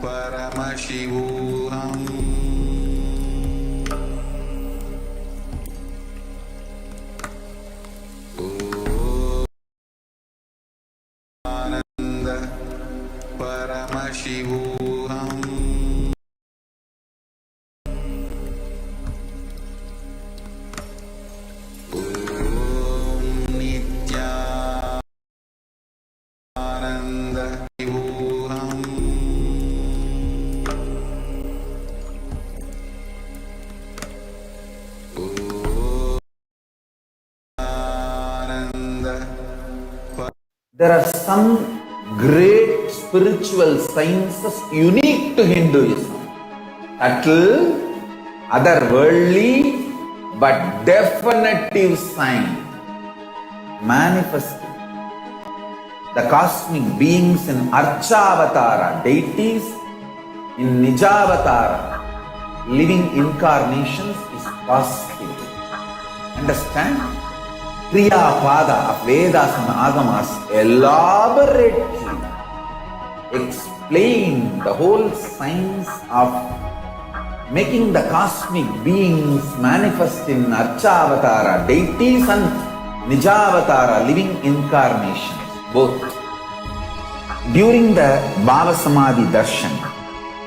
Paramashivoham. Ananda Paramashivoham. Nithyananda Paramashivoham. There are some great spiritual sciences unique to Hinduism. Subtle, otherworldly, but definitive sign manifesting the cosmic beings in Archavatara, deities in Nijavatara, living incarnations is possible. Understand? Kriya Pada of Vedas and Agamas elaborately explain the whole science of making the cosmic beings manifest in Archavatara, deities and Nijavatara, living incarnations, both. During the Bhava Samadhi Darshan,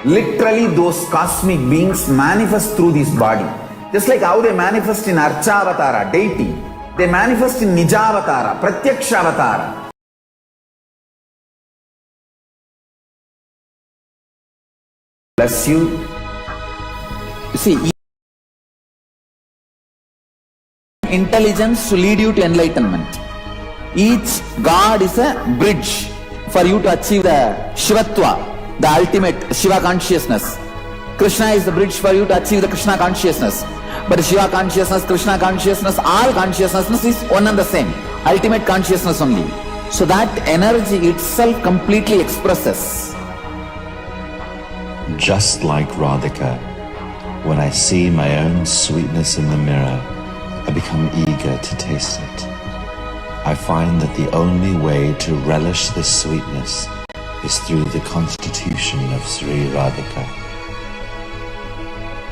literally those cosmic beings manifest through this body. Just like how they manifest in Archavatara, deity, they manifest in Nijavatara, Pratyakshavatara. Bless you. You see, intelligence to lead you to enlightenment. Each God is a bridge for you to achieve the Shivatva, the ultimate Shiva consciousness. Krishna is the bridge for you to achieve the Krishna consciousness. But Shiva consciousness, Krishna consciousness, all consciousness is one and the same. Ultimate consciousness only. So that energy itself completely expresses. Just like Radhika, when I see my own sweetness in the mirror, I become eager to taste it. I find that the only way to relish this sweetness is through the constitution of Sri Radhika.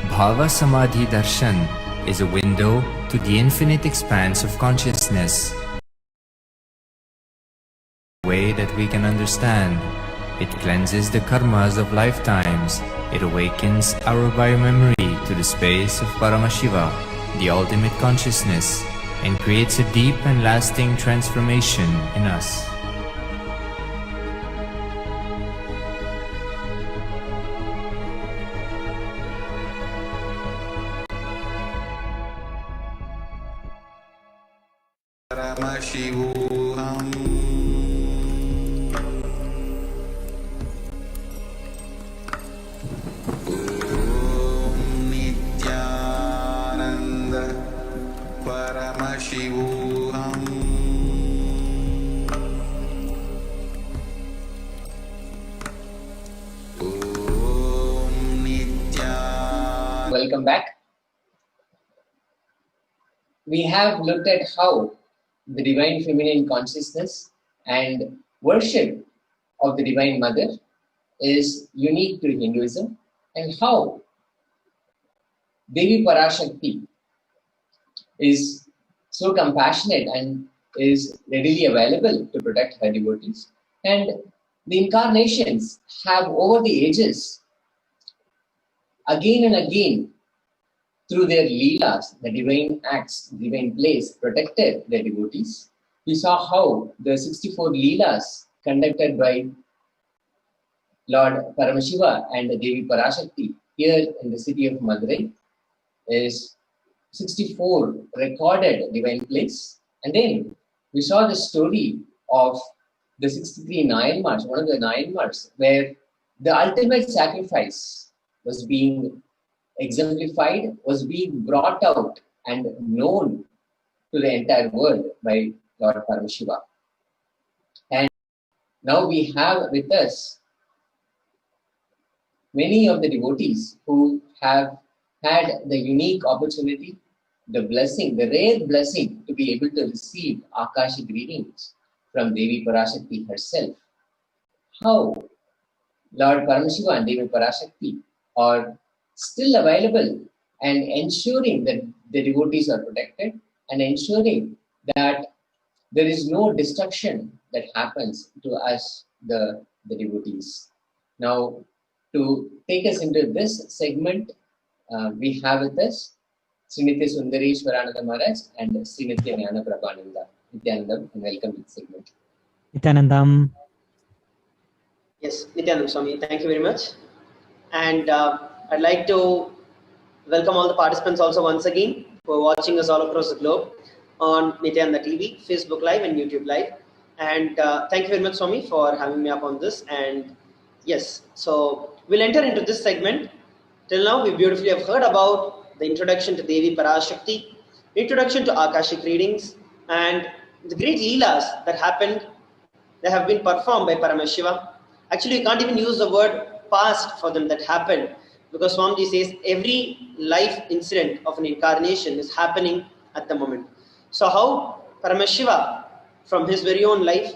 Bhava Samadhi Darshan is a window to the infinite expanse of consciousness. A way that we can understand. It cleanses the karmas of lifetimes. It awakens our biomemory to the space of Paramashiva, the ultimate consciousness, and creates a deep and lasting transformation in us. Paramashivoham. Nithyananda Paramashivoham. Welcome back. We have looked at how the Divine Feminine Consciousness and worship of the Divine Mother is unique to Hinduism, and how Devi Parashakti is so compassionate and is readily available to protect her devotees. And the incarnations have over the ages, again and again, through their leelas, the divine acts, divine plays, protected their devotees. We saw how the 64 leelas conducted by Lord Paramashiva and Devi Parashakti here in the city of Madurai is 64 recorded divine plays. And then we saw the story of the 63 Nayanmars, one of the Nayanmars, where the ultimate sacrifice was being exemplified, was being brought out and known to the entire world by Lord Paramashiva. And now we have with us many of the devotees who have had the unique opportunity, the blessing, the rare blessing to be able to receive Akashic readings from Devi Parashakti herself. How Lord Paramashiva and Devi Parashakti are still available and ensuring that the devotees are protected and ensuring that there is no destruction that happens to us, the devotees. Now, to take us into this segment, we have with us Srinitya Sundareshwarananda Maharaj and Srinitya Jnana Prabhananda Nithyanandam, and welcome to the segment. Nithyanandam. Yes, Nithyanandam Swami, thank you very much. And I'd like to welcome all the participants also once again who are watching us all across the globe on Nithyananda TV, Facebook Live and YouTube Live. And thank you very much, Swami, for having me up on this. And yes, so we'll enter into this segment. Till now, we beautifully have heard about the introduction to Devi Parashakti, introduction to Akashic readings, and the great leelas that happened, that have been performed by Paramashiva. Actually, you can't even use the word past for them that happened, because Swamiji says every life incident of an incarnation is happening at the moment. So how Paramashiva, from his very own life,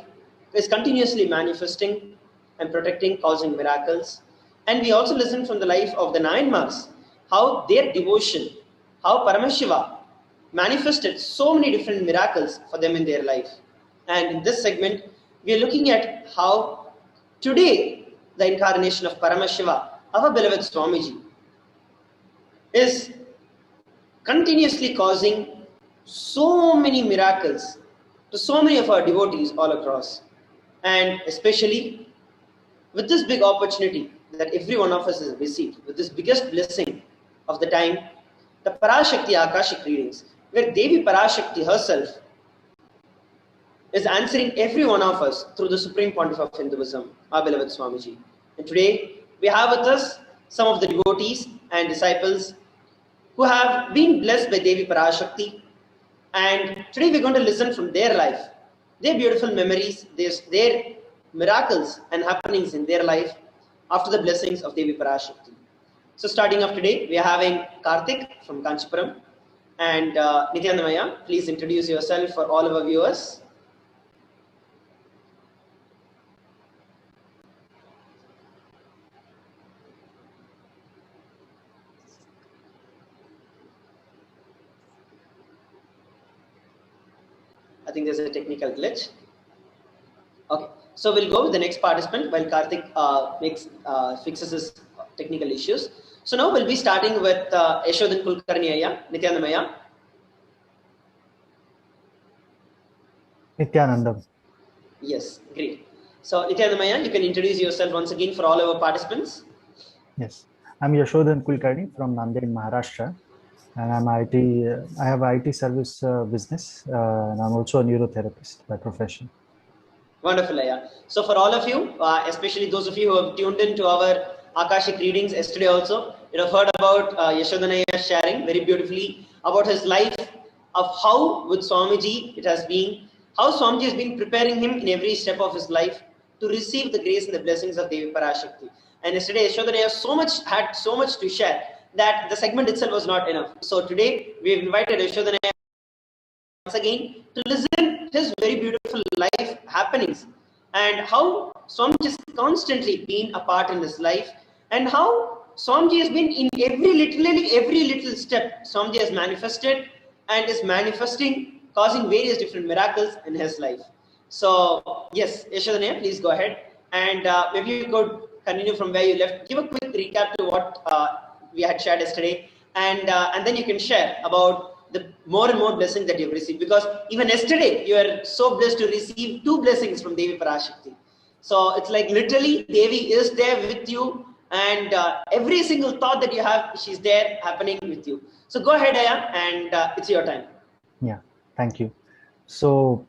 is continuously manifesting and protecting, causing miracles. And we also listen from the life of the Nine Monks, how their devotion, how Paramashiva manifested so many different miracles for them in their life. And in this segment, we are looking at how today the incarnation of Paramashiva, our beloved Swamiji, is continuously causing so many miracles to so many of our devotees all across. And especially with this big opportunity that every one of us has received, with this biggest blessing of the time, the Parashakti Akashic readings, where Devi Parashakti herself is answering every one of us through the Supreme Pontiff of Hinduism, our beloved Swamiji. And today, we have with us some of the devotees and disciples who have been blessed by Devi Parashakti. And today we're going to listen from their life, their beautiful memories, their miracles and happenings in their life after the blessings of Devi Parashakti. So starting off today, we are having Karthik from Kanchipuram. And Nithyanandamaya, please introduce yourself for all of our viewers. I think there's a technical glitch. Okay, so we'll go with the next participant while Karthik fixes his technical issues. So now we'll be starting with Yashodan Kulkarni Aya, Nithyanandamaya. Nithyanandam. Yes, great. So Nithyanandamaya, you can introduce yourself once again for all our participants. Yes, I'm Yashodan Kulkarni from Nanded, Maharashtra. And I have IT service business, and I'm also a neurotherapist by profession. Wonderful, Aya. So for all of you, especially those of you who have tuned into our Akashic readings yesterday also, you have heard about Yashodanaya sharing very beautifully about his life, of how with Swamiji it has been, how Swamiji has been preparing him in every step of his life to receive the grace and the blessings of Devi Parashakti. And yesterday Yashodanaya had so much to share that the segment itself was not enough. So today we have invited Yashodanaya once again to listen his very beautiful life happenings and how Swamiji has constantly been a part in his life, and how Swamiji has been in every little step. Swamiji has manifested and is manifesting, causing various different miracles in his life. So yes, Yashodanaya, please go ahead and maybe you could continue from where you left. Give a quick recap to what we had shared yesterday, and then you can share about the more and more blessings that you've received, because even yesterday you are so blessed to receive 2 blessings from Devi Parashakti. So it's like literally Devi is there with you, and every single thought that you have, she's there happening with you. So go ahead, Aya, and it's your time. Yeah, thank you. So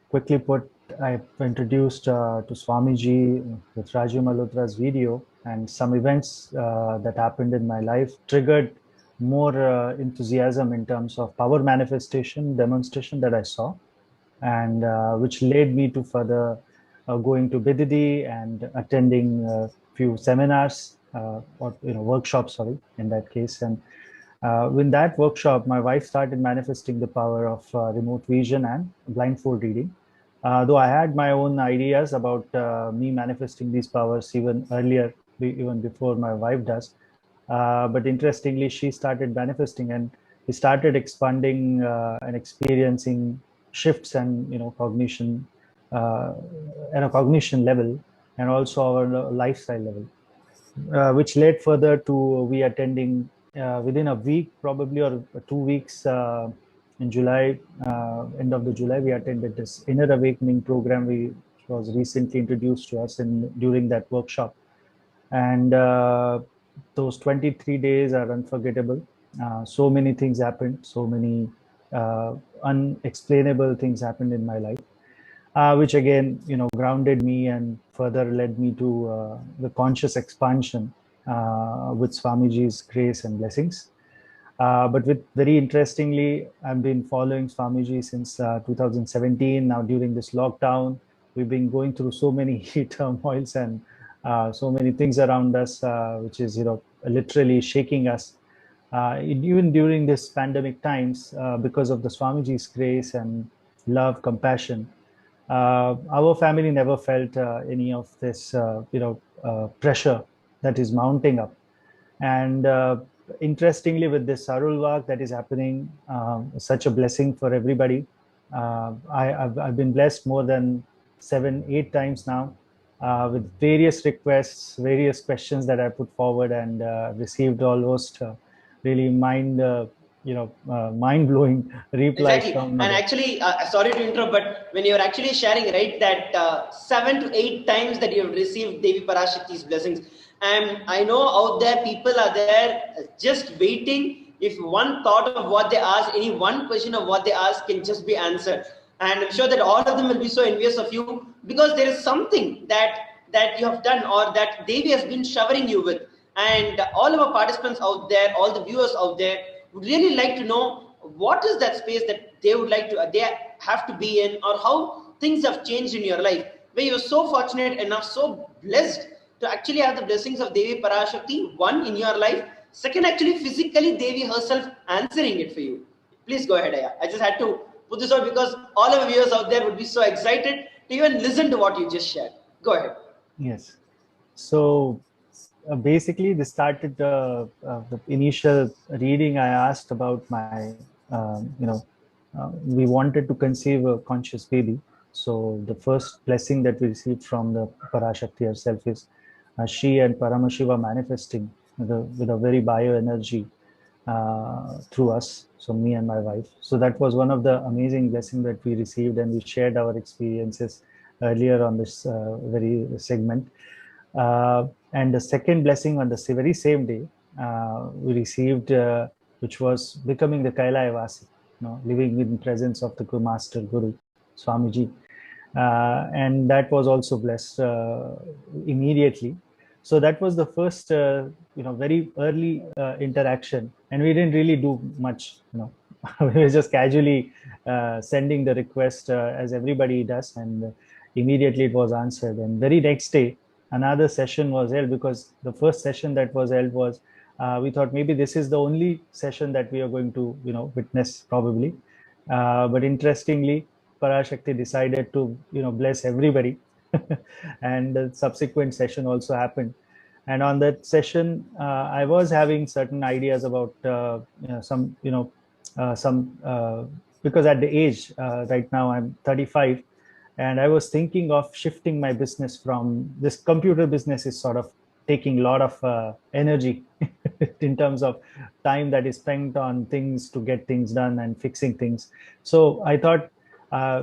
quickly put, I've introduced to Swamiji with Raju Malhotra's video, and some events that happened in my life triggered more enthusiasm in terms of power manifestation, demonstration that I saw, and which led me to further going to Bididi and attending a few seminars or workshops, in that case. And in that workshop, my wife started manifesting the power of remote vision and blindfold reading. Though I had my own ideas about me manifesting these powers even earlier, even before my wife does. But interestingly, she started manifesting, and we started expanding and experiencing shifts and cognition, at a cognition level, and also our lifestyle level, which led further to we attending within a week, probably, or 2 weeks, in July, end of the July, we attended this Inner Awakening program. Which was recently introduced to us during that workshop, and those 23 days are unforgettable. So many things happened, so many unexplainable things happened in my life, which again, grounded me and further led me to the conscious expansion with Swamiji's grace and blessings. But with very interestingly, I've been following Swamiji since 2017. Now during this lockdown, we've been going through so many turmoils and so many things around us, which is literally shaking us. Even during this pandemic times, because of the Swamiji's grace and love, compassion, our family never felt any of this, pressure that is mounting up. And interestingly, with this Sarulvak that is happening, such a blessing for everybody. I've been blessed more than 7, 8 times now with various requests, various questions that I put forward, and received almost really mind blowing replies Exactly. from And others. actually, sorry to interrupt, but when you're actually sharing, right, that 7 to 8 times that you've received Devi Parashakti's blessings, and I know out there people are there just waiting. If one thought of what they ask, any one question of what they ask can just be answered. And I'm sure that all of them will be so envious of you because there is something that you have done or that Devi has been showering you with. And all of our participants out there, all the viewers out there would really like to know what is that space that they would like to, they have to be in, or how things have changed in your life, where you're so fortunate enough, so blessed to actually have the blessings of Devi Parashakti, one in your life, second, actually physically Devi herself answering it for you. Please go ahead, Aya. I just had to put this out because all our viewers out there would be so excited to even listen to what you just shared. Go ahead. Yes. So basically, this started the initial reading. I asked about my, we wanted to conceive a conscious baby. So the first blessing that we received from the Parashakti herself is she and Paramashiva manifesting with a very bioenergy through us. So me and my wife. So that was one of the amazing blessings that we received, and we shared our experiences earlier on this very segment. And the second blessing on the very same day, we received, which was becoming the Kailaya Vasi, living in presence of the Master Guru, Swamiji. And that was also blessed immediately. So that was the first, very early interaction, and we didn't really do much. We were just casually sending the request as everybody does, and immediately it was answered. And very next day, another session was held, because the first session that was held was, we thought maybe this is the only session that we are going to, witness probably. But interestingly, Parashakti decided to, bless everybody, and the subsequent session also happened. And on that session, I was having certain ideas about some, because at the age right now I'm 35, and I was thinking of shifting my business from this computer business is sort of taking a lot of energy in terms of time that is spent on things to get things done and fixing things. So I thought,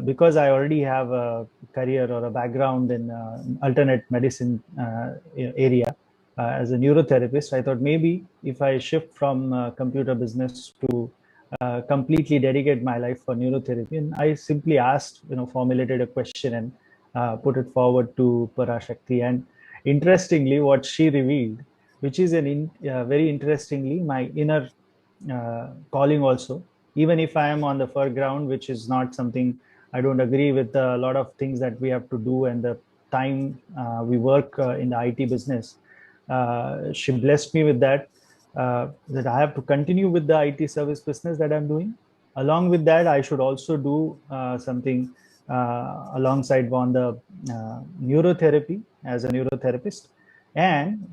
because I already have a career or a background in alternate medicine area as a neurotherapist, I thought maybe if I shift from computer business to completely dedicate my life for neurotherapy. And I simply asked, formulated a question and put it forward to Parashakti. And interestingly, what she revealed, which is very interestingly my inner calling also, even if I am on the foreground, which is not something, I don't agree with a lot of things that we have to do and the time we work in the IT business. She blessed me with that, that I have to continue with the IT service business that I'm doing. Along with that, I should also do something alongside on the neurotherapy as a neurotherapist, and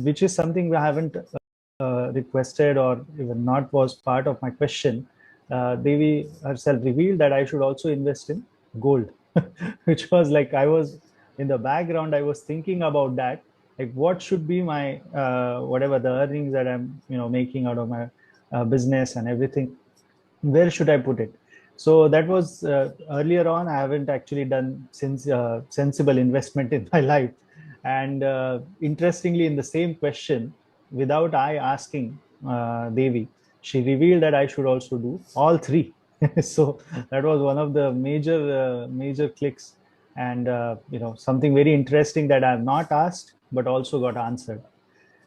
which is something I haven't requested or even not was part of my question. Devi herself revealed that I should also invest in gold, which was like I was in the background. I was thinking about that, like what should be my whatever the earnings that I'm making out of my business and everything. Where should I put it? So that was earlier on. I haven't actually done since sensible investment in my life. And interestingly, in the same question, without I asking Devi, she revealed that I should also do all three. So that was one of the major clicks, and something very interesting that I have not asked but also got answered.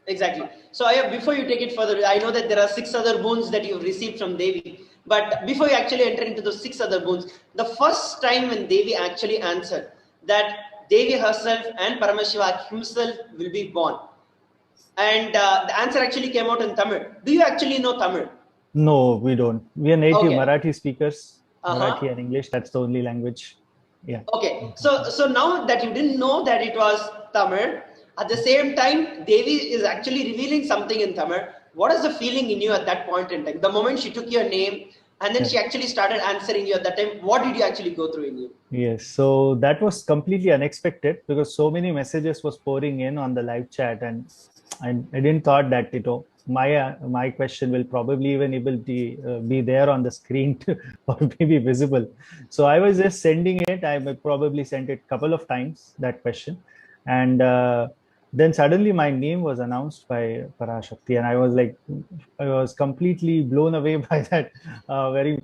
Exactly. So before you take it further, I know that there are 6 other boons that you've received from Devi. But before you actually enter into those 6 other boons, the first time when Devi actually answered that Devi herself and Paramashiva himself will be born, and the answer actually came out in Tamil. Do you actually know Tamil? No, we don't. We are native Okay. Marathi speakers. Uh-huh. Marathi and English. That's the only language. Yeah. Okay. So now that you didn't know that it was Tamil, at the same time, Devi is actually revealing something in Tamil. What is the feeling in you at that point in time? The moment she took your name and then she actually started answering you at that time, what did you actually go through in you? Yes. So that was completely unexpected because so many messages was pouring in on the live chat, and I didn't thought that my question will probably even able to be there on the screen or maybe visible. So I was just sending it. I probably sent it a couple of times, that question, and then suddenly my name was announced by Parashakti, and I was completely blown away by that very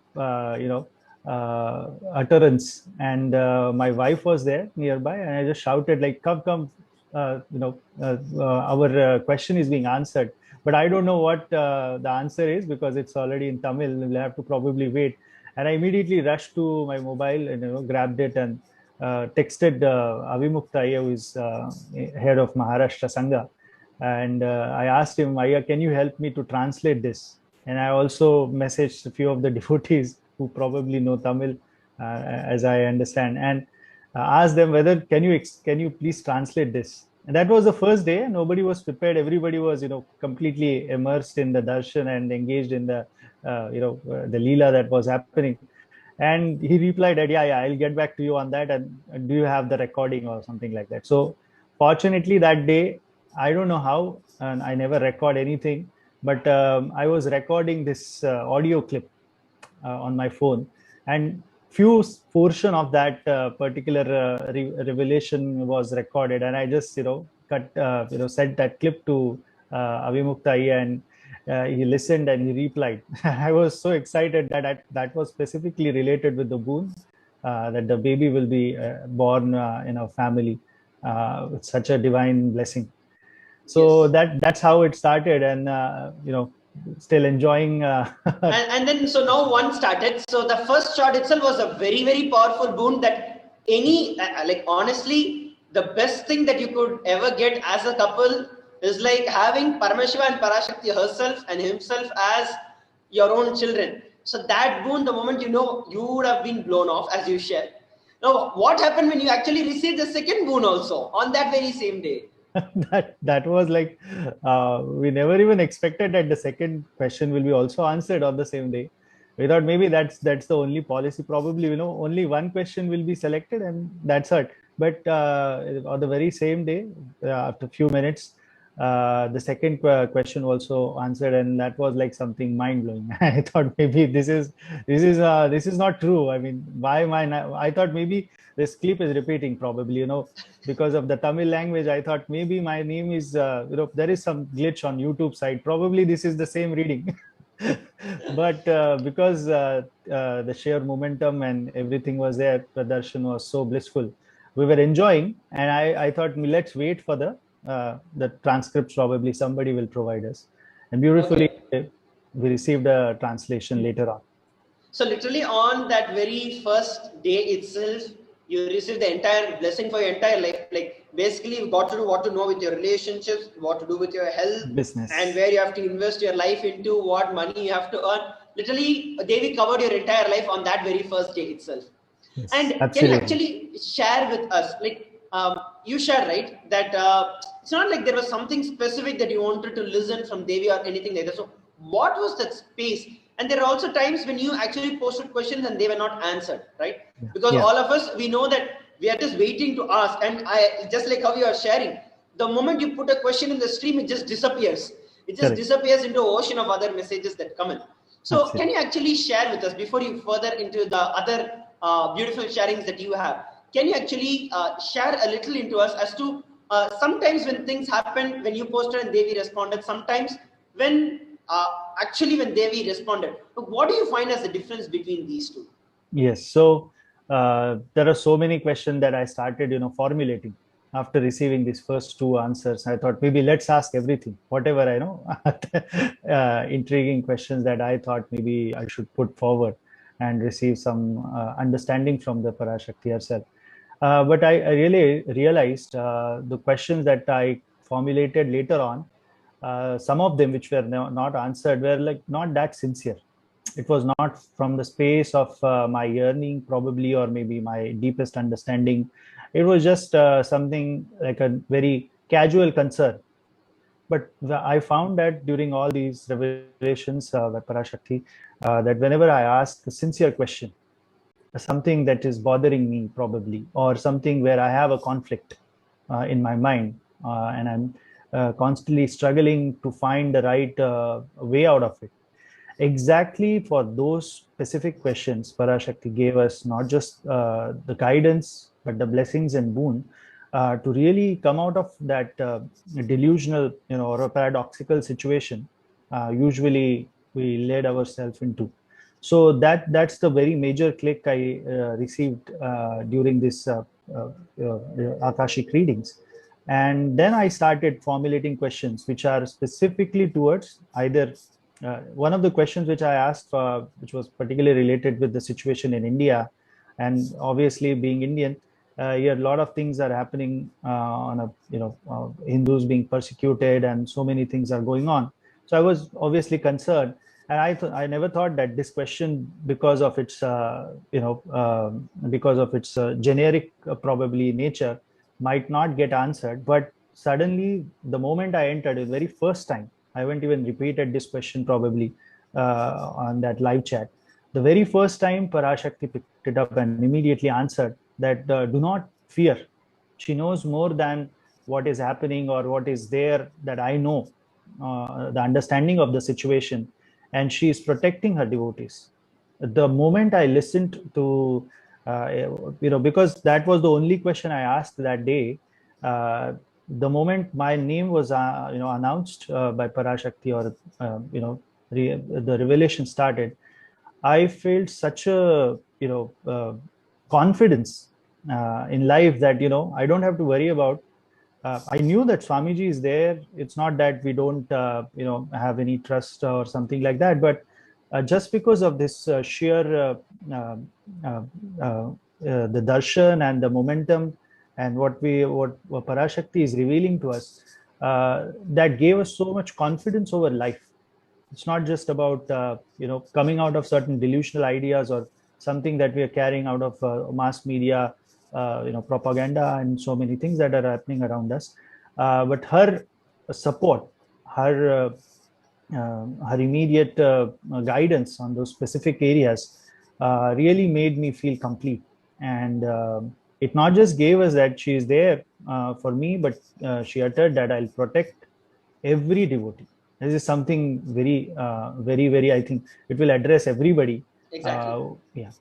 utterance. And my wife was there nearby, and I just shouted like, "Come! Our question is being answered." But I don't know what the answer is because it's already in Tamil. We'll have to probably wait. And I immediately rushed to my mobile and grabbed it and texted Avimukta Ayya, who is head of Maharashtra Sangha. And I asked him, Ayya, can you help me to translate this? And I also messaged a few of the devotees who probably know Tamil, as I understand, and asked them whether can you please translate this. And that was the first day. Nobody was prepared. Everybody was completely immersed in the darshan and engaged in the the leela that was happening. And he replied that yeah, I'll get back to you on that, and do you have the recording or something like that. So fortunately that day, I don't know how, and I never record anything, but I was recording this audio clip on my phone, and few portion of that particular revelation was recorded, and I just sent that clip to Avimukta Ayya, and he listened and he replied. I was so excited that that was specifically related with the boon, that the baby will be born in a family with such a divine blessing. So Yes. that's how it started, and still enjoying. And then so now one started. So the first shot itself was a very, very powerful boon that any like honestly, the best thing that you could ever get as a couple is like having Paramashiva and Parashakti herself and himself as your own children. So that boon, the moment you would have been blown off, as you shared. Now, what happened when you actually received the second boon also on that very same day? that was like we never even expected that the second question will be also answered on the same day. We thought maybe that's the only policy. Probably only one question will be selected and that's it. But on the very same day, after a few minutes, the second question also answered, and that was like something mind blowing. I thought maybe this is not true. I mean, why am I thought maybe this clip is repeating, probably because of the Tamil language. I thought maybe my name is there is some glitch on YouTube side. Probably this is the same reading. But because the sheer momentum and everything was there, the darshan was so blissful. We were enjoying, and I thought let's wait for the transcripts. Probably somebody will provide us, and beautifully we received a translation later on. So literally on that very first day itself, you received the entire blessing for your entire life. Like basically you got to do what to know with your relationships, what to do with your health, business, and where you have to invest your life into, what money you have to earn. Literally, Devi covered your entire life on that very first day itself. Yes, And can you absolutely. actually share with us, like you shared, right, that it's not like there was something specific that you wanted to listen from Devi or anything like that. So what was that space? And there are also times when you actually posted questions and they were not answered, right? Yeah. Because Yeah. all of us, we know that we are just waiting to ask. And I, just like how you are sharing, the moment you put a question in the stream, it just disappears. It just Correct. disappears into an ocean of other messages that come in. So Absolutely. can you actually share with us, before you further into the other beautiful sharings that you have, can you actually share a little into us as to sometimes when things happen, when you posted and Devi responded, sometimes when actually when Devi responded, what do you find as the difference between these two? Yes. So there are so many questions that I started, formulating after receiving these first two answers. I thought maybe let's ask everything, whatever I know, intriguing questions that I thought maybe I should put forward and receive some understanding from the Parashakti herself. But I really realized the questions that I formulated later on, some of them which were not answered were like not that sincere. It was not from the space of my yearning probably, or maybe my deepest understanding. It was just something like a very casual concern. But I found that during all these revelations by Parashakti, that whenever I ask a sincere question, something that is bothering me probably, or something where I have a conflict in my mind, and I'm constantly struggling to find the right way out of it. Exactly for those specific questions, Parashakti gave us not just the guidance, but the blessings and boon to really come out of that delusional, or a paradoxical situation usually we led ourselves into. So that's the very major click I received during this Akashic readings. And then I started formulating questions which are specifically towards either one of the questions which I asked, which was particularly related with the situation in India, and obviously being Indian, here a lot of things are happening on a Hindus being persecuted, and so many things are going on. So I was obviously concerned, and I never thought that this question, because of its generic probably nature, might not get answered. But suddenly, the moment I entered, the very first time, I haven't even repeated this question probably on that live chat. The very first time, Parashakti picked it up and immediately answered that do not fear. She knows more than what is happening or what is there that I know, the understanding of the situation, and she is protecting her devotees. The moment I listened to, because that was the only question I asked that day. The moment my name was announced by Parashakti, or the revelation started, I felt such a confidence in life that I don't have to worry about. I knew that Swamiji is there. It's not that we don't have any trust or something like that, but just because of this sheer the darshan and the momentum, and what Parashakti is revealing to us, that gave us so much confidence over life. It's not just about coming out of certain delusional ideas or something that we are carrying out of mass media, propaganda, and so many things that are happening around us. But her support, her her immediate guidance on those specific areas really made me feel complete. And it not just gave us that she is there for me, but she uttered that I'll protect every devotee. This is something very, very, I think it will address everybody. Exactly. Yeah.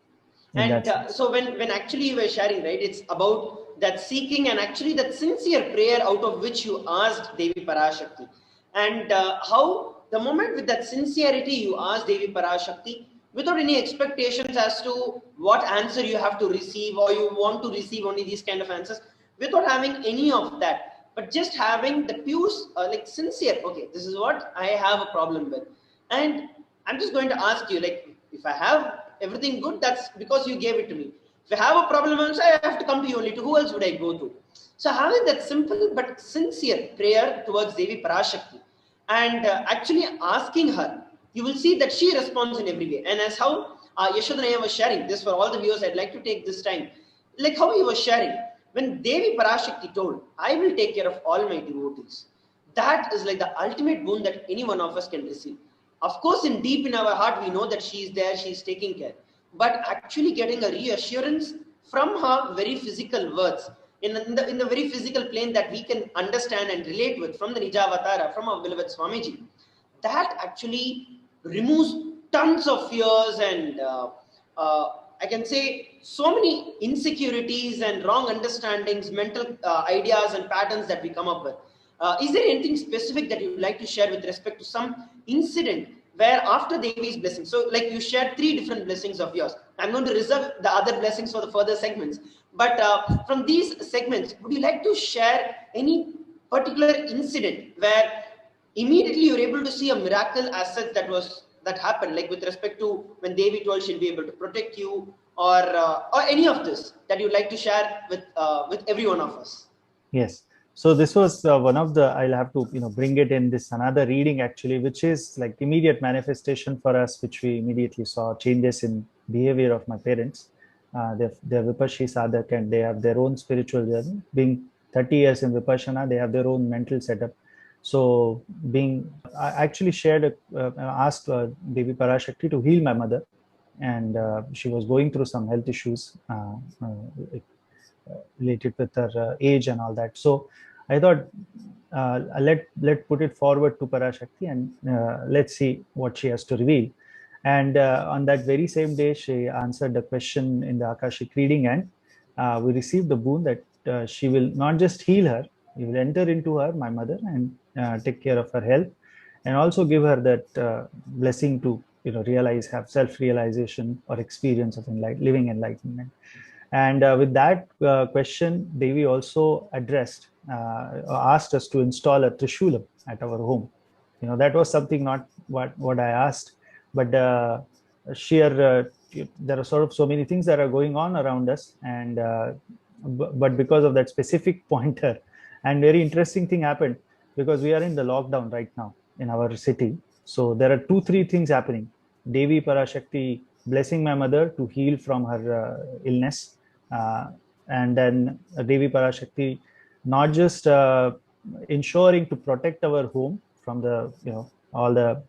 And so when actually you were sharing, right, it's about that seeking and actually that sincere prayer out of which you asked Devi Parashakti. And how the moment with that sincerity you asked Devi Parashakti, without any expectations as to what answer you have to receive, or you want to receive only these kind of answers, without having any of that, but just having the pure, like sincere, okay, this is what I have a problem with. And I'm just going to ask you, like, if I have everything good, that's because you gave it to me. If I have a problem, I have to come to you only. To who else would I go to? So having that simple but sincere prayer towards Devi Parashakti, and actually asking her, you will see that she responds in every way. And as how Yashodhanaya was sharing this for all the viewers. I'd like to take this time, like how he was sharing. When Devi Parashakti told, I will take care of all my devotees, that is like the ultimate boon that any one of us can receive. Of course, in deep in our heart, we know that she is there, she is taking care. But actually getting a reassurance from her very physical words, in the very physical plane that we can understand and relate with from the Nijavatara, from our beloved Swamiji, that actually removes tons of fears and I can say so many insecurities and wrong understandings, mental ideas and patterns that we come up with. Is there anything specific that you would like to share with respect to some incident where after Devi's blessing? So like you shared 3 different blessings of yours. I'm going to reserve the other blessings for the further segments. But from these segments, would you like to share any particular incident where immediately you're able to see a miracle as such that happened, like with respect to when Devi told she'll be able to protect you, or any of this that you'd like to share with every one of us? Yes. So this was one of the, I'll have to bring it in this another reading actually, which is like immediate manifestation for us, which we immediately saw changes in behavior of my parents. They're Vipashi sadhak and they have their own spiritual journey. Being 30 years in Vipassana, they have their own mental setup. So I actually asked Devi Parashakti to heal my mother, and she was going through some health issues related with her age and all that. So I thought, let put it forward to Parashakti and let's see what she has to reveal. And on that very same day, she answered the question in the Akashic reading, and we received the boon that she will not just heal her, he will enter into her, my mother, and take care of her health, and also give her that blessing to realize, have self-realization or experience of living enlightenment. And with that question, Devi also asked us to install a Trishulam at our home. That was something not what I asked, but there are sort of so many things that are going on around us, and but because of that specific pointer, and very interesting thing happened, because we are in the lockdown right now in our city. So there are 2-3 things happening. Devi Parashakti blessing my mother to heal from her illness, and then Devi Parashakti not just ensuring to protect our home from the all the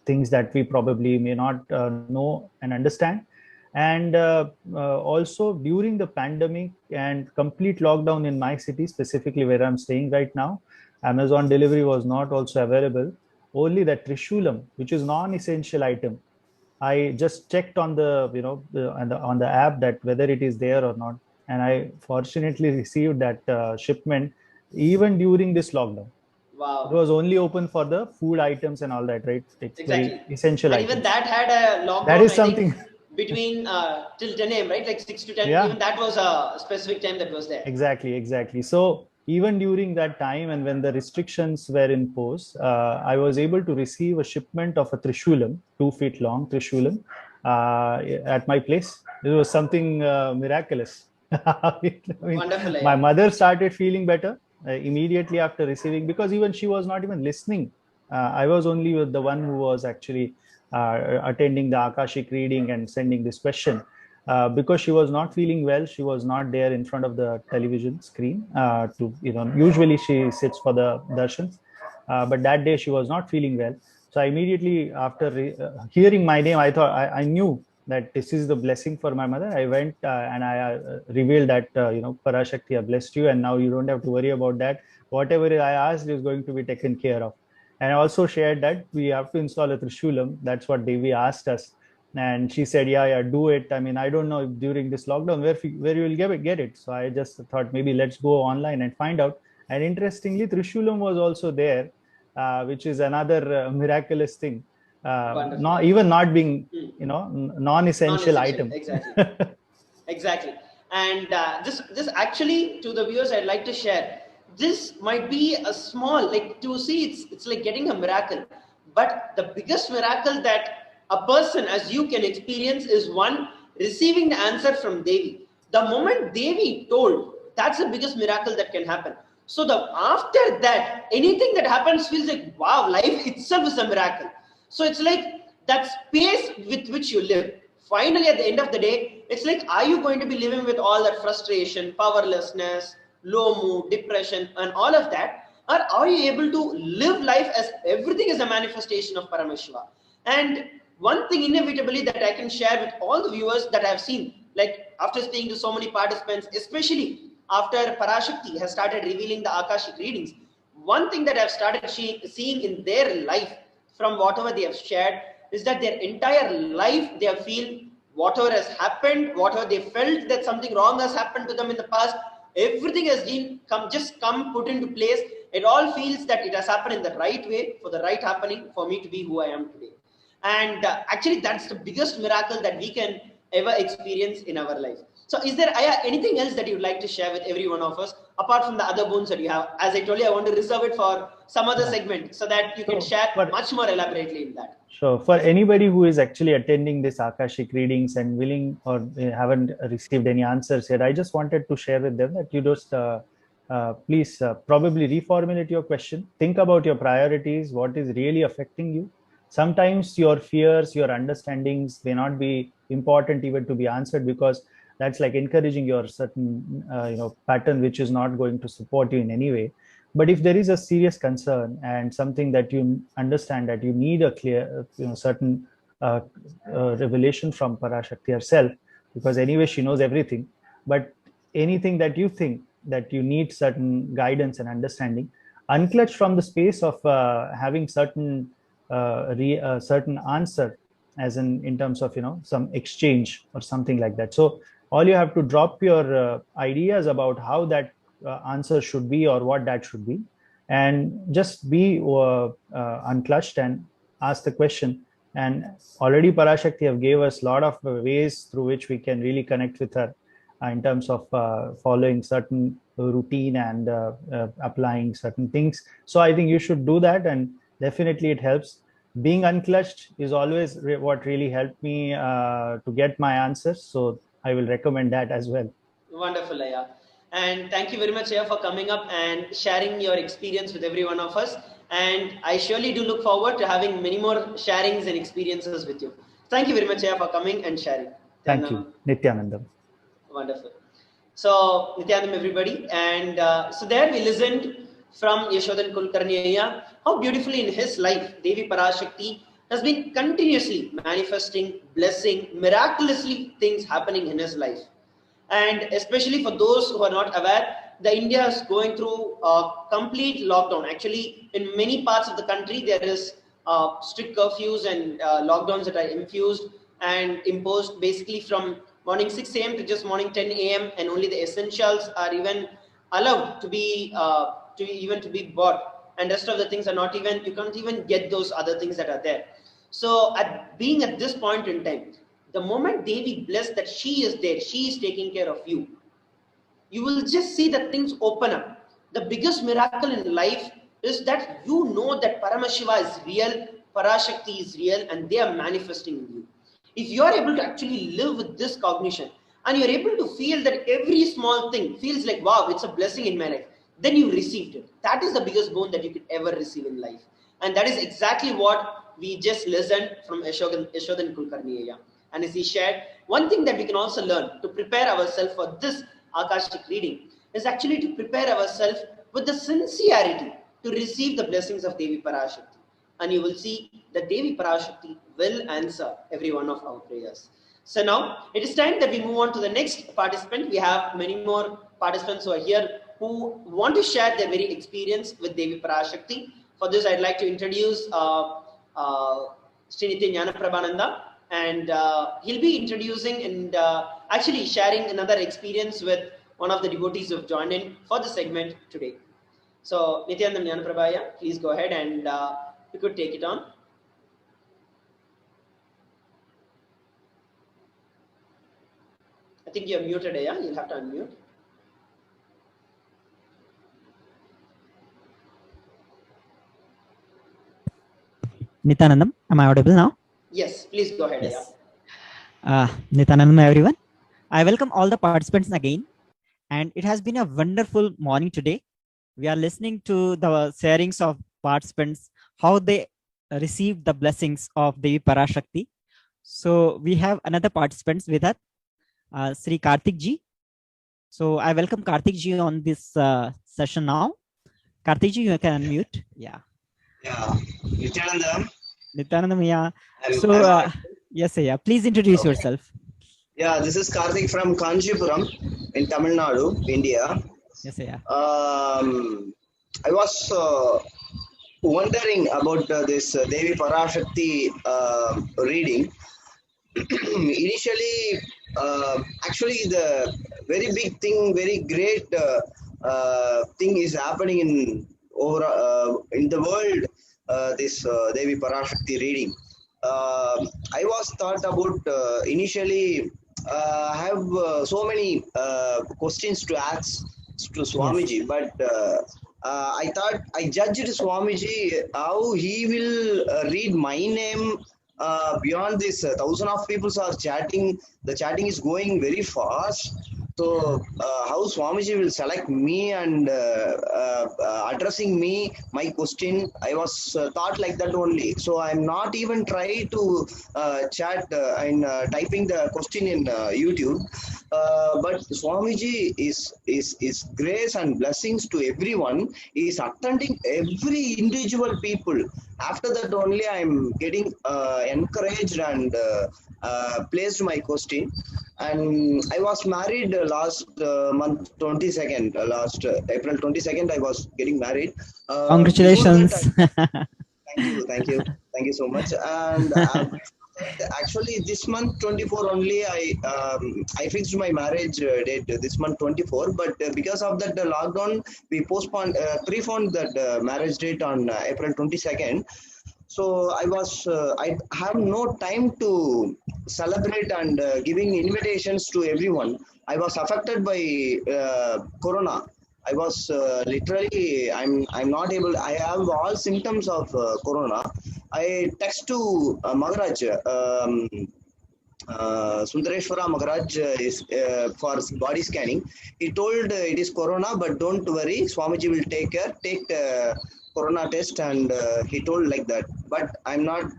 things that we probably may not know and understand, and also during the pandemic and complete lockdown in my city, specifically where I'm staying right now, Amazon delivery was not also available. Only that Trishulam, which is non-essential item, I just checked on the on the app that whether it is there or not, and I fortunately received that shipment even during this lockdown. Wow. It was only open for the food items and all that, right? It's exactly. Essential and items. Even that had a lockdown. That is something. Between till 10 a.m., right? Like 6 to 10. Yeah. Even that was a specific time that was there. Exactly. So even during that time and when the restrictions were imposed, I was able to receive a shipment of a Trishulam, 2 feet long Trishulam, at my place. It was something miraculous. Wonderful. My mother started feeling better immediately after receiving, because even she was not even listening. I was only with the one who was actually attending the Akashic reading and sending this question. Because she was not feeling well, she was not there in front of the television screen. Usually she sits for the darshans, but that day she was not feeling well. So I immediately, after hearing my name, I thought I knew that this is the blessing for my mother. I went and I revealed that Parashakti, I blessed you, and now you don't have to worry about that. Whatever I asked is going to be taken care of. And I also shared that we have to install a Trishulam. That's what Devi asked us. And she said, yeah, do it. I mean, I don't know if during this lockdown where you will get it. So I just thought maybe let's go online and find out. And interestingly, Trishulam was also there, which is another miraculous thing. Not being, non-essential item. Exactly. Exactly. And this actually, to the viewers, I'd like to share. This might be a small, like to see it's like getting a miracle. But the biggest miracle that a person as you can experience is one, receiving the answer from Devi. The moment Devi told, that's the biggest miracle that can happen. So after that, anything that happens feels like, wow, life itself is a miracle. So it's like that space with which you live. Finally, at the end of the day, it's like, are you going to be living with all that frustration, powerlessness, low mood, depression, and all of that? Or are you able to live life as everything is a manifestation of Paramashiva? And one thing inevitably that I can share with all the viewers that I've seen, like after speaking to so many participants, especially after Parashakti has started revealing the Akashic readings, one thing that I've started seeing in their life from whatever they have shared is that their entire life they have feel whatever has happened, whatever they felt that something wrong has happened to them in the past, everything has been come put into place. It all feels that it has happened in the right way, for the right happening, for me to be who I am today. And actually, that's the biggest miracle that we can ever experience in our life. So is there anything else that you'd like to share with every one of us, apart from the other boons that you have? As I told you, I want to reserve it for some other segment so that you can share much more elaborately in that. Sure. For anybody who is actually attending this Akashic readings and willing or haven't received any answers yet, I just wanted to share with them that you just please probably reformulate your question. Think about your priorities, what is really affecting you. Sometimes your fears, your understandings may not be important even to be answered, because that's like encouraging your certain pattern which is not going to support you in any way. But if there is a serious concern and something that you understand that you need a clear certain revelation from Parashakti herself, because anyway she knows everything, but anything that you think that you need certain guidance and understanding, unclutch from the space of having certain certain answer, as in terms of some exchange or something like that. So all you have to drop your ideas about how that answer should be or what that should be, and just be unclutched and ask the question. And already Parashakti have gave us a lot of ways through which we can really connect with her in terms of following certain routine and applying certain things. So I think you should do that, and definitely it helps. Being unclutched is always what really helped me to get my answers. So I will recommend that as well. Wonderful, Aya. And thank you very much, Aya, for coming up and sharing your experience with every one of us. And I surely do look forward to having many more sharings and experiences with you. Thank you very much, Aya, for coming and sharing. Thank you. Nithyanandam. Wonderful. So, Nithyanandam, everybody. And so there we listened from Yashodhan Kulkarni Aya, how beautifully in his life, Devi Parashakti has been continuously manifesting, blessing, miraculously things happening in his life. And especially for those who are not aware, the India is going through a complete lockdown. Actually, in many parts of the country, there is strict curfews and lockdowns that are infused and imposed basically from morning 6 a.m. to just morning 10 a.m. and only the essentials are even allowed to be bought, and rest of the things are not even, you can't even get those other things that are there. So being at this point in time, the moment Devi blessed that she is there, she is taking care of you, you will just see that things open up. The biggest miracle in life is that you know that Paramashiva is real, Parashakti is real, and they are manifesting in you. If you are able to actually live with this cognition, and you're able to feel that every small thing feels like, wow, it's a blessing in my life, then you received it. That is the biggest boon that you could ever receive in life. And that is exactly what we just listened from Yashodhan Kulkarni Aya. And as he shared, one thing that we can also learn to prepare ourselves for this Akashic reading is actually to prepare ourselves with the sincerity to receive the blessings of Devi Parashakti. And you will see that Devi Parashakti will answer every one of our prayers. So now it is time that we move on to the next participant. We have many more participants who are here who want to share their very experience with Devi Parashakti. For this, I'd like to introduce Sri Nithyananda Paramashivam, and he'll be introducing and actually sharing another experience with one of the devotees who have joined in for the segment today. So Nithyananda Paramashivam, please go ahead and you could take it on. I think you're muted, yeah? You'll have to unmute. Nithyanandam, am I audible now? Yes, please go ahead. Yes. Nithyanandam, everyone. I welcome all the participants again. And it has been a wonderful morning today. We are listening to the sharings of participants, how they receive the blessings of Devi Parashakti. So we have another participants with us, Sri Karthik ji. So I welcome Karthik ji on this session now. Karthik ji, you can unmute. Yeah. Yeah, Nithyananda. Nithyananda, yeah. I'm- So I'm- yes, yeah. Please introduce Okay. yourself. Yeah, this is Karthik from Kanchipuram in Tamil Nadu, India. Yes, yeah. I was wondering about this Devi Parashakti reading. Initially, actually, the very big thing, very great thing is happening in the world. This Devi Parashakti reading. I was thought about initially. I have so many questions to ask to Swamiji, but I thought I judged Swamiji how he will read my name. Beyond this, thousands of people are chatting. The chatting is going very fast. So how Swamiji will select me and addressing me, my question, I was thought like that only. So I'm not even try to chat and typing the question in YouTube. But Swamiji is grace and blessings to everyone. He is attending every individual people. After that only I'm getting encouraged and placed my question. And I was married last month 22nd, last April 22nd, I was getting married. Congratulations. Thank you so much. And actually this month 24 only I fixed my marriage date this month 24, but because of that lockdown we postponed preponed that marriage date on April 22nd. So I have no time to celebrate and giving invitations to everyone. I was affected by Corona. I was literally I'm not able. I have all symptoms of Corona. I text to Maharaj. Sundareshwara Maharaj is for body scanning. He told it is Corona, but don't worry, Swamiji will take care. Take the Corona test, and he told like that. But I'm not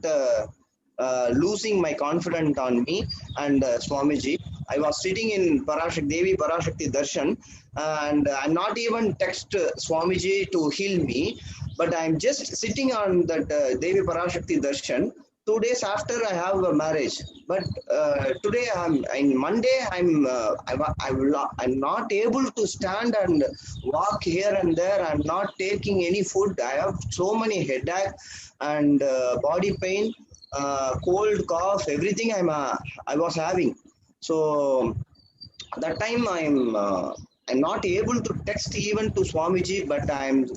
losing my confidence on me and Swamiji. I was sitting in Devi Parashakti Darshan, and I'm not even text Swamiji to heal me, but I'm just sitting on that Devi Parashakti Darshan. 2 days after I have a marriage, but today in Monday I'm not able to stand and walk here and there. I'm not taking any food. I have so many headache and body pain, cold, cough, everything I was having. So that time I'm not able to text even to Swamiji, but I'm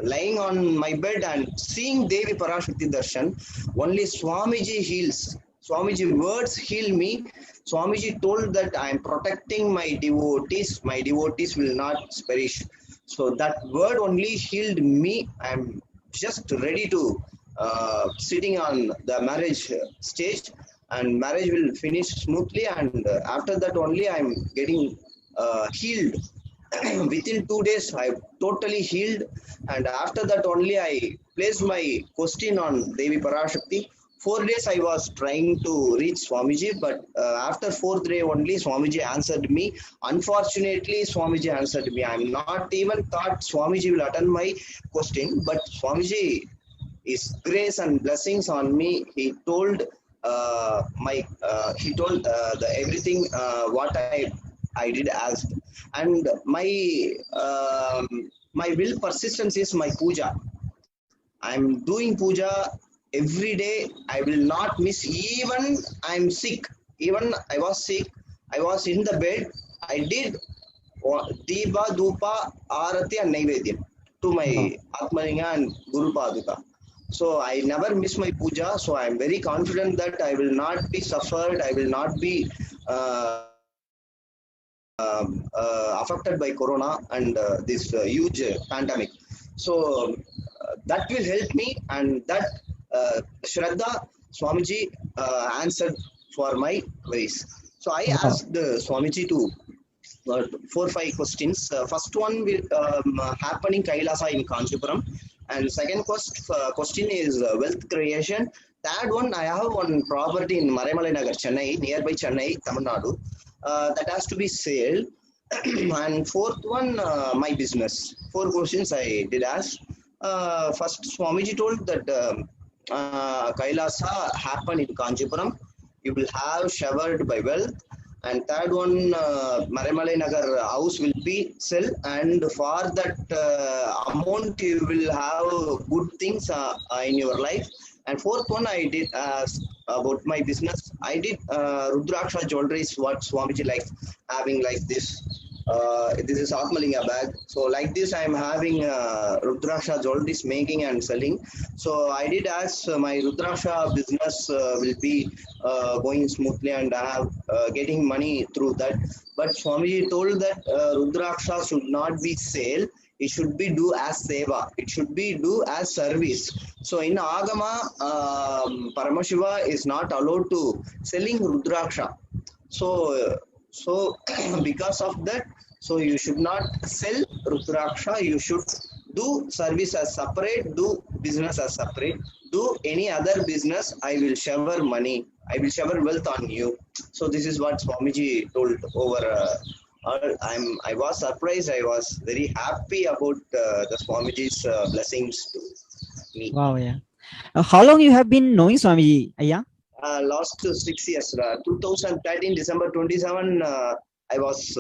lying on my bed and seeing Devi Parashakti Darshan. Only Swamiji heals. Swamiji words heal me. Swamiji told that I'm protecting my devotees. My devotees will not perish. So that word only healed me. I'm just ready to sitting on the marriage stage, and marriage will finish smoothly. And after that only I'm getting healed. Within 2 days I totally healed, and after that only I placed my question on Devi Parashakti. 4 days I was trying to reach Swamiji, but after 4th day only Swamiji answered me. Unfortunately Swamiji answered me. I'm not even thought Swamiji will attend my question, but Swamiji is grace and blessings on me. He told the everything what I did ask, and my will persistence is my puja. I'm doing puja every day. I will not miss. Even I'm sick. Even I was sick. I was in the bed. I did Deepa, Dupa, Arati and Naivedyam to my Atmalinga and Guru Paduka. So I never miss my puja. So I'm very confident that I will not be suffered. I will not be affected by Corona and this huge pandemic. So that will help me, and that Shraddha Swamiji answered for my queries. So I asked Swamiji to 4 or 5 questions. First one will happen in Kailasa in Kanchipuram, And second question is wealth creation. Third one, I have one property in Maraimalai Nagar, Chennai, nearby Chennai, Tamil Nadu, that has to be sold. And fourth one, my business. 4 questions I did ask. First, Swamiji told that Kailasa happen in Kanchipuram. You will have showered by wealth. And third one, Maraimalai Nagar house will be sell, and for that amount you will have good things in your life. And fourth one, I did ask about my business. I did Rudraksha jewelry is what Swamiji likes having, like this. This is Atmalinga bag. So like this, I am having Rudraksha jewelry making and selling. So I did ask my Rudraksha business will be going smoothly, and I have getting money through that. But Swamiji told that Rudraksha should not be sale. It should be do as seva. It should be do as service. So in Agama, Paramashiva is not allowed to selling Rudraksha. So because of that, so you should not sell Rudraksha. You should do service as separate, do business as separate, do any other business. I will shower money. I will shower wealth on you. So this is what Swamiji told over. I was surprised. I was very happy about the Swamiji's blessings to me. Wow, yeah. How long you have been knowing Swamiji, Ayya? Last 6 years. 2013 December 27, I was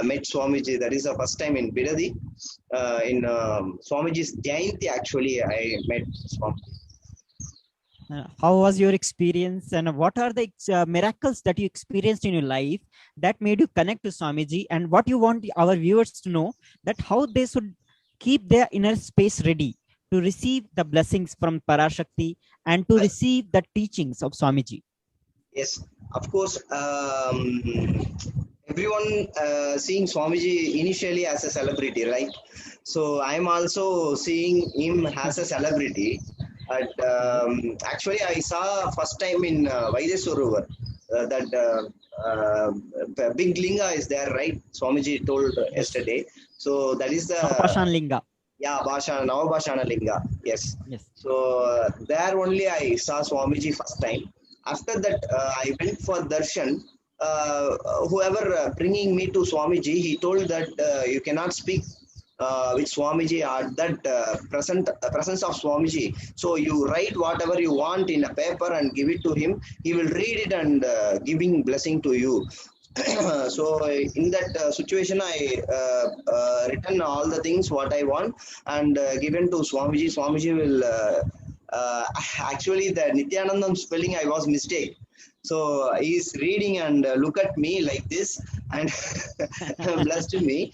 met Swamiji. That is the first time in Bidadi. In Swamiji's Jayanti, actually, I met Swamiji. How was your experience, and what are the miracles that you experienced in your life that made you connect to Swamiji, and what you want our viewers to know, that how they should keep their inner space ready to receive the blessings from Parashakti and to receive the teachings of Swamiji? Yes, of course. Everyone seeing Swamiji initially as a celebrity, right? So I'm also seeing him as a celebrity. But actually, I saw first time in Vaideswaruvar that big linga is there, right? Swamiji told yesterday. So that is the Navabhashana Linga. Yeah, Navabhashana Linga. Yes. Yes. So there only I saw Swamiji first time. After that, I went for darshan. Whoever bringing me to Swamiji, he told that you cannot speak with Swamiji at that presence of Swamiji. So you write whatever you want in a paper and give it to him. He will read it and giving blessing to you. So in that situation, I written all the things what I want and given to Swamiji. Swamiji will actually the Nithyanandam spelling I was mistake. So he's reading and look at me like this and blessed me.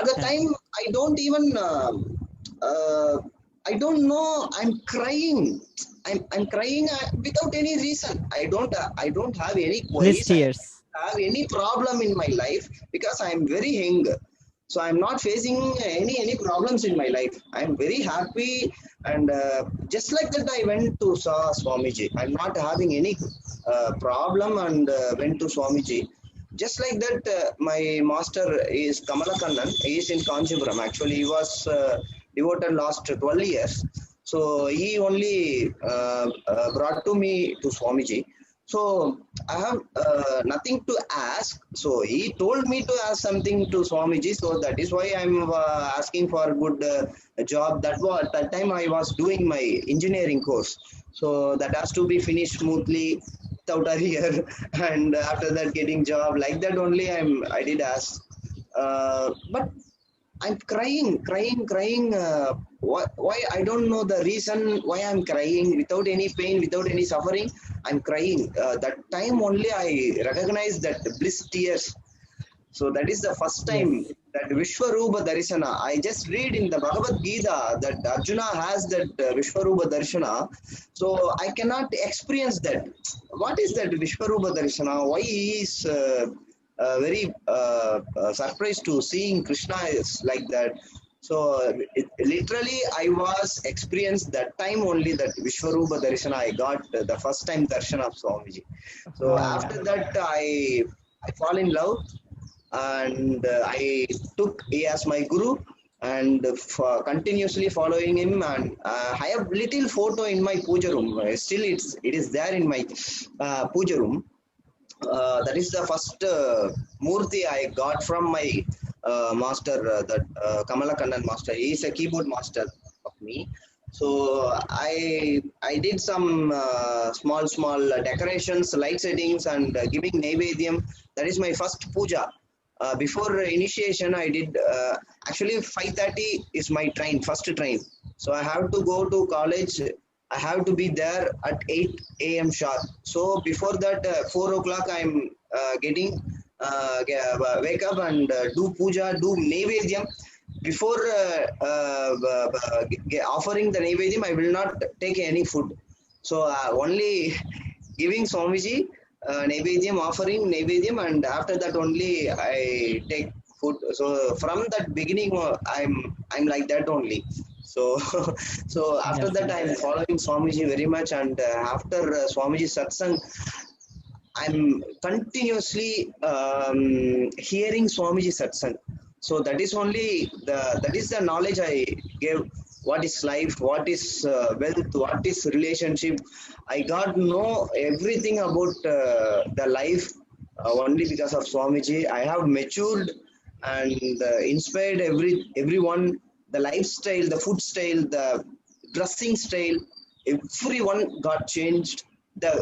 At the time, I don't even, I don't know, I'm crying. I'm crying without any reason. I don't have any queries. Tears. I have any problem in my life because I'm very young. So I'm not facing any problems in my life. I'm very happy, and just like that I went to saw Swamiji. I'm not having any problem and went to Swamiji. Just like that, my master is Kamalakannan. He is in Kanchipuram. Actually, he was devoted last 12 years. So he only brought to me to Swamiji. So I have nothing to ask. So he told me to ask something to Swamiji. So that is why I'm asking for a good job. That time I was doing my engineering course. So that has to be finished smoothly without a year. And after that getting job like that only I did ask. But I'm crying. Why I don't know the reason why I'm crying without any pain, without any suffering. I'm crying. That time only I recognize that bliss tears. So that is the first time that Vishwarupa Darshana. I just read in the Bhagavad Gita that Arjuna has that Vishwarupa Darshana. So I cannot experience that. What is that Vishwarupa Darshana? Why he is very surprised to seeing Krishna is like that. So literally I was experienced that time only that Vishwarupa Darshana. I got the first time darshan of Swamiji. So after that I fall in love and I took he as my guru. and continuously following him. And I have little photo in my puja room. Still, it is there in my puja room. That is the first murti I got from my master, that Kamala Kannan master. He is a keyboard master of me. So I did some small decorations, light settings, and giving Naivedyam. That is my first puja. Before initiation, I did actually 5:30 is my train, first train. So I have to go to college. I have to be there at 8 a.m. sharp. So before that, 4 o'clock, I'm getting wake up and do puja, do Naivedyam. Before offering the Naivedyam, I will not take any food. So only giving Swamiji Naivedyam, offering Naivedyam, and after that only I take food. So from that beginning, I'm like that only. So so after that, I'm following Swamiji very much, and after Swamiji satsang, I'm continuously hearing Swamiji satsang. So that is only the knowledge I gave. What is life? What is wealth? What is relationship? I got to know everything about the life only because of Swamiji. I have matured and inspired everyone. The lifestyle, the food style, the dressing style, everyone got changed. The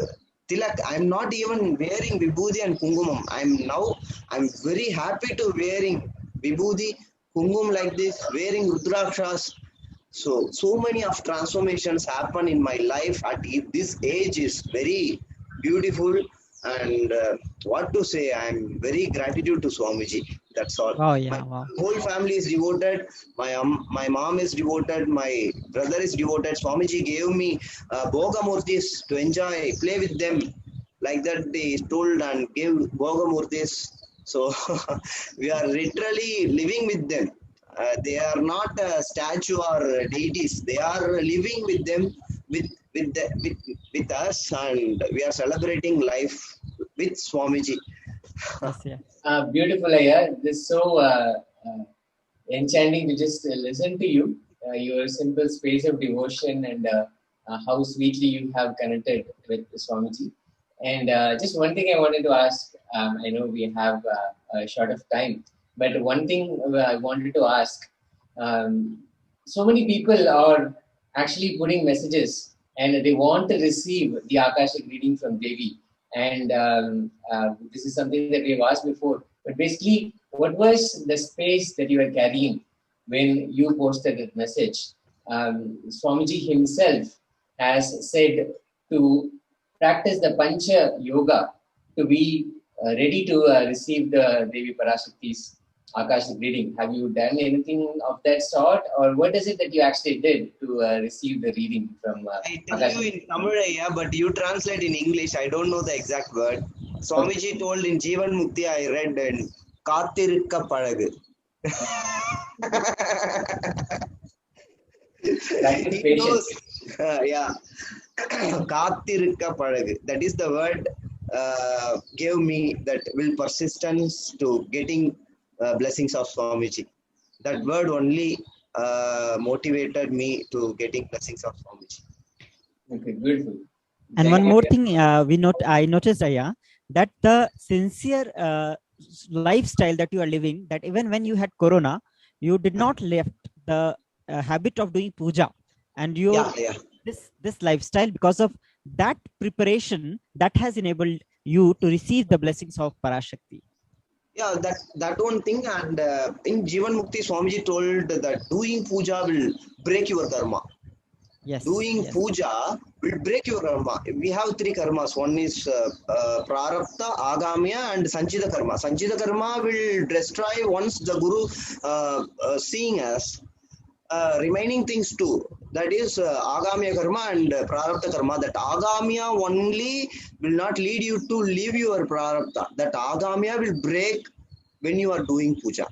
tilak, I'm not even wearing vibhuti and kungumam. I'm very happy to wearing vibhuti, kungum like this, wearing rudrakshas. So many of transformations happen in my life at this age is very beautiful. And what to say, I'm very gratitude to Swamiji. That's all. Oh, yeah, My wow. whole family is devoted. My mom is devoted. My brother is devoted. Swamiji gave me Bhogamurtis to enjoy, play with them. Like that they told and gave Bhogamurtis. So we are literally living with them. They are not a statue or deities. They are living with them, with us, and we are celebrating life with Swamiji. Yes, yeah. Beautiful, Aya. This is so enchanting to just listen to you. Your simple space of devotion and how sweetly you have connected with Swamiji. And just one thing I wanted to ask. I know we have a short of time, but one thing I wanted to ask. So many people are actually putting messages and they want to receive the Akashic reading from Devi. And this is something that we have asked before. But basically, what was the space that you were carrying when you posted that message? Swamiji himself has said to practice the Pancha Yoga to be ready to receive the Devi Parashakti's Akashic reading. Have you done anything of that sort, or what is it that you actually did to receive the reading from I tell Akashic? you in Tamil, yeah, but you translate in English. I don't know the exact word. Swamiji told in Jeevan Mukti, I read in Kathirikka Palagu. Practice patience. Yeah. Kathirikka Palagu. That is the word gave me that will persistence to getting blessings of Swamiji. That word only motivated me to getting blessings of Swamiji. Okay, beautiful. And Thank one you. more thing I noticed, Aya, that the sincere lifestyle that you are living, that even when you had corona, you did not left the habit of doing puja, and you this lifestyle, because of that preparation that has enabled you to receive the blessings of Parashakti. Yeah, that one thing. And in Jeevan Mukti, Swamiji told that doing puja will break your karma. Yes. Doing puja will break your karma. We have three karmas. One is prarabdha, agamya, and sanchita karma. Sanchita karma will destroy once the Guru seeing us. Remaining things too. That is agamya karma and prarabdha karma. That agamya only will not lead you to leave your prarabdha. That agamya will break when you are doing puja.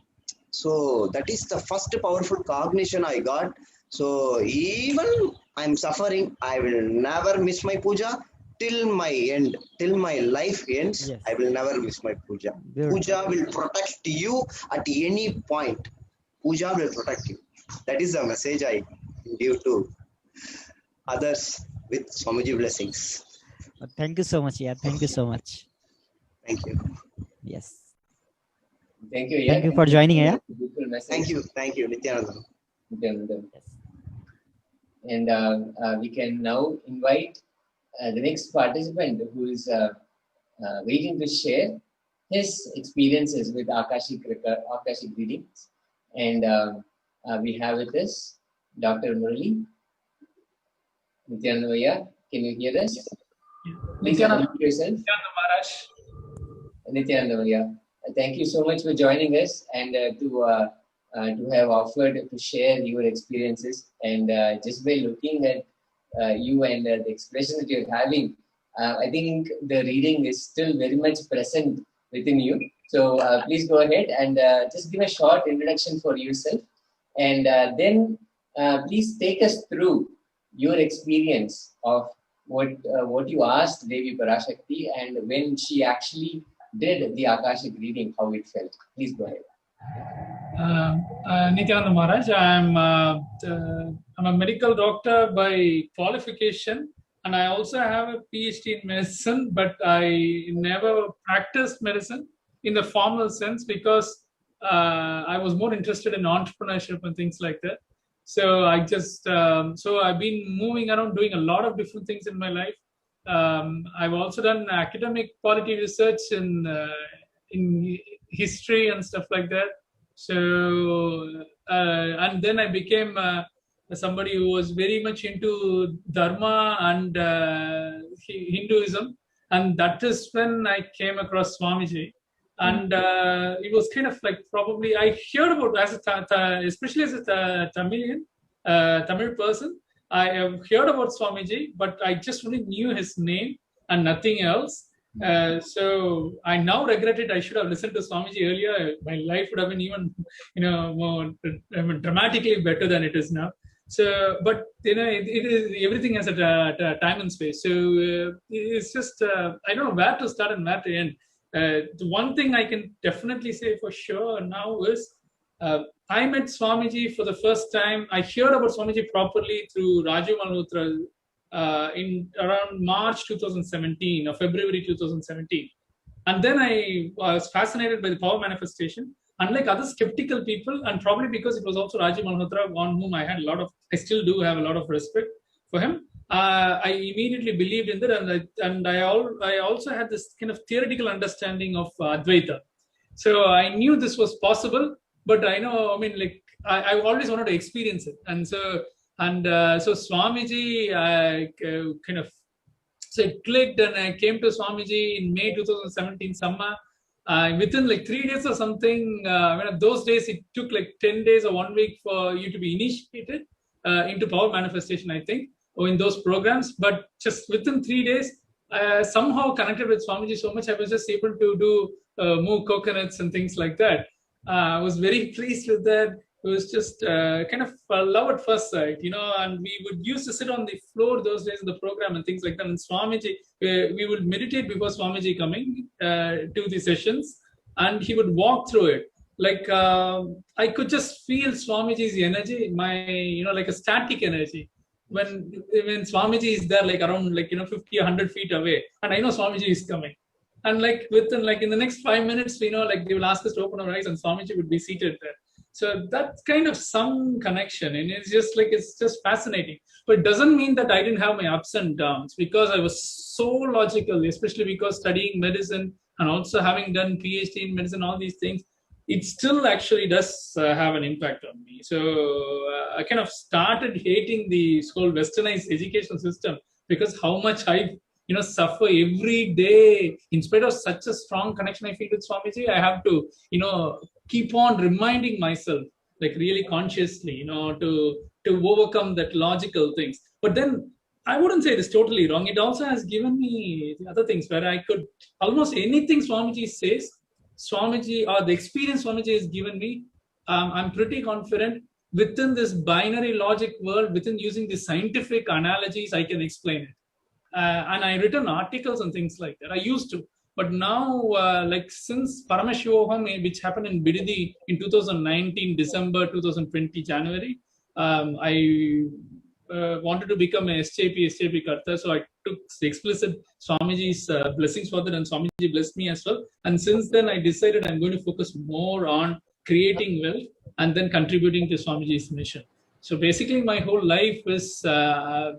So that is the first powerful cognition I got. So even I'm suffering, I will never miss my puja till my end, till my life ends. I will never miss my puja. Beautiful. Puja will protect you at any point. puja will protect you. That is the message I give to others with Swamiji blessings. Thank you so much. Yeah, thank you so much. Thank you. Yes. Thank you. Thank you for joining. Yeah. Beautiful message. Thank you, Nithyananda. Yes. And we can now invite the next participant who is waiting to share his experiences with Akashic readings. And we have with us Dr. Murali. Nithyananda Vaya, can you hear us? Please unmute yourself. Nithyananda Vaya, thank you so much for joining us and to have offered to share your experiences. And just by looking at you and the expression that you're having, I think the reading is still very much present within you. So please go ahead and just give a short introduction for yourself. And then please take us through your experience of what you asked Devi Parashakti and when she actually did the Akashic reading, how it felt. Please go ahead. Nithyananda Maharaj, I'm a medical doctor by qualification, and I also have a PhD in medicine, but I never practiced medicine in the formal sense because I was more interested in entrepreneurship and things like that. So I just, so I've been moving around doing a lot of different things in my life. I've also done academic quality research in history and stuff like that. So, and then I became somebody who was very much into Dharma and Hinduism. And that is when I came across Swamiji. And it was kind of like probably I heard about, especially as a Tamil person, I have heard about Swamiji, but I just only knew his name and nothing else. So I now regret it. I should have listened to Swamiji earlier. My life would have been even, more dramatically better than it is now. So, but it is everything has a time and space. So it's just I don't know where to start and where to end. The one thing I can definitely say for sure now is I met Swamiji for the first time. I heard about Swamiji properly through Raju Malhotra in around March 2017 or February 2017. And then I was fascinated by the power manifestation. Unlike other skeptical people, and probably because it was also Raju Malhotra on whom I still do have a lot of respect for him. I immediately believed in that, and I also had this kind of theoretical understanding of Advaita. So I knew this was possible, but I always wanted to experience it. And so Swamiji so it clicked, and I came to Swamiji in May 2017 summer. Within like 3 days or something, those days it took like 10 days or 1 week for you to be initiated into power manifestation, I think, or in those programs. But just within 3 days, somehow connected with Swamiji so much, I was just able to do move coconuts and things like that. I was very pleased with that. It was just kind of love at first sight, and we would used to sit on the floor those days in the program and things like that. And Swamiji, we would meditate before Swamiji coming to the sessions, and he would walk through it. Like I could just feel Swamiji's energy, like a static energy. When Swamiji is there, like around 50 or 100 feet away, and I know Swamiji is coming. And like within in the next 5 minutes, they will ask us to open our eyes, and Swamiji would be seated there. So that's kind of some connection, and it's just fascinating. But it doesn't mean that I didn't have my ups and downs, because I was so logical, especially because studying medicine and also having done PhD in medicine, all these things, it still actually does have an impact on me. So I kind of started hating the whole westernized education system, because how much I suffer every day. In spite of such a strong connection I feel with Swamiji, I have to, keep on reminding myself, like really consciously, to overcome that logical things. But then I wouldn't say this totally wrong. It also has given me the other things where I could almost anything Swamiji says, Swamiji or the experience Swamiji has given me, I'm pretty confident within this binary logic world, within using the scientific analogies, I can explain it. And I written articles and things like that. I used to. But now, like since Paramashivoham, which happened in Bididi in 2019, December 2020, January, I wanted to become a SJP Karta. So I took explicit Swamiji's blessings for that, and Swamiji blessed me as well. And since then, I decided I'm going to focus more on creating wealth and then contributing to Swamiji's mission. So basically, my whole life is I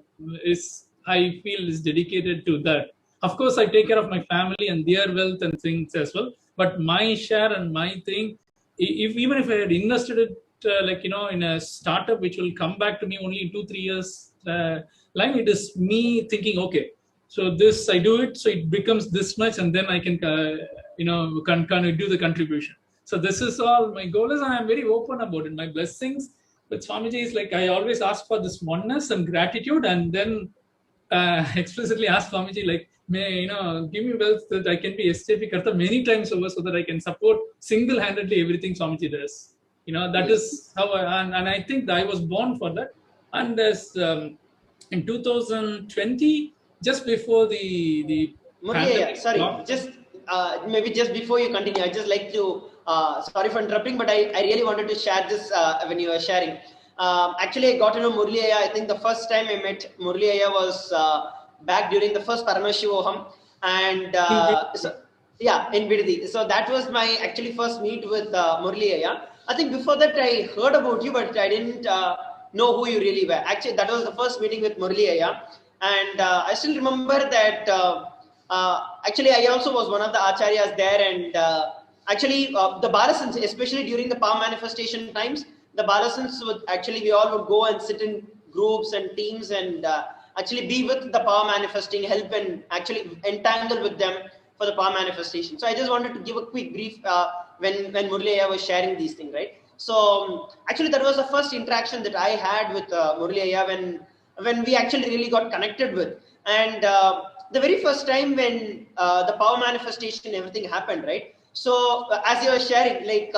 feel is dedicated to that. Of course, I take care of my family and their wealth and things as well. But my share and my thing, even if I had invested it in a startup which will come back to me only in 2-3 years line, it is me thinking, okay, so this I do it, so it becomes this much, and then I can can do the contribution. So this is all my goal is, and I'm very open about it. My blessings with Swamiji is like I always ask for this oneness and gratitude, and then explicitly ask Swamiji, like, may give me wealth that I can be SJP Karta many times over, so that I can support single-handedly everything Swamiji does. That is how and I think that I was born for that. And as in 2020, just before the Murli, sorry, just maybe just before you continue, I just like to sorry for interrupting, but I really wanted to share this when you were sharing. Actually, I got to know Murli Ayya. I think the first time I met Murli Ayya was back during the first Paramashivoham, and in Bididi. So that was my actually first meet with Murli Ayya. I think before that I heard about you, but I didn't know who you really were. Actually, that was the first meeting with Murli Ayya, and I still remember that. Actually, I also was one of the acharyas there, and the Balasans, especially during the power manifestation times, the Balasans would actually, we all would go and sit in groups and teams and actually be with the power manifesting, help and actually entangle with them for the power manifestation. So I just wanted to give a quick brief when Murli Ayya was sharing these things, right? So actually that was the first interaction that I had with Murli Ayya when we actually really got connected with. And the very first time when the power manifestation, everything happened, right? So as you were sharing, like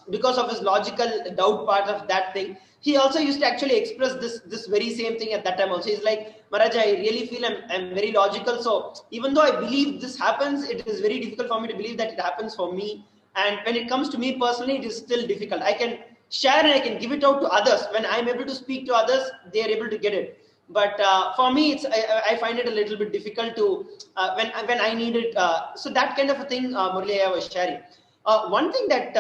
because of his logical doubt part of that thing, he also used to actually express this very same thing at that time also. He's like, Maharaj, I really feel I'm very logical. So even though I believe this happens, it is very difficult for me to believe that it happens for me. And when it comes to me personally, it is still difficult. I can share and I can give it out to others. When I'm able to speak to others, they are able to get it. But for me, I find it a little bit difficult to when I need it. So that kind of a thing Murli Ayya was sharing. One thing that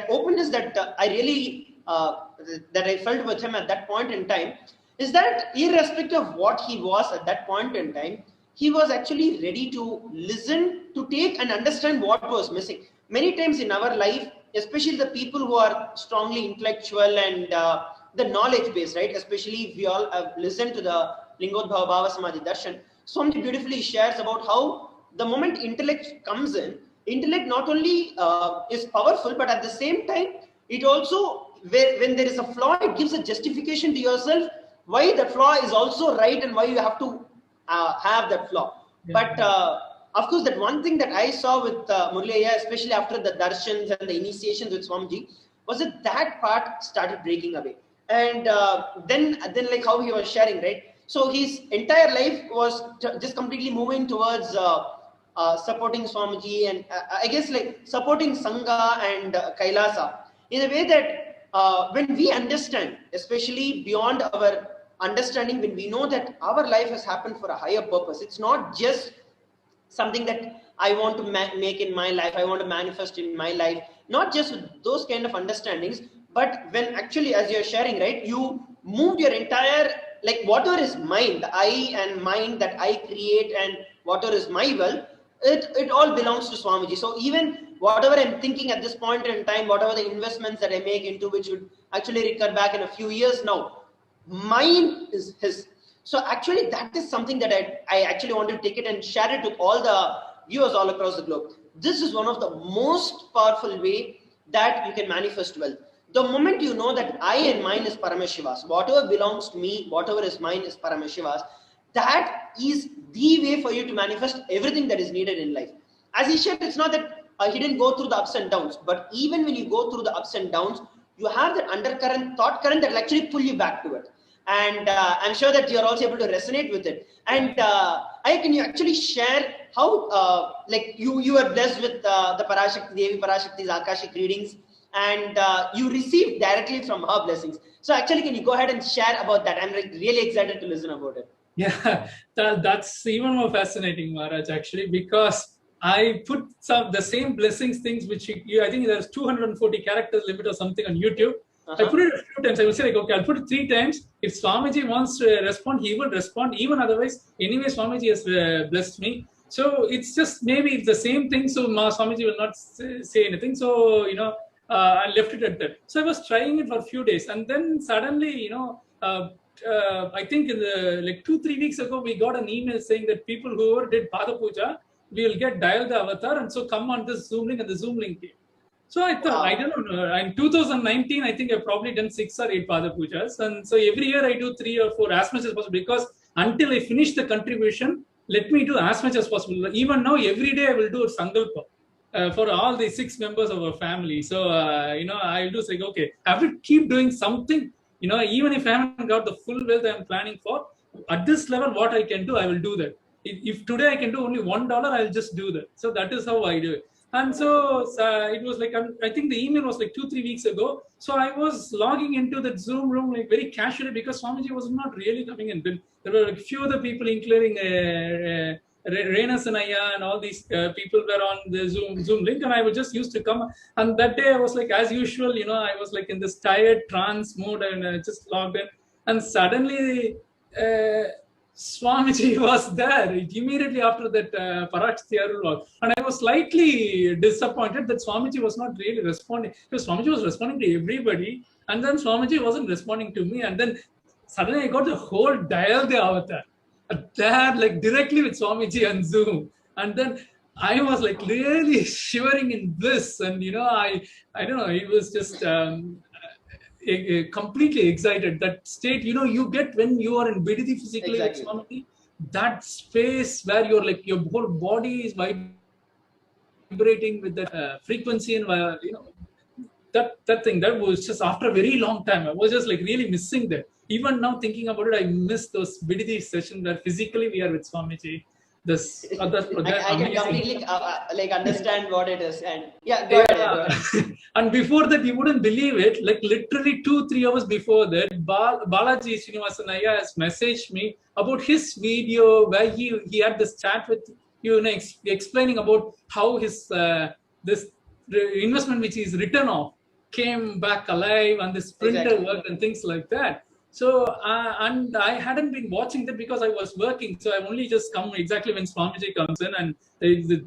openness that I really that I felt with him at that point in time is that irrespective of what he was at that point in time, he was actually ready to listen, to take and understand what was missing. Many times in our life, especially the people who are strongly intellectual and the knowledge base, right? Especially we all have listened to the Lingodbhava Bhava Samadhi Darshan. Swami beautifully shares about how the moment intellect comes in, intellect not only is powerful, but at the same time, it also, when there is a flaw, it gives a justification to yourself why the flaw is also right and why you have to have that flaw. Yeah. But of course, that one thing that I saw with Murli Ayya, especially after the darshans and the initiations with Swamiji, was that part started breaking away. And then like how he was sharing, right? So his entire life was just completely moving towards supporting Swamiji and I guess like supporting Sangha and Kailasa in a way that when we understand, especially beyond our understanding, when we know that our life has happened for a higher purpose, it's not just something that I want to make in my life, I want to manifest in my life, not just with those kind of understandings, but when actually, as you're sharing, right, you moved your entire, like whatever is mine, the I and mind that I create and whatever is my wealth, it all belongs to Swamiji. So even whatever I'm thinking at this point in time, whatever the investments that I make into which would actually recur back in a few years now, mine is his. So actually that is something that I actually want to take it and share it with all the viewers all across the globe. This is one of the most powerful way that you can manifest wealth. The moment you know that I and mine is Paramashiva's, whatever belongs to me, whatever is mine is Paramashiva's, that is the way for you to manifest everything that is needed in life. As he said, it's not that he didn't go through the ups and downs, but even when you go through the ups and downs, you have that undercurrent, thought current that will actually pull you back to it. and I'm sure that you're also able to resonate with it. And can you actually share how like you were blessed with the Parashakti, Devi Parashakti's Akashic readings, and you received directly from her blessings. So actually, can you go ahead and share about that? I'm like really excited to listen about it. Yeah, that's even more fascinating, Maharaj, actually, because I put the same blessings things which I think there's 240 characters limit or something on YouTube. I put it a few times. I will say like, okay, I'll put it 3 times. If Swamiji wants to respond, he will respond. Even otherwise, anyway, Swamiji has blessed me. So it's just maybe it's the same thing. So Swamiji will not say anything. So I left it at that. So I was trying it for a few days, and then suddenly, I think in the like 2-3 weeks ago, we got an email saying that people who did Pada Puja, we will get dial the avatar, and so come on this Zoom link, and the Zoom link came. So I thought, I don't know, in 2019, I think I've probably done 6 or 8 Pada Pujas. And so every year I do 3 or 4 as much as possible, because until I finish the contribution, let me do as much as possible. Even now, every day I will do a Sankalpa for all the 6 members of our family. So, I'll do say, okay, I have to keep doing something, even if I haven't got the full wealth I'm planning for, at this level, what I can do, I will do that. If today I can do only $1, I'll just do that. So that is how I do it. And so it was like, I think the email was like 2-3 weeks ago. So I was logging into that Zoom room like very casually, because Swamiji was not really coming in. There were like few other people, including Reina Sanaya and all these people were on the Zoom link, and I was just used to come. And that day I was like, as usual, I was like in this tired trance mode, and just logged in. And suddenly, Swamiji was there immediately after that Parashakti Arul, and I was slightly disappointed that Swamiji was not really responding, because Swamiji was responding to everybody, and then Swamiji wasn't responding to me. And then suddenly I got the whole dial the avatar there, like directly with Swamiji on Zoom, and then I was like really shivering in bliss. And I don't know, it was just completely excited. That state, you get when you are in Bididi physically, exactly, with Swamiji, that space where you're like, your whole body is vibrating with that frequency, and that thing, that was just after a very long time. I was just like really missing that. Even now thinking about it, I miss those Bididi sessions where physically we are with Swamiji. This other project, I can completely like understand what it is. And go ahead. And before that, you wouldn't believe it, like literally 2-3 hours before that, Balaji Srinivasanaya has messaged me about his video where he had this chat with explaining about how his this investment which is written off came back alive, and this printer worked and things like that. So, and I hadn't been watching that because I was working. So I've only just come exactly when Swamiji comes in, and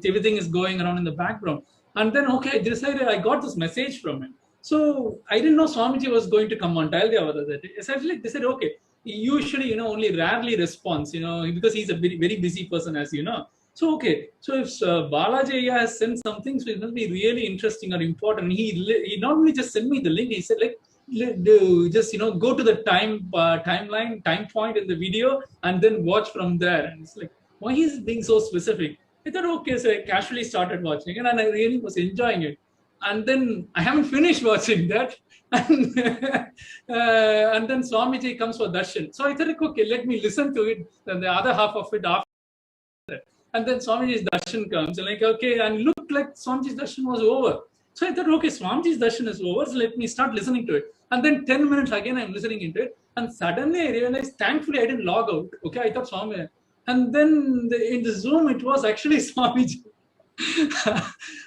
everything is going around in the background. And then, okay, I decided, I got this message from him. So I didn't know Swamiji was going to come on Dial the Avatar that day. Essentially, they said, okay, usually, only rarely responds, because he's a very, very busy person, as you know. So, okay, so if Balaji has sent something, so it must be really interesting or important. He not only just sent me the link, he said, like, just go to the time point in the video and then watch from there. And it's like, why is being so specific? I thought, okay, so I casually started watching it, and I really was enjoying it. And then I haven't finished watching that, and then Swamiji comes for darshan. So I thought, okay, let me listen to it, then the other half of it after that. And then Swamiji's darshan comes, and like, okay, and looked like Swamiji's darshan was over. So I thought, okay, Swamiji's darshan is over, so let me start listening to it. And then 10 minutes again, I'm listening into it. And suddenly I realized, thankfully, I didn't log out. Okay, I thought Swami. And then in the Zoom, it was actually Swamiji.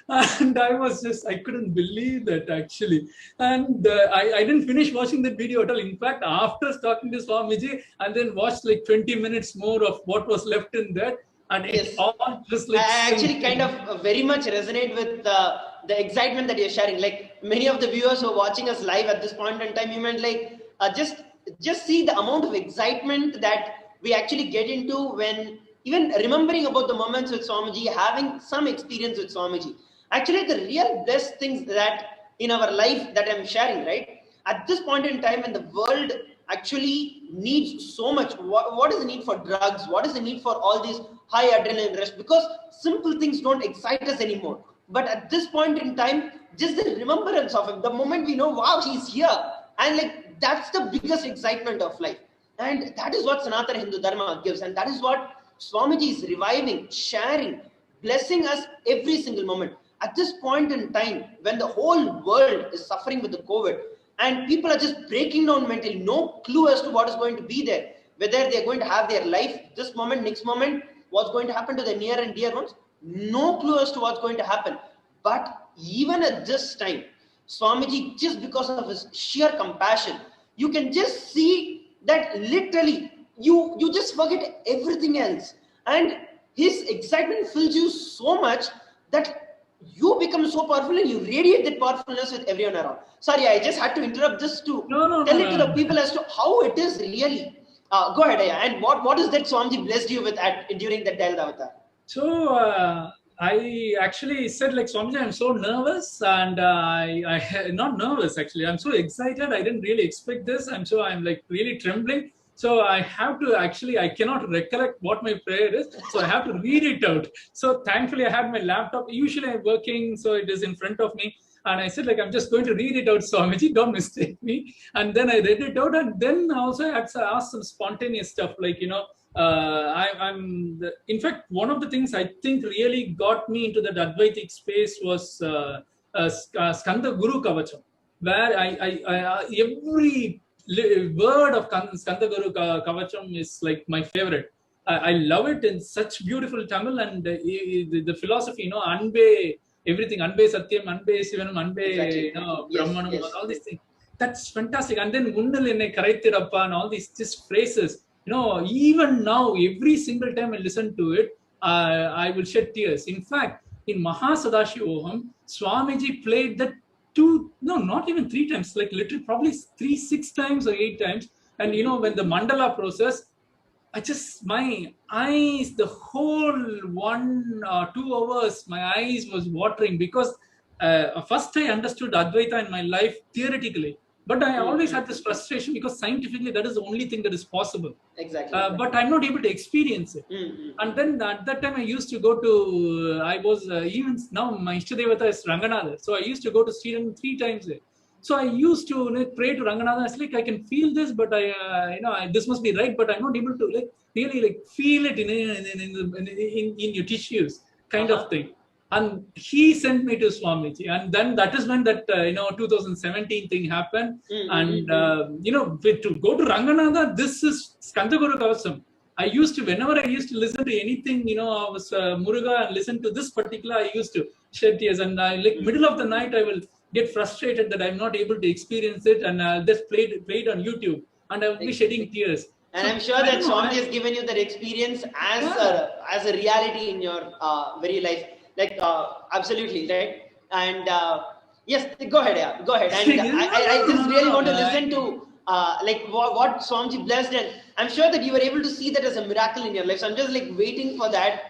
And I couldn't believe that actually. And I didn't finish watching that video at all. In fact, after talking to Swamiji, and then watched like 20 minutes more of what was left in that. And it all just like I actually kind of very much resonate with the excitement that you're sharing. Like many of the viewers who are watching us live at this point in time, you meant like just see the amount of excitement that we actually get into when even remembering about the moments with Swamiji, having some experience with Swamiji. Actually, the real best things that in our life that I'm sharing, right? At this point in time, when the world actually needs so much, what is the need for drugs? What is the need for all these high adrenaline rush? Because simple things don't excite us anymore. But at this point in time, just the remembrance of him, the moment we know, wow, he's here. And like, that's the biggest excitement of life. And that is what Sanatana Hindu Dharma gives. And that is what Swamiji is reviving, sharing, blessing us every single moment. At this point in time, when the whole world is suffering with the COVID, and people are just breaking down mentally, no clue as to what is going to be there, whether they are going to have their life this moment, next moment, what's going to happen to the near and dear ones, no clue as to what's going to happen. But even at this time, Swamiji, just because of his sheer compassion, you can just see that literally you just forget everything else. And his excitement fills you so much that you become so powerful and you radiate that powerfulness with everyone around. Sorry, I just had to interrupt this to tell it to the people as to how it is really. Go ahead, Aya. And what is that Swamiji blessed you with during that Dialed Avatar? So I actually said, like, Swamiji, I'm so nervous, and I not nervous actually. I'm so excited. I didn't really expect this. I'm like really trembling. So I have to actually, I cannot recollect what my prayer is. So I have to read it out. So thankfully I had my laptop. Usually I'm working, so it is in front of me. And I said, like, I'm just going to read it out, Swamiji, don't mistake me. And then I read it out. And then also I had to ask some spontaneous stuff, like, in fact, one of the things I think really got me into that Advaitic space was Skanda Guru Kavacham, where every word of Skanda Guru Kavacham is like my favorite. I love it in such beautiful Tamil, and the philosophy, Anbe, everything, Anbe Satyam, Anbe Sivanam, Anbe, Brahmanam, yes. All these things. That's fantastic. And then Mundal enne Karaithirappa and all these just phrases. Even now, every single time I listen to it, I will shed tears. In fact, in Paramashivoham, Swamiji played that not even 3 times, like literally probably 6 times or 8 times. And when the mandala process, my eyes, the whole 1 or 2 hours, my eyes was watering, because first I understood Advaita in my life theoretically. But I always had this frustration, because scientifically that is the only thing that is possible. Exactly. But I'm not able to experience it. And then at that time I used to go to, even now my Ishtadevata is Ranganatha. So I used to go to Sweden 3 times there. So I used to pray to Ranganatha. It's like, I can feel this, but this must be right, but I'm not able to really feel it in your tissues, kind of thing. And he sent me to Swamiji, and then that is when that 2017 thing happened. And to go to Ranganatha, this is Skanda Guru Kavacham. Whenever I used to listen to anything, I was Muruga and listen to this particular, I used to shed tears. And middle of the night, I will get frustrated that I'm not able to experience it, and I'll just play it on YouTube, and I will be shedding tears. And I'm sure that Swamiji has given you that experience as a reality in your very life. Absolutely, right? And yes, go ahead. And I just really want to listen to what Swamiji blessed, and I'm sure that you were able to see that as a miracle in your life. So I'm just waiting for that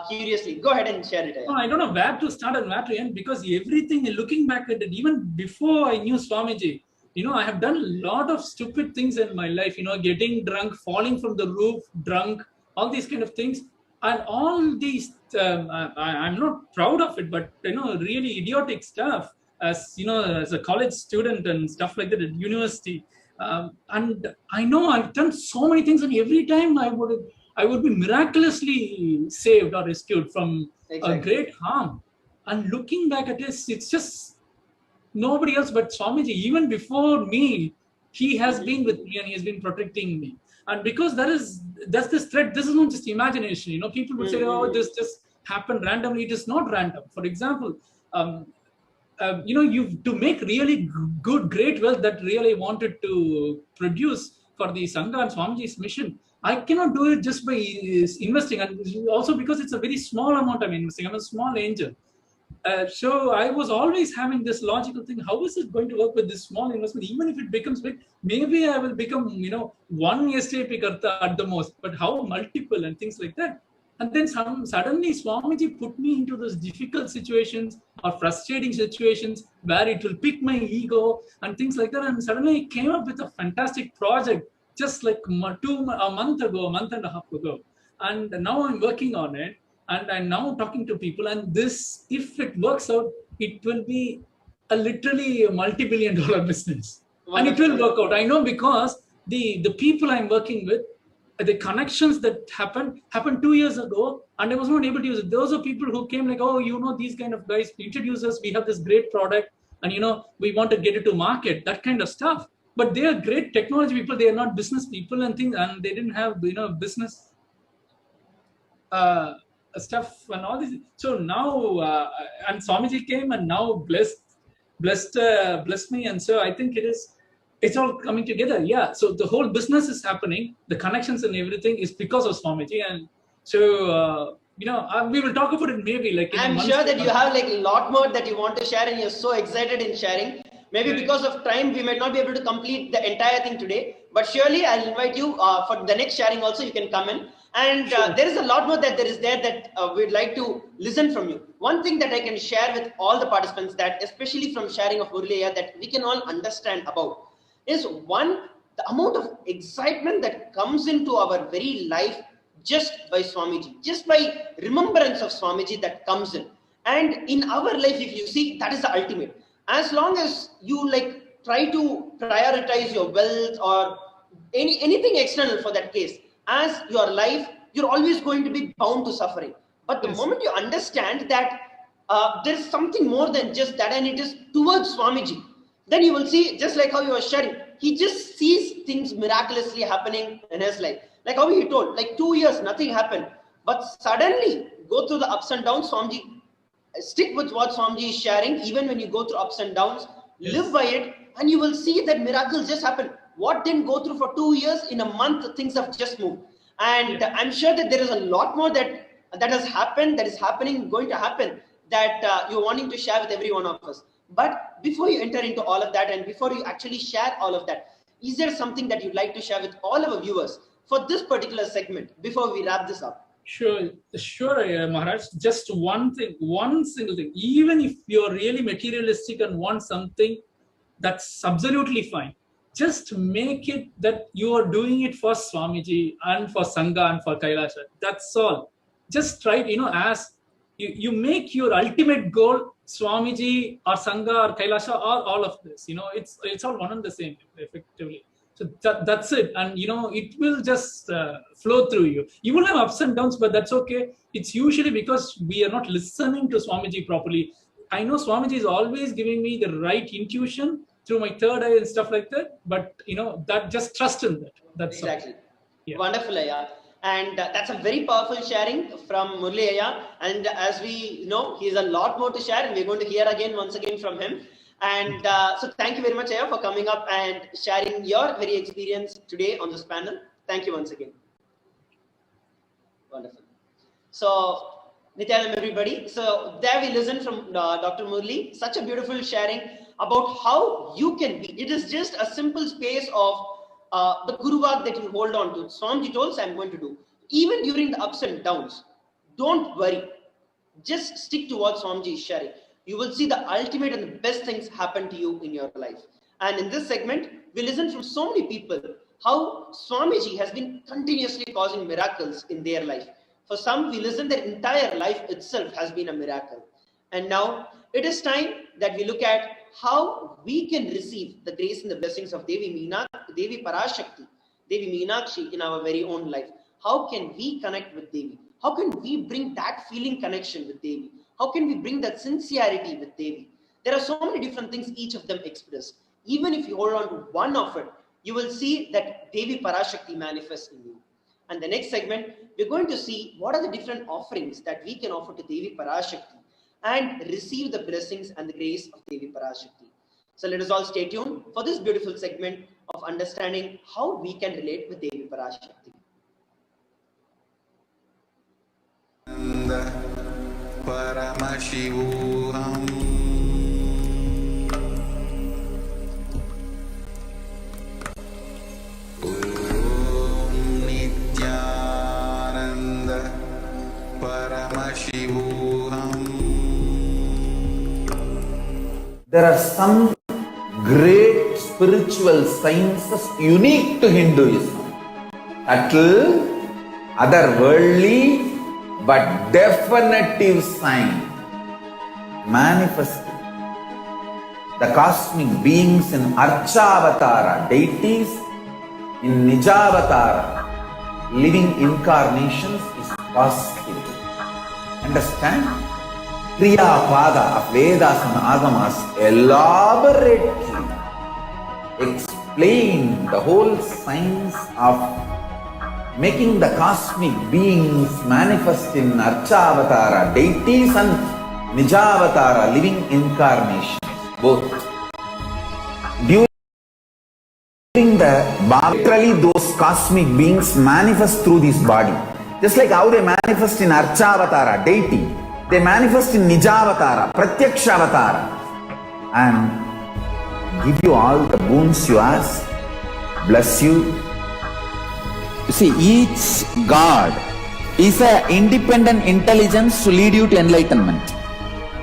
curiously. Go ahead and share it. No, I don't know where to start and where to end, because everything, looking back at it, even before I knew Swamiji, I have done a lot of stupid things in my life, getting drunk, falling from the roof, drunk, all these kind of things. And all these, I'm not proud of it, but, really idiotic stuff, as a college student and stuff like that at university. And I know I've done so many things, and every time I would be miraculously saved or rescued from a great harm. And looking back at this, it's just nobody else but Swamiji. Even before me, he has been with me, and he has been protecting me. And because that's this thread, this is not just imagination. People would say, oh, this just happened randomly. It is not random. For example, to make really good, great wealth that really wanted to produce for the Sangha and Swamiji's mission, I cannot do it just by investing. And also because it's a very small amount I'm investing. I'm a small angel. So I was always having this logical thing, how is it going to work with this small investment? Even if it becomes big, maybe I will become, one SAP Karta at the most, but how multiple and things like that. And then suddenly Swamiji put me into those difficult situations or frustrating situations where it will pick my ego and things like that. And suddenly I came up with a fantastic project just like a month and a half ago. And now I'm working on it. And I'm now talking to people, and this, if it works out, it will be literally a multi-billion-dollar business. Wonderful. And it will work out. I know, because the people I'm working with, the connections that happened 2 years ago, and I was not able to use it. Those are people who came like, oh, these kind of guys, introduce us, we have this great product, and we want to get it to market, that kind of stuff. But they are great technology people, they are not business people and things, and they didn't have business stuff and all this. So now and Swamiji came and now blessed me, and so I think it's all coming together. Yeah, so the whole business is happening, the connections and everything is because of Swamiji. And so we will talk about it maybe like I'm sure that you have like a lot more that you want to share, and you're so excited in sharing. Maybe because of time we might not be able to complete the entire thing today, but surely I'll invite you for the next sharing also. You can come in, and there is a lot more that we'd like to listen from you. One thing that I can share with all the participants, that especially from sharing of Murliya, that we can all understand about is one, the amount of excitement that comes into our very life just by Swamiji, just by remembrance of Swamiji that comes in. And in our life, if you see, that is the ultimate. As long as you like try to prioritize your wealth or anything external for that case as your life, you're always going to be bound to suffering. But the moment you understand that there's something more than just that, and it is towards Swamiji, then you will see, just like how you were sharing, he just sees things miraculously happening in his life. Like how he told, like 2 years, nothing happened. But suddenly, go through the ups and downs, Swamiji, stick with what Swamiji is sharing, even when you go through ups and downs, live by it, and you will see that miracles just happen. What didn't go through for 2 years, in a month, things have just moved. And I'm sure that there is a lot more that has happened, that is happening, going to happen, that you're wanting to share with every one of us. But before you enter into all of that, and before you actually share all of that, is there something that you'd like to share with all our viewers for this particular segment before we wrap this up? Sure, Maharaj. Just one single thing. Even if you're really materialistic and want something, that's absolutely fine. Just make it that you are doing it for Swamiji and for Sangha and for Kailasha. That's all. Just try it, as you make your ultimate goal, Swamiji or Sangha or Kailasha or all of this. It's all one and the same, effectively. So that's it. And, it will just flow through you. You will have ups and downs, but that's okay. It's usually because we are not listening to Swamiji properly. I know Swamiji is always giving me the right intuition through my third eye and stuff like that. But, that just trust in that. That's exactly. Yeah. Wonderful, Ayya. And that's a very powerful sharing from Murli Ayya. And as we know, he has a lot more to share, and we're going to hear once again from him. And so thank you very much, Ayya, for coming up and sharing your very experience today on this panel. Thank you once again. Wonderful. So, Nithyananda, everybody. So there we listened from Dr. Murli, such a beautiful sharing about how you can be. It is just a simple space of the Guruvak that you hold on to. Swamiji told, I'm going to do. Even during the ups and downs, don't worry. Just stick to what Swamiji is sharing. You will see the ultimate and the best things happen to you in your life. And in this segment, we listen from so many people how Swamiji has been continuously causing miracles in their life. For some, we listen their entire life itself has been a miracle. And now it is time that we look at how we can receive the grace and the blessings of Devi Parashakti, Devi Meenakshi in our very own life. How can we connect with Devi? How can we bring that feeling connection with Devi? How can we bring that sincerity with Devi? There are so many different things each of them express. Even if you hold on to one of it, you will see that Devi Parashakti manifests in you. And the next segment, we're going to see what are the different offerings that we can offer to Devi Parashakti and receive the blessings and the grace of Devi Parashakti. So let us all stay tuned for this beautiful segment of understanding how we can relate with Devi Parashakti. Paramashivoham. Nithyananda Paramashivoham. There are some great spiritual sciences unique to Hinduism. Subtle, otherworldly, but definitive sign manifesting. The cosmic beings in Archavatara, deities, in Nijavatara, living incarnations is costly. Understand? Kriya Pada of Vedas and Agamas elaborately explain the whole science of making the cosmic beings manifest in Archavatara, deities, and Nijavatara, living incarnations, both. During the literally those cosmic beings manifest through this body. Just like how they manifest in Archavatara, deity, they manifest in Nijavatara, Pratyakshavatara, and give you all the boons you ask, bless you. You see, each God is an independent intelligence to lead you to enlightenment.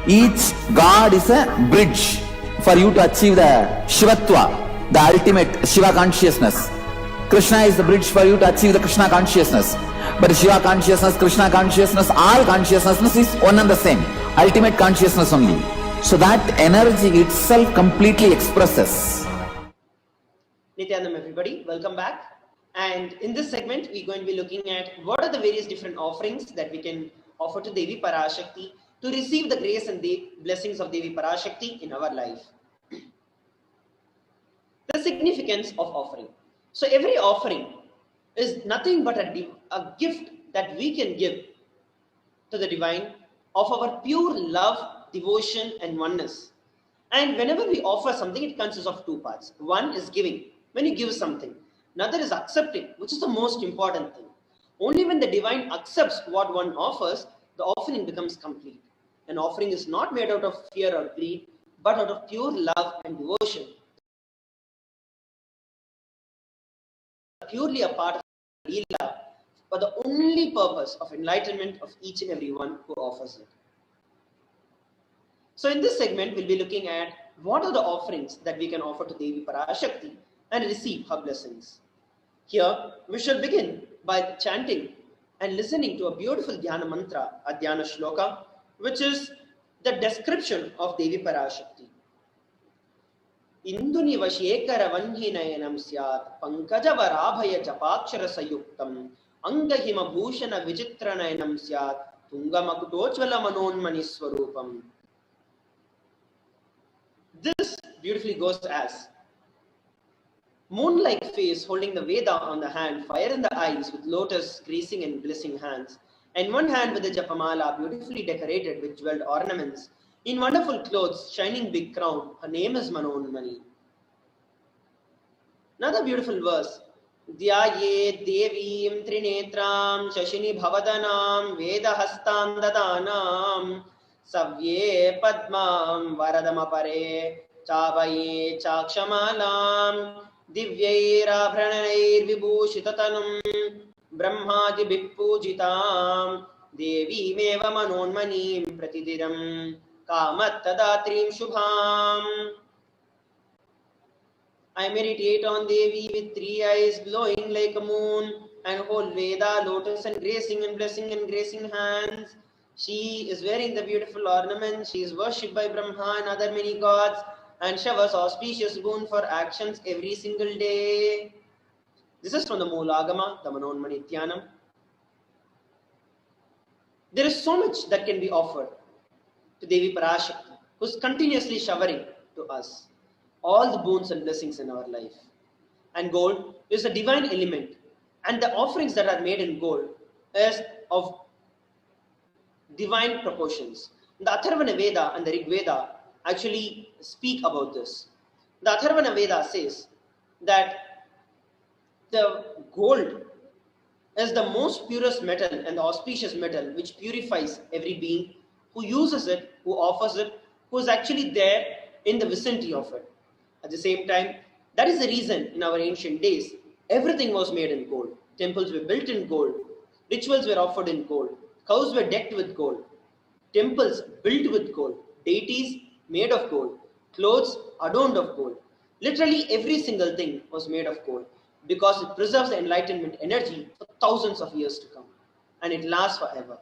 Each God is a bridge for you to achieve the Shivatva, the ultimate Shiva consciousness. Krishna is the bridge for you to achieve the Krishna consciousness. But Shiva consciousness, Krishna consciousness, all consciousness is one and the same. Ultimate consciousness only. So that energy itself completely expresses. Nithyanandam, everybody, welcome back. And in this segment, we're going to be looking at what are the various different offerings that we can offer to Devi Parashakti to receive the grace and the blessings of Devi Parashakti in our life. The significance of offering. So every offering is nothing but a gift that we can give to the divine of our pure love, devotion, and oneness. And whenever we offer something, it consists of two parts. One is giving, when you give something. Another is accepting, which is the most important thing. Only when the divine accepts what one offers, the offering becomes complete. An offering is not made out of fear or greed, but out of pure love and devotion. Purely a part of Leela, for the only purpose of enlightenment of each and every one who offers it. So in this segment, we'll be looking at what are the offerings that we can offer to Devi Parashakti and receive her blessings. Here, we shall begin by chanting and listening to a beautiful Dhyana mantra, a Dhyana shloka, which is the description of Devi Parashakti. Induniva shekara vanhinayanam syat pankaja varabhaya japakshara sayuktam angahima bhushana vichitranayanam syat tungamakutochvala manonmani swarupam. This beautifully goes as: moon-like face holding the Veda on the hand, fire in the eyes with lotus gracing and blessing hands, and one hand with the Japamala beautifully decorated with jeweled ornaments, in wonderful clothes, shining big crown, her name is Manonmani. Another beautiful verse. Dhyaye Devim Trinetram Shashini Bhavadanam Vedahastam Dadanam Savye Padmam Varadamapare Chavaye Chakshamalam Divyairabhranair Vibhushitatanum Brahmadi Bippujitam Devi Meva Manonmanim Pratididam Kamat Tadatrim Shubham. I meditate on Devi with three eyes glowing like a moon and hold Veda, lotus and gracing hands. She is wearing the beautiful ornaments. She is worshipped by Brahma and other many gods and showers auspicious boon for actions every single day. This is from the Moolagama, the Manonmani Nithyanam. There is so much that can be offered to Devi Parashakti, who is continuously showering to us all the boons and blessings in our life. And gold is a divine element, and the offerings that are made in gold is of divine proportions. The Atharvana Veda and the Rig Veda actually speak about this. The Atharvana Veda says that the gold is the most purest metal and the auspicious metal which purifies every being who uses it, who offers it, who is actually there in the vicinity of it. At the same time, that is the reason in our ancient days, everything was made in gold. Temples were built in gold. Rituals were offered in gold. Cows were decked with gold. Temples built with gold. Deities made of gold. Clothes adorned of gold. Literally every single thing was made of gold because it preserves the enlightenment energy for thousands of years to come. And it lasts forever.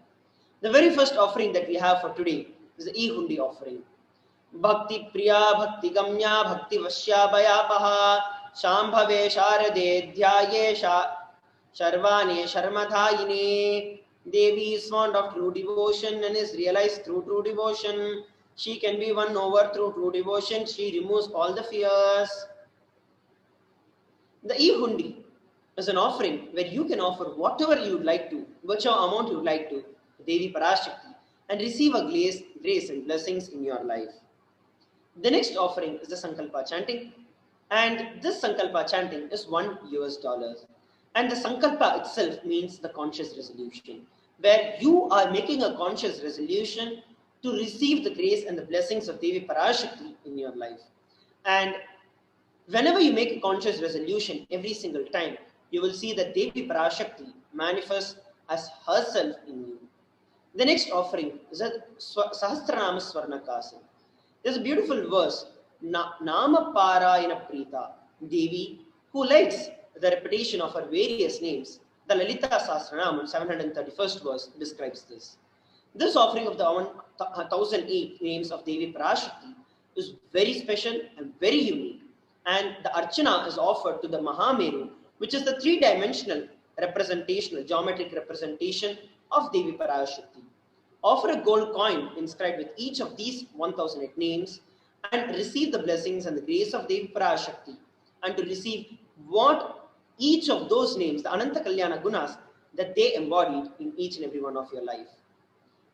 The very first offering that we have for today is the E-Hundi offering. Bhakti Priya, Bhakti Gamya, Bhakti Vashya Bhayapaha, Shambhave Sharade Dhyaye Sharvane Sharmadhayine. Devi is fond of true devotion and is realized through true devotion. She can be won over through true devotion. She removes all the fears. The E-Hundi is an offering where you can offer whatever you would like to, whichever amount you would like to Devi Parashakti, and receive a grace and blessings in your life. The next offering is the Sankalpa chanting, and this Sankalpa chanting is $1. And the Sankalpa itself means the conscious resolution, where you are making a conscious resolution to receive the grace and the blessings of Devi Parashakti in your life. And whenever you make a conscious resolution every single time, you will see that Devi Parashakti manifests as herself in you. The next offering is a Sahasranama Swarnakasi. There's a beautiful verse, Nama Parayana Prita, Devi, who likes the repetition of her various names. The Lalita Sahasranam, 731st verse, describes this. This offering of the 1008 names of Devi Parashakti is very special and very unique. And the Archana is offered to the Mahameru, which is the three-dimensional representation, geometric representation of Devi Parashakti. Offer a gold coin inscribed with each of these 1008 names and receive the blessings and the grace of Devi Parashakti, and to receive what each of those names, the Ananta Kalyana Gunas, that they embodied in each and every one of your life.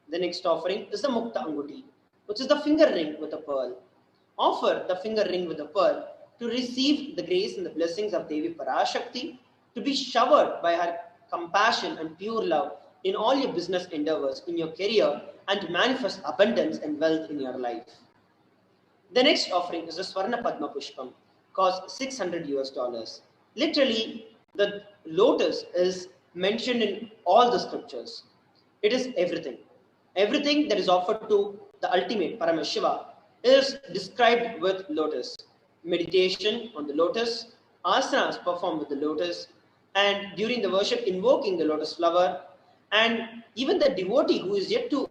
The next offering is the Mukta Anguti, which is the finger ring with a pearl. Offer the finger ring with a pearl to receive the grace and the blessings of Devi Parashakti, to be showered by her compassion and pure love in all your business endeavors, in your career, and to manifest abundance and wealth in your life. The next offering is the Swarna Padma Pushpam, costs $600. Literally, the lotus is mentioned in all the scriptures. It is everything. Everything that is offered to the ultimate Paramashiva is described with lotus. Meditation on the lotus, asanas performed with the lotus, and during the worship invoking the lotus flower, and even the devotee who is yet to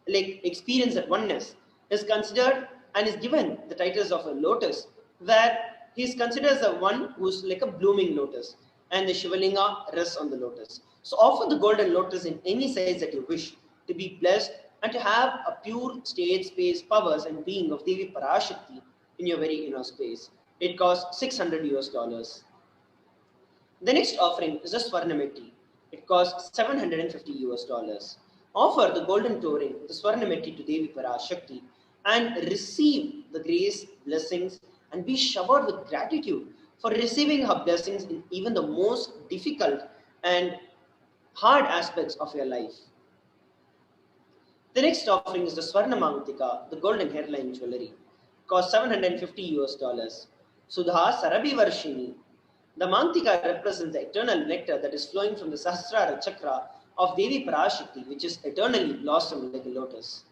experience that oneness is considered and is given the titles of a lotus, where he is considered as the one who is like a blooming lotus, and the Shivalinga rests on the lotus. So offer the golden lotus in any size that you wish, to be blessed and to have a pure state, space, powers and being of Devi Parashakti in your very inner space. It costs $600. The next offering is a Swarnametti. It costs $750. Offer the golden touring, the Swarnametti, to Devi Parashakti and receive the grace, blessings, and be showered with gratitude for receiving her blessings in even the most difficult and hard aspects of your life. The next offering is the Swarna Mangatika, the golden hairline jewelry. Costs $750. Sudha Sarabhi Varshini. The Mangatika represents the eternal nectar that is flowing from the Sahasrara chakra of Devi Parashakti, which is eternally blossomed like a lotus.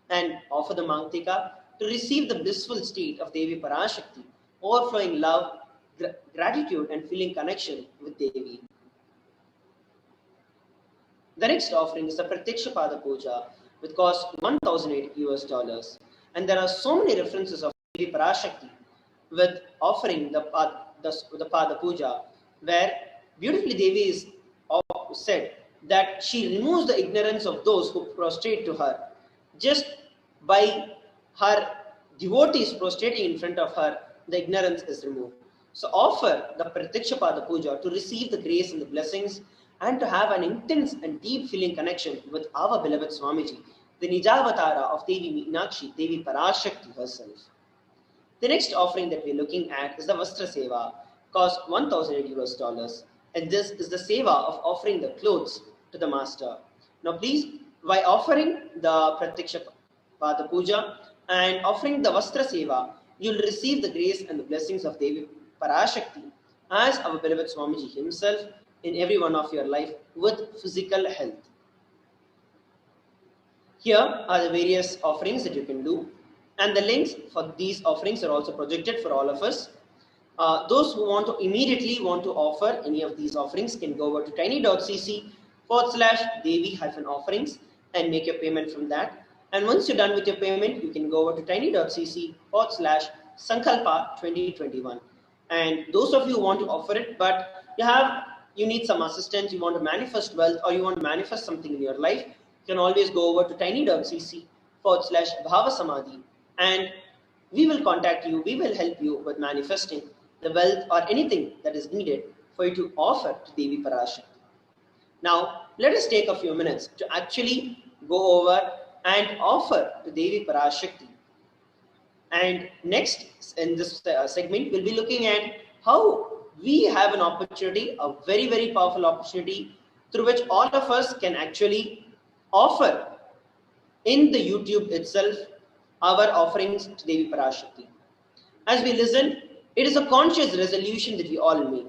And offer the Mangatika to receive the blissful state of Devi Parashakti, overflowing love, gratitude, and feeling connection with Devi. The next offering is the Pratyaksha Pada Puja, which costs $1,008. And there are so many references of Devi Parashakti with offering the Pada Puja, where beautifully Devi is said that she removes the ignorance of those who prostrate to her. Just by her devotees prostrating in front of her, the ignorance is removed. So offer the Pratyaksha Pada Puja to receive the grace and the blessings, and to have an intense and deep feeling connection with our beloved Swamiji, the Nijavatara of Devi Meenakshi, Devi Parashakti herself. The next offering that we're looking at is the Vastra Seva, costs $1,008, and this is the Seva of offering the clothes to the Master. Now please, by offering the Pratyaksha Pada Puja and offering the Vastra Seva, you'll receive the grace and the blessings of Devi Parashakti as our beloved Swamiji himself in every one of your life with physical health. Here are the various offerings that you can do, and the links for these offerings are also projected for all of us. Those who immediately want to offer any of these offerings can go over to tiny.cc/Devi-offerings and make your payment from that. And once you're done with your payment, you can go over to tiny.cc/Sankalpa 2021 And those of you who want to offer it, but you need some assistance, you want to manifest wealth, or you want to manifest something in your life, you can always go over to tiny.cc/bhavasamadhi, and we will contact you, we will help you with manifesting the wealth or anything that is needed for you to offer to Devi Parashakti. Now, let us take a few minutes to actually go over and offer to Devi Parashakti. And next in this segment, we'll be looking at how we have an opportunity, a very, very powerful opportunity, through which all of us can actually offer in the YouTube itself our offerings to Devi Parashakti. As we listen, it is a conscious resolution that we all make.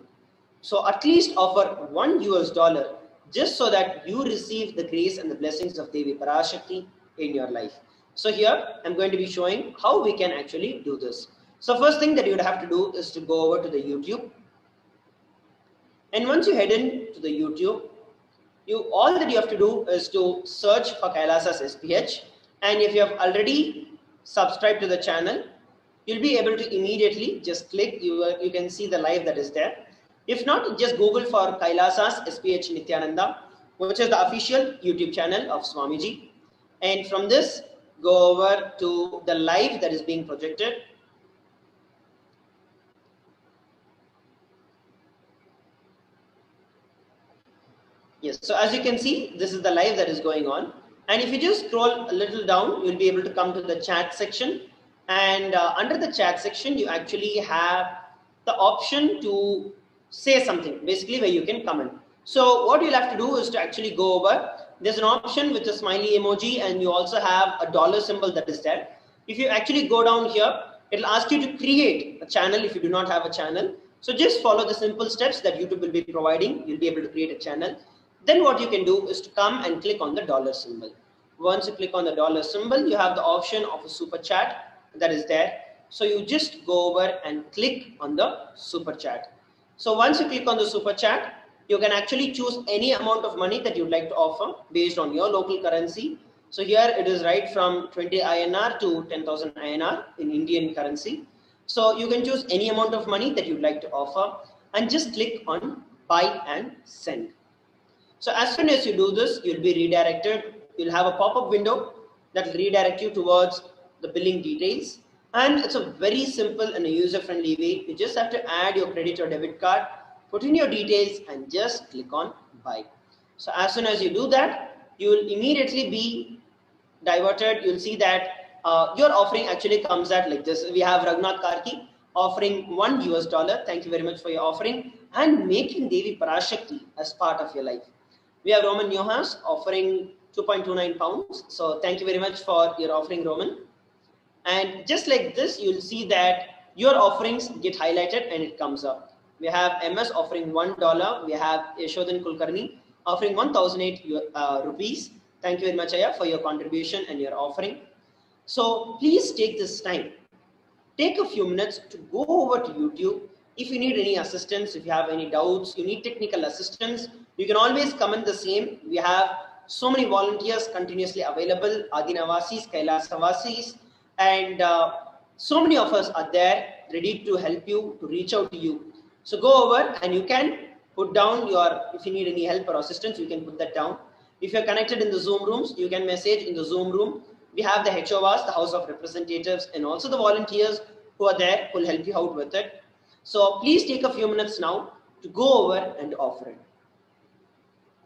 So at least offer $1 just so that you receive the grace and the blessings of Devi Parashakti in your life. So here I'm going to be showing how we can actually do this. So first thing that you would have to do is to go over to the YouTube. And once you head into the YouTube, all that you have to do is to search for Kailasa's SPH. And if you have already subscribed to the channel, you'll be able to immediately just click. You can see the live that is there. If not, just Google for Kailasa's HDH Nithyananda, which is the official YouTube channel of Swamiji. And from this, go over to the live that is being projected. Yes, so as you can see, this is the live that is going on. And if you just scroll a little down, you'll be able to come to the chat section. And under the chat section, you actually have the option to say something, basically where you can comment. So what you'll have to do is to actually go over. There's an option with a smiley emoji, and you also have a dollar symbol that is there. If you actually go down here, it'll ask you to create a channel if you do not have a channel. So just follow the simple steps that YouTube will be providing. You'll be able to create a channel. Then what you can do is to come and click on the dollar symbol. Once you click on the dollar symbol, you have the option of a super chat that is there. So you just go over and click on the super chat. So once you click on the super chat, you can actually choose any amount of money that you'd like to offer based on your local currency. So here it is right from 20 INR to 10,000 INR in Indian currency. So you can choose any amount of money that you'd like to offer and just click on buy and send. So as soon as you do this, you'll be redirected. You'll have a pop-up window that will redirect you towards the billing details. And it's a very simple and a user-friendly way. You just have to add your credit or debit card, put in your details, and just click on buy. So as soon as you do that, you will immediately be diverted. You'll see that your offering actually comes at like this. We have Raghunath Karki offering $1. Thank you very much for your offering and making Devi Parashakti as part of your life. We have Roman Newhouse offering 2.29 pounds. So thank you very much for your offering, Roman. And just like this, you'll see that your offerings get highlighted and it comes up. We have MS offering $1. We have Yashodhan Kulkarni offering 1,008 rupees. Thank you very much, Aya, for your contribution and your offering. So please take this time. Take a few minutes to go over to YouTube. If you need any assistance, if you have any doubts, you need technical assistance, you can always comment the same. We have so many volunteers continuously available, Adinavasis, Kailasavasis, and so many of us are there ready to help you, to reach out to you. So go over and you can put down if you need any help or assistance, you can put that down. If you're connected in the Zoom rooms, you can message in the Zoom room. We have the HORs, the House of Representatives, and also the volunteers who are there who will help you out with it. So please take a few minutes now to go over and offer it.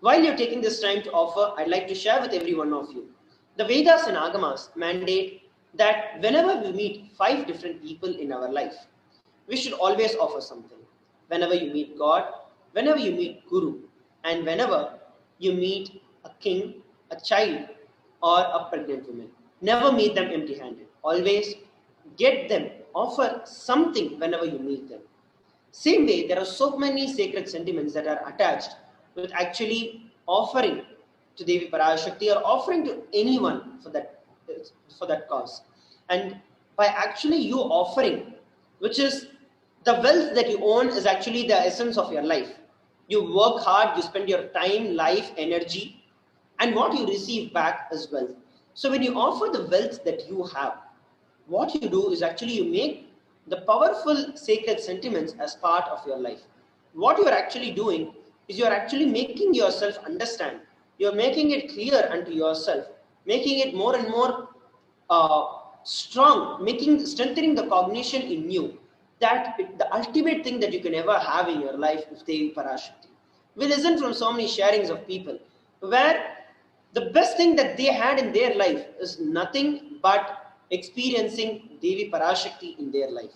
While you're taking this time to offer, I'd like to share with every one of you. The Vedas and Agamas mandate that whenever we meet 5 different people in our life, we should always offer something. Whenever you meet God, whenever you meet Guru, and whenever you meet a king, a child, or a pregnant woman, never meet them empty-handed. Always get them, offer something whenever you meet them. Same way, there are so many sacred sentiments that are attached with actually offering to Devi Parashakti or offering to anyone for that cause. And by actually you offering, which is the wealth that you own is actually the essence of your life. You work hard, you spend your time, life, energy, and what you receive back is wealth. So when you offer the wealth that you have, what you do is actually you make the powerful sacred sentiments as part of your life. What you are actually doing is you are actually making yourself understand. You are making it clear unto yourself, making it more and more strong, strengthening the cognition in you that the ultimate thing that you can ever have in your life is Devi Parashakti. We listen from so many sharings of people where the best thing that they had in their life is nothing but experiencing Devi Parashakti in their life.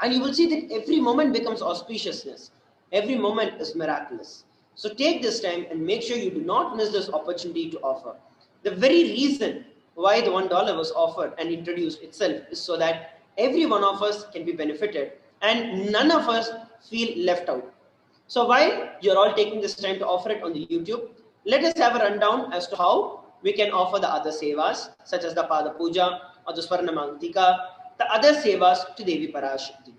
And you will see that every moment becomes auspiciousness. Every moment is miraculous. So take this time and make sure you do not miss this opportunity to offer. The very reason why the $1 was offered and introduced itself is so that every one of us can be benefited and none of us feel left out. So while you're all taking this time to offer it on the YouTube, let us have a rundown as to how we can offer the other sevas, such as the Pada Puja or the Swarna Mantika, the other sevas to Devi Parashakti.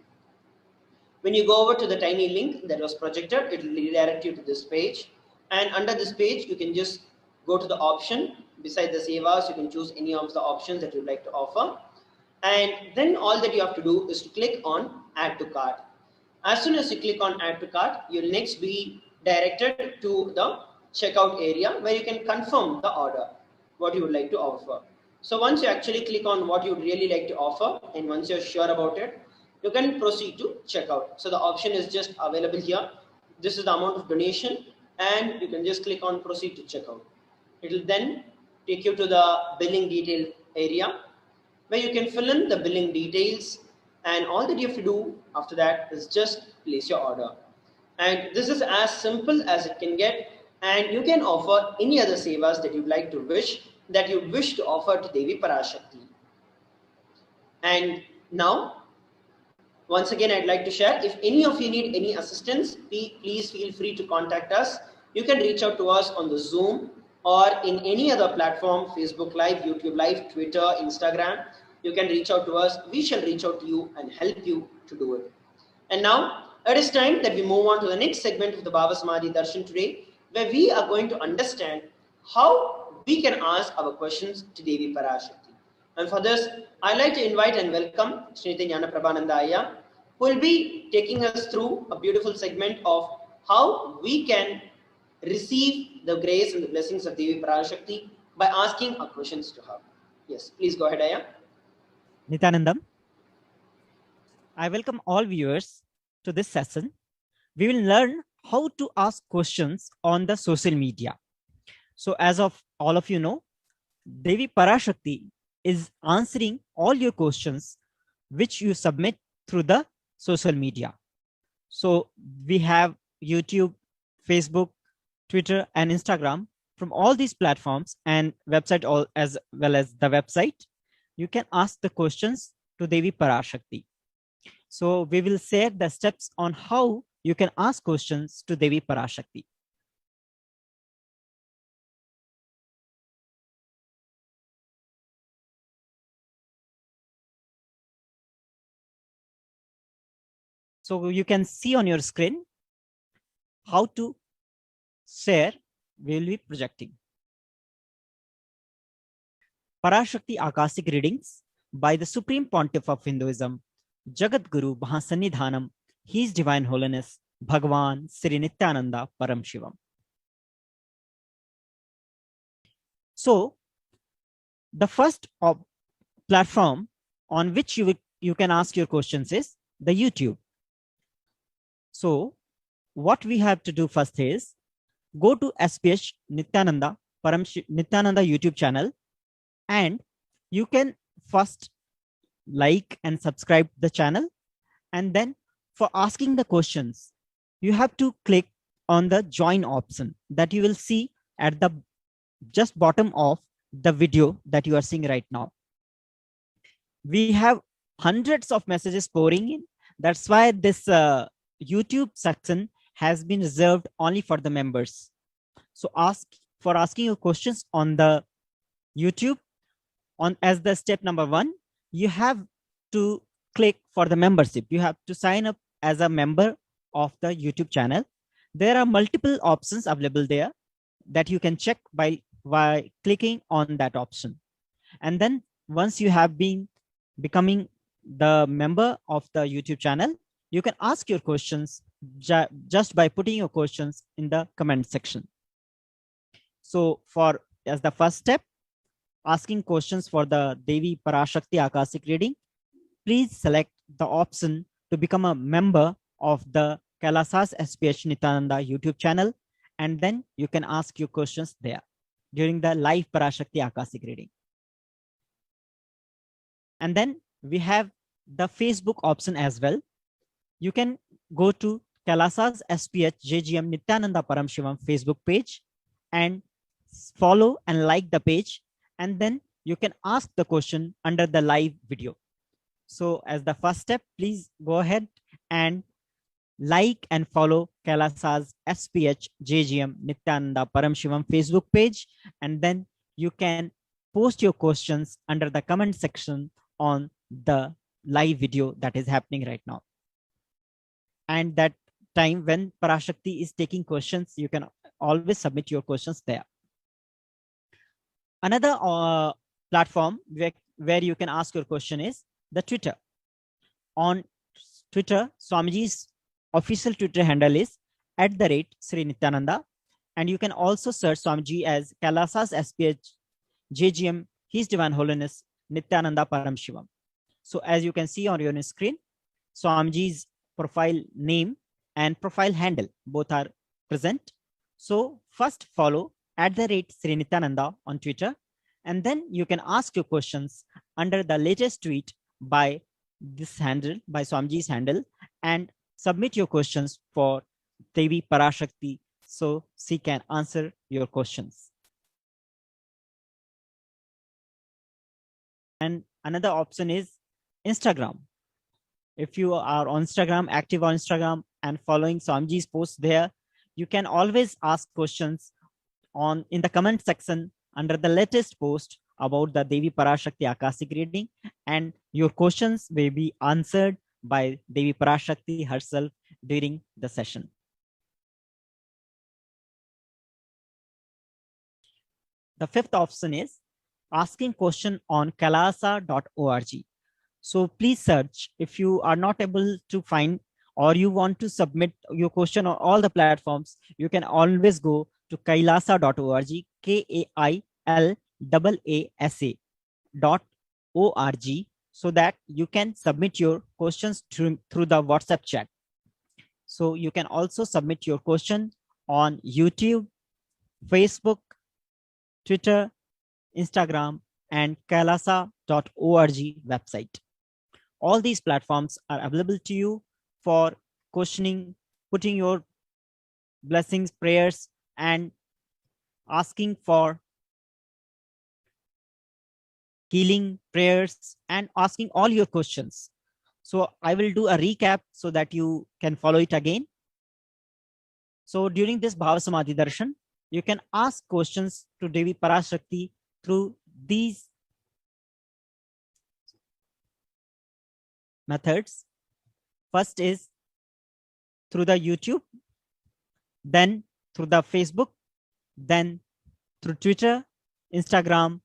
When you go over to the tiny link that was projected, it will redirect you to this page. And under this page, you can just go to the option. Beside the sevas, you can choose any of the options that you'd like to offer. And then all that you have to do is to click on Add to Cart. As soon as you click on Add to Cart, you'll next be directed to the checkout area where you can confirm the order, what you would like to offer. So once you actually click on what you would really like to offer, and once you're sure about it, you can proceed to checkout. So the option is just available here. This is the amount of donation, and you can just click on proceed to checkout. It will then take you to the billing detail area where you can fill in the billing details, and all that you have to do after that is just place your order. And this is as simple as it can get, and you can offer any other sevas that you'd like to wish to offer to Devi Parashakti. And now, once again, I'd like to share, if any of you need any assistance, please feel free to contact us. You can reach out to us on the Zoom or in any other platform, Facebook Live, YouTube Live, Twitter, Instagram. You can reach out to us. We shall reach out to you and help you to do it. And now, it is time that we move on to the next segment of the Baba Samadhi Darshan today, where we are going to understand how we can ask our questions to Devi Parashakti. And for this, I'd like to invite and welcome Sri Nithyananda Prabhananda, who will be taking us through a beautiful segment of how we can receive the grace and the blessings of Devi Parashakti by asking our questions to her. Yes, please go ahead, Aya. Nityanandam, I welcome all viewers to this session. We will learn how to ask questions on the social media. So as of all of you know, Devi Parashakti is answering all your questions which you submit through the social media. So we have YouTube, Facebook, Twitter, and Instagram. From all these platforms and website, all as well as the website, you can ask the questions to Devi Parashakti. So we will share the steps on how you can ask questions to Devi Parashakti. So you can see on your screen how to share. We will be projecting Parashakti Akashic readings by the Supreme Pontiff of Hinduism, Jagat Guru Mahasannidhanam, His Divine Holiness, Bhagavan Sri Nithyananda Paramashivam. So the first platform on which you can ask your questions is the YouTube. So what we have to do first is go to HDH Nithyananda YouTube channel, and you can first like and subscribe the channel, and then for asking the questions you have to click on the join option that you will see at the just bottom of the video that you are seeing right now. We have hundreds of messages pouring in. That's why this YouTube section has been reserved only for the members. So asking your questions on the YouTube, as the step number 1, you have to click for the membership. You have to sign up as a member of the YouTube channel. There are multiple options available there that you can check by clicking on that option. And then once you have been becoming the member of the YouTube channel, you can ask your questions just by putting your questions in the comment section. So as the first step, asking questions for the Devi Parashakti Akashic reading, please select the option to become a member of the Kailasas HDH Nithyananda YouTube channel, and then you can ask your questions there during the live Parashakti Akashic reading. And then we have the Facebook option as well. You can go to Kailasas SPH JGM Nithyananda Paramashivam Facebook page and follow and like the page, and then you can ask the question under the live video. So as the first step, please go ahead and like and follow Kailasas SPH JGM Nithyananda Paramashivam Facebook page, and then you can post your questions under the comment section on the live video that is happening right now. And that time when Parashakti is taking questions, you can always submit your questions there. Another platform where you can ask your question is the Twitter. On Twitter, Swamiji's official Twitter handle is @Sri Nithyananda, and you can also search Swamiji as Kailasas SPH JGM, His Divine Holiness Nithyananda Paramashivam. So as you can see on your screen, Swamiji's profile name and profile handle both are present. So first follow @Sri Nithyananda on Twitter, and then you can ask your questions under the latest tweet by this handle, by Swamiji's handle, and submit your questions for Devi Parashakti so she can answer your questions. And another option is Instagram. If you are on Instagram, active on Instagram and following Swamiji's posts there, you can always ask questions in the comment section under the latest post about the Devi Parashakti Akashic reading, and your questions will be answered by Devi Parashakti herself during the session. The fifth option is asking question on kailasa.org. So please search if you are not able to find or you want to submit your question on all the platforms, you can always go to kailasa.org, KAILAASA.org, so that you can submit your questions through the WhatsApp chat. So you can also submit your question on YouTube, Facebook, Twitter, Instagram, and kailasa.org website. All these platforms are available to you for questioning, putting your blessings, prayers, and asking for healing prayers and asking all your questions. So I will do a recap so that you can follow it again. So during this Bhava Samadhi Darshan, you can ask questions to Devi Parashakti through these methods. First is through the YouTube, then through the Facebook, then through Twitter, Instagram,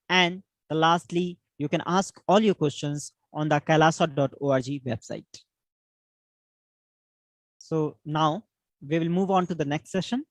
and lastly, you can ask all your questions on the kailasa.org website. So now we will move on to the next session.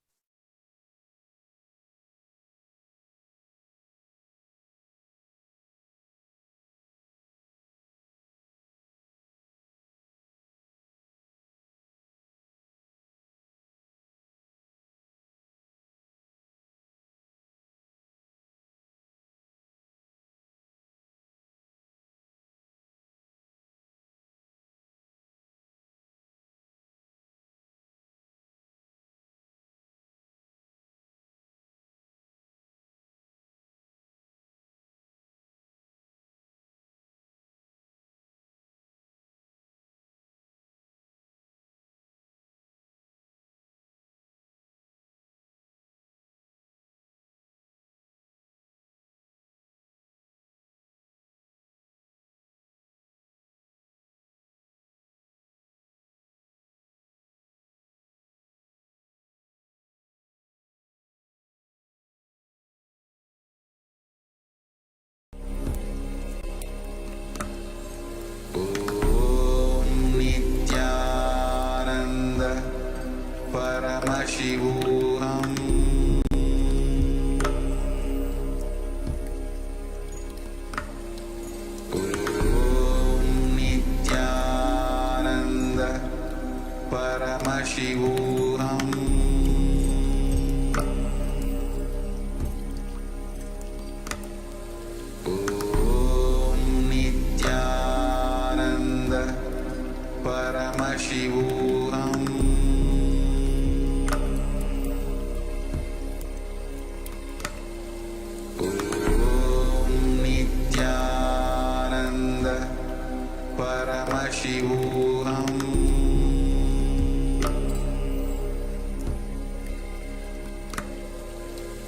Paramashivoham.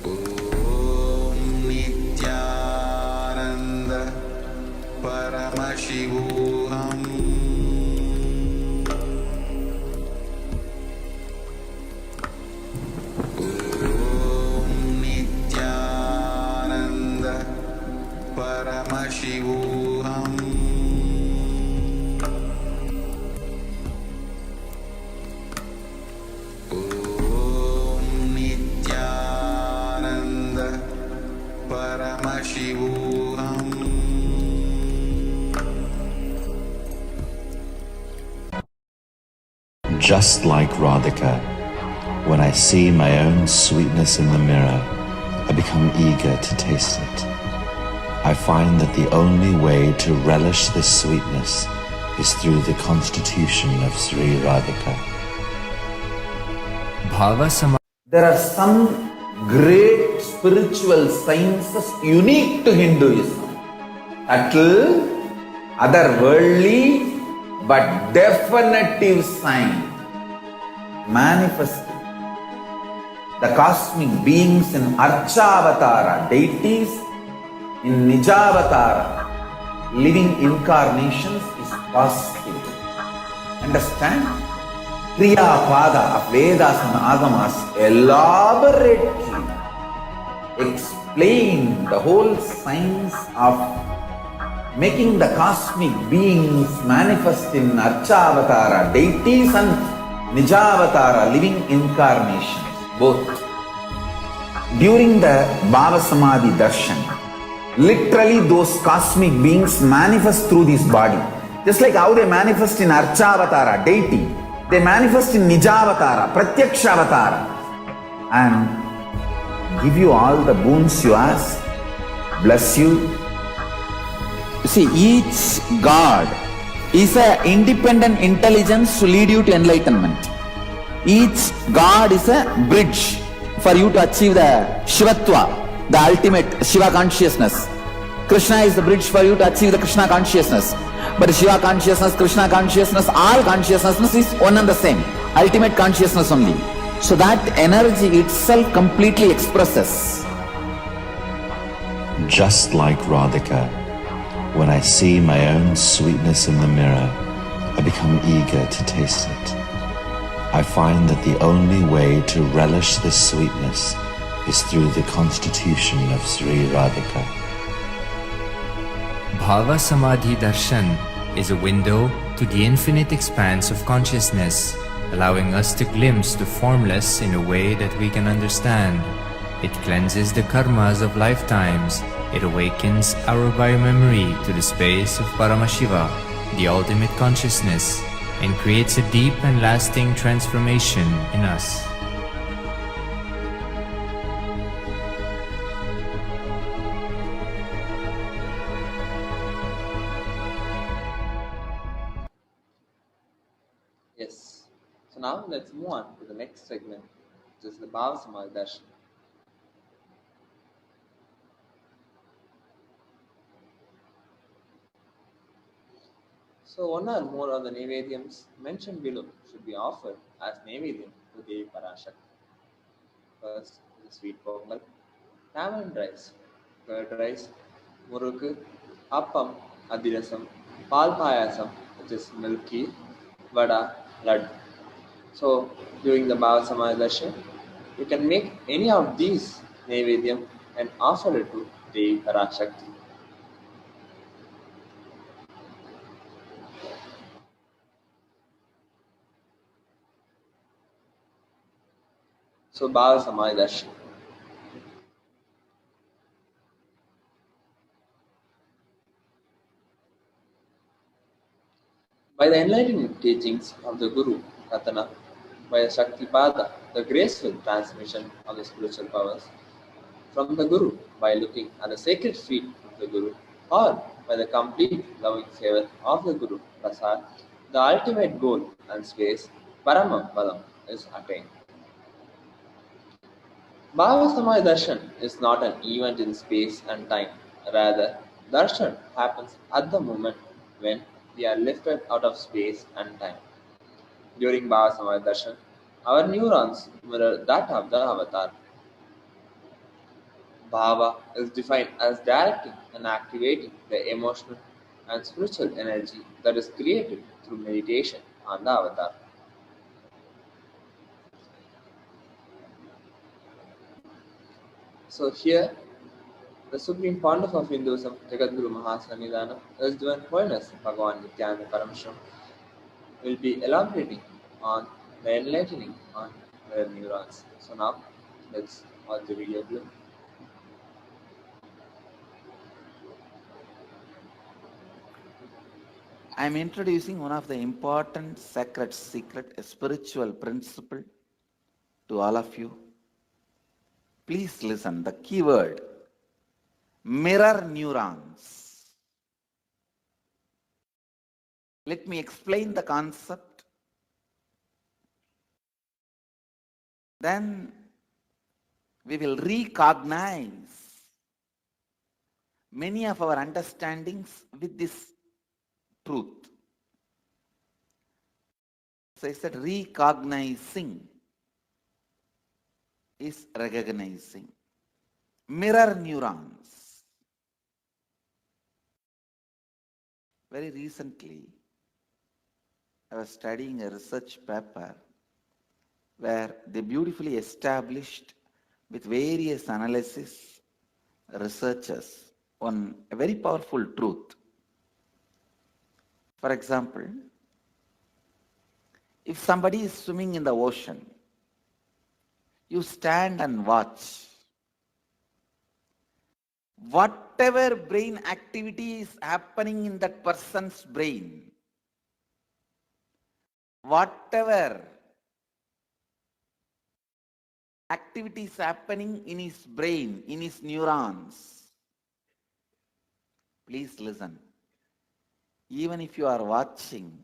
Om Nithyananda Paramashivoham. Paramashivoham. Om Nithyananda Paramashivoham. Just like Radhika, when I see my own sweetness in the mirror, I become eager to taste it. I find that the only way to relish this sweetness is through the constitution of Sri Radhika. There are some great spiritual sciences unique to Hinduism. Subtle, otherworldly, but definitive sign manifested. The cosmic beings in Archavatara, deities in Nijavatara, living incarnations is possible. Understand? Kriya Pada of Vedas and Agamas elaborately explain the whole science of making the cosmic beings manifest in Archavatara, deities and Nijavatara, living incarnations, both. During the Bhava Samadhi Darshan, literally those cosmic beings manifest through this body. Just like how they manifest in Archavatara, deity, they manifest in Nijavatara, Pratyakshavatara, and give you all the boons you ask, bless you. You see, each God is an independent intelligence to lead you to enlightenment. Each God is a bridge for you to achieve the Shivatva, the ultimate Shiva consciousness. Krishna is the bridge for you to achieve the Krishna consciousness. But Shiva consciousness, Krishna consciousness, all consciousness is one and the same. Ultimate consciousness only. So that energy itself completely expresses. Just like Radhika, when I see my own sweetness in the mirror, I become eager to taste it. I find that the only way to relish this sweetness is through the constitution of Sri Radhika. Bhava Samadhi Darshan is a window to the infinite expanse of consciousness, allowing us to glimpse the formless in a way that we can understand. It cleanses the karmas of lifetimes. It awakens our biomemory to the space of Paramashiva, the ultimate consciousness, and creates a deep and lasting transformation in us. Yes. So now let's move on to the next segment, which is the Bhava Samadhi Darshan. So one or more of the Nevedyams mentioned below should be offered as Nevedyam to Devi Parashakti. First is the sweet pongal, tamarind rice, curd rice, murukku, appam, adirasam, pal payasam, which is milky, vada, laddu. So during the Bhava Samadhi Darshan, you can make any of these Nevedyam and offer it to Devi Parashakti. So Bhava Samadhi Darshan. By the enlightenment teachings of the Guru, Ratana, by the Shaktipada, the graceful transmission of the spiritual powers, from the Guru by looking at the sacred feet of the Guru, or by the complete loving favor of the Guru, Prasad, the ultimate goal and space, Parama Padam, is attained. Bhava Samadhi Darshan is not an event in space and time. Rather, Darshan happens at the moment when we are lifted out of space and time. During Bhava Samaya Darshan, our neurons mirror that of the avatar. Bhava is defined as directing and activating the emotional and spiritual energy that is created through meditation on the avatar. So here, the Supreme Pontiff of Hinduism, Jagadguru Mahasannidhana, His Divine Holiness Bhagavan Nithyananda Paramashivam, will be elaborating on the enlightening on the neurons. So now, let's watch the video clip. I am introducing one of the important sacred secret, a spiritual principle to all of you. Please listen. The keyword, mirror neurons. Let me explain the concept. Then we will recognize many of our understandings with this truth. So I said recognizing is recognizing. Mirror neurons. Very recently, I was studying a research paper where they beautifully established with various analysis researchers on a very powerful truth. For example, if somebody is swimming in the ocean, you stand and watch. Whatever brain activity is happening in that person's brain, whatever activity is happening in his brain, in his neurons, please listen. Even if you are watching,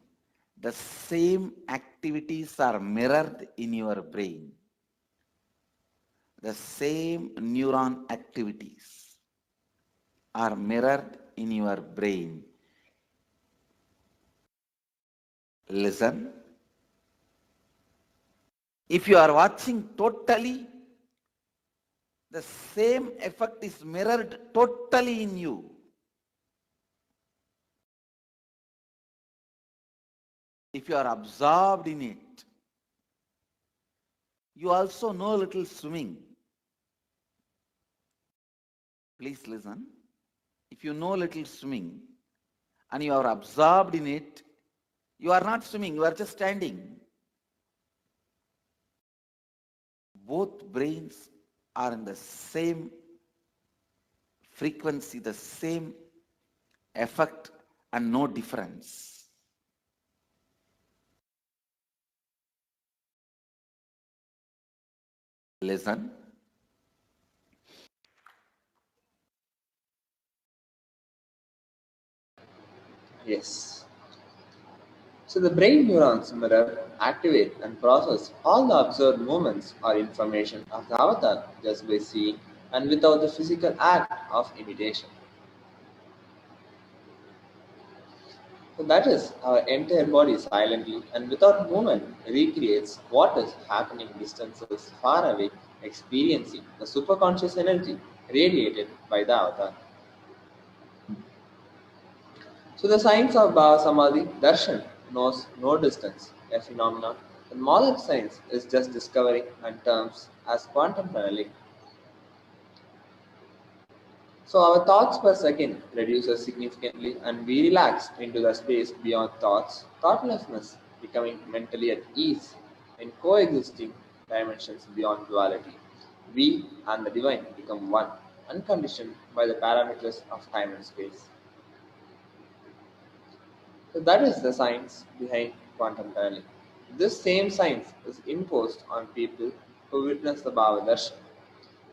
the same activities are mirrored in your brain. The same neuron activities are mirrored in your brain. Listen. If you are watching totally, the same effect is mirrored totally in you. If you are absorbed in it, you also know a little swimming. Please listen. If you know a little swimming and you are absorbed in it, you are not swimming, you are just standing. Both brains are in the same frequency, the same effect, and no difference. Listen. Yes. So the brain neurons mirror, activate, and process all the observed movements or information of the avatar just by seeing and without the physical act of imitation. So that is, our entire body silently and without movement recreates what is happening distances far away, experiencing the superconscious energy radiated by the avatar. So the science of Bhava Samadhi, Darshan, knows no distance, a phenomenon that modern science is just discovering and terms as quantum tunneling. So our thoughts per second reduces significantly and we relax into the space beyond thoughts, thoughtlessness, becoming mentally at ease in coexisting dimensions beyond duality. We and the divine become one, unconditioned by the parameters of time and space. So that is the science behind quantum tunneling. This same science is imposed on people who witness the Bhava Darshan.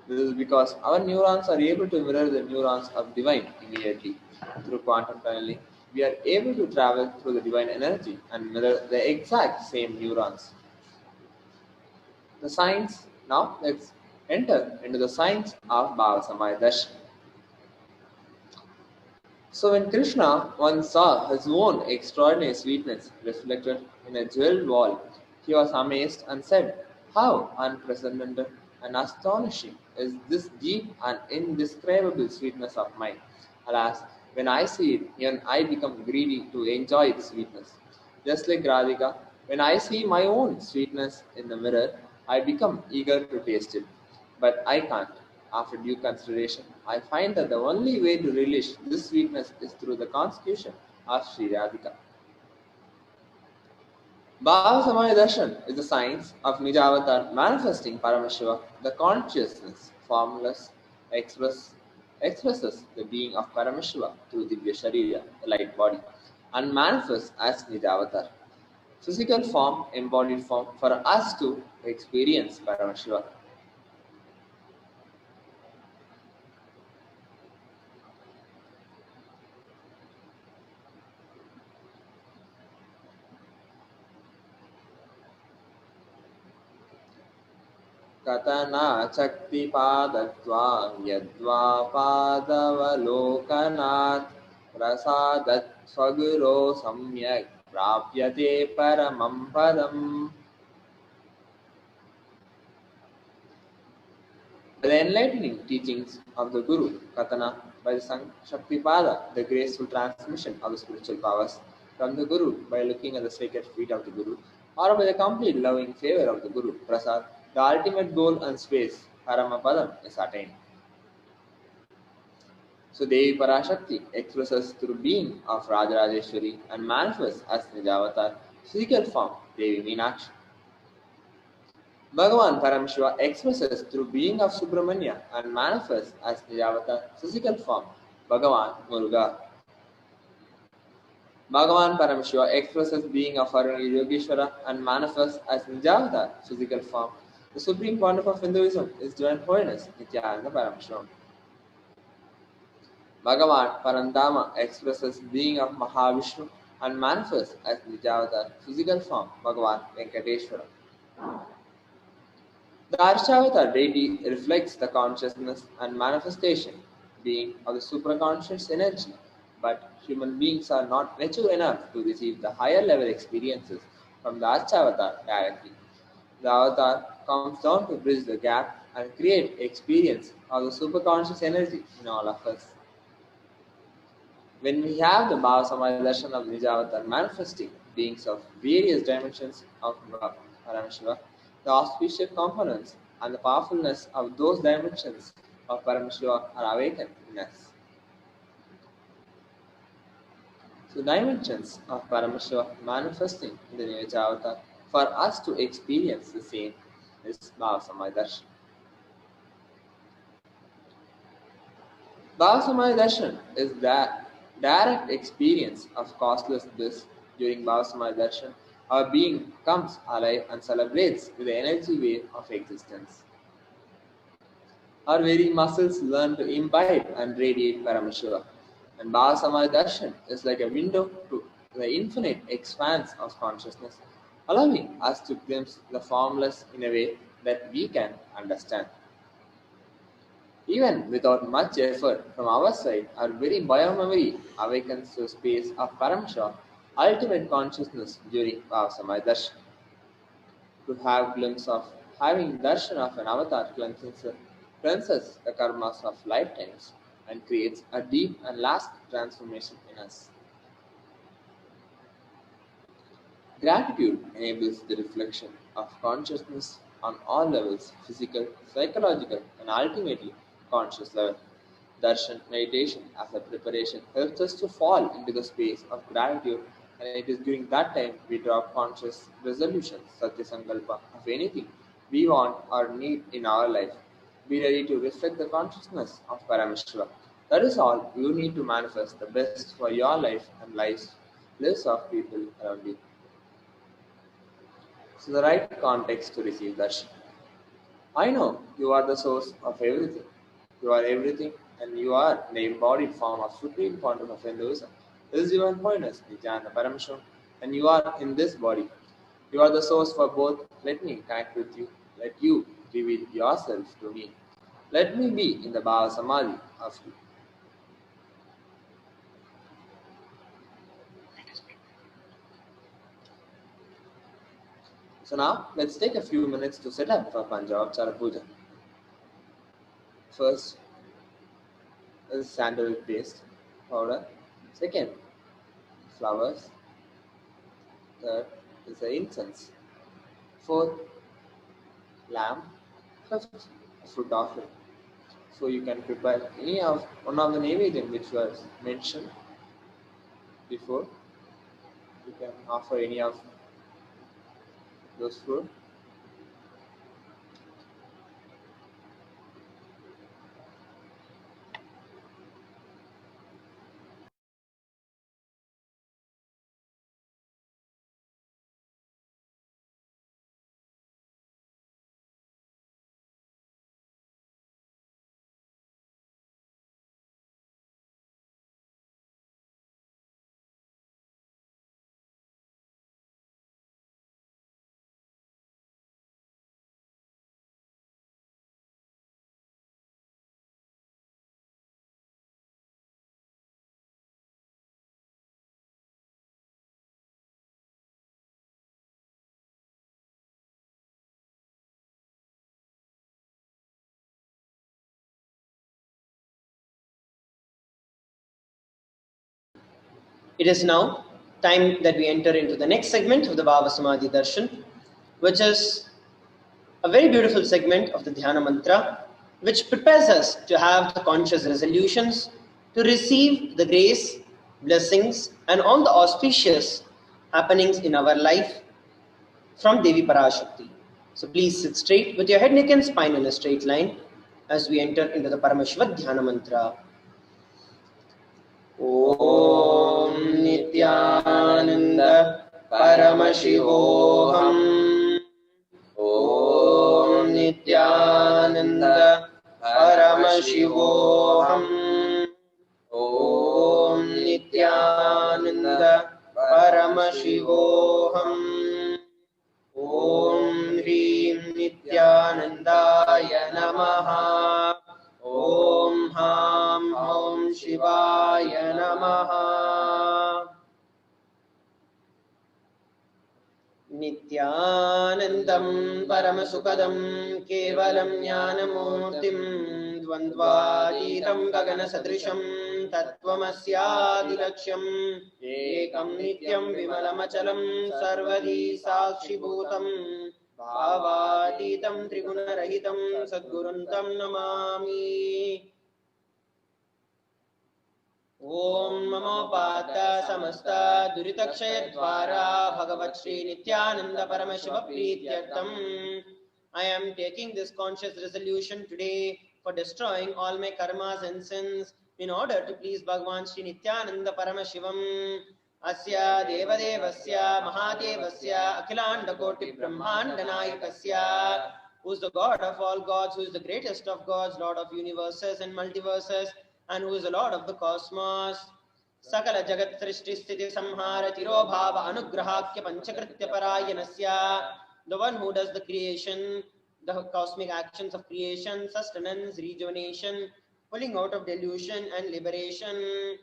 This is because our neurons are able to mirror the neurons of divine immediately. Through quantum tunneling, we are able to travel through the divine energy and mirror the exact same neurons. The science, now let's enter into the science of Bhava Samaya Darshan. So when Krishna once saw his own extraordinary sweetness reflected in a jeweled wall, he was amazed and said, "How unprecedented and astonishing is this deep and indescribable sweetness of mine! Alas, when I see it, even I become greedy to enjoy its sweetness. Just like Radhika, when I see my own sweetness in the mirror, I become eager to taste it. But I can't. After due consideration, I find that the only way to relish this sweetness is through the consecration of Sri Radhika. Bhava Samaya Darshan is the science of Nijavatar manifesting Paramashiva, the consciousness, formless, expresses the being of Paramashiva through Divya Sharira, the light body, and manifests as Nijavatar, physical form, embodied form for us to experience Paramashiva. कथनाशक्तिपादत्वां यद्वा पादवलोकनात् प्रसादत् स्वगुरो सम्यक् प्राप्यते परमं पदम्. By the enlightening teachings of the Guru, Katana, by the Shaktipada, the graceful transmission of the spiritual powers from the Guru by looking at the sacred feet of the Guru, or by the complete loving favor of the Guru, Prasad, the ultimate goal and space, Paramapadam, is attained. So Devi Parashakti expresses through being of Rajarajeshwari and manifests as Nijavatar, physical form, Devi Meenakshi. Bhagavan Paramashiva expresses through being of Subramanya and manifests as Nijavatar, physical form, Bhagavan Muruga. Bhagavan Paramashiva expresses being of Arunagiri Yogeshwara and manifests as Nijavatar, physical form. The supreme point of Hinduism is Divine Holiness, Nithyananda Paramashivam. Bhagavan Parandama expresses being of Mahavishnu and manifests as Nijavatar, physical form, Bhagavan Venkateshwara. The Archavatar deity reflects the consciousness and manifestation being of the supraconscious energy, but human beings are not mature enough to receive the higher level experiences from the Archavatar directly. The avatar comes down to bridge the gap and create experience of the superconscious energy in all of us. When we have the Bhava Samaya Darshan of Nijavatar manifesting beings of various dimensions of Paramashiva, the auspicious components and the powerfulness of those dimensions of Paramashiva are awakened in us. So dimensions of Paramashiva manifesting in the Nijavatar for us to experience the same is Bhava Samaya Darshan. Bhava Samaya Darshan is the direct experience of causeless bliss. During Bhava Samaya Darshan, our being comes alive and celebrates with the energy wave of existence. Our very muscles learn to imbibe and radiate Paramashiva. And Bhava Samaya Darshan is like a window to the infinite expanse of consciousness, allowing us to glimpse the formless in a way that we can understand. Even without much effort from our side, our very biomemory awakens to a space of Paramashiva, ultimate consciousness during Bhava Samaya Darshan. To have glimpse of having darshan of an avatar cleanses the karmas of lifetimes and creates a deep and lasting transformation in us. Gratitude enables the reflection of consciousness on all levels, physical, psychological, and ultimately conscious level. Darshan meditation as a preparation helps us to fall into the space of gratitude, and it is during that time we drop conscious resolutions, Satya Sankalpa, of anything we want or need in our life. Be ready to reflect the consciousness of Paramashiva. That is all you need to manifest the best for your life and lives of people around you. So the right context to receive darshan. I know you are the source of everything. You are everything, and you are the embodied form of supreme quantum of Hinduism. This is Divine Holiness, Nithyananda Paramashivam, and you are in this body. You are the source for both. Let me connect with you. Let you reveal yourself to me. Let me be in the Bhava Samadhi of you. So now let's take a few minutes to set up for Panchavaksara Puja. First is sandalwood paste powder. Second, flowers. Third is the incense. Fourth, lamb. Fifth, fruit offering. So you can prepare any of one of the Naivedyam which was mentioned before. You can offer any of those food. It is now time that we enter into the next segment of the Bhava Samadhi Darshan, which is a very beautiful segment of the Dhyana Mantra, which prepares us to have the conscious resolutions to receive the grace, blessings, and all the auspicious happenings in our life from Devi Parashakti. So please sit straight with your head, neck, and spine in a straight line as we enter into the Paramashiva Dhyana Mantra. Om Nithyananda Paramashivoham. Om Nithyananda Paramashivoham. Om Nithyananda Paramashivoham. Om Hrim Nithyanandaya Namaha. Om Ham Om Shivaya Namaha. Nithyanandam Paramasukadam Kevalam Jnanamurtim Dvandvaditam Gagana Sadrisham Tattvamasyadiraksham Ekam Nityam Vimalamachalam Sarvadi Sakshibhutam Bhavaditam Trigunarahitam Sadguruntam Namami. Om Namo Pata Samasta Duritakshaya Dvara Bhagavat Shri Nithyananda Paramashiva Prityartham. I am taking this conscious resolution today for destroying all my karmas and sins in order to please Bhagavan Shri Nithyananda Paramashivam. Asya Devadevasya Mahadevasya Akhilanda Koti Brahmanda Nayakasya, who is the God of all gods, who is the greatest of gods, Lord of universes and multiverses, and who is the Lord of the cosmos. Sakala Jagat Srishti Sthiti Samhara Tiro Bhava Anugrahakya Panchakritya Parayanasya, the one who does the creation, the cosmic actions of creation, sustenance, rejuvenation, pulling out of delusion and liberation.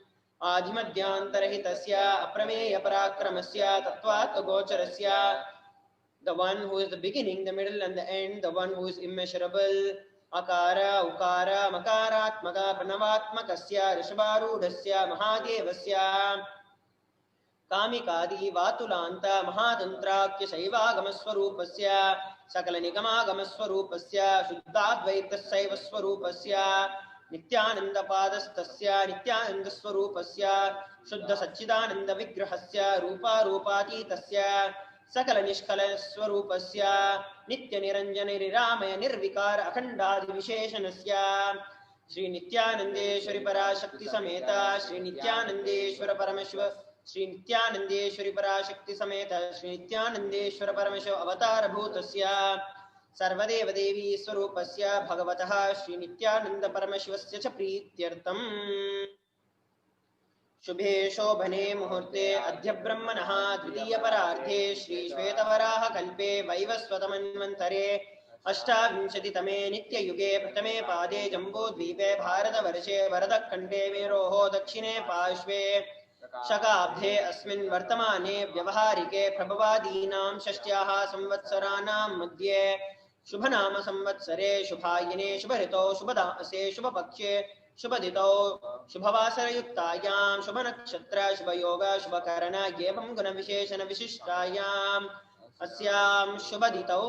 Adhimadhyantarhitasya Aprameya Parakramasya Tattvat Agocharasya, the one who is the beginning, the middle, and the end, the one who is immeasurable. Akara, Ukara, Makaratmaka, Pranavatmakasya, Rishabharudhasya, Mahadevasya, Kamikadi, Vatulanta, Mahadantrakya, Shaivagamaswarupasya, Sakalanigamagaswarupasya, Shuddhadvaitasya Swarupasya, Nithyananda Padastasya, Nithyananda Swarupasya, Shuddha Sachidananda Vigrahasya, Rupa Rupatitasya, Sakala Nishkala Swarupasya, Nitya Niranjana Niramaya Nirvikara Akhandadi Visheshanasya, Shri Nithyanandeshwari Parashakti Sameta, Shri Nithyanandeshwara Paramashiva, Shri Nithyanandeshwari Parashakti Sameta, Shri Nithyanandeshwara Paramashiva Avatara Bhutasya, Sarvadeva Devi Swarupasya Bhagavataha Shri Nithyananda Paramashivasya cha Prityartham. शुभे शोभने मुहूर्ते अद्य ब्रह्मणः द्वितीय परार्धे श्री श्वेतवराह कल्पे वैवस्वतमन्वन्तरे अष्टाविंशतितमे नित्ययुगे प्रथमे पादे जम्बूद्वीपे भारतवर्षे वरदखण्डे मेरोः दक्षिणे पार्श्वे शकाब्धे अस्मिन् वर्तमाने व्यवहारिके प्रभवादीनां षष्ट्याः संवत्सराणां मध्ये शुभनाम संवत्सरे शुभायने शुभऋतौ शुभदासे शुभपक्षे शुभदितौ शुभवासरयुक्तायां शुभनक्षत्र शुभयोग शुभकरण एवं गुणविशेषण विशिष्टायाम् अस्यां शुभदितौ.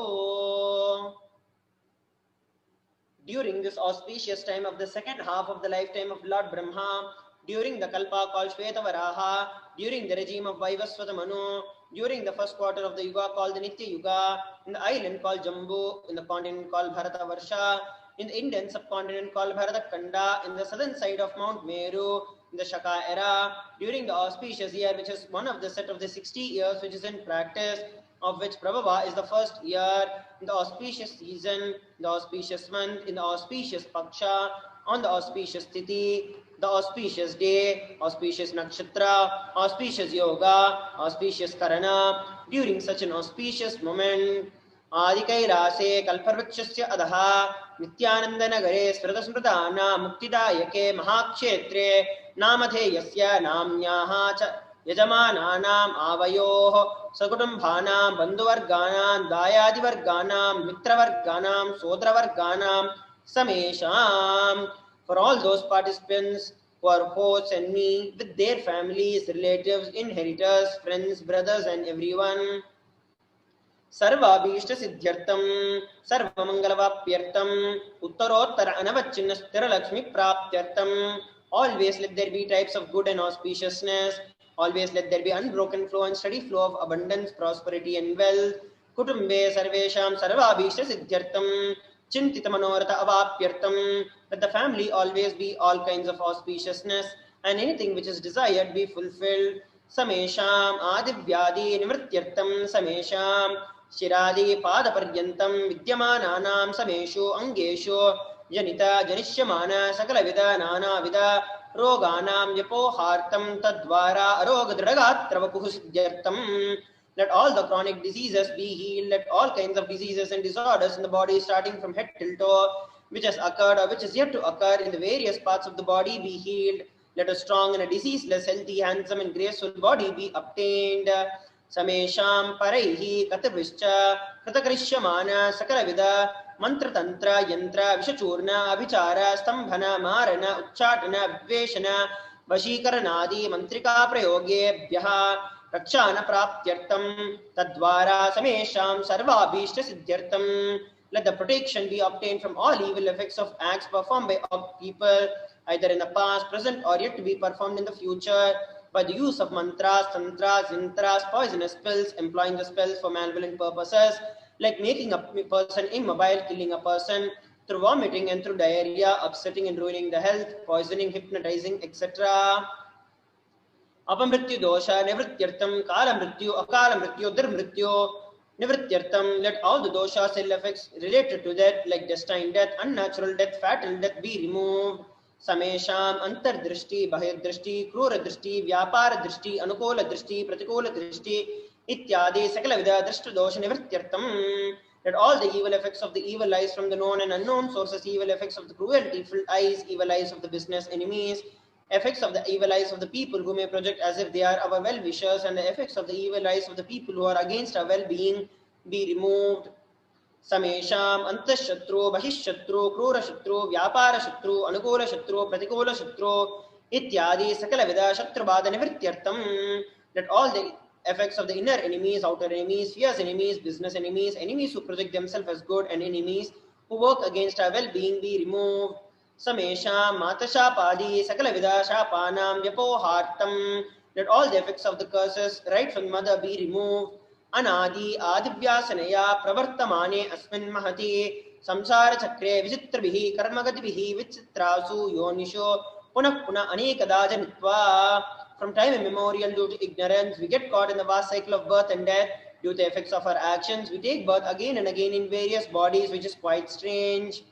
During this auspicious time of the second half of the lifetime of Lord Brahma, during the Kalpa called Shvetavaraha, during the regime of Vaivasvata Manu, during the first quarter of the Yuga called the Nitya Yuga, in the island called Jambu, in the continent called Bharata Varsha, in the Indian subcontinent called Bharata Kanda, in the southern side of Mount Meru, in the Shaka era, during the auspicious year, which is one of the set of the 60 years which is in practice, of which Prabhava is the first year, in the auspicious season, the auspicious month, in the auspicious Paksha, on the auspicious Tithi, the auspicious day, auspicious Nakshatra, auspicious Yoga, auspicious Karana, during such an auspicious moment, Adikairase Kalparvakshasya Adaha, Nithyananda Nagare Smrita Muktidayake Mahakshetre, Namadheyasya Namnyaha Yajamanaanam avayoh sakutumbhanam bandhuvarganam dayadivarganam mitravarganam sodravarganam samesham. For all those participants who are hosts and me with their families, relatives, inheritors, friends, brothers and everyone. Sarvabhishta siddhyartam sarvamangalavapyartam uttarottara anavachinna sthira lakshmi praptyartam. Always let there be types of good and auspiciousness. Always let there be unbroken flow and steady flow of abundance, prosperity and wealth. Kutumbe sarvesham sarvabhishta siddhyartam chintita manorata avapyartam. Let the family always be all kinds of auspiciousness and anything which is desired be fulfilled. Samesham adivyadi nivrityartam samesham shiradi padaparyantam vidyamananam sameshu angeshu janita janishyamana sakalavida nanavida roganam yapohartam tadvara arogadradagatravapuh siddhyartam. Let all the chronic diseases be healed. Let all kinds of diseases and disorders in the body starting from head till toe, which has occurred or which is yet to occur in the various parts of the body be healed. Let a strong and a diseaseless, healthy, handsome and graceful body be obtained. Samesham paraihi katavischa kratakarishyamana sakalavida mantra tantra yantra vishachurna abhichara stambhana marana uchchatana viveshana vashikaranadi mantrika prayogebhyaha rakshana praptyartam tadvara samesham sarvabhishta siddhyartam. Let the protection be obtained from all evil effects of acts performed by people, either in the past, present, or yet to be performed in the future, by the use of mantras, tantras, yantras, poisonous spells, employing the spells for malevolent purposes, like making a person immobile, killing a person, through vomiting and through diarrhea, upsetting and ruining the health, poisoning, hypnotizing, etc. Apamrityu dosha, nivrityartam, kala mrityu, akala mrityu, dirmrityu, nivrityartam. Let all the doshas, ill effects related to death, like destined death, unnatural death, fatal death, be removed. Samesham antardrishti, bahirdrishti, krura drishti, vyapara drishti, anukola drishti, pratikola drishti, ityadi sakalavida drishta dosha nivrityartam. Let all the evil effects of the evil eyes from the known and unknown sources, evil effects of the cruelty-filled eyes, evil eyes of the business enemies, effects of the evil eyes of the people who may project as if they are our well-wishers, and the effects of the evil eyes of the people who are against our well-being be removed. Samesham antashatru, bahishatru, krurashatru, vyaparashatru, anukulashatru, pratikulashatru, ityadi sakalavida shatrubada nivrityartam. Let all the effects of the inner enemies, outer enemies, fierce enemies, business enemies, enemies who project themselves as good, and enemies who work against our well-being be removed. Samesham matashapadi sakalavida shapanam vyapohartam. Let all the effects of the curses right from mother be removed. Anadi adivyasanaya pravartamane asmin mahati samsara chakre vichitrabihi karmagatibihi vichitrasu yonisho punah punah anekada janitva. From time immemorial, due to ignorance, we get caught in the vast cycle of birth and death. Due to the effects of our actions, we take birth again and again in various bodies, which is quite strange.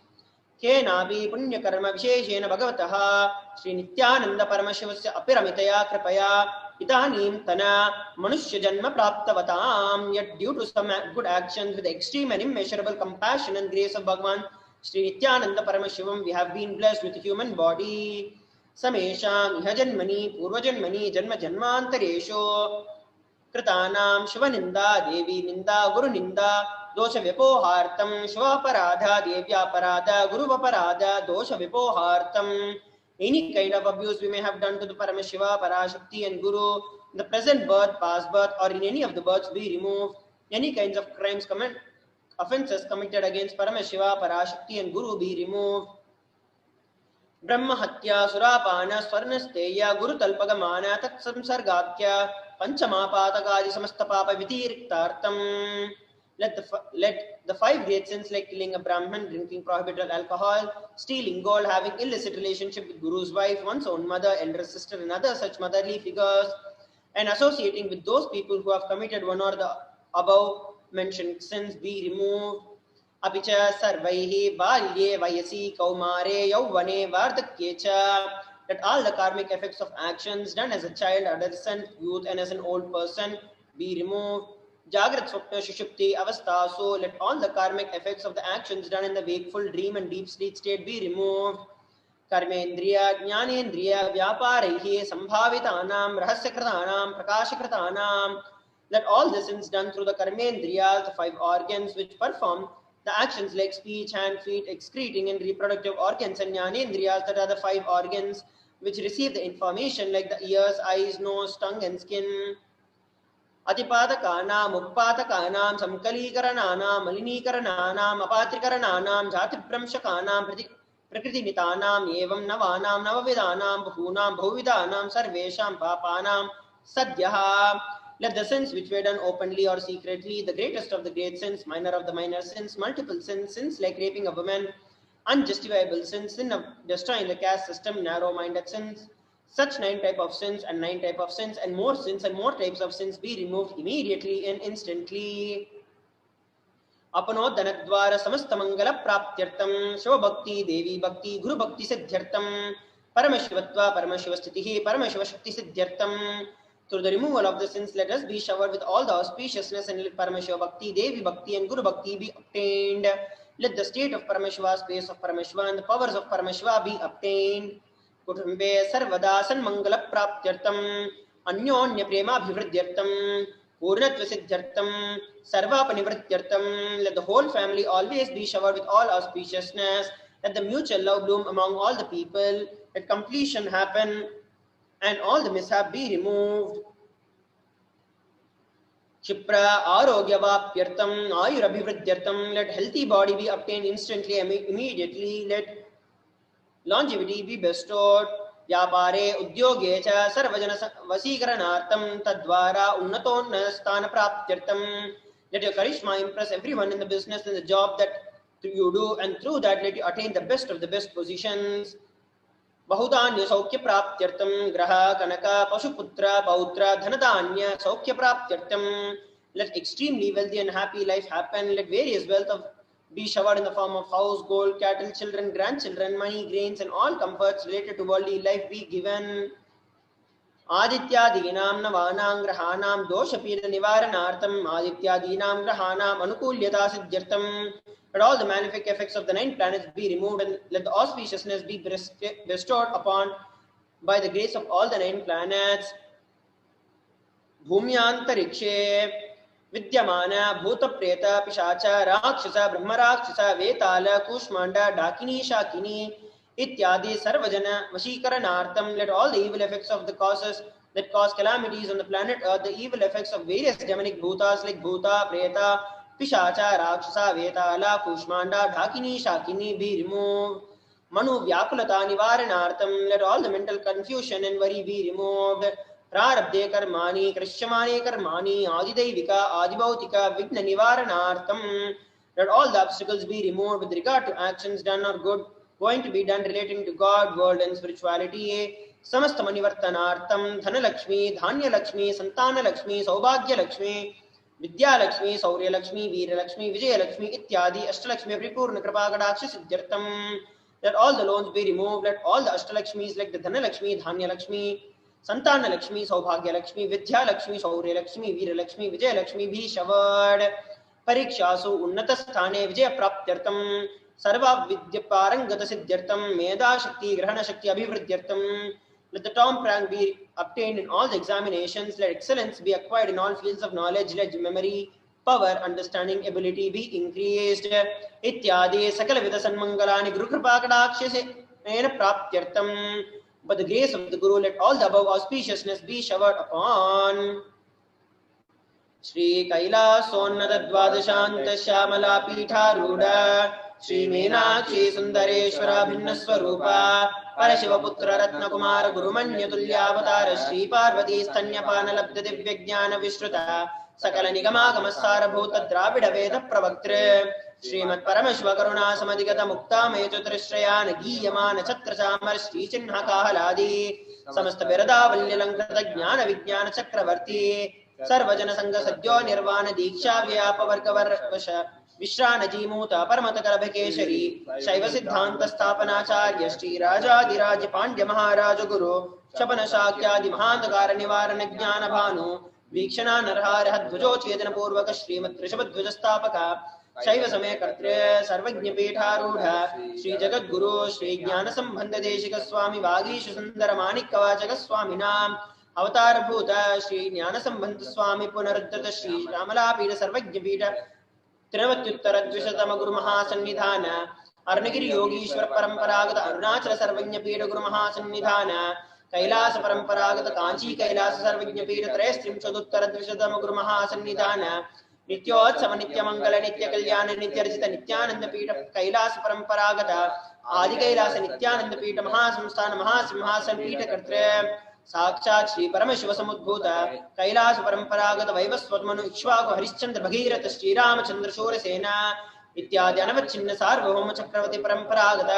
Kenapi punyakarma visheshena bhagavataha Sri Nithyananda Paramashivoham apiramitaya kripaya idanim tana manushya janma praptavatam. Yet due to some good actions with extreme and immeasurable compassion and grace of Bhagavan Sri Nithyananda Paramashivam, we have been blessed with a human body. समेषाम् इह जन्मनि पूर्वजन्मनि जन्म जन्मान्तरेषु कृतानां शिवनिन्दा देवी निन्दा गुरुनिन्दा दोष व्यपोहार्थं शिवापराध देव्यापराध गुरुवपराध दोष व्यपोहार्थं. Any kind of abuse we may have done to the Paramashiva, Parashakti and Guru in the present birth, past birth or in any of the births be removed. Any kinds of crimes offences committed against Paramashiva, Parashakti and Guru be removed. ब्रह्म हत्या सुरापान स्वर्णस्तेय गुरुतल्पगमान तत्संसर्गाख्य पंचमापातकादि समस्त पाप व्यतिरिक्तार्थम. Let the 5 great sins like killing a Brahman, drinking prohibited alcohol, stealing gold, having illicit relationship with Guru's wife, one's own mother, elder sister and other such motherly figures, and associating with those people who have committed one or the above mentioned sins be removed. अपि च सर्वैः बाल्ये वयसि कौमारे यौवने वार्धक्ये च. Let all the karmic effects of actions done as a child, adolescent, youth and as an old person be removed. Jagrat Swapna Shushupti Avastasu. Let all the karmic effects of the actions done in the wakeful, dream and deep sleep state be removed. Karmendriya, Jnanendriya, Vyaparaihi, Sambhavitanam, Rahasyakratanam, Prakashakratanam. Let all the sins done through the Karmendriyas, the 5 organs which perform the actions like speech, hand, feet, excreting and reproductive organs, and Jnanendriyas, that are the 5 organs which receive the information like the ears, eyes, nose, tongue and skin. Atipatakana, Mukpatakana, Samkalikaranana, Malinikaranana, Apatrikaranana, Jatipramshakana, Prakriti-nitanam, Evam Navanam, Navavidanam, Bhunam, Bhuvidanam, Sarvesham, Papanam, Sadhyaha. Let the sins which were done openly or secretly, the greatest of the great sins, minor of the minor sins, multiple sins, sins like raping a woman, unjustifiable sins, sin of destroying the caste system, narrow-minded sins, such 9 types of sins and 9 types of sins and more types of sins be removed immediately and instantly. Apano Dhanadvara Samasta Mangala Praptyartam, Shiva Bhakti, Devi Bhakti, Guru Bhakti Siddhyartam, Paramashivatva, Paramashivastitihi, Paramashivashakti Siddhyartam. Through the removal of the sins, let us be showered with all the auspiciousness and let Paramashiva Bhakti, Devi Bhakti and Guru Bhakti be obtained. Let the state of Paramashiva, space of Paramashiva and the powers of Paramashiva be obtained. Kutumbe Sarvada Sanmangala Praptyartam, Anyonya Prema Bhivridyartam, Purnatva Siddhyartam, Sarvapanivrtyartam. Let the whole family always be showered with all auspiciousness. Let the mutual love bloom among all the people. Let completion happen and all the mishap be removed. Shipra Arogyavapyartam, Ayurabhivridyartam. Let healthy body be obtained instantly, immediately. Let longevity be bestowed. Vyapare Udyoge cha Sarvajana Vasikaranartam Tadvara Unnatonna Sthana Praptyartam. Let your charisma impress everyone in the business and the job that you do, and through that let you attain the best of the best positions. Bahudanya Saukya Praptyartam, Graha, Kanaka, Pashuputra, Pautra, Dhanadanya, Saukya Praptyartam. Let extremely wealthy and happy life happen. Let various wealth be showered in the form of house, gold, cattle, children, grandchildren, money, grains, and all comforts related to worldly life be given. Adityadinam Navanam Grahanam Doshapira Nivaranartam, Adityadinam Grahanam Anukulyata Siddhyartam. Let all the malefic effects of the 9 planets be removed and let the auspiciousness be bestowed upon by the grace of all the 9 planets. Bhumyantarikshe Vidyamana Bhuta Preta Pishacha Rakshasa Brahmarakshasa Vetala Kushmanda Dakini Shakini Ityadi Sarvajana Vashikaranartam. Let all the evil effects of the causes that cause calamities on the planet Earth, the evil effects of various demonic bhutas like Bhuta, Preta, Pishacha, Rakshasa, Vetala, Kushmanda, Dhakini, Shakini be removed. Manu Vyakulata Nivaranartam. Let all the mental confusion and worry be removed. Prarabdhe Karmani, Krishyamani Karmani, Adidevika, Adibautika, Vigna Nivaranartam. Let all the obstacles be removed with regard to actions done or good going to be done relating to God, world and spirituality. Samasta Manivartanartam, Dhanalakshmi, Dhanya Lakshmi, Santana Lakshmi, Saubhagya Lakshmi, Vidya Lakshmi, Saurya Lakshmi, Veera Lakshmi, Vijaya Lakshmi, Ityadi, Ashtalakshmi, Pripurna Kripagadaksha Siddhyartam. Let all the loans be removed. Let all the Ashtalakshmis like the Dhana Lakshmi, Dhanya Lakshmi, Santana Lakshmi, Saubhagya Lakshmi, Vidya Lakshmi, Saurya Lakshmi, Veera Lakshmi, Vijaya Lakshmi be showered. Parikshasu Unnata Sthane Vijaya Praptyartam. Sarva Vidya Parangata Siddhyartam, Meda Shakti, Grahana Shakti Abhivridyartam. Let the top rank be obtained in all the examinations. Let excellence be acquired in all fields of knowledge. Let memory, power, understanding, ability be increased. Ityadi Sakala Vida Sanmangalani Guru Kripa Kadakshase Praptyartam. By the grace of the Guru, let all the above auspiciousness be showered upon. Shri Kailasonnata Dvadashanta Shyamala Pitharudha Shri Meenakshi Sundareshwara Bhinna Swarupa Parashivaputra Ratnakumara Gurumanya Tulyavatara Shri Parvati Stanyapana Labdha Divya Jnana Vishruta Sakala Nigama Sarabhuta Dravida Veda Pravaktre Srimad Paramashiva Karuna Samadhigata Mukta Mechutrashrayana Giyamana Chatra Samar Shri Chinha Kahaladi Samasta Virada Valyalankrata Jnana Vijnana Chakravarti सर्वजन संग सद्यो निर्वाण दीक्षा व्याप वर्ग वर्ष विश्रानजी मूत परमत करभकेशरी शैव सिद्धांत स्थापनाचार्य श्री राजाधिराज पांड्य महाराज गुरु शपन शाक्यादि महांधकार निवारण ज्ञान भानु वीक्षणा नरहार ध्वजो चेतन पूर्वक श्रीमत् ऋषभ ध्वज स्थापक शैव समय कर्तृ सर्वज्ञ पीठारूढ़ श्री जगद्गुरु श्री ज्ञान संबंध देशिक स्वामी वागीश सुंदर माणिक्य वाचक स्वामिनाम अवतार भूत श्री ज्ञान संबंध स्वामी पुनरुद्धत श्री रामलापीठ सर्वज्ञ पीठ त्रिनवत्युत्तर द्विशतम गुरु महासन्निधान अर्णगिरि योगीश्वर परंपरागत अरुणाचल सर्वज्ञ पीठ गुरु महासन्निधान कैलास परंपरागत कांची कैलास सर्वज्ञ पीठ त्रयस्त्रिंशदुत्तर द्विशतम गुरु महासन्निधान नित्योत्सव नित्य मंगल नित्य कल्याण नित्यर्जित नित्यानंद पीठ कैलास परंपरागत आदि कैलास नित्यानंद पीठ महासंस्थान महासिंहासन पीठ कर्तृ साक्षात श्री परमशिव समुद्भूत कैलास परंपरागत वैवस्वतमनु इक्ष्वाकु हरिश्चंद्र भगीरथ श्रीरामचंद्र शूरसेना इत्यादि अनवच्छिन्न सार्वभौम चक्रवर्ती परंपरागत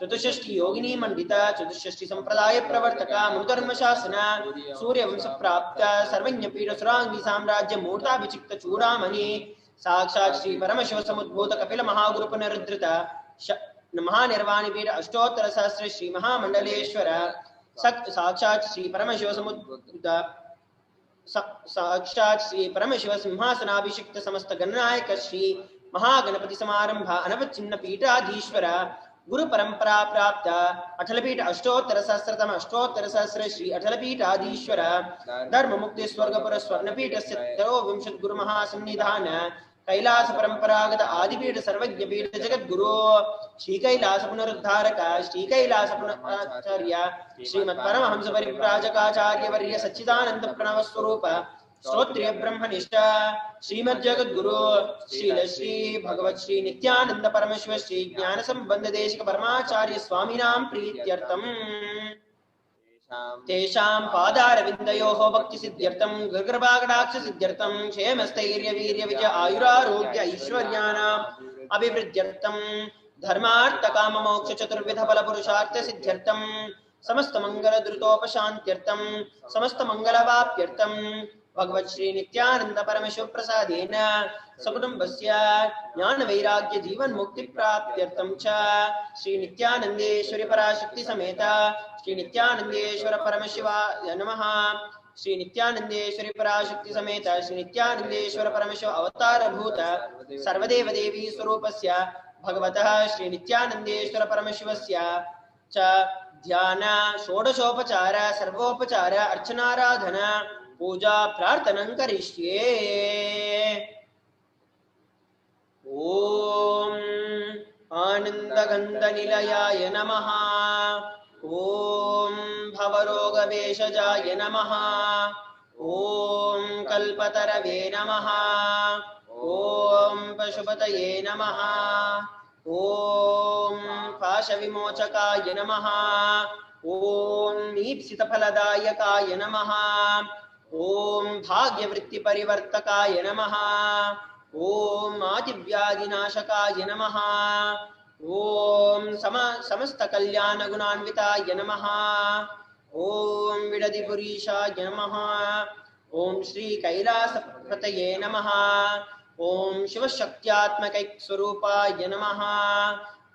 चतुष्षष्टि योगिनी मंडित चतुष्षष्टि संप्रदाय प्रवर्तक मुधर्म शासन सूर्यवंश प्राप्त सर्वज्ञ पीठ सुरांगी साम्राज्य मूर्ताभिचिक्त चूड़ामणि साक्षात श्री परमशिव समुद्भूत कपिल महागुरु पुनरुद्धृत महानिर्वाणी पीठ अष्टोत्तर सहस्र श्री महामंडलेश्वर साक्षात श्री परमशिव समुद्भूत साक्षात श्री परमशिव सिंहासनाभिषिक्त समस्त गणनायक श्री महागणपति समारंभ अनवच्छिन्न पीठाधीश्वर गुरु परंपरा प्राप्त अठलपीठ अष्टोत्तर सहस्र श्री अठलपीठाधीश्वर धर्म मुक्ति स्वर्गपुर स्वर्णपीठ त्रयोविंशति गुरु महासन्निधान कैलास परंपरागत आदिपीठ सर्वज्ञ पीठ जगत गुरु श्री कैलास पुनरुद्धारक श्री कैलास पुनराचार्य श्रीमत् परमहंस परिव्राजकाचार्य वर्य सच्चिदानंद प्रणव स्वरूप श्रोत्रिय ब्रह्मनिष्ठ श्रीमद् जगत गुरु श्री श्री भगवत श्री नित्यानंद परमेश्वर श्री ज्ञान संबंध देशिक परमाचार्य स्वामिनां प्रीत्यर्थम तेषां पादारविन्दयोः भक्ति सिद्ध्यर्थं गुरुकृपाकटाक्ष सिद्ध्यर्थं क्षेमस्थैर्य वीर्य विजय आयुरारोग्य ऐश्वर्याणाम् अभिवृद्ध्यर्थं धर्मार्थ काम मोक्ष चतुर्विध फल पुरुषार्थ सिद्ध्यर्थं समस्त मंगल द्रुतोपशान्त्यर्थं समस्त मंगल वाप्यर्थं भगवत श्री नित्यानंद परमेश्वर प्रसादेन सकुटुम्बस्य ज्ञान वैराग्य जीवन मुक्ति प्राप्त्यर्थं च श्री नित्यानंदेश्वरी पराशक्ति समेत श्री नित्यानंदेश्वर परमशिवाय नमः श्री नित्यानंदेश्वरी पराशक्ति समेत श्री नित्यानंदेश्वर परमशिव अवतार भूत सर्वदेव देवी स्वरूपस्य भगवतः श्री नित्यानंदेश्वर परमशिवस्य च ध्यान षोडशोपचार सर्वोपचार अर्चनाराधन पूजा प्रार्थनं करिष्ये। ओम आनंदगंधनिलयाय नमः। ओम भवरोगवेशजाय नमः। ओम कल्पतरवे नमः। ओम पशुपतये नमः। ओम पाशविमोचकाय नमः। ओम ईप्सितफलदायकाय नमः। ओम भाग्यवृत्ति परिवर्तकाय नमः। ओम आदिव्याधिनाशकाय नमः। ओम समस्त कल्याण गुणान्विताय नमः। ओम विडदिपुरीशाय नमः। ओम श्री कैलासपतये नमः। ओम शिवशक्त्यात्मकैक स्वरूपाय नमः।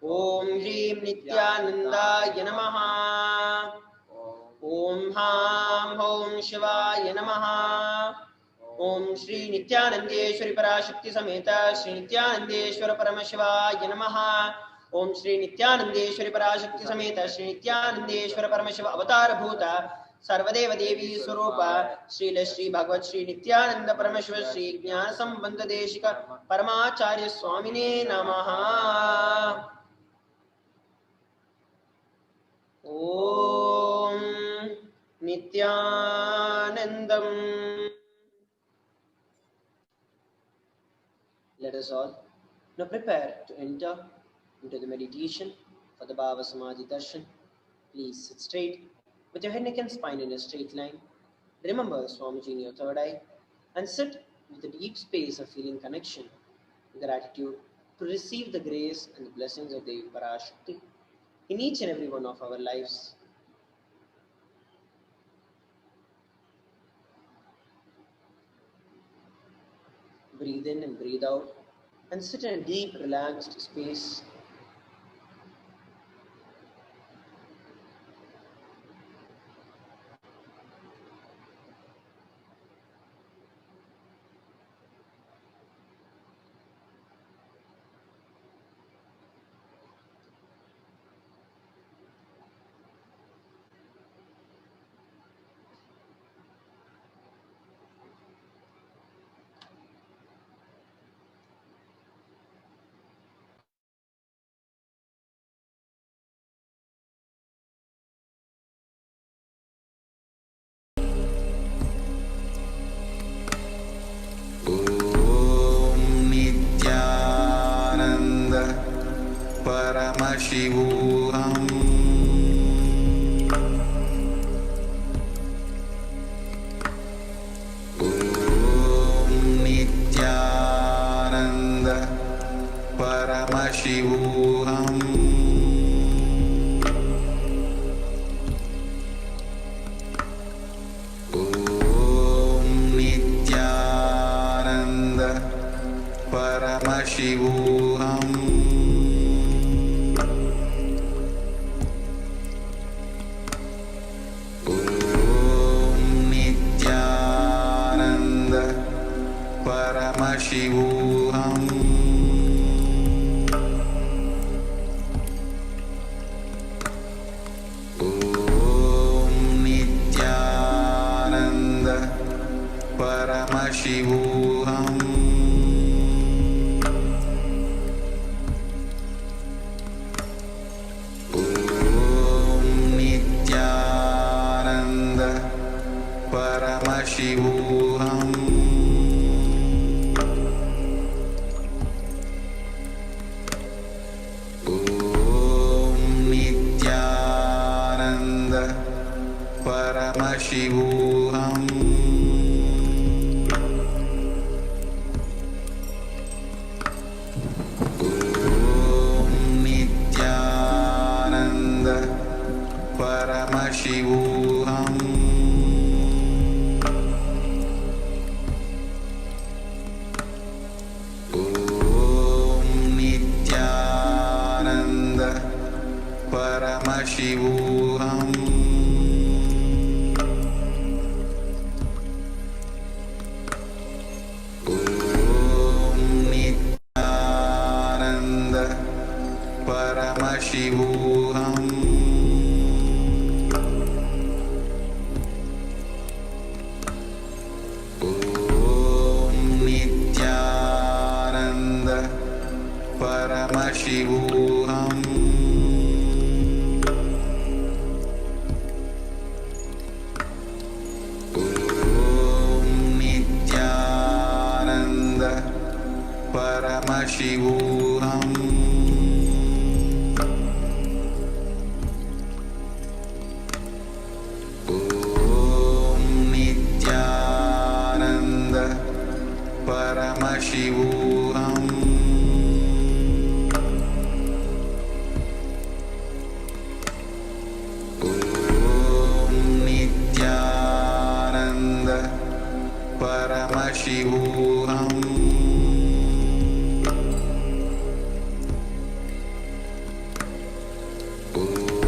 ओम ह्रीं नित्यानंदाय नमः। ओम हां हौं शिवाय नमः। ओम श्री नित्यानंदेश्वरी पराशक्ति समेत श्री नित्यानंदेश्वर परमशिवाय नमः। ओम श्री नित्यानंदेश्वरी पराशक्ति समेत श्री नित्यानंदेश्वर परमशिव अवतार भूत सर्वदेव देवी स्वरूप श्रील श्री भगवत श्री नित्यानंद परमशिव श्री ज्ञान संबंध देशिक परमाचार्य स्वामिने नमः। ओम Nityanandam. Let us all now prepare to enter into the meditation for the Bhava Samadhi Darshan. Please sit straight with your head, neck and spine in a straight line. Remember Swamiji in your third eye and sit with a deep space of feeling connection, gratitude to receive the grace and the blessings of Devi Parashakti in each and every one of our lives. Breathe in and breathe out and sit in a deep relaxed space. Paramashivoham. Om Nithyananda Paramashivoham. Om Nithyananda Paramashivoham. Paramashivoham. Om Nithyananda Paramashivoham. Om Nithyananda Paramashivoham. Paramashivoham. Om Nithyananda Paramashivoham. Om Nithyananda Paramashivoham. Paramashivoham. Om Nithyananda Paramashivoham. Om Nithyananda Paramashivoham. Paramashivoham. Om Nithyananda Paramashivoham.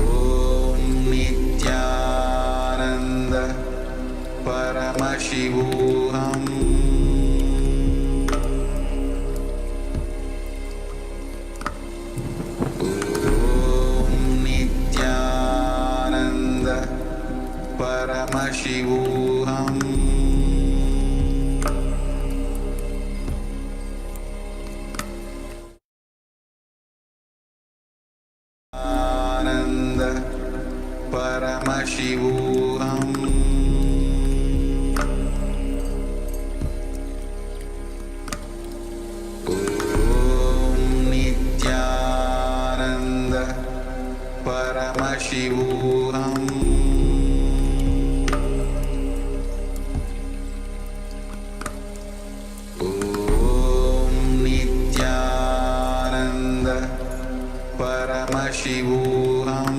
Om Nithyananda Paramashivoham. Om Paramashivoham. Ananda Paramashivoham. Om Nithyananda Paramashivoham. Om Nithyananda Paramashivoham.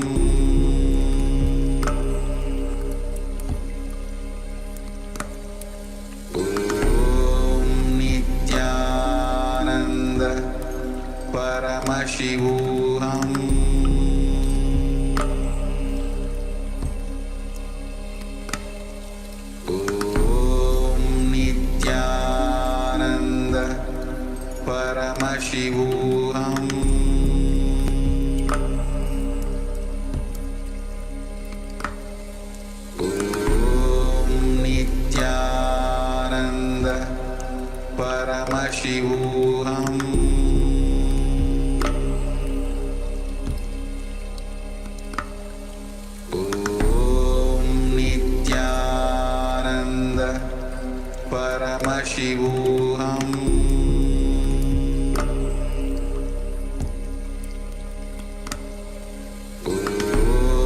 Om Nithyananda Paramashivoham. Om Nithyananda Paramashivoham. Om Nithyananda Paramashivoham. Om Nithyananda Paramashivoham.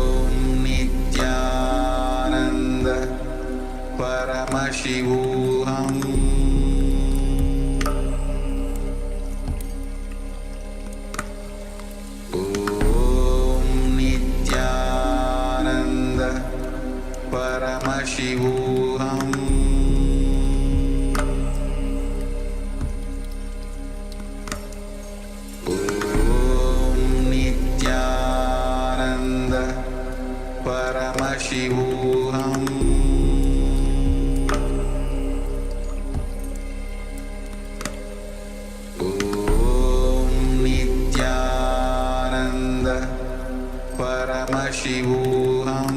Om Nithyananda Paramashivoham. Om Nithyananda Paramashivoham. Om Nithyananda Paramashivoham. Om Nithyananda Paramashivoham.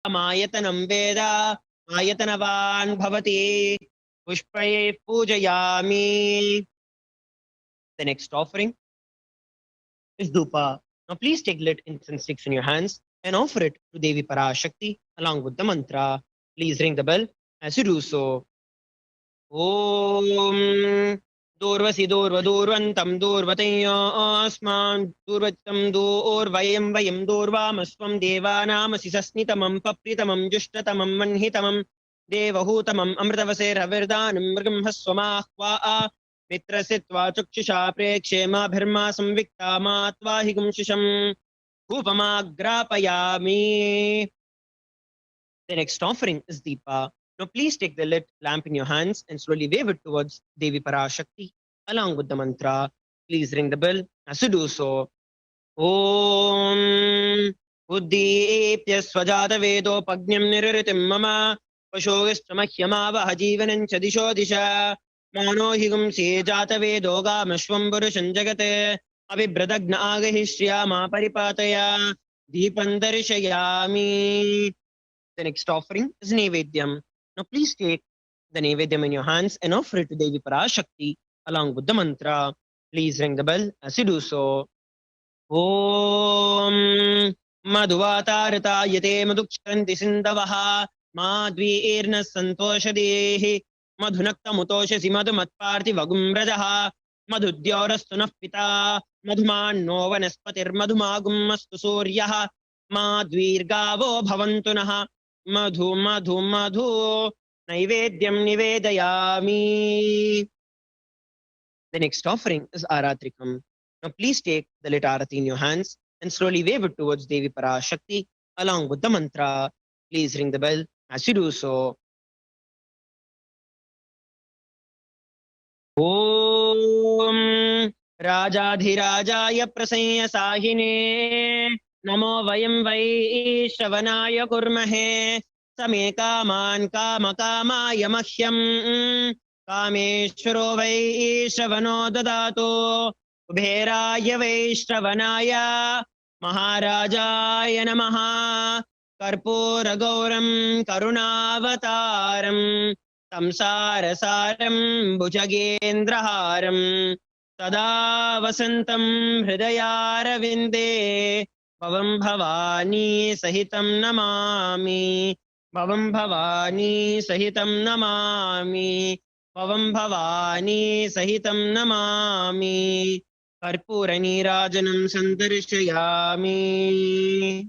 आयतनं वेद आयतनवान् भवति पुष्पैः पूजयामि. The next offering is Dupa. Now please take lit incense sticks in your hands and offer it to Devi Parashakti along with the mantra. Please ring the bell as you do so. Om Durvasi Durva Durvantam Durvatayasman Durvatam Durvayam Vayam Durvamaswam Devanamasi Sasnitamam Papritamam Jushtatamam Manhitamam Devahutamam Amritavaser Havirdanam Mrgam Haswamahva Mitrasitva Chukshusha Prekshema Bhirma Samvikta Matva Higum Shisham Upamagrapayami. The next offering is Deepa. Now please take the lit lamp in your hands and slowly wave it towards Devi Parashakti along with the mantra. Please ring the bell as you do so. Om Uddipya Swajata Vedopagnyam Nirritim Mama Pashogistamahyanava Hajivanam Chadisho Disha Mano Higum Sejata Vedoga Mashwam Purusham Jagate Abhibradagna Agahishya Paripataya Deepandarishayami. The next offering is Nevedyam. Now please take the Nevedyam in your hands and offer it to Devi Parashakti along with the mantra. Please ring the bell as you do so. Om Madhuvatarayate Madhukshanti Sindavaha Madvirna Santoshadehi Madhunakta Mutoshasi Madhumatparti Vagumrajaha Madhudyaurastunah Pita Madhuman no Vanaspatir Madhumagum Mastu Suryaha Madvirgavo Bhavantunaha Madhu Madhu Madhu Naivedyam Nivedayami. The next offering is Aratrikam. Now please take the lit arati in your hands and slowly wave it towards Devi Parashakti along with the mantra. Please ring the bell as you do so. Om Rajadhirajaya Prasanya Sahine Namo Vayam Vai Shravanaya Kurmahe Same Kaman Kama Kamaya Mahyam Kameshwaro Vai Shravano Dadato Ubheraya Vai Shravanaya Maharajaya Namaha Karpura Gauram Karunavataram Samsarasaram Bhujagendraharam Sada Vasantam Hridayaravinде Bhavam Bhavani Sahitam Namami Bhavam Bhavani Sahitam Namami Bhavam Bhavani Sahitam Namami Karpura Nirajanam Sandarishayami.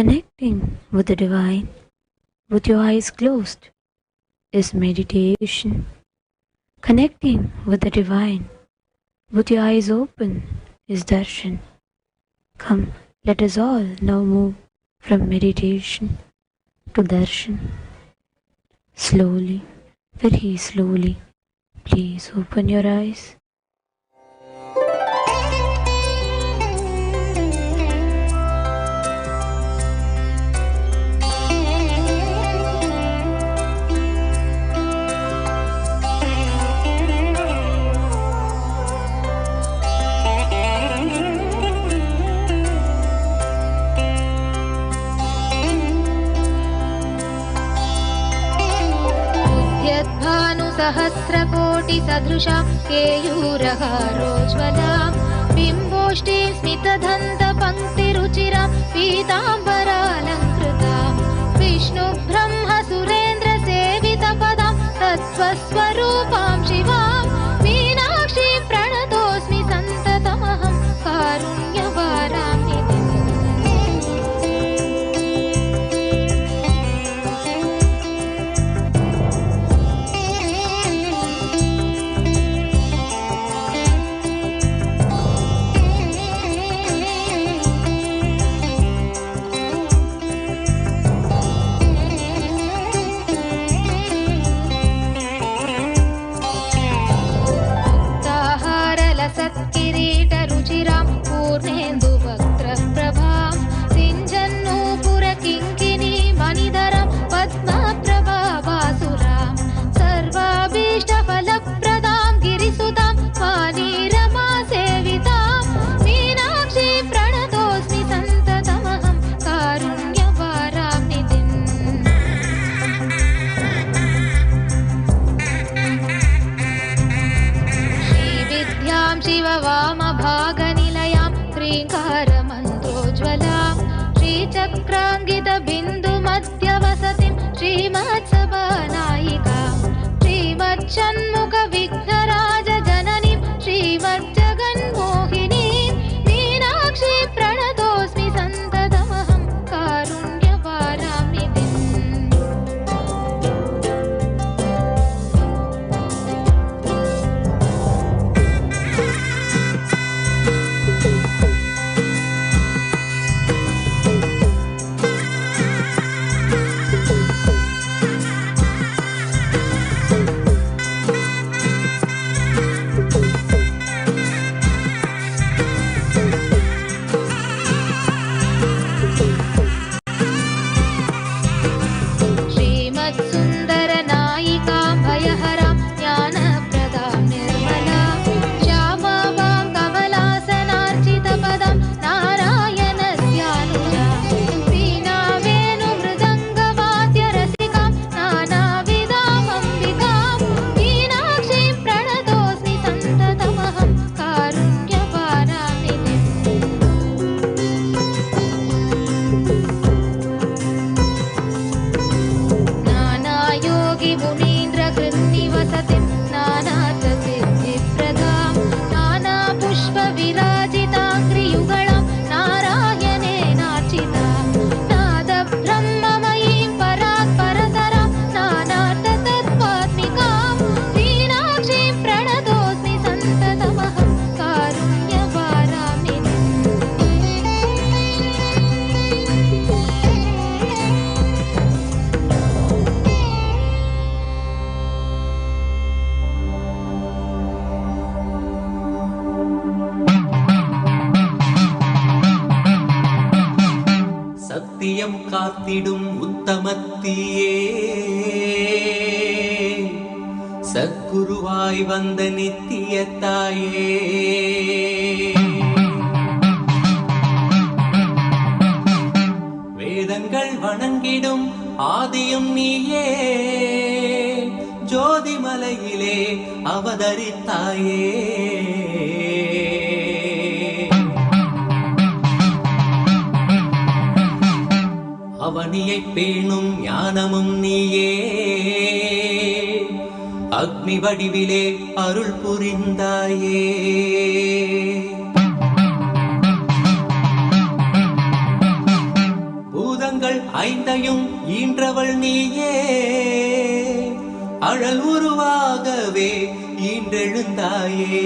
Connecting with the divine with your eyes closed is meditation. Connecting with the divine with your eyes open is darshan. Come, let us all now move from meditation to darshan. Slowly, very slowly, please open your eyes. सहस्रकोटि सदृशा केयूरहारोज्ज्वला बिम्बोष्ठीं स्मितदन्त पङ्क्तिरुचिरा पीताम्बरालङ्कृता Vishnu ब्रह्म सुरेन्द्र सेवितपदां तत्स्वस्वरूपां शिवां मीनाक्षीं प्रणतोऽस्मि सन्ततमहं कारुण्यवारां நித்தியம் காத்திடும் உத்தமத்தியே சத்குருவாய் வந்த நித்திய தாயே வேதங்கள் வணங்கிடும் ஆதியும் நீயே ஜோதிமலையிலே அவதரித்தாயே அவனியை பேணும் ஞானமும் நீயே அக்னி வடிவிலே அருள் புரிந்தாயே பூதங்கள் ஐந்தையும் ஈன்றவள் நீயே அழல் உருவாகவே ஈன்றெழுந்தாயே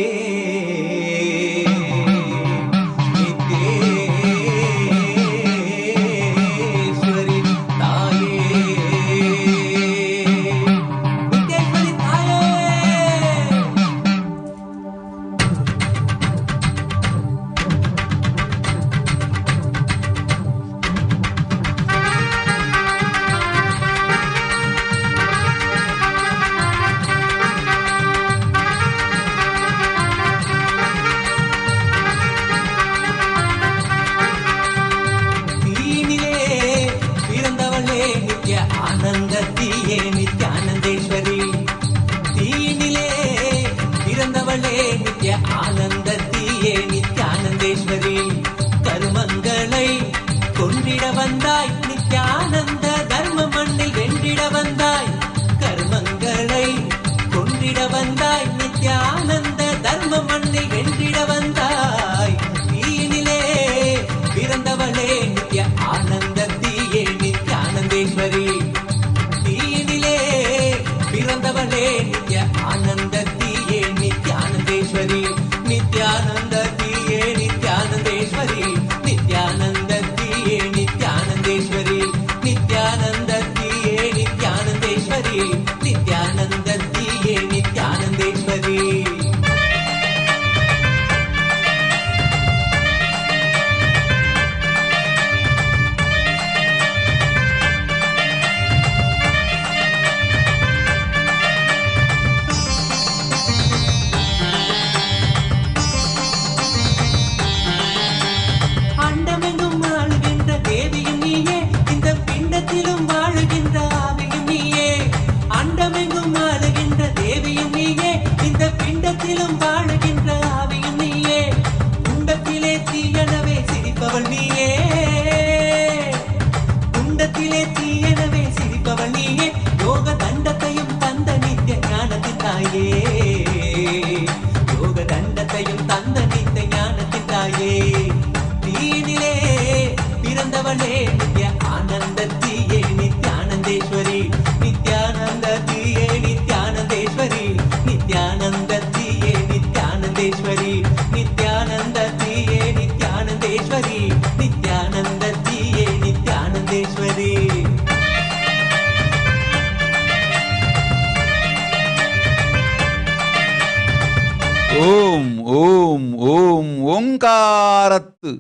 ஓங்காரத்து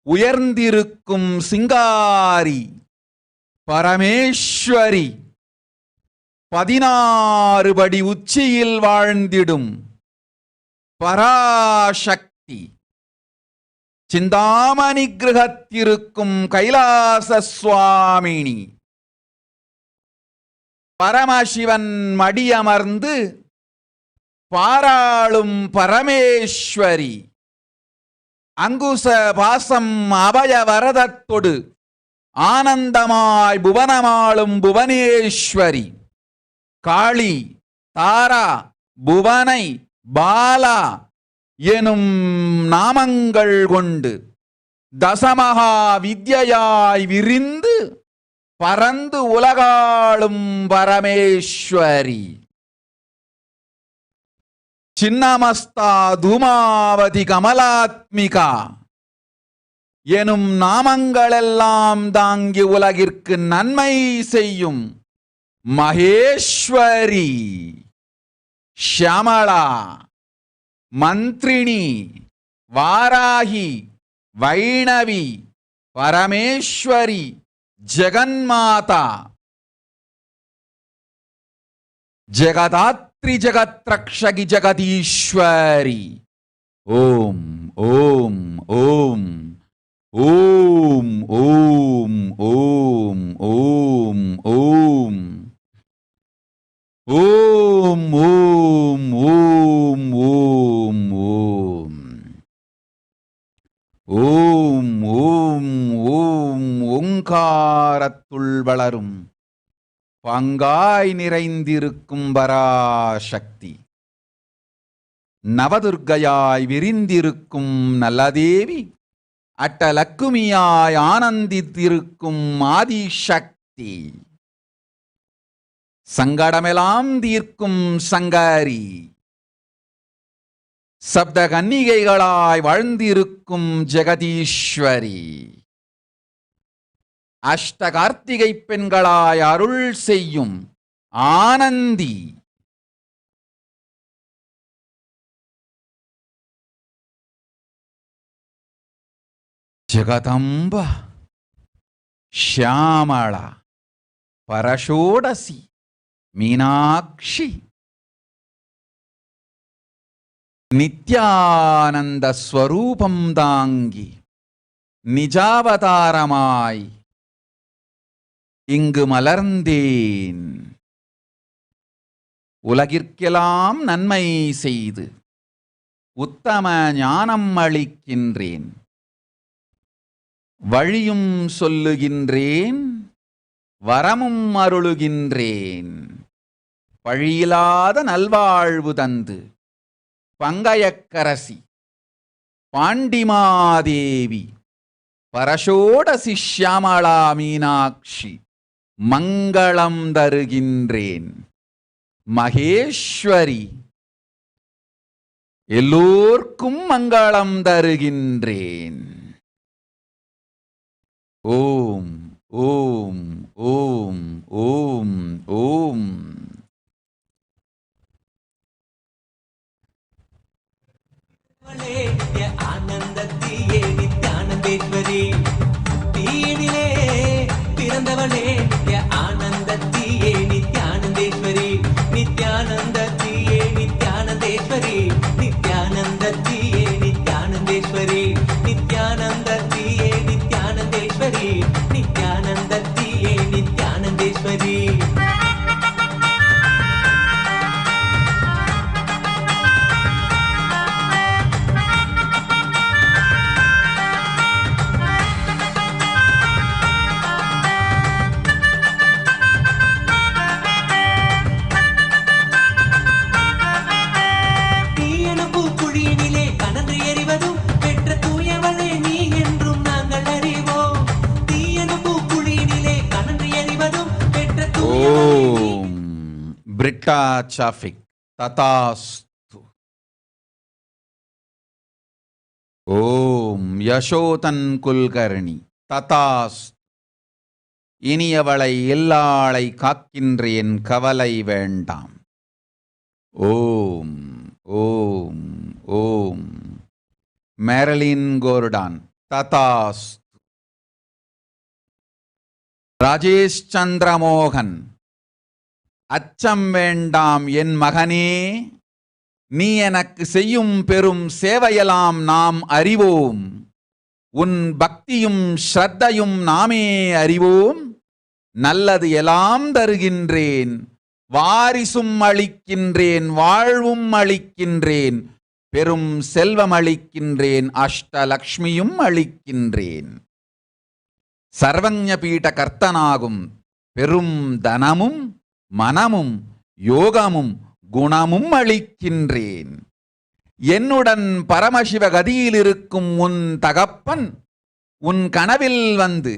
உயர்ந்திருக்கும் சிங்காரி பரமேஸ்வரி 16 படி உச்சியில் வாழ்ந்திடும் பராசக்தி சிந்தாமணி கிரகத்திருக்கும் கைலாச சுவாமினி பரமசிவன் மடியமர்ந்து பாராளும் பரமேஸ்வரி அங்குச பாசம் அபய வரதத்தொடு ஆனந்தமாய் புவனமாளும் புவனேஸ்வரி காளி தாரா புவனை பாலா எனும் நாமங்கள் கொண்டு தசமகா வித்யாய் விரிந்து பரந்து உலகாளும் பரமேஸ்வரி சின்னமஸ்தா தூமாவதி கமலாத்மிகா எனும் நாமங்களெல்லாம் தாங்கி உலகிற்கு நன்மை செய்யும் மகேஸ்வரி ஷியாமளா மந்திரிணி வாராகி வைணவி பரமேஸ்வரி ஜெகன்மாதா, ஜெகதாத்ரி ஜெகத்ரக்ஷகி ஜெகதீஸ்வரி. ஓம் ஓம் ஓம் ஓம் ஓம் ஓம் ஓம் ஓம் ஓம் ஓம் ஓம் ஓம் ஓம் ஓம் ஓம் ஓம் ஓங்காரத்துள் வளரும் பங்காய் நிறைந்திருக்கும் பராசக்தி, நவதுர்க்கையாய் விரிந்திருக்கும் நல்லதேவி, அட்டலக்குமியாய் ஆனந்தித்திருக்கும் ஆதிசக்தி, சங்கடமெல்லாம் தீர்க்கும் சங்காரி, சப்த கன்னிகைகளாய் வாழ்ந்திருக்கும் ஜெகதீஸ்வரி, அஷ்ட கார்த்திகை பெண்களாய் அருள் செய்யும் ஆனந்தி, ஜெகதம்ப, ஷியாமளா, பரஷோடசி, மீனாட்சி, நித்யானந்த ஸ்வரூபம் தாங்கி நிஜாவதாரமாய் இங்கு மலர்ந்தேன். உலகிற்கெல்லாம் நன்மை செய்து உத்தம ஞானம் அளிக்கின்றேன். வழியும் சொல்லுகின்றேன், வரமும் அருளுகின்றேன். பழியிலாத நல்வாழ்வு தந்து பங்கயக்கரசி பாண்டிமாதேவி, பரஷோடசி ஷியாமளா மீனாட்சி மங்களம் தருகின்றேன். மகேஸ்வரி, எல்லோர்க்கும் மங்களம் தருகின்றேன். ஓம் ஓம் ஓம் ஓம் ஓம். ஆனந்தத்தியே நித்யானந்தேஸ்வரி, தீயினிலே பிறந்தவளே ஆனந்தத்தியே நித்யானந்தேஸ்வரி, நித்யானந்தத்தியே நித்யானந்தேஸ்வரி, நித்யானந்தத்தியே நித்யானந்தேஸ்வரி, நித்யானந்தத்தியே நித்யானந்தேஸ்வரி, நித்யானந்தத்தியே நித்யானந்தேஸ்வரி. பிரிட்டா சாஃபிக் ததாஸ்து. ஓம் யசோதன் குல்கர்ணி ததாஸ்து. இனியவளை எல்லாளை காக்கின்றேன், கவலை வேண்டாம். ஓம் ஓம் ஓம் மேரலின் கோர்டான் ததாஸ்து. ராஜேஷ் சந்திரமோகன், அச்சம் வேண்டாம் என் மகனே, நீ எனக்கு செய்யும் பெரும் சேவையெல்லாம் நாம் அறிவோம். உன் பக்தியும் ஸ்ரத்தையும் நாமே அறிவோம். நல்லது எல்லாம் தருகின்றேன், வாரிசும் அளிக்கின்றேன், வாழ்வும் அளிக்கின்றேன், பெரும் செல்வம் அளிக்கின்றேன், அஷ்டலக்ஷ்மியும் அளிக்கின்றேன். சர்வஞ பீட கர்த்தனாகும் பெரும் தனமும் மனமும் யோகமும் குணமும் அளிக்கின்றேன். என்னுடன் பரமசிவ கதியில் இருக்கும் உன் தகப்பன் உன் கனவில் வந்து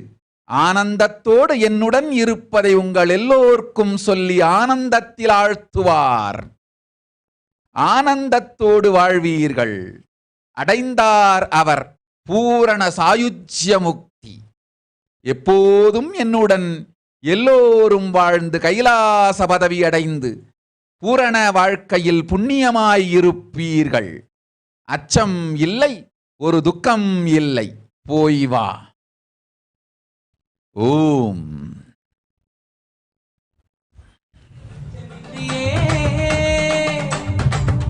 ஆனந்தத்தோடு என்னுடன் இருப்பதை உங்கள் எல்லோருக்கும் சொல்லி ஆனந்தத்தில் ஆழ்த்துவார். ஆனந்தத்தோடு வாழ்வீர்கள். அடைந்தார் அவர் பூரண சாயுஜ்ய முக்தி. எப்போதும் என்னுடன் எல்லோரும் வாழ்ந்து கைலாச பதவி அடைந்து பூரண வாழ்க்கையில் புண்ணியமாயிருப்பீர்கள். அச்சம் இல்லை, ஒரு துக்கம் இல்லை. போய் வா. ஓம்.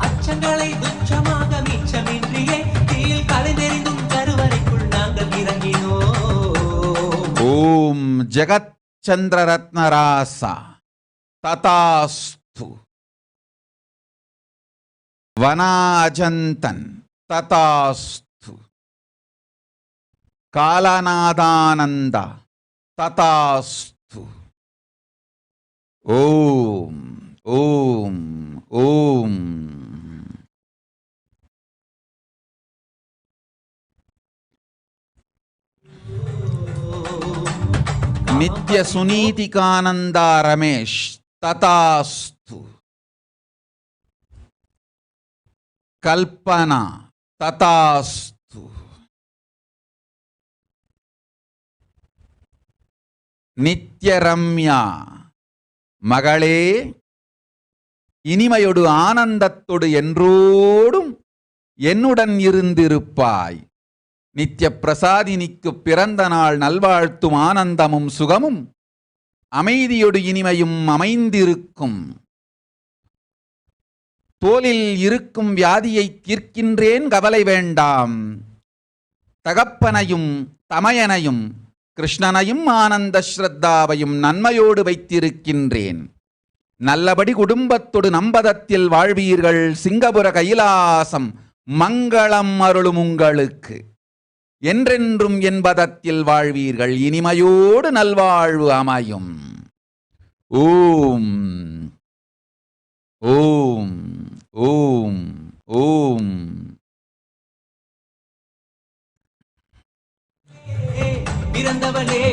அச்சங்களை துச்சமாக மிச்சமின்றியே தீயில் கலைந்தெறிந்தும் கருவறைக்குள் நாங்கள் இறங்கினோம். ஓம் ஜெகத் சந்திர ரத்னராசா ததாஸ்து. வனாஜந்தன் ததாஸ்து. காலநாதானந்த ததாஸ்து. ஓம் ஓம் ஓம். நித்ய சுனீதிகானந்தா ரமேஷ் ததாஸ்து. கல்பனா ததாஸ்து. நித்யரம்யா மகளே, இனிமையொடு ஆனந்தத்தொடு என்றோடும் என்னுடன் இருந்திருப்பாய். நித்ய பிரசாதினிக்கு பிறந்த நாள் நல்வாழ்த்தும் ஆனந்தமும் சுகமும் அமைதியொடு இனிமையும் அமைந்திருக்கும். தோலில் இருக்கும் வியாதியை தீர்க்கின்றேன், கவலை வேண்டாம். தகப்பனையும் தமையனையும் கிருஷ்ணனையும் ஆனந்த ஸ்ரத்தாவையும் நன்மையோடு வைத்திருக்கின்றேன். நல்லபடி குடும்பத்தொடு நம்பதத்தில் வாழ்வீர்கள். சிங்கபுர கைலாசம் மங்களம் அருளும் உங்களுக்கு. என்றென்றும் என்பதத்தில் வாழ்வீர்கள். இனிமையோடு நல்வாழ்வு அமையும். ஓம் ஓம் ஓம் ஓம்.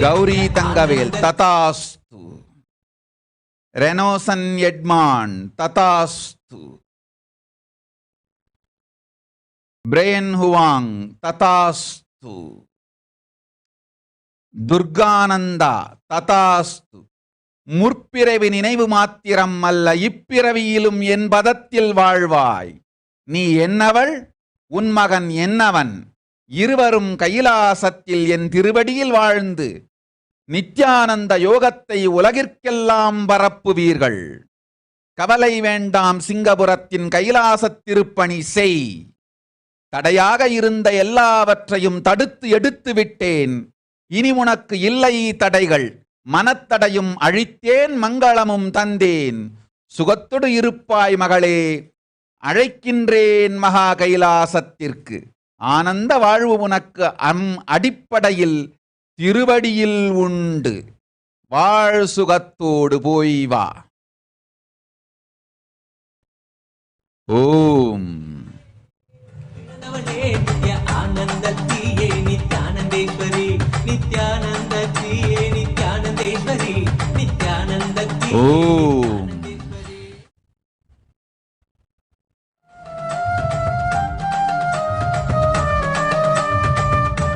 கௌரி தங்கவேல் ததாஸ்து. ரெனோசன் எட்மான் ததாஸ்து. பிரையன் ஹுவாங் ததாஸ்து. துர்கானந்தா ததாஸ்து. முற்பிறவி நினைவு மாத்திரம் அல்ல, இப்பிறவியிலும் என் பதத்தில் வாழ்வாய். நீ என்னவள், உன் மகன் என்னவன். இருவரும் கைலாசத்தில் என் திருவடியில் வாழ்ந்து நித்யானந்த யோகத்தை உலகிற்கெல்லாம் பரப்புவீர்கள். கவலை வேண்டாம், சிங்கபுரத்தின் கைலாசத் திருப்பணி செய். தடையாக இருந்த எல்லாவற்றையும் தடுத்து எடுத்து விட்டேன். இனி உனக்கு இல்லை தடைகள். மனத்தடையும் அழித்தேன், மங்களமும் தந்தேன். சுகத்தொடு இருப்பாய் மகளே. அழைக்கின்றேன் மகா கைலாசத்திற்கு. ஆனந்த வாழ்வு உனக்கு அடிப்படையில் திருவடியில் உண்டு. வாழ் சுகத்தோடு போய் வா. ஓம். ஆனந்தத்தியே நித்யானந்தேஸ்வரி, நித்யானந்தத்தியே நித்யானந்தேஸ்வரி, நித்யானந்தத்தியே. ஓம்.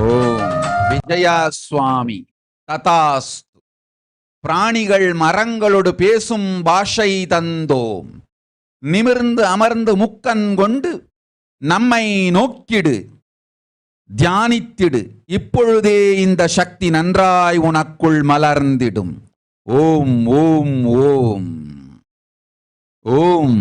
ஓம். விஜயா சுவாமி ததாஸ்து. பிராணிகள் மரங்களோடு பேசும் பாஷை தந்தோம். நிமிர்ந்து அமர்ந்து முக்கன் கொண்டு நம்மை நோக்கிடு, தியானித்திடு. இப்பொழுதே இந்த சக்தி நன்றாய் உனக்குள் மலர்ந்திடும். ஓம் ஓம் ஓம் ஓம்.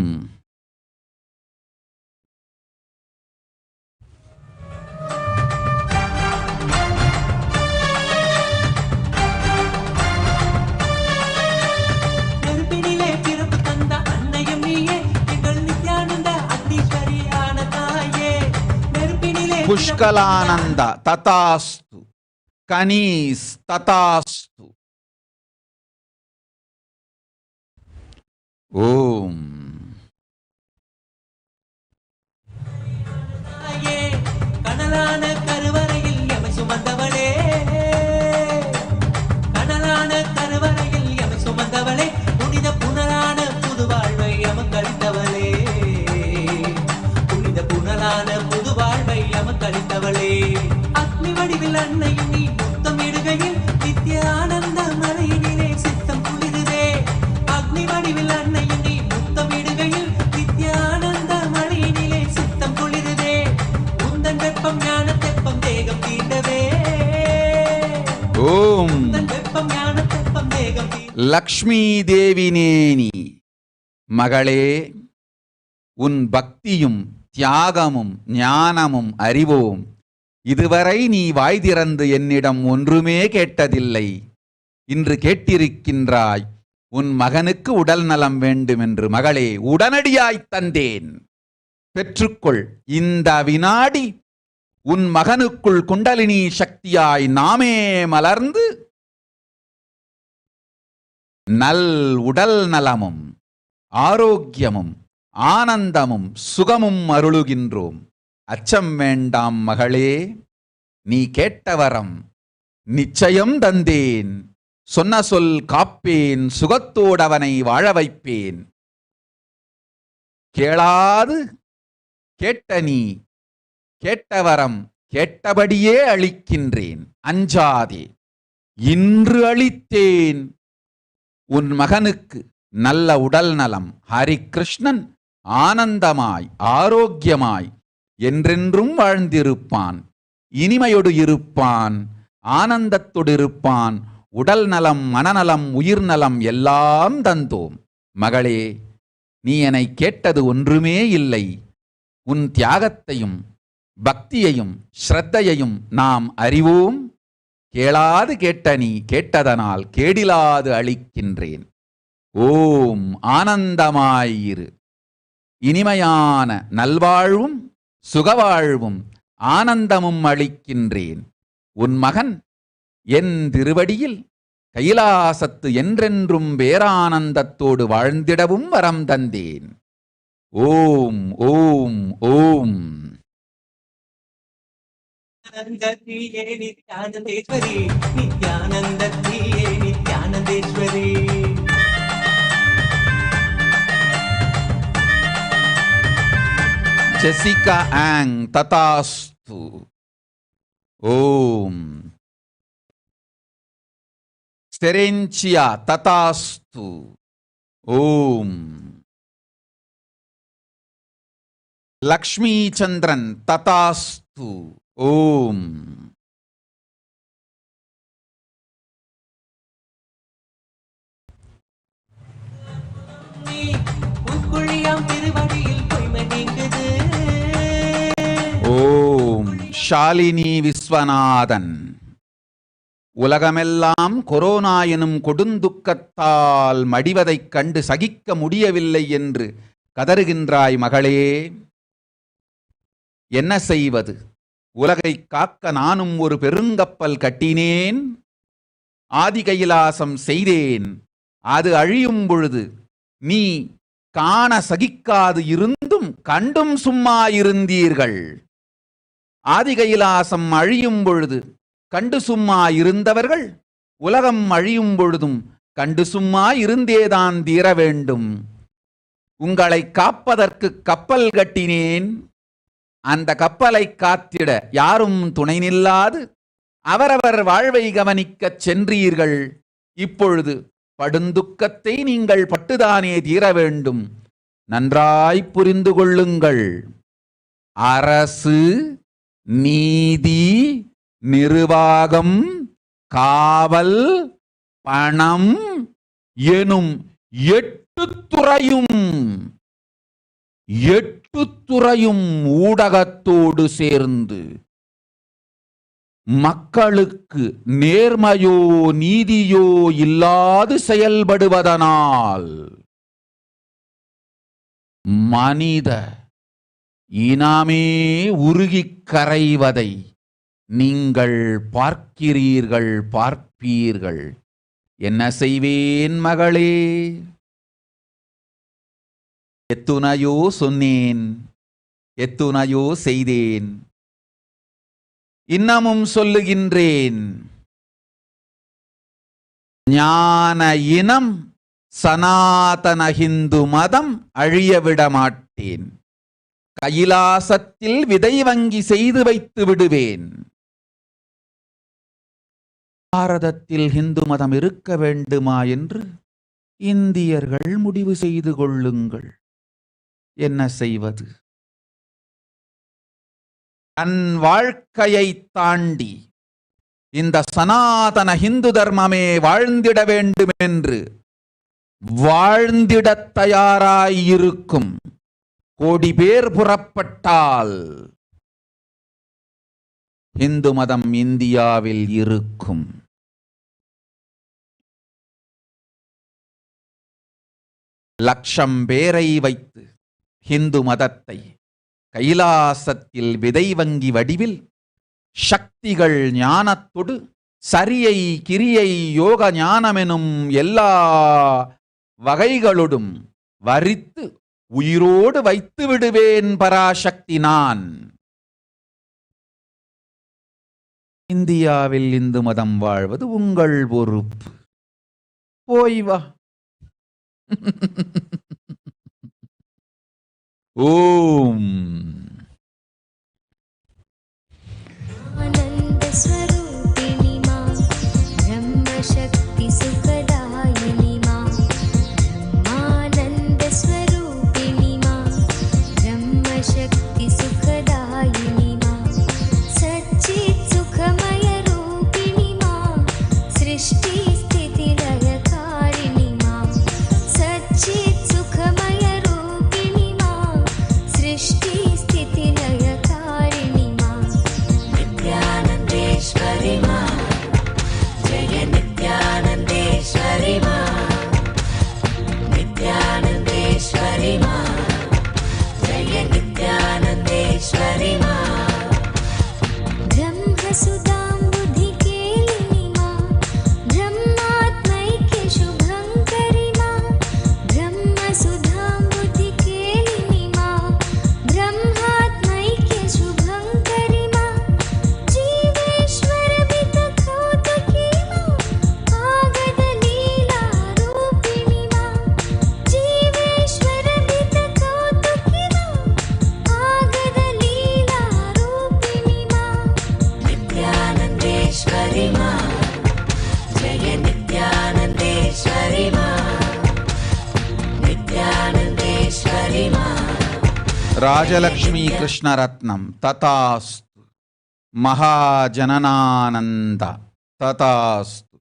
புஷ்கலானந்த ததாஸ்து. கனீஸ் ததாஸ்து. ஓம். கனலான கருவறையில் எமை சுமந்தவளே, கனலான கருவறையில் எமை சுமந்தவளே, புனித புனலான புது வாழ்வை எமக்களித்தவளே, புனித புனலான புது வாழ்வை எமக்களித்தவளே. அக்னி வடிவில் அன்னையும் நீ முத்தமிடுகையில் நித்திய ஆனந்த மலையினிலே சித்தம் குளிருதே. அக்னி வடிவில் அன்னையும் நீ முத்தமிடு லக்ஷ்மி தேவி நேனி, மகளே, உன் பக்தியும் தியாகமும் ஞானமும் அறிவோம். இதுவரை நீ வாய் திறந்து என்னிடம் ஒன்றுமே கேட்டதில்லை. இன்று கேட்டிருக்கின்றாய். உன் மகனுக்கு உடல் நலம் வேண்டும் என்று. மகளே, உடனடியாய் தந்தேன், பெற்றுக்கொள். இந்த வினாடி உன் மகனுக்குள் குண்டலினி சக்தியாய் நாமே மலர்ந்து நல் உடல் நலமும் ஆரோக்கியமும் ஆனந்தமும் சுகமும் அருளுகின்றோம். அச்சம் வேண்டாம் மகளே, நீ கேட்ட வரம் நிச்சயம் தந்தேன். சொன்ன சொல் காப்பேன், சுகத்தோடவனை வாழ வைப்பேன். கேளாது கேட்ட நீ கேட்ட வரம் கேட்டபடியே அளிக்கின்றேன். அஞ்சாதே, இன்று அளித்தேன். உன் மகனுக்கு நல்ல உடல் நலம். ஹரிகிருஷ்ணன் ஆனந்தமாய் ஆரோக்கியமாய் என்றென்றும் வாழ்ந்திருப்பான். இனிமையோடு இருப்பான், ஆனந்தத்தோடு இருப்பான். உடல் நலம், மனநலம், உயிர் நலம் எல்லாம் தந்தோம். மகளே, நீ என்னை கேட்டது ஒன்றுமே இல்லை. உன் தியாகத்தையும் பக்தியையும் ஸ்ரத்தையையும் நாம் அறிவோம். கேளாது கேட்ட நீ கேட்டதனால் கேடிலாது அளிக்கின்றேன். ஓம் ஆனந்தமாயிரு. இனிமையான நல்வாழ்வும் சுகவாழ்வும் ஆனந்தமும் அளிக்கின்றேன். உன் மகன் என் திருவடியில் கைலாசத்து என்றென்றும் பேரானந்தத்தோடு வாழ்ந்திடவும் வரம் தந்தேன். ஓம் ஓம் ஓம். நித்யானந்தத்தியே நித்யானந்தேஸ்வரி, நித்யானந்தத்தியே நித்யானந்தேஸ்வரி. ஜெசிகா ஆங் ததாஸ்து. ஓம். செரென்சியா ததாஸ்து. ஓம். லக்ஷ்மி சந்திரன் ததாஸ்து. ஓம். உட்குழியாம் திருவடியில் பொய்மை நீங்குது. ஓம். ஷாலினி விஸ்வநாதன். உலகமெல்லாம் கொரோனா எனும் கொடுந்துக்கத்தால் மடிவதைக் கண்டு சகிக்க முடியவில்லை என்று கதறுகின்றாய் மகளே. என்ன செய்வது? உலகை காக்க நானும் ஒரு பெருங்கப்பல் கட்டினேன், ஆதி கைலாசம் செய்தேன். அது அழியும் பொழுது நீ காண சகிக்காது இருந்தும் கண்டும் சும்மா இருந்தீர்கள். ஆதி கைலாசம் அழியும் பொழுது கண்டு சும்மா இருந்தவர்கள் உலகம் அழியும் பொழுதும் கண்டு சும்மா இருந்தேதான் தீர வேண்டும். உங்களை காப்பதற்கு கப்பல் கட்டினேன். அந்த கப்பலை காத்திட யாரும் துணை நில்லாது அவரவர் வாழ்வை கவனிக்கச் சென்றீர்கள். இப்பொழுது படுந்துக்கத்தை நீங்கள் பட்டுதானே தீர வேண்டும். நன்றாய் புரிந்து கொள்ளுங்கள். அரசு, நீதி, நிர்வாகம், காவல், பணம் எனும் 8 துறையும் ஊடகத்தோடு சேர்ந்து மக்களுக்கு நேர்மையோ நீதியோ இல்லாது செயல்படுவதனால் மனித இனமே உருகிக் கரைவதை நீங்கள் பார்க்கிறீர்கள், பார்ப்பீர்கள். என்ன செய்வேன் மகளே? எத்துணையோ சொன்னேன், எத்துணையோ செய்தேன், இன்னமும் சொல்லுகின்றேன். ஞான இனம் சனாதன ஹிந்து மதம் அழியவிட மாட்டேன். கைலாசத்தில் விதை வங்கி செய்து வைத்து விடுவேன். பாரதத்தில் ஹிந்து மதம் இருக்க வேண்டுமா என்று இந்தியர்கள் முடிவு செய்து கொள்ளுங்கள். என்ன செய்வது? தன் வாழ்க்கையை தாண்டி இந்த சனாதன ஹிந்து தர்மமே வாழ்ந்திட வேண்டும் என்று வாழ்ந்திடத் தயாராயிருக்கும் கோடி பேர் புறப்பட்டால் இந்து மதம் இந்தியாவில் இருக்கும். லட்சம் பேரை வைத்து இந்து மதத்தை கைலாசத்தில் விதை வங்கி வடிவில் சக்திகள் ஞானத்தொடு சரியை கிரியை யோக ஞானமெனும் எல்லா வகைகளோடும் வரித்து உயிரோடு வைத்து விடுவேன் பராசக்தி நான். இந்தியாவில் இந்து மதம் வாழ்வது உங்கள் பொறுப்பு. போய் வா. ஓம் आनंद स्वरूपिणी मां ब्रह्म शक्ति सुखदायिनी मां ब्रह्मानंद स्वरूपिणी मां ब्रह्म शक्ति सुखदायिनी मां सच्चित् सुखमय रूपिणी मां सृष्टि स्थिति लयकारिणी मां सच्चित् सुखमय रूपिणी मां सृष्टि स्थिति लयकारिणी मां नित्यानन्देश्वरि मां जय नित्यानन्देश्वरि मां नित्यानन्देश्वरि मां जय नित्यानन्देश्वरि मां ब्रह्मसुधां बुद्धिकेलिनी मां ब्रह्मात्मैक्य शुभङ्करि मां ब्रह्मसुधां बुद्धिकेलिनी मां ब्रह्मात्मैक्य शुभङ्करि मां जीवेश्वर वितकौतुकी मां आगद लीला रूपिणी मां जीवेश्वर वितकौतुकी मां आगद लीला रूपिणी मां नित्यानन्देश्वरि मां जय नित्यानन्देश्वरि मां नित्यानन्देश्वरि मां ராஜலக்ஷ்மி கிருஷ்ணரத்னம் ததாஸ்து. மகாஜனனானந்த ததாஸ்து.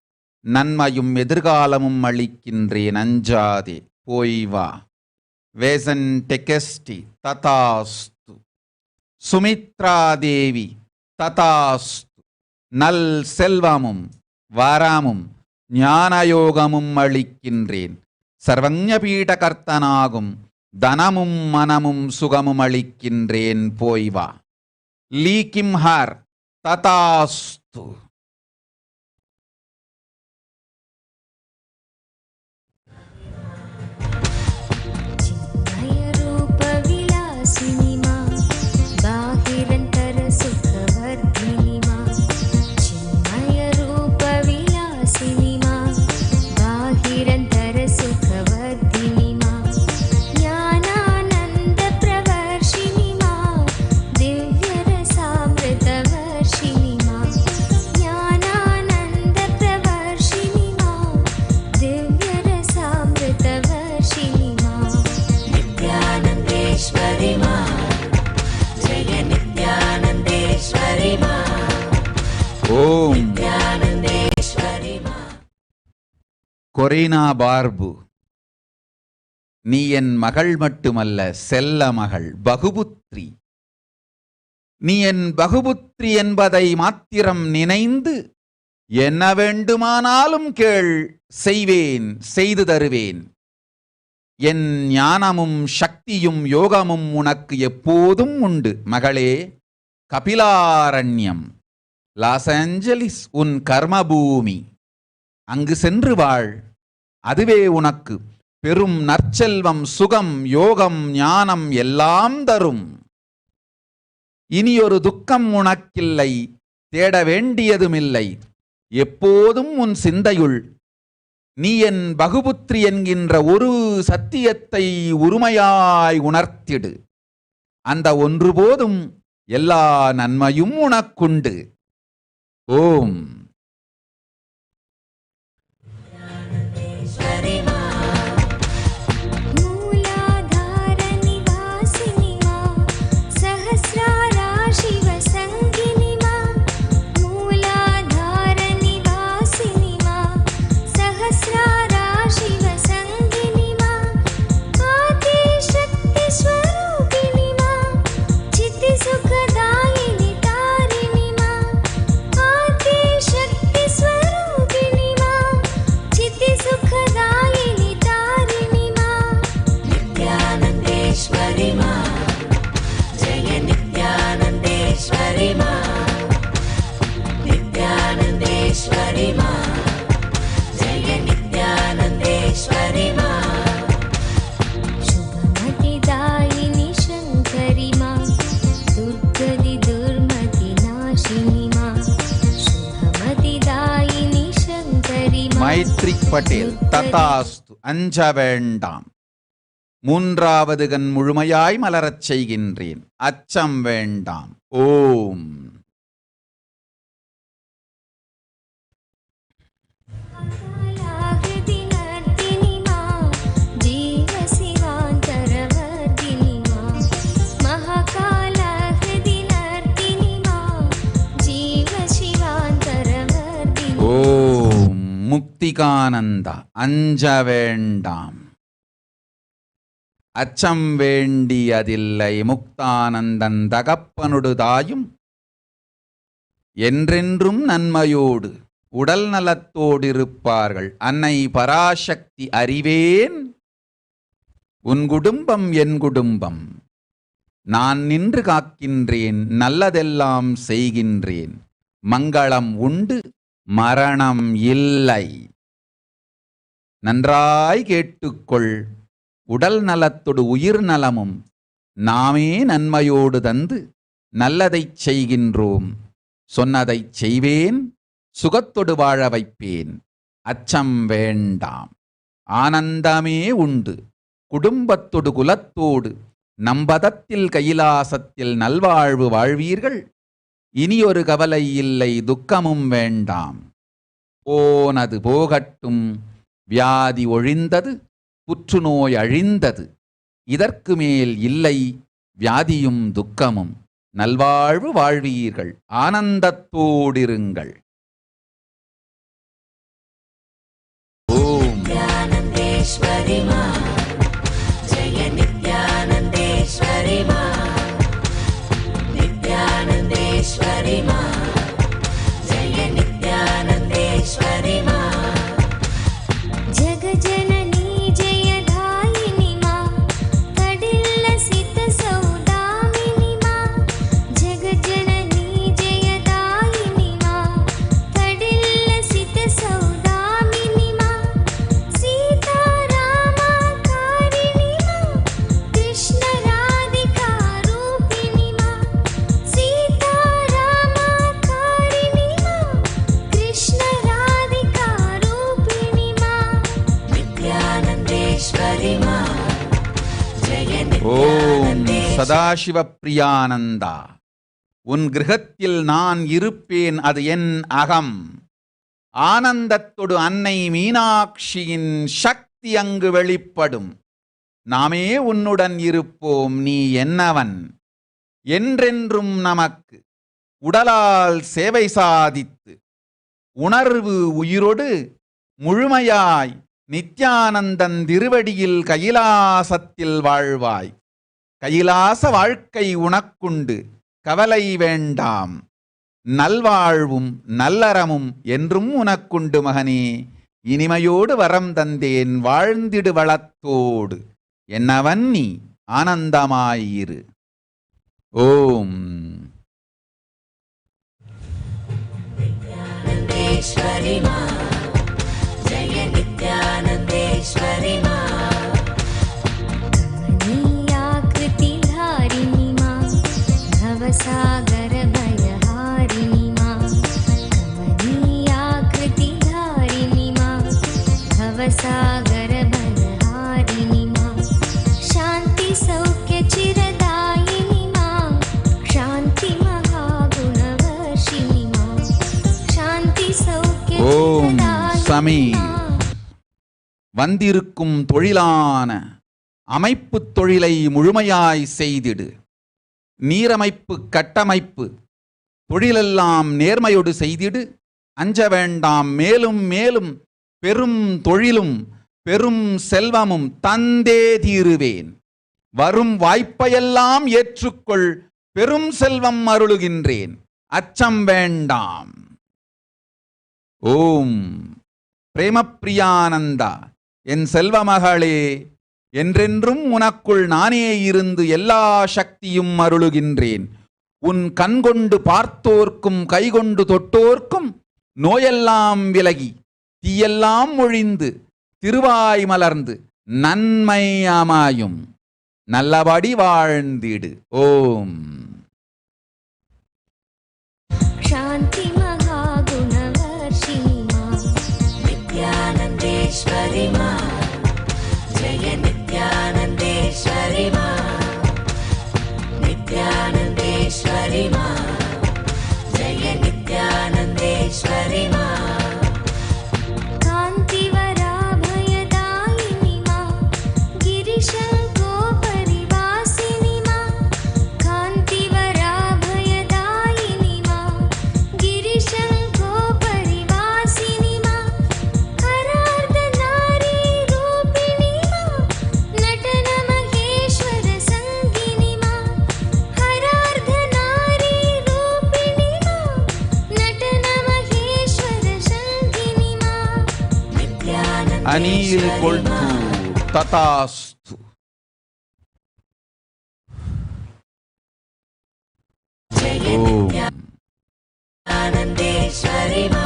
நன்மையும் எதிர்காலமும் அளிக்கின்றேன் அஞ்சாதே போய் வா. வேசன் டெகஸ்டி ததாஸ்து. சுமித்ரா தேவி ததாஸ்து. நல் செல்வமும் வரமும் ஞானயோகமும் அளிக்கின்றேன். சர்வஞபீட கர்த்தனாகும் தனமும் மனமும் சுகமும் அளிக்கின்றேன் போய் வா. லீக்கிம் ஹார் ததாஸ்து. चिन्मय रूप विलासिनी मां बाहिरन्तर सुखवर्धिनी मां चिन्मय रूप विलासिनी मां बाहिरन्तर सुखवर्धिनी मां ज्ञानानन्द प्रवर्षिणी मां दिव्यरसामृतवर्षिणी मां ज्ञानानन्द प्रवर्षिणी मां दिव्यरसामृतवर्षिणी मां नित्यानन्देश्वरि मां जय नित्यानन्देश्वरि मां ஓம் नित्यानन्देश्वरि मां கொரீனா பார்பு, நீ என் மகள் மட்டுமல்ல செல்ல மகள், பகுபுத்ரி. நீ என் பகுபுத்ரி என்பதை மாத்திரம் நினைந்து என்ன வேண்டுமானாலும் கேள், செய்வேன், செய்து தருவேன். என் ஞானமும் சக்தியும் யோகமும் உனக்கு எப்போதும் உண்டு மகளே. கபிலாரண்யம், லாஸ் ஏஞ்சலிஸ் உன் கர்மபூமி. அங்கு சென்று வாழ். அதுவே உனக்கு பெரும் நற்செல்வம், சுகம், யோகம், ஞானம் எல்லாம் தரும். இனியொரு துக்கம் உனக்கில்லை, தேட வேண்டியதுமில்லை. எப்போதும் உன் சிந்தையுள் நீ என் பகுபுத்ரி என்கின்ற ஒரு சத்தியத்தை உரிமையாய் உணர்த்திடு. அந்த ஒன்று போதும் எல்லா நன்மையும் உனக்குண்டு. ஓம் मूलाधारनिवासिनि मां सहस्रारा शिवसङ्गिनि मां मूलाधारनिवासिनि मां सहस्रारा शिवसङ्गिनि பட்டேல். ததாஸ்து. அஞ்ச வேண்டாம். மூன்றாவது கண் முழுமையாய் மலரச் செய்கின்றேன். அச்சம் வேண்டாம். ஓம். ஓம். முக்திகானந்தா. அஞ்ச வேண்டாம். அச்சம் வேண்டியதில்லை. முக்தானந்தன் தகப்பனுடுதாயும் என்றென்றும் நன்மையோடு உடல் நலத்தோடிருப்பார்கள். அன்னை பராசக்தி அறிவேன். உன் குடும்பம் என் குடும்பம். நான் நின்று காக்கின்றேன். நல்லதெல்லாம் செய்கின்றேன். மங்களம் உண்டு, மரணம் இல்லை. நன்றாய் கேட்டுக்கொள். உடல் நலத்தொடு உயிர் நலமும் நாமே நன்மையோடு தந்து நல்லதைச் செய்கின்றோம். சொன்னதைச் செய்வேன். சுகத்தொடு வாழ வைப்பேன். அச்சம் வேண்டாம். ஆனந்தமே உண்டு. குடும்பத்தொடு குலத்தோடு நம்பதத்தில் கைலாசத்தில் நல்வாழ்வு வாழ்வீர்கள். இனியொரு கவலை இல்லை, துக்கமும் வேண்டாம். போனது போகட்டும். வியாதி ஒழிந்தது, புற்றுநோய் அழிந்தது. இதற்கு மேல் இல்லை வியாதியும் துக்கமும். நல்வாழ்வு வாழ்வீர்கள். ஆனந்தத்தோடிருங்கள். ஓம். நித்யானந்தேஸ்வரி மா, ஜெய நித்யானந்தேஸ்வரி மா, நித்யானந்தேஸ்வரி மா, ஜெய நித்யானந்தேஸ்வரி மா, ஜகஜனனி ஜெயதாயினி மா, கடில்லசித சௌதாமினி மா, ஜகஜனனி ஜெயதாயினி மா, கடில்லசித சௌதாமினி மா, சீதாராமா காரிணி மா, கிருஷ்ண ராதிகா ரூபிணி மா, சீதாராமா காரிணி மா, கிருஷ்ண ராதிகா ரூபிணி மா, நித்யானந்தேஸ்வரி மா, ஜெய ஓம். நித்யானந்தேஸ்வரி. சதாசிவ பிரியானந்தா. உன் கிரகத்தில் நான் இருப்பேன். அது என் அகம். ஆனந்தத்தொடு அன்னை மீனாட்சியின் சக்தி அங்கு வெளிப்படும். நாமே உன்னுடன் இருப்போம். நீ என்னவன்? என்றென்றும் நமக்கு உடலால் சேவை சாதித்து உணர்வு உயிரோடு முழுமையாய் நித்யானந்தன் திருவடியில் கைலாசத்தில் வாழ்வாய். கைலாச வாழ்க்கை உனக்குண்டு. கவலை வேண்டாம். நல்வாழ்வும் நல்லறமும் என்றும் உனக்குண்டு மகனே. இனிமையோடு வரம் தந்தேன். வாழ்ந்திடு வளத்தோடு. என்னவன் நீ? ஆனந்தமாயிரு. ஓம். நித்யானந்தேஸ்வரி மா, ஜெய நித்யானந்தேஸ்வரி மா, கமனீயாக்ருதி தாரிணி மா, பவசாகர பயஹாரிணி மா, கமனீயாக்ருதி தாரிணி மா, பவசாகர பயஹாரிணி மா, சாந்தி சௌக்கிய சிரதாயினி மா, சாந்தி மகாகுணவர்ஷினி மா, சாந்தி சௌக்கிய ஓம். சிரதாயினி சமீர். மா. வந்திருக்கும் தொழிலான அமைப்பு தொழிலை முழுமையாய் செய்திடு. நீரமைப்பு கட்டமைப்பு தொழிலெல்லாம் நேர்மையோடு செய்திடு. அஞ்ச வேண்டாம். மேலும் மேலும் பெரும் தொழிலும் பெரும் செல்வமும் தந்தே தீருவேன். வரும் வாய்ப்பையெல்லாம் ஏற்றுக்கொள். பெரும் செல்வம் அருளுகின்றேன். அச்சம் வேண்டாம். ஓம். பிரேமப்பிரியானந்தா. என் செல்வ மகளே, என்றென்றும் உனக்குள் நானே இருந்து எல்லா சக்தியும் அருளுகின்றேன். உன் கண்கொண்டு பார்த்தோர்க்கும் கைகொண்டு தொட்டோர்க்கும் நோயெல்லாம் விலகி தீயெல்லாம் ஒழிந்து திருவாய் மலர்ந்து நன்மை அமையும். நல்லபடி வாழ்ந்திடு. ஓம். சாந்தி மகாகுணவர்ஷினி மா, நித்யானந்தேஸ்வரி नित्यानन्देश्वरि मा जय नित्यानन्देश्वरि मा नित्यानन्देश्वरि मा जय नित्यानन्देश्वरि मा कान्तिवराभयदायिनि मा गिरिशङ्कोपरिवासिनि मा कान्तिवराभयदायिनि मा गिरिशङ्कोपरिवासिनि मा हरार्धनारी रूपिणि मा नटनमहेश्वर सङ्गिनि मा हरार्धनारी रूपिणि मा नटनमहेश्वर सङ्गिनि मा Anil Koltu Tatastu. नित्यानन्देश्वरि मा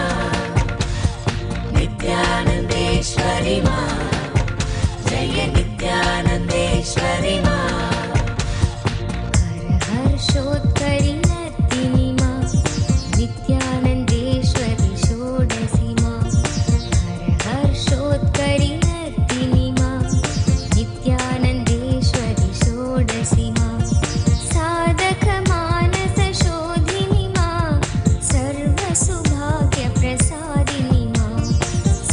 नित्यानन्देश्वरि मा जय नित्यानन्देश्वरि मा हर्षोत्करि नर्तिनि मा नित्यानन्देश्वरि षोडशि मा हर्षोत्करि नर्तिनि मा नित्यानन्देश्वरि षोडशि मा साधकमानसशोधिनि मा सर्वसुभाग्यप्रसादिनि मा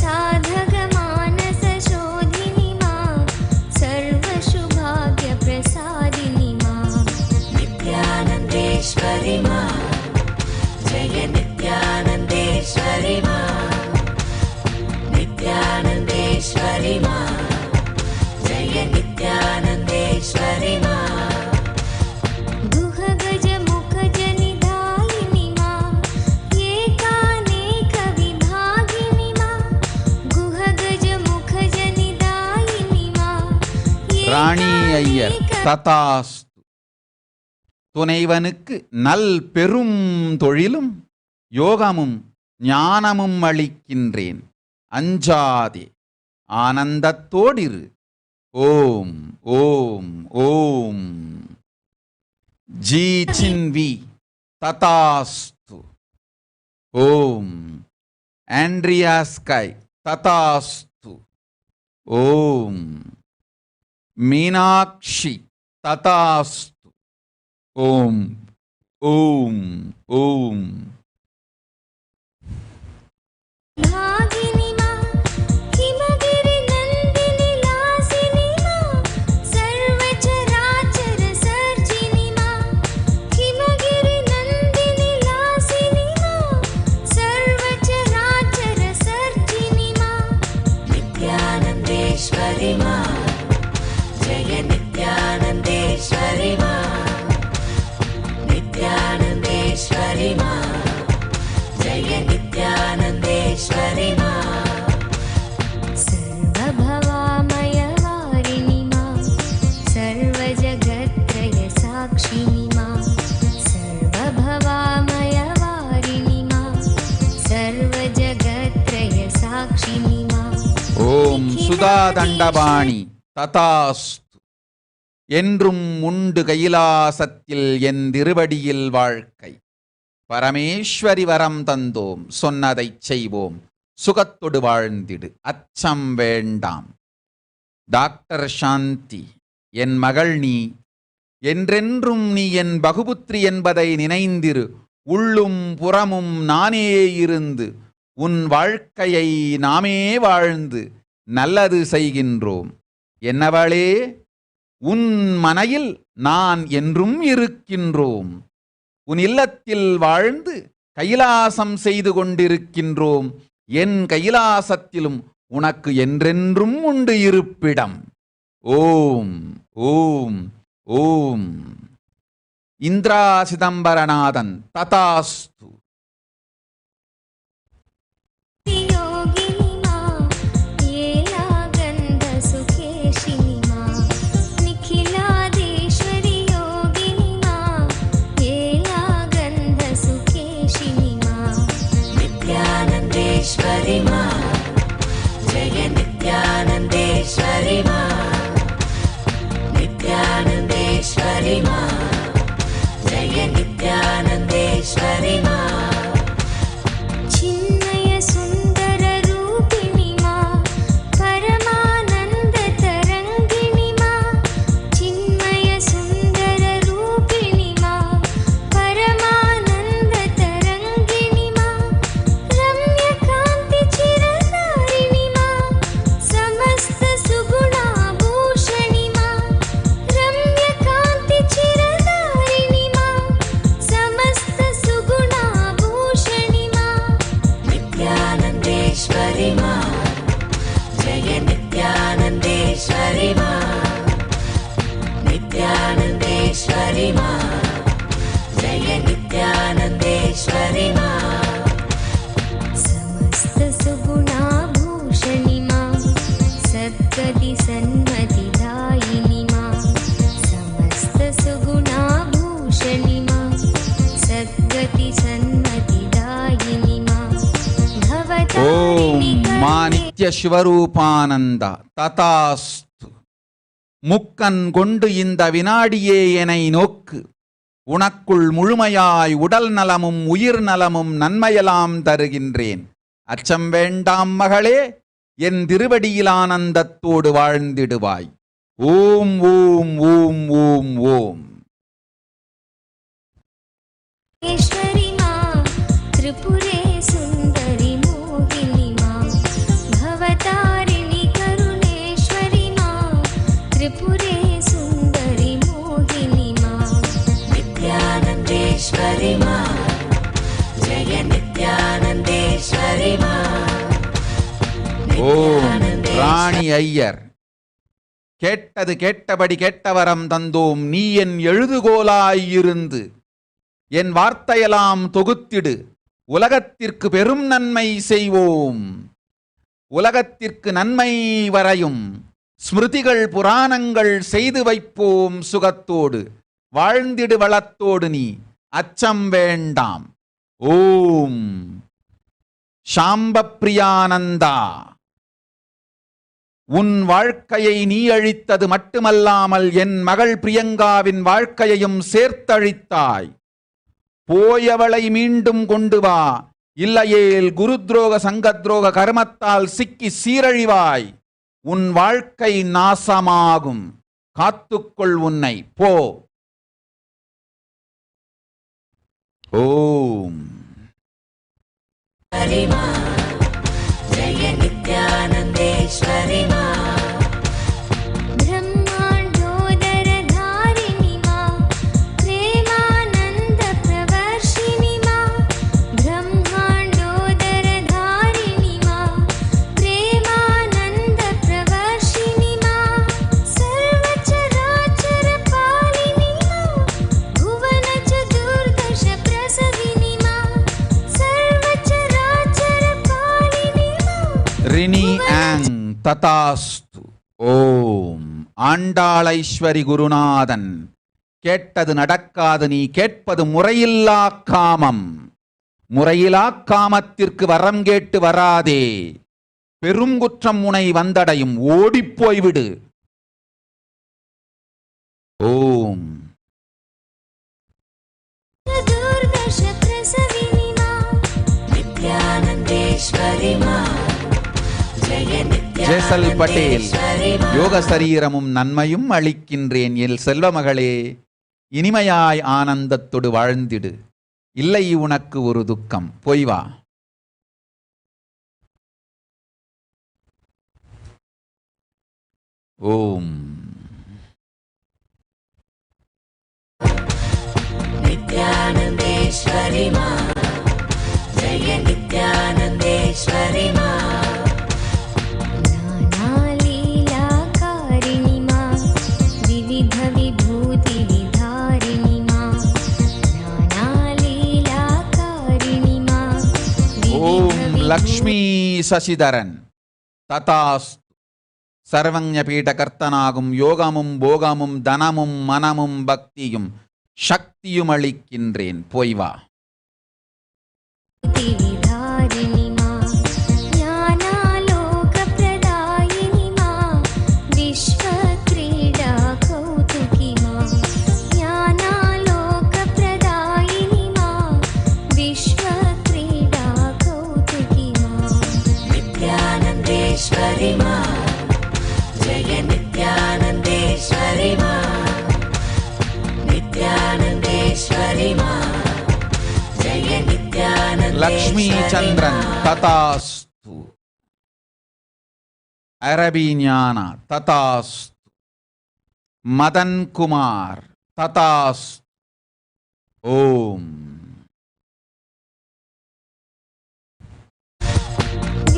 साधकमानसशोधिनि मा सर्वसुभाग्यप्रसादिनि मा नित्यानन्देश्वरि मा जय नित्यानन्देश्वरि मा नित्यानन्देश्वरि मा जय नित्यानन्देश्वरि मा गुहगजमुखजनिधायिनि मा एकानेकविभागिनि मा गुहगजमुखजनिधायिनि मा ராணி ஐயர் ததாஸ்து. துணைவனுக்கு நல் பெரும் தொழிலும் யோகமும் ஞானமும் அளிக்கின்றேன். அஞ்சாதே ஆனந்தத்தோடிரு. ஓம் ஓம் ஓம். ஜி சின்வி ததாஸ்து. ஓம் ஆண்ட்ரியாஸ்கை ததாஸ்து. ஓம் மீனாட்சி ததாஸ்து. ஓம் ஓம் ஓம். भागिनि मा हिमगिरिनन्दिनि लासिनि मा सर्वचराचर सर्जिनि मा हिमगिरिनन्दिनि लासिनि मा सर्वचराचर सर्जिनि मा नित्यानन्देश्वरि मा जय नित्यानन्देश्वरि मा नित्यानन्देश्वरि मा जय नित्यानन्देश्वरि मा सर्वभवामयवारिणि मा सर्वजगत्त्रयसाक्षिणि मा सर्वभवामयवारिणि मा सर्वजगत्त्रयसाक्षिणि मा ஓம் சுதா தண்டபாணி ததாஸ்து. என்றும் உண்டு கைலாசத்தில் என் திருவடியில் வாழ்க்கை. பரமேஸ்வரி வரம் தந்தோம், சொன்னதைச் செய்வோம், சுகத்தொடு வாழ்ந்திடு, அச்சம் வேண்டாம். டாக்டர் சாந்தி, என் மகள் நீ, என்றென்றும் நீ என் பகுபுத்திரி என்பதை நினைந்திரு. உள்ளும் புறமும் நானே இருந்து உன் வாழ்க்கையை நாமே வாழ்ந்து நல்லது செய்கின்றோம். என்னவளே, உன் மனையில் நான் என்றும் இருக்கின்றோம். உன் இல்லத்தில் வாழ்ந்து கைலாசம் செய்து கொண்டிருக்கின்றோம். என் கைலாசத்திலும் உனக்கு என்றென்றும் உண்டு இருப்பிடம். ஓம் ஓம் ஓம். இந்திரா சிதம்பரநாதன் ததாஸ்து. योगिनि मा येलागन्धसुखेशिनि मा निखिलादेश्वरि योगिनि मा येलागन्धसुखेशिनि मा नित्यानन्देश्वरि मा जय नित्यानन्देश्वरि मा नित्यानन्देश्वरि मा जय नित्यानन्देश्वरि मा चिन्मय सुन्दर रूपिणि मा மா நித்ய சிவரூபானந்த ததாஸ்து. முக்கன் கொண்டு இந்த வினாடியே என்னை நோக்கு. உனக்குள் முழுமையாய் உடல் நலமும் உயிர் நலமும் நன்மையெல்லாம் தருகின்றேன். அச்சம் வேண்டாம் மகளே, என் திருவடியில் ஆனந்தத்தோடு வாழ்ந்திடுவாய். ஓம் ஓம் ஓம் ஓம் ஓம். ஈஸ்வரி மா திரிபுரே சுந்தரி மோகினி மா பவதாரிணி கருணேஸ்வரி மா திரிபுரே சுந்தரி மோகினி மா நித்யானந்தேஸ்வரி மா ஜெய நித்யானந்தேஸ்வரி மா. ஓம் ராணி ஐயர். கேட்டது கேட்டபடி கேட்டவரம் தந்தோம். நீ என் எழுதுகோலாயிருந்து என் வார்த்தையெல்லாம் தொகுத்திடு. உலகத்திற்கு பெரும் நன்மை செய்வோம். உலகத்திற்கு நன்மை வரையும் ஸ்மிருதிகள் புராணங்கள் செய்து வைப்போம். சுகத்தோடு வாழ்ந்திடு வளத்தோடு நீ அச்சம் வேண்டாம். ஓம் சாம்ப பிரியானந்தா. உன் வாழ்க்கையை நீ அழித்தது மட்டுமல்லாமல் என் மகள் பிரியங்காவின் வாழ்க்கையையும் சேர்த்தழித்தாய். போயவளை மீண்டும் கொண்டு வா, இல்லையேல் குருத்ரோக சங்கத்ரோக கர்மத்தால் சிக்கி சீரழிவாய். உன் வாழ்க்கை நாசமாகும். காத்துக்கொள் உன்னை. போ. ஓம் ஜெய நித்யானந்தேஸ்வரி மா பிரம்மாண்டோதர தாரிணி மா பிரேமானந்த பிரவர்ஷினி மா பிரம்மாண்டோதர தாரிணி மா பிரேமானந்த பிரவர்ஷினி மா சர்வச்சராச்சர பாலினி மா புவன சதுர்தಶ பிரசவினி மா சர்வச்சராச்சர பாலினி மா ரினி ஆங் ததாஸ்து. ஓம் ஆண்டாளைஸ்வரி குருநாதன். கேட்டது நடக்காது. நீ கேட்பது முறையில்லா காமம். முறையிலா காமத்திற்கு வரம் கேட்டு வராதே. பெருங்குற்றம் உனை வந்தடையும். ஓடிப்போய்விடு. ஓம் சதுர்தಶ பிரசவினி மா நித்யானந்தேஸ்வரி மா ஜெய ஜெசல் பட்டேல். நித்யானந்தேஸ்வரி மா யோக சரீரமும் நன்மையும் அளிக்கின்றேன். என் செல்வமகளே, இனிமையாய் ஆனந்தத்தோடு வாழ்ந்திடு. இல்லை உனக்கு ஒரு துக்கம். போய் வா. ஓம் நித்யானந்தேஸ்வரி மா ஜெய நித்யானந்தேஸ்வரி மா நானாலீலாகாரிணி மா விவித விபூதி விதாரிணி மா நானாலீலாகாரிணி மா ஓம் லக்ஷ்மி சசிதரன் ததாஸ்து. சர்வஞபீடகர்த்தனாகும் யோகமும் போகமும் தனமும் மனமும் பக்தியும் சக்தியும் அளிக்கின்றேன். போய் வா. விதாரிணி மா ஞானாலோகப்ரதாயினி மா விஸ்வக்ரீடா கௌதுகி மா ஞானாலோகப்ரதாயினி மா விஸ்வக்ரீடா கௌதுகி மா நித்யானந்தேஸ்வரி மா ஜெய நித்யானந்தேஸ்வரி மா நித்யானந்தேஸ்வரி மா ஜெய நித்யானந்தேஸ்வரி லக்ஷ்மி சந்திரன் ததாஸ்து. அரபி ஞான ததாஸ்து. மதன் குமார் ததாஸ்து. ஓம்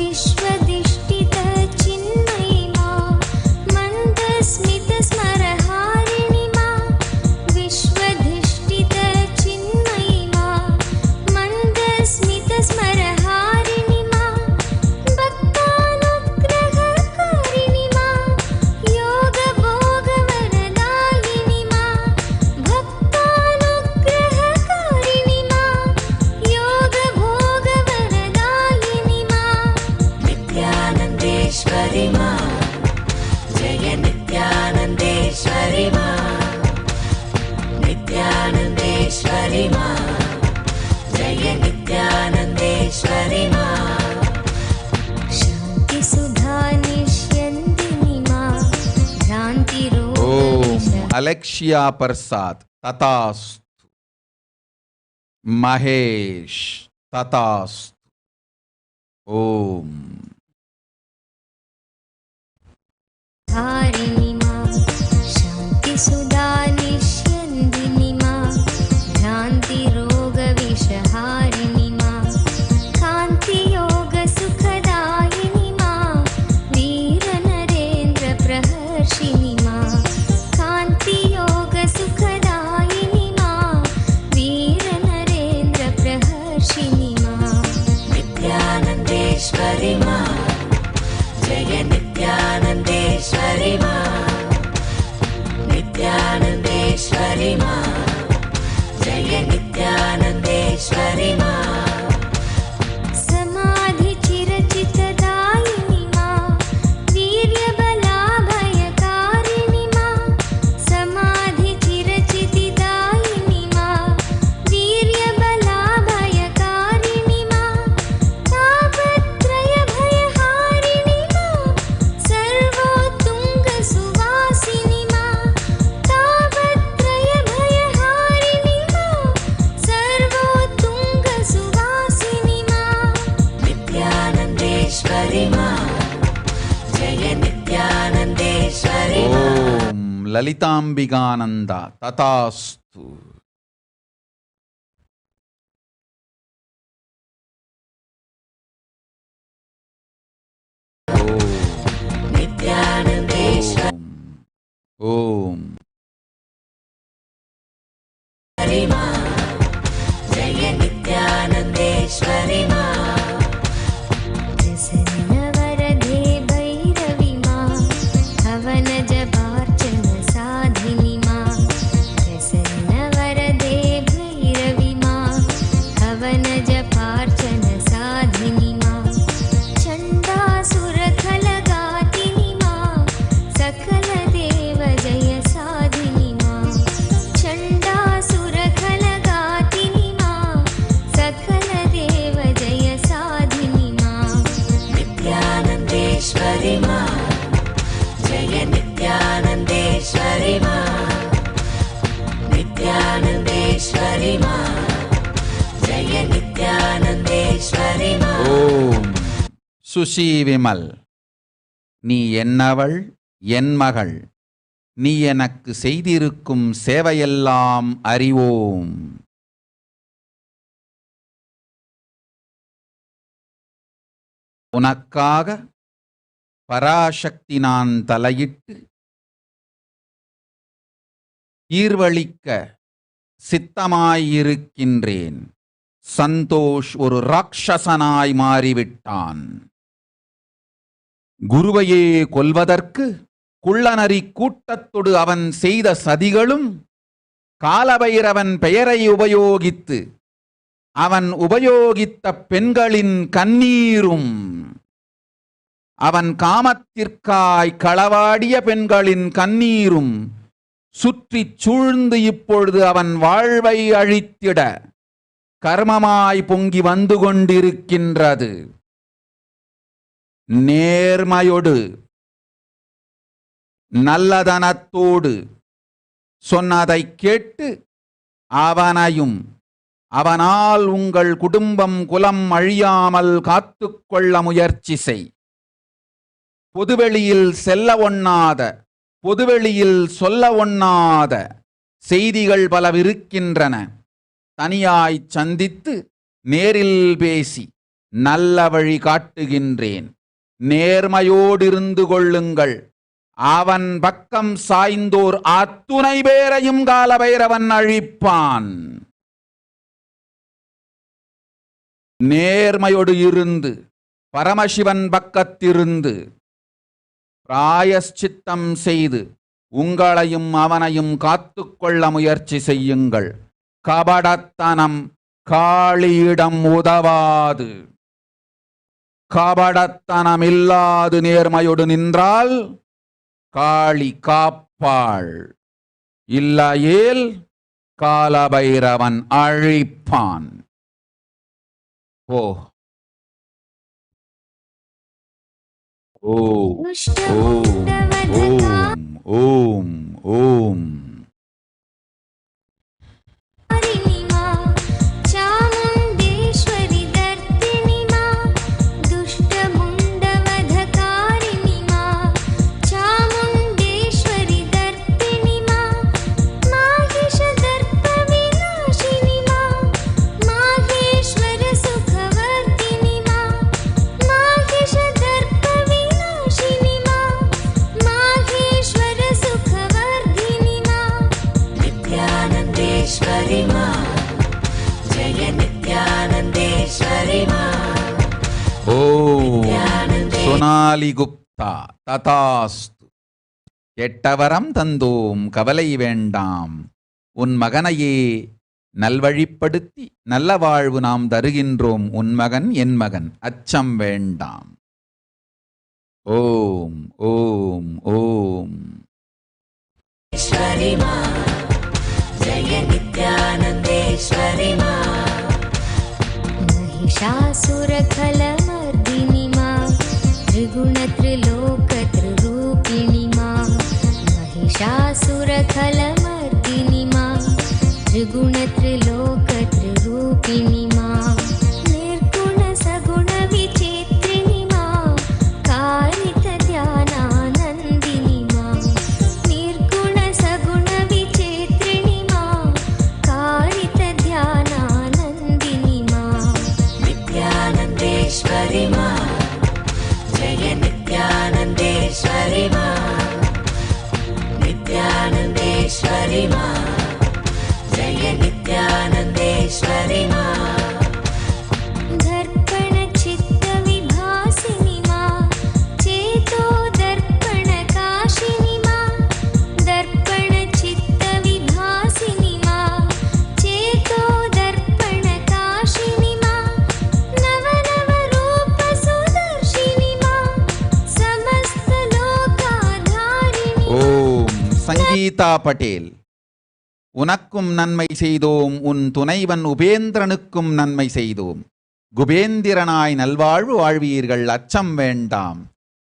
विश्वदिष्टित चिन्मयि मा मन्दस्मित स्मरहारिणि मा विश्वधिष्ठित चिन्मयि मा मन्दस्मित स्मरहारिणि मा भक्तानुग्रहकारिणि मा योगभोगवरदायिनि मा भक्तानुग्रहकारिणि मा योगभोगवरदायिनि मा Alexia Prasad, Tatastu. Mahesh, Tatastu. Om. धारिणी मां शान्ति सुधा निष्यन्दिनी मां भ्रान्ति रोग विषहारिणी मां कान्ति योग सुखदायिनी मां वीर नरेन्द्र प्रहर्षिणी मां कान्ति योग सुखदायिनी मां वीर नरेन्द्र प्रहर्षिणी मां नित्यानन्देश्वरि मां जय नित्यानन्देश्वरि मां नित्यानन्देश्वरि मां जय नित्यानन्देश्वरि मां समाधि चिरचितदायिनी मां वीर्यबलाभयकारिणी मां समाधि चिरचितिदायिनी मां वीर्यबलाभयकारिणी मां तापत्रयभयहारिणी मां सर्वोत्तुंग सुवासिनी मां तापत्रयभयहारिणी मां सर्वोत्तुंग सुवासिनी मां नित्यानन्देश्वरि मां जय नित्यानन्देश्वरि मां Om Lalitambigananda, Tatastu. नित्यानन्देश्वरि Om. मां जय नित्यानन्देश्वरि मां प्रसन्नवरदे भैरवी मां हवन जपार्चन साधिनी मां प्रसन्नवरदे भैरवी मां हवन जपार्चन साधिनी मां चण्डासुरखलगातिनी मां सकल देव जय साधिनी मां चण्डासुरखलगातिनी मां सकल देव जय साधिनी मां नित्यानन्देश्वरि मां जय नित्यानन्देश्वरि मां नित्यानन्देश्वरि मां जय नित्यानन्देश्वरि मां ஓம் சுஷி விமல், நீ என்னவள் என் மகள், நீ எனக்கு செய்திருக்கும் சேவையெல்லாம் அறிவோம். உனக்காக பராசக்தி நான் தலையிட்டு ஈர்வளிக்க சித்தமாயிருக்கின்றேன். சந்தோஷ் ஒரு ராட்சசனாய் மாறிவிட்டான். குருவையே கொல்வதற்கு குள்ளநரி கூட்டத்தொடு அவன் செய்த சதிகளும் காலபைரவன் பெயரை உபயோகித்து அவன் உபயோகித்த பெண்களின் கண்ணீரும் அவன் காமத்திற்காய் களவாடிய பெண்களின் கண்ணீரும் சுற்றிச் சூழ்ந்து இப்பொழுது அவன் வாழ்வை அழித்திட கர்மமாய் பொங்கி வந்து கொண்டிருக்கின்றது. நேர்மையோடு நல்லதனத்தோடு சொன்னதை கேட்டு அவனையும் அவனால் உங்கள் குடும்பம் குலம் அழியாமல் காத்துக்கொள்ள முயற்சி செய். பொதுவெளியில் செல்ல ஒண்ணாத, பொதுவெளியில் சொல்ல ஒண்ணாத செய்திகள் பலவிருக்கின்றன. தனியாய் சந்தித்து நேரில் பேசி நல்ல வழி காட்டுகின்றேன். நேர்மையோடிருந்து கொள்ளுங்கள். அவன் பக்கம் சாய்ந்தோர் அத்துணை பேரையும் காலபைரவன் அழிப்பான். நேர்மையோடு இருந்து பரமசிவன் பக்கத்திருந்து பிராயஷ்சித்தம் செய்து உங்களையும் அவனையும் காத்துக்கொள்ள முயற்சி செய்யுங்கள். கபடத்தனம் காளியிடம் உதவாது. கபடத்தனம் இல்லாது நேர்மையோடு நின்றால் காளி காப்பாள். இல்லையேல் காலபைரவன் அழிப்பான். ஓ ஓம் ஓம் ஓம் ஓம் ஓம் नित्यानन्देश्वरि मा जय नित्यानन्देश्वरि मा ఓం సోనాలి గుప్తా తథాస్తు. எட்டவரம் தந்தோம் கவலை வேண்டாம், உன் மகனையே நல்வழிப்படுத்தி நல்ல வாழ்வு நாம் தருகின்றோம், உன் மகன் என் மகன், அச்சம் வேண்டாம். ஓம் ஓம் ஓம். ईश्वरि मा जय नित्यानन्देश्वरि मा महिषासुरखलमर्दिनि मा त्रिगुणत्रिलोकत्रिरूपिणि मा महिषासुरखलमर्दिनि मा त्रिगुणत्रिलोकत्रिरूपिणि मा निर्गुणसगुणविचित्रिणि मा कारितध्यानानन्दिनि मा निर्गुणसगुणविचित्रिणि मा कारितध्यानानन्दिनि मा नित्यानन्देश्वरि मा जय नित्यानन्देश्वरि मा नित्यानन्देश्वरि मा जय नित्यानन्देश्वरि मा दर्पणचित्तविभासिनि मा चेतो दर्पणकाशिनि मा दर्पणचित्तविभासिनि मा चेतो दर्पणकाशिनि मा नवनवरूपसुदर्शिनि मा समस्तलोकाधारिणि ஓம் சங்கீதா பட்டேல். உனக்கும் நன்மை செய்தோம், உன் துணைவன் உபேந்திரனுக்கும் நன்மை செய்தோம். குபேந்திரனாய் நல்வாழ்வு வாழ்வீர்கள், அச்சம் வேண்டாம்.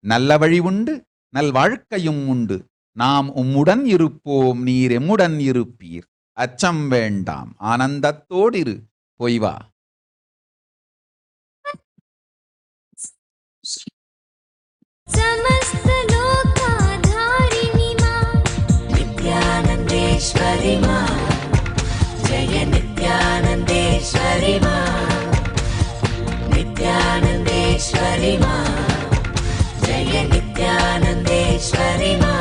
நல்ல வழி உண்டு, நல்வாழ்க்கையும் உண்டு. நாம் உம்முடன் இருப்போம், நீர் எம்முடன் இருப்பீர். அச்சம் வேண்டாம், ஆனந்தத்தோடிரு. போய் வா. समस्तलोकाधारिणि मा नित्यानन्देश्वरि मा जय नित्यानन्देश्वरि मा नित्यानन्देश्वरि मा जय नित्यानन्देश्वरि मा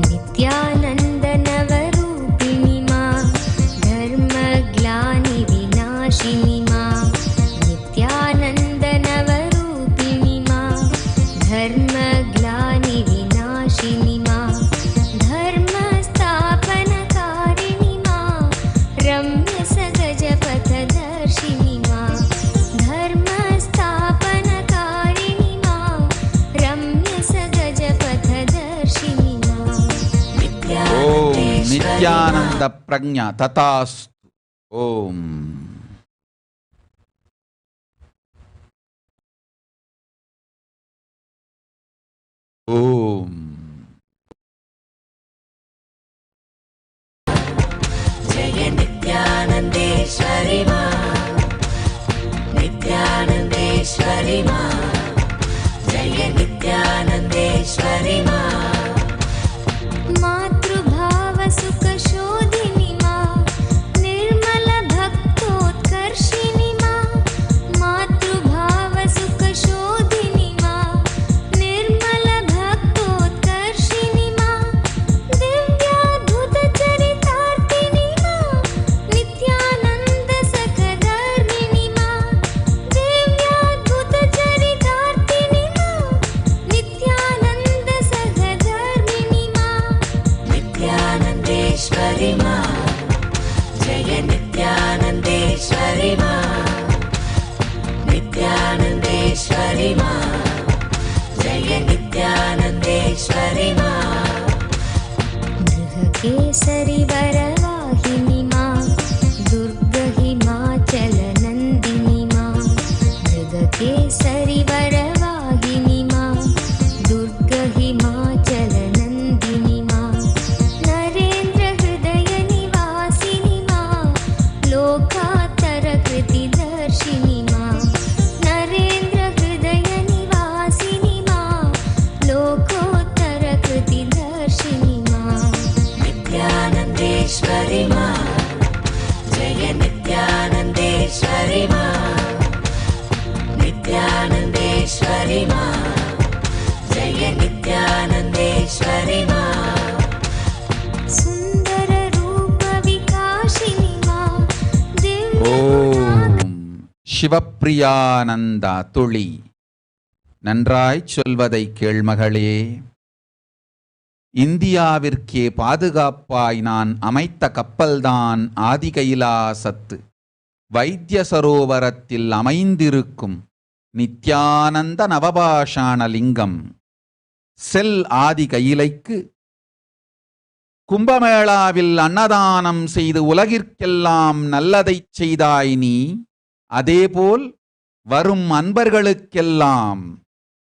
नित्यानन्दनवरूपिणि मा धर्मग्लानिविनाशिनि मा नित्यानन्दनवरूपिणि मा धर्मग्लानिविनाशिनि मा धर्मस्थापनकारिणि मा रम्यसगजपथदर्शिनि मा धर्मस्थापनकारिणि मा रम्यसगजपथदर्शिनि मा ஓம் நித்யானந்த பிரக்ஞா ததாஸ்து. ஓம் ஓம் जय नित्यानन्देश्वरि मा नित्यानन्देश्वरि मा जय नित्यानन्देश्वरि मा मातृभावसुखशोधिनि मा निर्मलभक्तोत्कर्षिणि मा मातृभावसुखशोधिनि मा निर्मलभक्तोत्कर्षिणि मा दिव्याद्भुतचरितार्थिनि मा नित्यानन्दसखधर्मिणि मा दिव्याद्भुतचरितार्थिनि मा नित्यानन्दसखधर्मिणि मा नित्यानन्देश्वरि मा जय नित्यानन्देश्वरि मा नित्यानन्देश्वरि मा जय नित्यानन्देश्वरि मा गृहकेसरि वरवाहिनि मा दुर्गहिमाचलनन्दिनि मा मृगकेसरि वरवाहिनि मा दुर्गहिमाचलनन्दिनि मा नरेन्द्रहृदयनिवासिनि मा लोकात्तरकृतिदर्शिनि मा नरेन्द्रहृदयनिवासिनि मा लोकोत्तरकृतिदर्शिनि मा नित्यानन्देश्वरि मा जय नित्यानन्देश्वरि मा नित्यानन्देश्वरि मा जय नित्यानन्देश्वरि मा सुन्दररूप சிவப்பிரியானந்தா துளி, நன்றாய் சொல்வதை கேள்மகளே. இந்தியாவிற்கே பாதுகாப்பாய் நான் அமைத்த கப்பல்தான் ஆதிகைலாசத்து வைத்திய சரோவரத்தில் அமைந்திருக்கும் நித்யானந்த நவபாஷாண லிங்கம். செல் ஆதிகையிலைக்கு கும்பமேளாவில் அன்னதானம் செய்து உலகிற்கெல்லாம் நல்லதைச் செய்தாய் நீ. அதேபோல் வரும் அன்பர்களுக்கெல்லாம்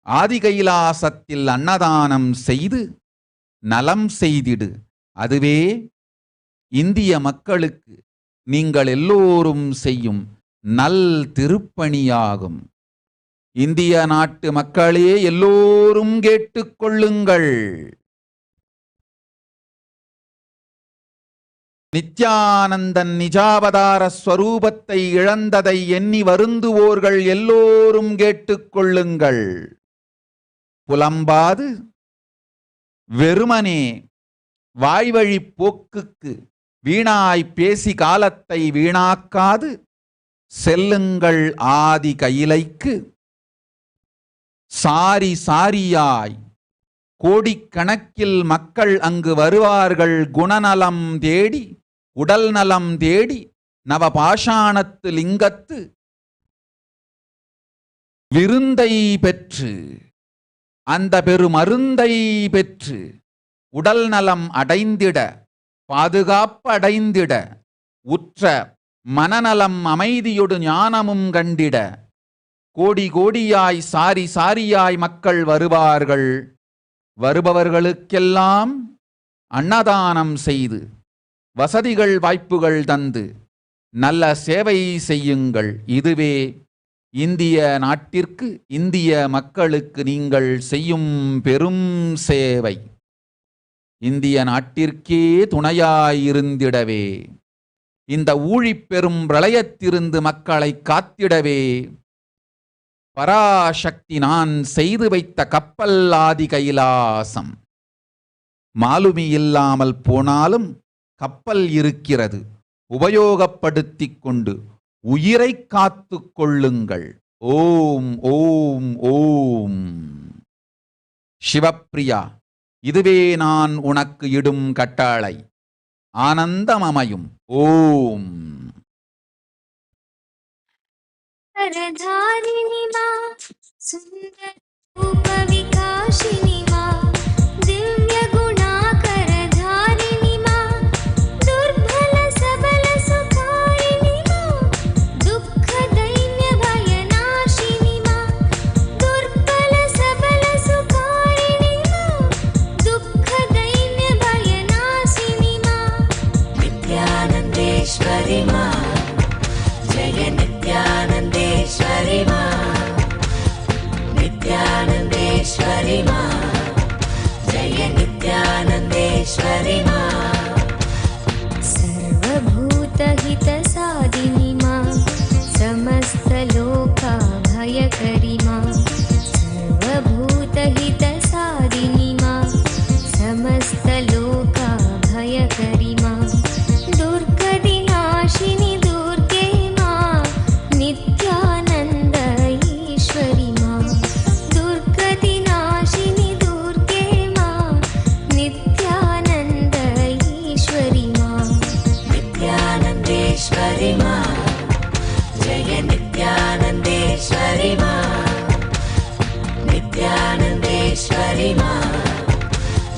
ஆதிகைலாசத்தில் அன்னதானம் செய்து நலம் செய்திடு. அதுவே இந்திய மக்களுக்கு நீங்கள் எல்லோரும் செய்யும் நல் திருப்பணியாகும். இந்திய நாட்டு மக்களே எல்லோரும் கேட்டுக்கொள்ளுங்கள். நித்யானந்தன் நிஜாவதார ஸ்வரூபத்தை இழந்ததை எண்ணி வருந்துவோர்கள் எல்லோரும் கேட்டுக்கொள்ளுங்கள். புலம்பாது வெறுமனே வாய்வழி போக்குக்கு வீணாய் பேசி காலத்தை வீணாக்காது செல்லுங்கள் ஆதி கையிலைக்கு. சாரி சாரியாய் கோடிக்கணக்கில் மக்கள் அங்கு வருவார்கள். குணநலம் தேடி உடல் நலம் தேடி நவபாஷாணத்து லிங்கத்து விருந்தை பெற்று அந்த பெருமருந்தை பெற்று உடல் நலம் அடைந்திட பாதுகாப்பு அடைந்திட உற்ற மனநலம் அமைதியொடு ஞானமும் கண்டிட கோடி கோடியாய் சாரி சாரியாய் மக்கள் வருவார்கள். வருபவர்களுக்கெல்லாம் அன்னதானம் செய்து வசதிகள் வாய்ப்புகள் தந்து நல்ல சேவை செய்யுங்கள். இதுவே இந்திய நாட்டிற்கு இந்திய மக்களுக்கு நீங்கள் செய்யும் பெரும் சேவை. இந்திய நாட்டிற்கே துணையாயிருந்திடவே, இந்த ஊழிப்பெரும் பிரளயத்திலிருந்து மக்களை காத்திடவே பராசக்தி நான் செய்து வைத்த கப்பல் ஆதி கைலாசம். மாலுமி இல்லாமல் போனாலும் கப்பல் இருக்கிறது. உபயோகப்படுத்திக் கொண்டு உயிரை காத்து கொள்ளுங்கள். ஓம் ஓம் ஓம். சிவப்பிரியா, இதுவே நான் உனக்கு இடும் கட்டளை. ஆனந்தமமையும். ஓம். परधारिणी मां सुंदर रूप विकासिनी मां दिव्य गुणाकरधारिणी मां दुर्बल सबल सुखारिणी मां दुःख दैन्य भयनाशिनी मां दुर्बल सबल सुखारिणी मां दुःख दैन्य भयनाशिनी मां नित्यानंदेश्वरी मां जय नित्यानंदेश्वरी मां नित्यानंदेश्वरी मां जय नित्यानंदेश्वरी मां सर्वभूतहितसादिनी मां समस्तलोकाभयकरी मां सर्वभूतहितसादिनी मां समस्तलोकाभयकरी मां दुर्गतिनाशिनी दुर्गे मां नित्यानंद ईश्वरी मां दुर्गतिनाशिनी दुर्गे मां नित्यानंद ईश्वरी मां नित्यानंदेश्वरी मां जय नित्यानंदेश्वरी मां नित्यानंदेश्वरी मां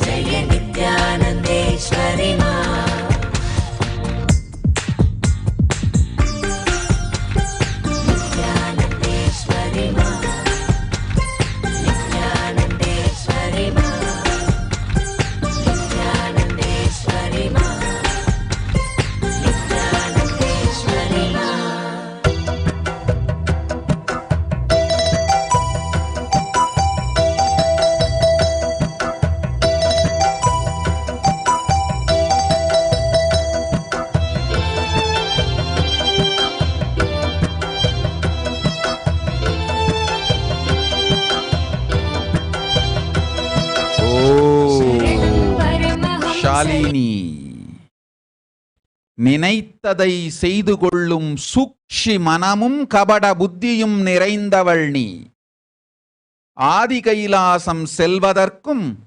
जय नित्यानंदेश्वरी मां नित्यानंदेश्वरी मां नित्यानंदेश्वरी मां नित्यानंदेश्वरी मां नित्यानंदेश्वरी मां நினைத்ததை செய்து கொள்ளும் சூக்ஷி மனமும் கபட புத்தியும் நிறைந்தவள் நீ. ஆதி கைலாசம் செல்வதற்கும்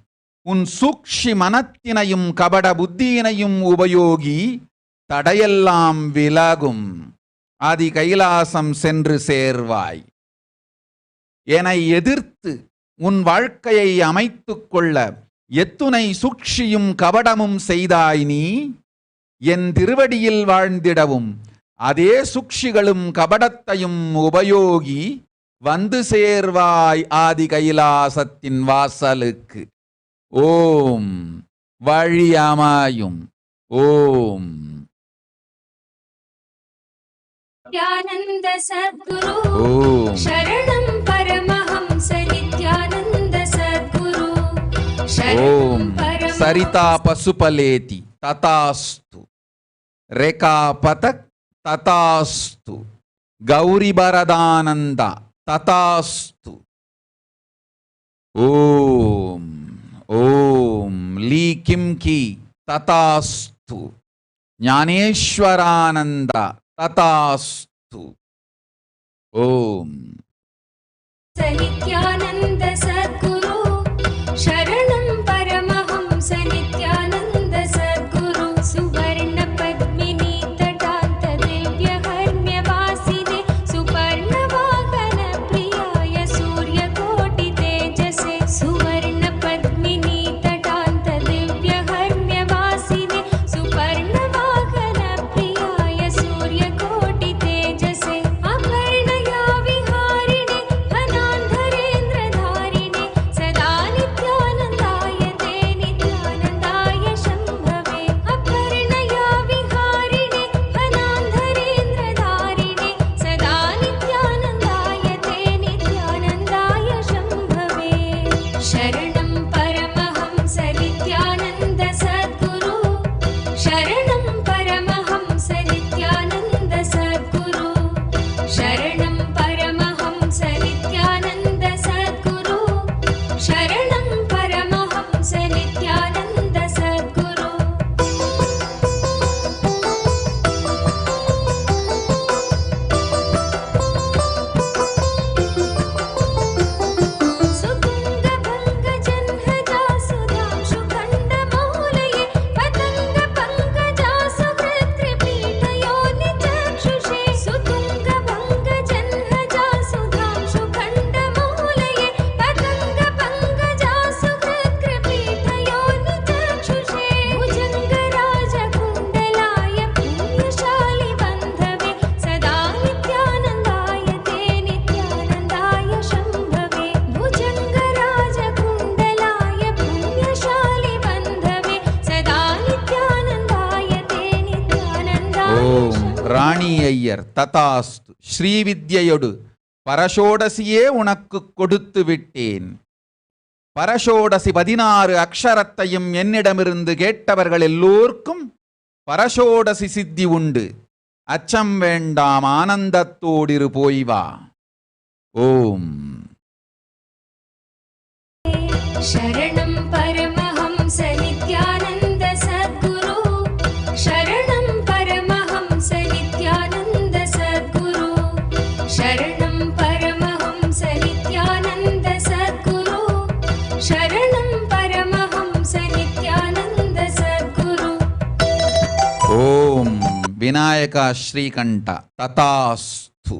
உன் சூக்ஷி மனத்தினையும் கபட புத்தியினையும் உபயோகி, தடையெல்லாம் விலகும், ஆதி கைலாசம் சென்று சேர்வாய். என்னை எதிர்த்து உன் வாழ்க்கையை அமைத்துக் கொள்ள எத்துணை சூக்ஷியும் கபடமும் செய்தாய் நீ. என் திருவடியில் வாழ்ந்திடவும் அதே சூக்ஷிகளும் கபடத்தையும் உபயோகி வந்து சேர்வாய் ஆதி கைலாசத்தின் வாசலுக்கு. ஓம் வழி அமையும். ஓம். नित्यानंद सद्गुरु ஓம். शरणं परमहंस नित्यानंद सद्गुरु शरणं ஓம். परमहंस சரிதா பசுபலேதி ததாஸ்து. ரேகா பதக் ததாஸ்து. கௌரி பரதானந்த ததாஸ்து. ஓம். ஓம். லீ கிம் கி ததாஸ்து. ஞானேஸ்வரானந்த ததாஸ்து. ஓம். नित्यानंद सद्गुरु शरणं परमहंस नित्यानंद सद्गुरु सुवर्ण पद्मिनी तटान्त दिव्य हर्म्यवासिने सुपर्ण वाहन प्रियाय सूर्यकोटि तेजसे सुवर्ण पद्मिनी तटान्त दिव्य हर्म्यवासिने सुपर्ण वाहन प्रियाय सूर्यकोटि तेजसे अपर्णया विहारिणे अनान्धरेन्द्र धारिणे सदा नित्यानन्दाय ते नित्यानन्दाय शम्भवे अपर्णया विहारिणे अनान्धरेन्द्र धारिणे सदा नित्यानन्दाय ते नित्यानन्दाय शम्भवे शरणं परमहंस नित्यानन्द सद्गुरु शरणं परमहंस नित्यानन्द सद्गुरु शरणं परमहंस नित्यानन्द सद्गुरु शरणं परमहंस नित्यानन्द सद्गुरु सुकुङ्गभङ्गजह्नजा सुधांशु खण्डमौलये पतङ्गपङ्कजा सुकृत्कृपीठयोनिचक्षुषे सुतुङ्गभङ्गजह्नजा सुधांशु खण्डमौलये पतङ्गपङ्कजा सुकृत्कृपीठयोनिचक्षुषे भुजङ्गराजकुण्डलाय पुण्यशालि बन्धवे सदा नित्यानन्दाय ते नित्यानन्दाय शम्भवे भुजङ्गराजकुण्डलाय पुण्यशालि बन्धवे सदा नित्यानन्दाय ते नित्यानन्दाय ஓம். ராணி ஐயர் ததாஸ்து. ஸ்ரீவித்யையொடு பரஷோடசியே உனக்கு கொடுத்து விட்டேன். பரஷோடசி 16 அக்ஷரத்தையும் என்னிடமிருந்து கேட்டவர்கள் எல்லோர்க்கும் பரஷோடசி சித்தி உண்டு. அச்சம் வேண்டாம், ஆனந்தத்தோடிரு போய் வா. ஓம். शरणं परमहंस नित्यानन्द सद्गुरु शरणं परमहंस नित्यानन्द सद्गुरु शरणं परमहंस नित्यानन्द सद्गुरु शरणं परमहंस नित्यानन्द सद्गुरु ஓம். விநாயகா ஸ்ரீகண்ட ததாஸ்து.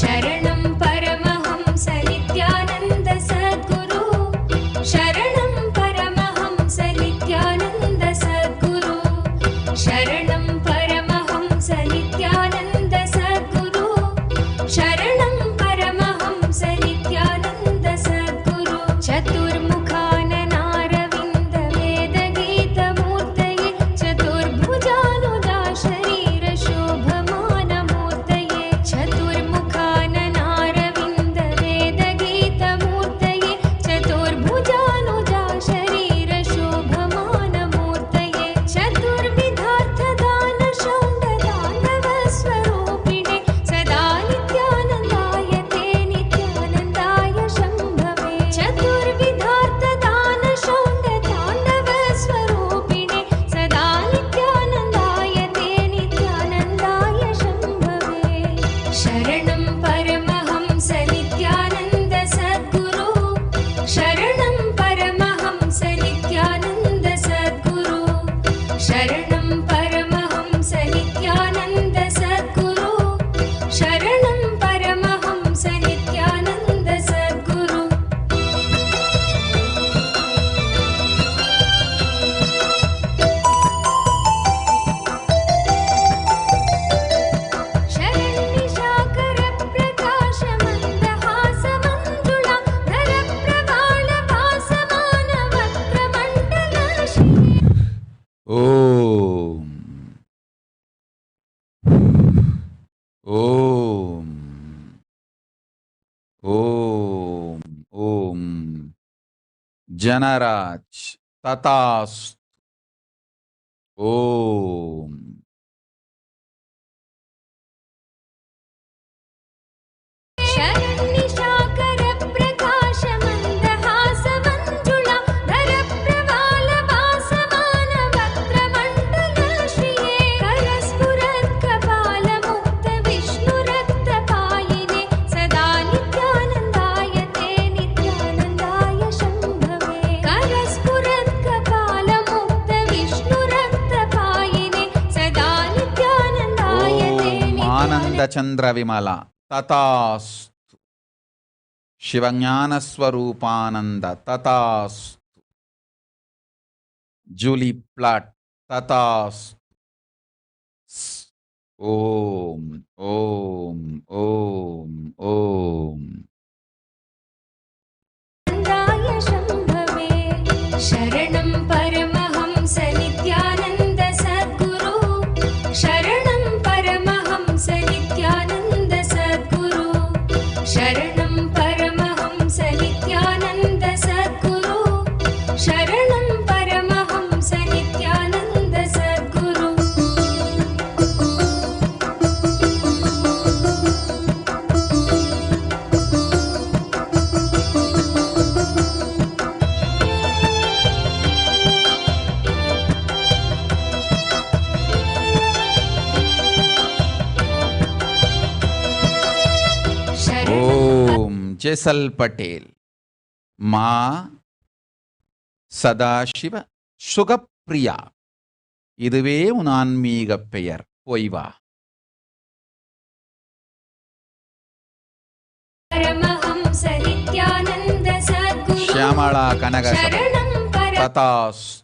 शरणं परमहंस नित्यानन्द सद्गुरु शरणं परमहंस नित्यानन्द सद्गुरु शरणं Paramhans Nityanand Janaraj Tatast Om. Chandra Vimala Tatastu Shivajnana Swarupananda Tatastu Julie Platt Tatastu Om Om Om Om. Sharanam Paramahamsa Nithyananda Sadguru Sharanam Paramahamsa Nithyananda Sadguru Sharanam Paramahamsa Nithyananda Sadguru Sharanam Paramahamsa Nithyananda Sadguru. Jesal Patel Ma Sadashiva Sugapriya இதுவே உன் ஆன்மீக பெயர் போய் வா. ஷியாமளா கனக ததாஸ்து.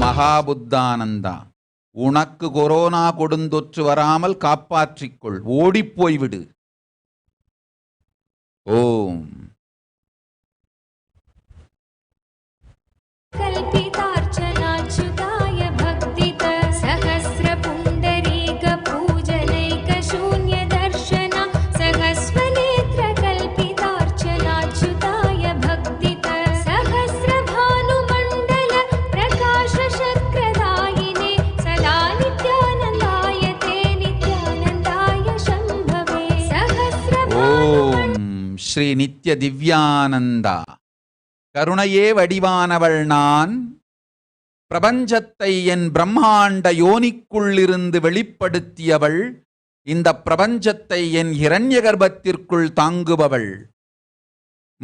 மகாபுத்தானந்தா, உனக்கு corona கொடுந்தொற்று வராமல் காப்பாற்றிக்கொள், ஓடிப்போய்விடு. ஓம். ஸ்ரீ நித்ய திவ்யானந்தா, கருணையே வடிவானவள் நான், பிரபஞ்சத்தை என் பிரம்மாண்ட யோனிக்குள்ளிருந்து வெளிப்படுத்தியவள், இந்த பிரபஞ்சத்தை என் இரண்ய கர்ப்பத்திற்குள் தாங்குபவள்.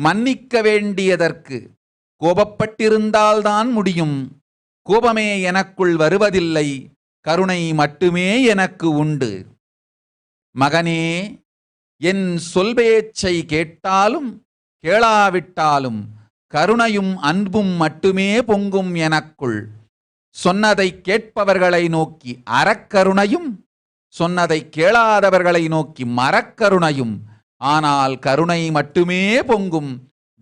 மன்னிக்க வேண்டியதற்கு கோபப்பட்டிருந்தால்தான் முடியும். கோபமே எனக்குள் வருவதில்லை, கருணை மட்டுமே எனக்கு உண்டு. மகனே, என் சொல்பேச்சை கேட்டாலும் கேளாவிட்டாலும் கருணையும் அன்பும் மட்டுமே பொங்கும் எனக்குள். சொன்னதை கேட்பவர்களை நோக்கி அறக்கருணையும், சொன்னதை கேளாதவர்களை நோக்கி மரக்கருணையும், ஆனால் கருணை மட்டுமே பொங்கும்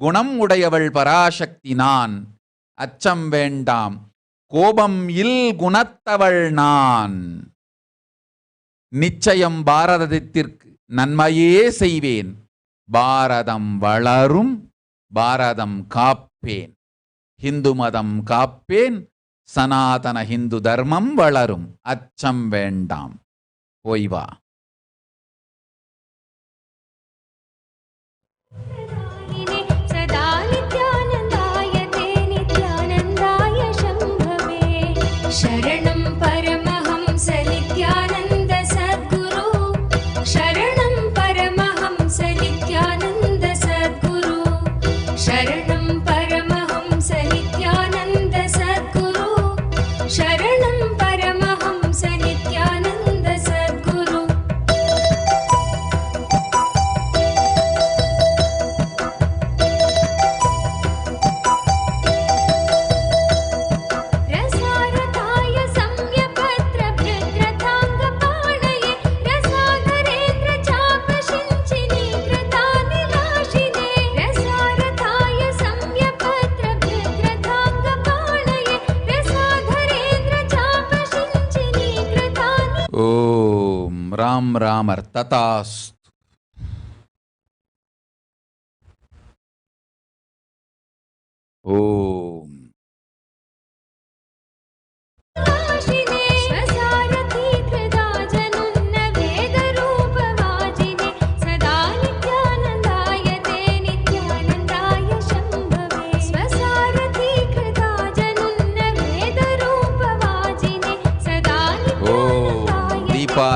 குணம் உடையவள் பராசக்தி நான். அச்சம் வேண்டாம், கோபம் இல் குணத்தவள் நான். நிச்சயம் பாரதத்திற்கு நன்மையே செய்வேன். பாரதம் வளரும், பாரதம் காப்பேன். ஹிந்து மதம் காப்பேன், சனாதன ஹிந்து தர்மம் வளரும். அச்சம் வேண்டாம், போய் வா. शरणं परमहंस नित्यानन्द सद्गुरु शरणं परमहंस नित्यानन्द सद्गुरु शरणं परमहंस नित्यानन्द सद्गुरु शरणं परमहंस नित्यानन्द सद्गुरु रसारताय ಓಂ ರಾಮ್ ರಾಮರ್ ತಥಾಸ್ತು. ಓಂ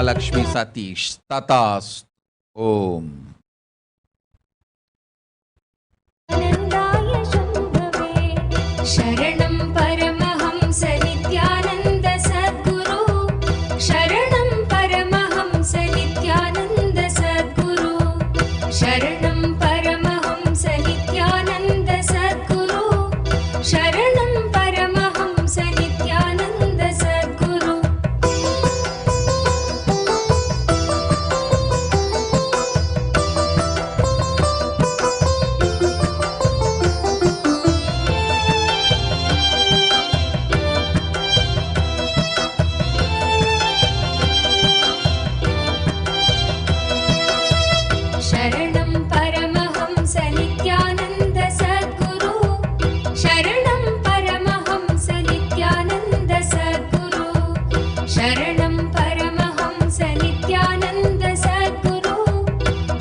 ಲಕ್ಷ್ಮಿ ಸತೀಶ್ ತಥಾಸ್ತು. ಓಂ ಶರಣಂ ಪರಮಹಂಸ ನಿತ್ಯಾನಂದ ಸದ್ಗುರು, ಶರಣಂ ಪರಮಹಂಸ ನಿತ್ಯಾನಂದ ಸದ್ಗುರು, ಶರಣಂ ಪರಮಹಂಸ ನಿತ್ಯಾನಂದ ಸದ್ಗುರು, ಶರಣಂ ಪರಮಹಂಸ ನಿತ್ಯಾನಂದ ಸದ್ಗುರು. ಶರಣಂ ಪರಮಹಂಸ ನಿತ್ಯಾನಂದ ಸದ್ಗುರು, ಶರಣಂ ಪರಮಹಂಸ ನಿತ್ಯಾನಂದ ಸದ್ಗುರು, ಶರಣಂ ಪರಮಹಂಸ ನಿತ್ಯಾನಂದ ಸದ್ಗುರು,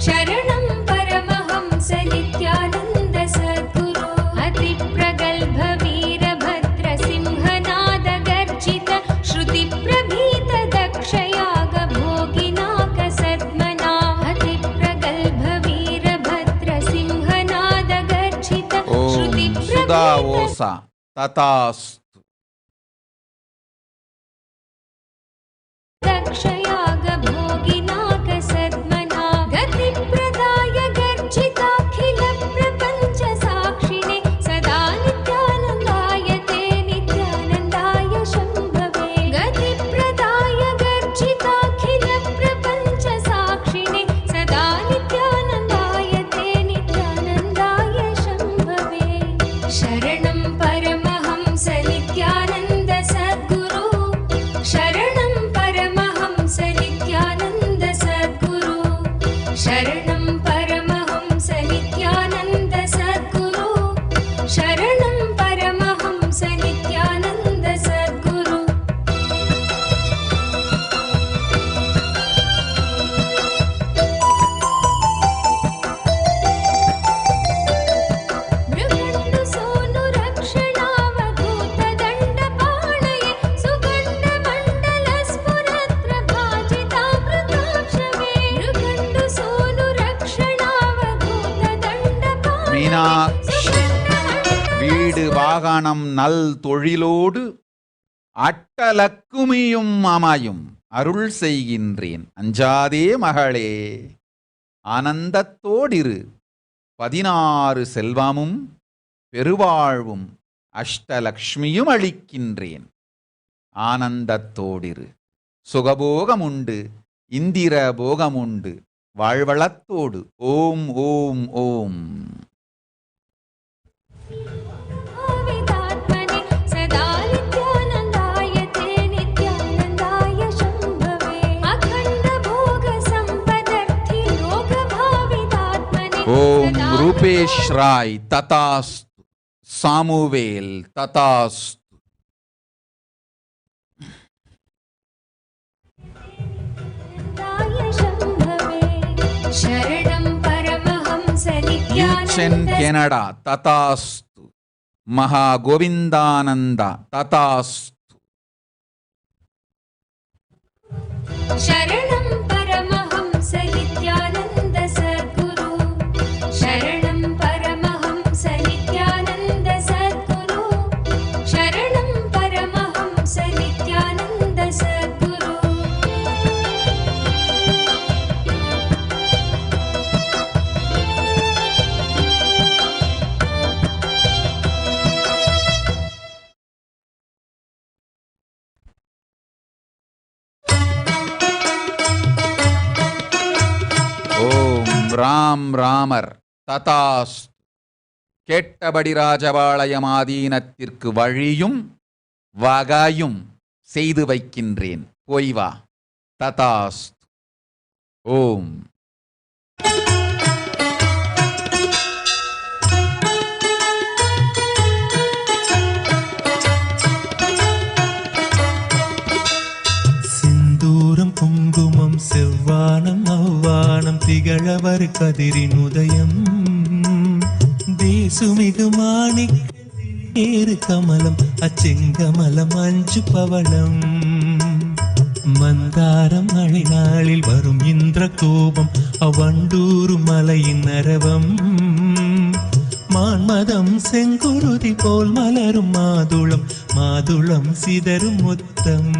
ಶರಣಂ ಪರಮಹಂಸ ನಿತ್ಯಾನಂದ ಸದ್ಗುರು. ಅತಿ ಪ್ರಗಲ್ಭ ವೀರಭದ್ರ ಸಿಂಹನಾದ ಗರ್ಜಿತ ಶ್ರುತಿ ಪ್ರಭೀತ ದಕ್ಷಯಾಗ ಭೋಗಿನಾಕ ಸದ್ಮನಾ. ಅತಿ ಪ್ರಗಲ್ಭ ವೀರಭದ್ರ ಸಿಂಹನಾದ ಗರ್ಜಿತ ಶ್ರುತಿ ಸುಧಾ ಓಸ ತಥಾಸ್ತು. ದಕ್ಷಯಾಗ ಭೋಗಿನಾಕ ಸದ್ಮನಾ. ಗತಿ ಪ್ರದಾಯ ಗರ್ಜಿತಾಖಿಲ ಪ್ರಪಂಚ ಸಾಕ್ಷಿಣೆ ಸದಾ ನಿತ್ಯಾನಂದಾಯತೆ ನಿತ್ಯಾನಂದಾಯ ಶಂಭವೆ. ಗತಿ ಪ್ರದಾಯ ಗರ್ಜಿತಾಖಿಲ ಪ್ರಪಂಚ ಸಾಕ್ಷಿಣೆ ಸದಾ ನಿತ್ಯಾನಂದಾಯತೆ ನಿತ್ಯಾನಂದಾಯ ಶಂಭವೆ. ಶರಣಂ ಪರಮಹಂಸ ನಿತ್ಯಾನಂದ ಸದ್ಗುರು, ಶರಣಂ ಪರಮಹಂಸ ನಿತ್ಯಾನಂದ ಸದ್ಗುರು, ಶರಣಂ ಪರಮಹಂಸ ನಿತ್ಯಾನಂದ ಸದ್ಗುರು, ಶರಣಂ ಪರಮಹಂಸ ನಿತ್ಯಾನಂದ ಸದ್ಗುರು. ಮೃಗಂಡು ಸೋನು ರಕ್ಷಣಾವಧೂತ ದಂಡ ಪಾಣಯೇ ಸುಗಂಧ ಮಂಡಲ ಸ್ಫುರತ್ರ ಭಾಜಿತಾಮೃತಾಕ್ಷವೇ. ಮೃಗಂಡು ಸೋನು ರಕ್ಷಣಾವಧೂತ ದಂಡ ಪಾಣಯೇ மீனாட்சி வீடு வாகனம் நல் தொழிலோடு அட்டலக்குமியும் அமையும் அருள் செய்கின்றேன் அஞ்சாதே மகளே. ஆனந்தத்தோடிரு 16 செல்வமும் பெருவாழ்வும் அஷ்டலக்ஷ்மியும் அளிக்கின்றேன். ஆனந்தத்தோடிரு. சுகபோகமுண்டு இந்திர போகமுண்டு வாழ்வளத்தோடு. ஓம் ஓம் ஓம். ಭಾವಿತಾತ್ಮನೆ ಸದಾ ನಿತ್ಯಾನಂದಾಯತೆ ನಿತ್ಯಾನಂದಾಯ ಶಂಭವೆ. ಅಖಂಡ ಭೋಗ ಸಂಪದರ್ಥಿ ಲೋಕ ಭಾವಿತಾತ್ಮನೆ ஓம் ಸದಾ ரூபேஷ் ராய் ததாஸ்து. சாமுவேல் ததாஸ்து. ನಿತ್ಯಾನಂದಾಯ ಶಂಭವೆ. ಶರಣಂ ಪರಮಹಂಸ ஈச்சன் ನಿತ್ಯಾನಂದ ಕೆನಡಾ ತಥಾಸ್ತು. ಮಹಾ ಗೋವಿಂದಾನಂದ ತಥಾಸ್ತು. ಶರಣಂ ಪರಮಹಂಸ ನಿತ್ಯಾನಂದ ಸದ್ಗುರು, ಶರಣಂ ಪರಮಹಂಸ ನಿತ್ಯಾನಂದ ಸದ್ಗುರು, ಶರಣಂ ಪರಮಹಂಸ ನಿತ್ಯಾನಂದ ಸದ್ಗುರು. ஓம் ராம் ராமர் ததாஸ்து. கேட்டபடி ராஜபாளையம் ஆதீனத்திற்கு வழியும் வகையும் செய்து வைக்கின்றேன். போய் வா. Tatast. Om. சிந்தூரம் குங்குமம் செவ்வானம் அவ்வானம் திகழவர் கதிரின் உதயம் தேசுமிகு மாணிக்க ஏறு கமலம் அச்செங்கமலம் அஞ்சு பவளம் மந்தாரம் மழை நாளில் வரும் இந்திர கோபம் அவ்வண்டூரும் மலையின் அரவம் மான்மதம் செங்குருதி போல் மலரும் மாதுளம் மாதுளம் சிதறும் முத்தம்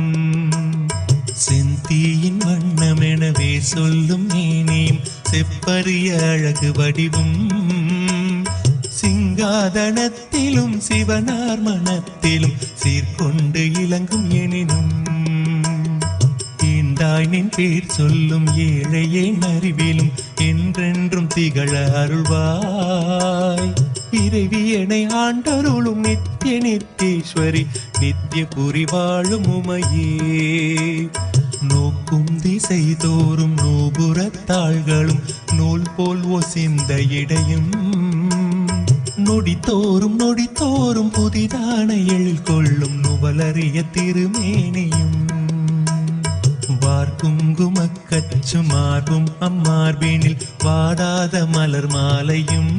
செந்தீயின் வண்ணமெனவே சொல்லும் மேனியும் செப்பரிய அழகு வடிவும் சிங்காதனத்திலும் சிவனார் மனத்திலும் சீர்கொண்டு இலங்கும் எனினும் ஈண்டாய் நின் பேர் சொல்லும் ஏழையே அறிவிலும் என்றென்றும் திகழ அருள்வாய் இறைவியனை ஆண்டருளும் நித்திய நித்தீஸ்வரி நித்திய புரி வாழும் உமையே நோக்கும் திசை தோறும் நூபுறத்தாள்களும் நூல் போல் ஒசிந்த இடையும் நொடித்தோறும் புதிதான எழில் கொள்ளும் நுவலறிய திருமேனியும் வார்குங்குமக்கச்சு மார்பும் அம்மார்பினில் வாடாத மலர் மாலையும்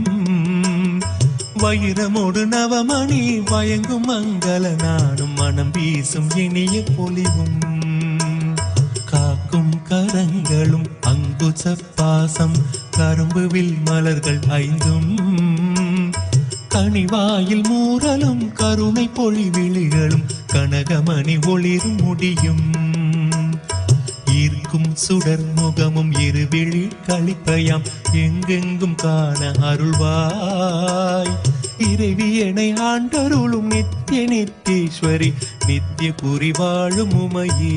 வைரமோடு நவமணி வயங்கும் மங்கள நானும் மனம் வீசும் இனிய பொலிவும் காக்கும் கரங்களும் அங்குச பாசம் கரும்புவில் மலர்கள் ஐந்தும் கனிவாயில் மூரலும் கருணை பொழிவிழிகளும் கனகமணி ஒளிரும் முடியும் ஈர்க்கும் சுடர் முகமும் இருவிழி களிப்பயாம் எங்கெங்கும் காண அருள்வாய் இறைவியனை ஆண்டருளும் நித்திய நித்தீஸ்வரி நித்திய புரி வாழும் உமையே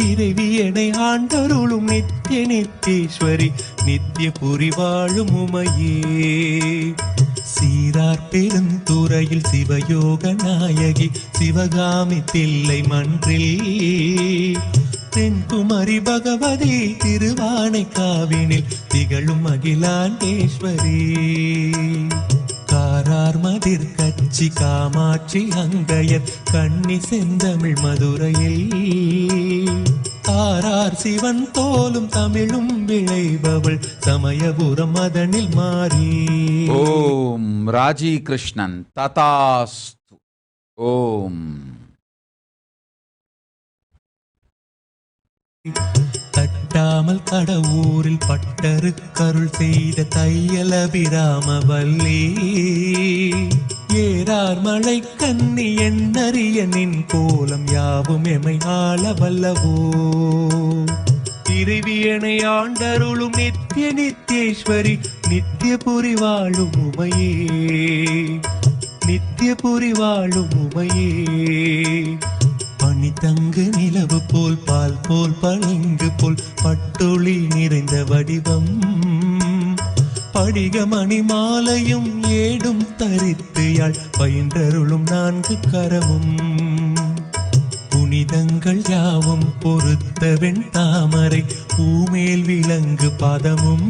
இறைவியனை ஆண்டருளும் நித்திய நித்தீஸ்வரி நித்திய புரி வாழும் உமையே சீரார் பெருந்துறையில் சிவயோக நாயகி சிவகாமி தில்லை மன்றில் தென்குமரி பகவதி திருவானைக்காவினில் திகழும் அகிலாண்டேஸ்வரி காரார் மதிர் கச்சி காமாட்சி அங்கையர் கண்ணி செந்தமிழ் மதுரையில் ஆரார் சிவன் தோலும் தமிழும் விளைபவள் சமயபுரம் மதனில் மாறி ஓம் ராஜி கிருஷ்ணன் ததாஸ்து. ஓம் தட்டாமல் கடவுரில் பட்டரு கருள் செய்த தையலபிராம வல்லி ஏறார் மழை கண்ணி எண்ணறிய நின் கோலம் யாவும் எமை ஆள வல்லவோ இறைவியனை ஆண்டருளும் நித்திய நித்தீஸ்வரி நித்திய புரி வாழும் உமையே நித்திய புரி வாழும் உமையே பனி தங்கு நிலவு போல் பால் போல் பளிங்கு போல் பட்டொளி நிறைந்த வடிவம் படிகமணி மாலையும் ஏடும் தரித்து யாழ் பயின்றருளும் நான்கு கரமும் புனிதங்கள் யாவும் பொறுத்த வெண் தாமரை பூமேல் விலங்கு பாதமும்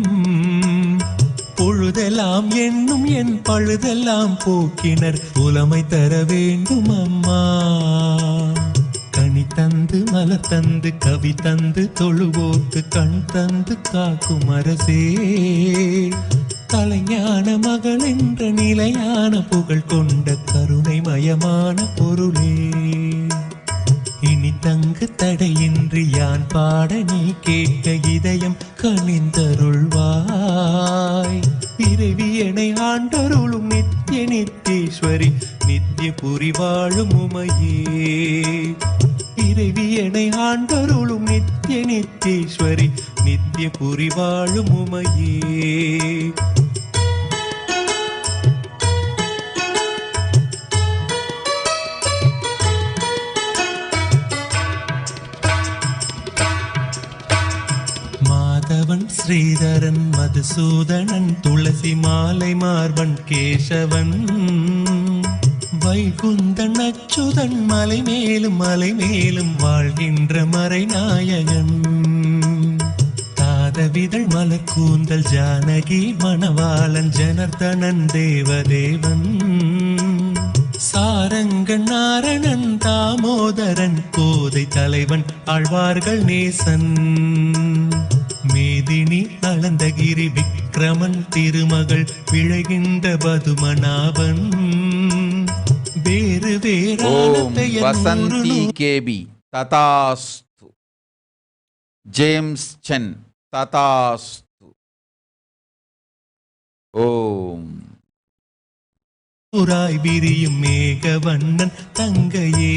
பொழுதெல்லாம் என்னும் என் பழுதெல்லாம் போக்கினர் புலமை தர வேண்டும் அம்மா கனி தந்து மலர் தந்து கவி தந்து தொழுவோக்கு கண் தந்து காக்கும் அரசே கலைஞான மகள் என்ற நிலையான புகழ் கொண்ட கருணை மயமான பொருளே இனி தங்கு தடையின்றி யான் பாட நீ கேட்க இதயம் கனிந்தருள்வாய் இறைவியனை ஆண்டருளும் நித்திய நித்தீஸ்வரி நித்திய புரி வாழும் உமையே இறைவியனை ஆண்டருளும் நித்திய நித்தீஸ்வரி நித்திய புரி வாழும் உமையே மாதவன் ஸ்ரீதரன் மதுசூதனன் துளசி மாலை மார்பன் கேசவன் வைகுந்தன் அச்சுதன் மலை மேலும் வாழ்கின்ற மறைநாயகன். தாதவிதழ் மலர் கூந்தல் ஜானகி மணவாளன் ஜனர்தனன் தேவதேவன். சாரங்கன் நாரணன் தாமோதரன் கோதை தலைவன் ஆழ்வார்கள் நேசன். மேதினி அலந்தகிரி விக்ரமன் திருமகள் விழைகின்ற பதுமநாபன். வேறு வேறான ஓம் பெயர் வசந்தி நூறு கேபி ததாஸ்து. ஜேம்ஸ் சென் ததாஸ்து. ஓம் நூறாய் விரியும் மேகவண்ணன் தங்கையே.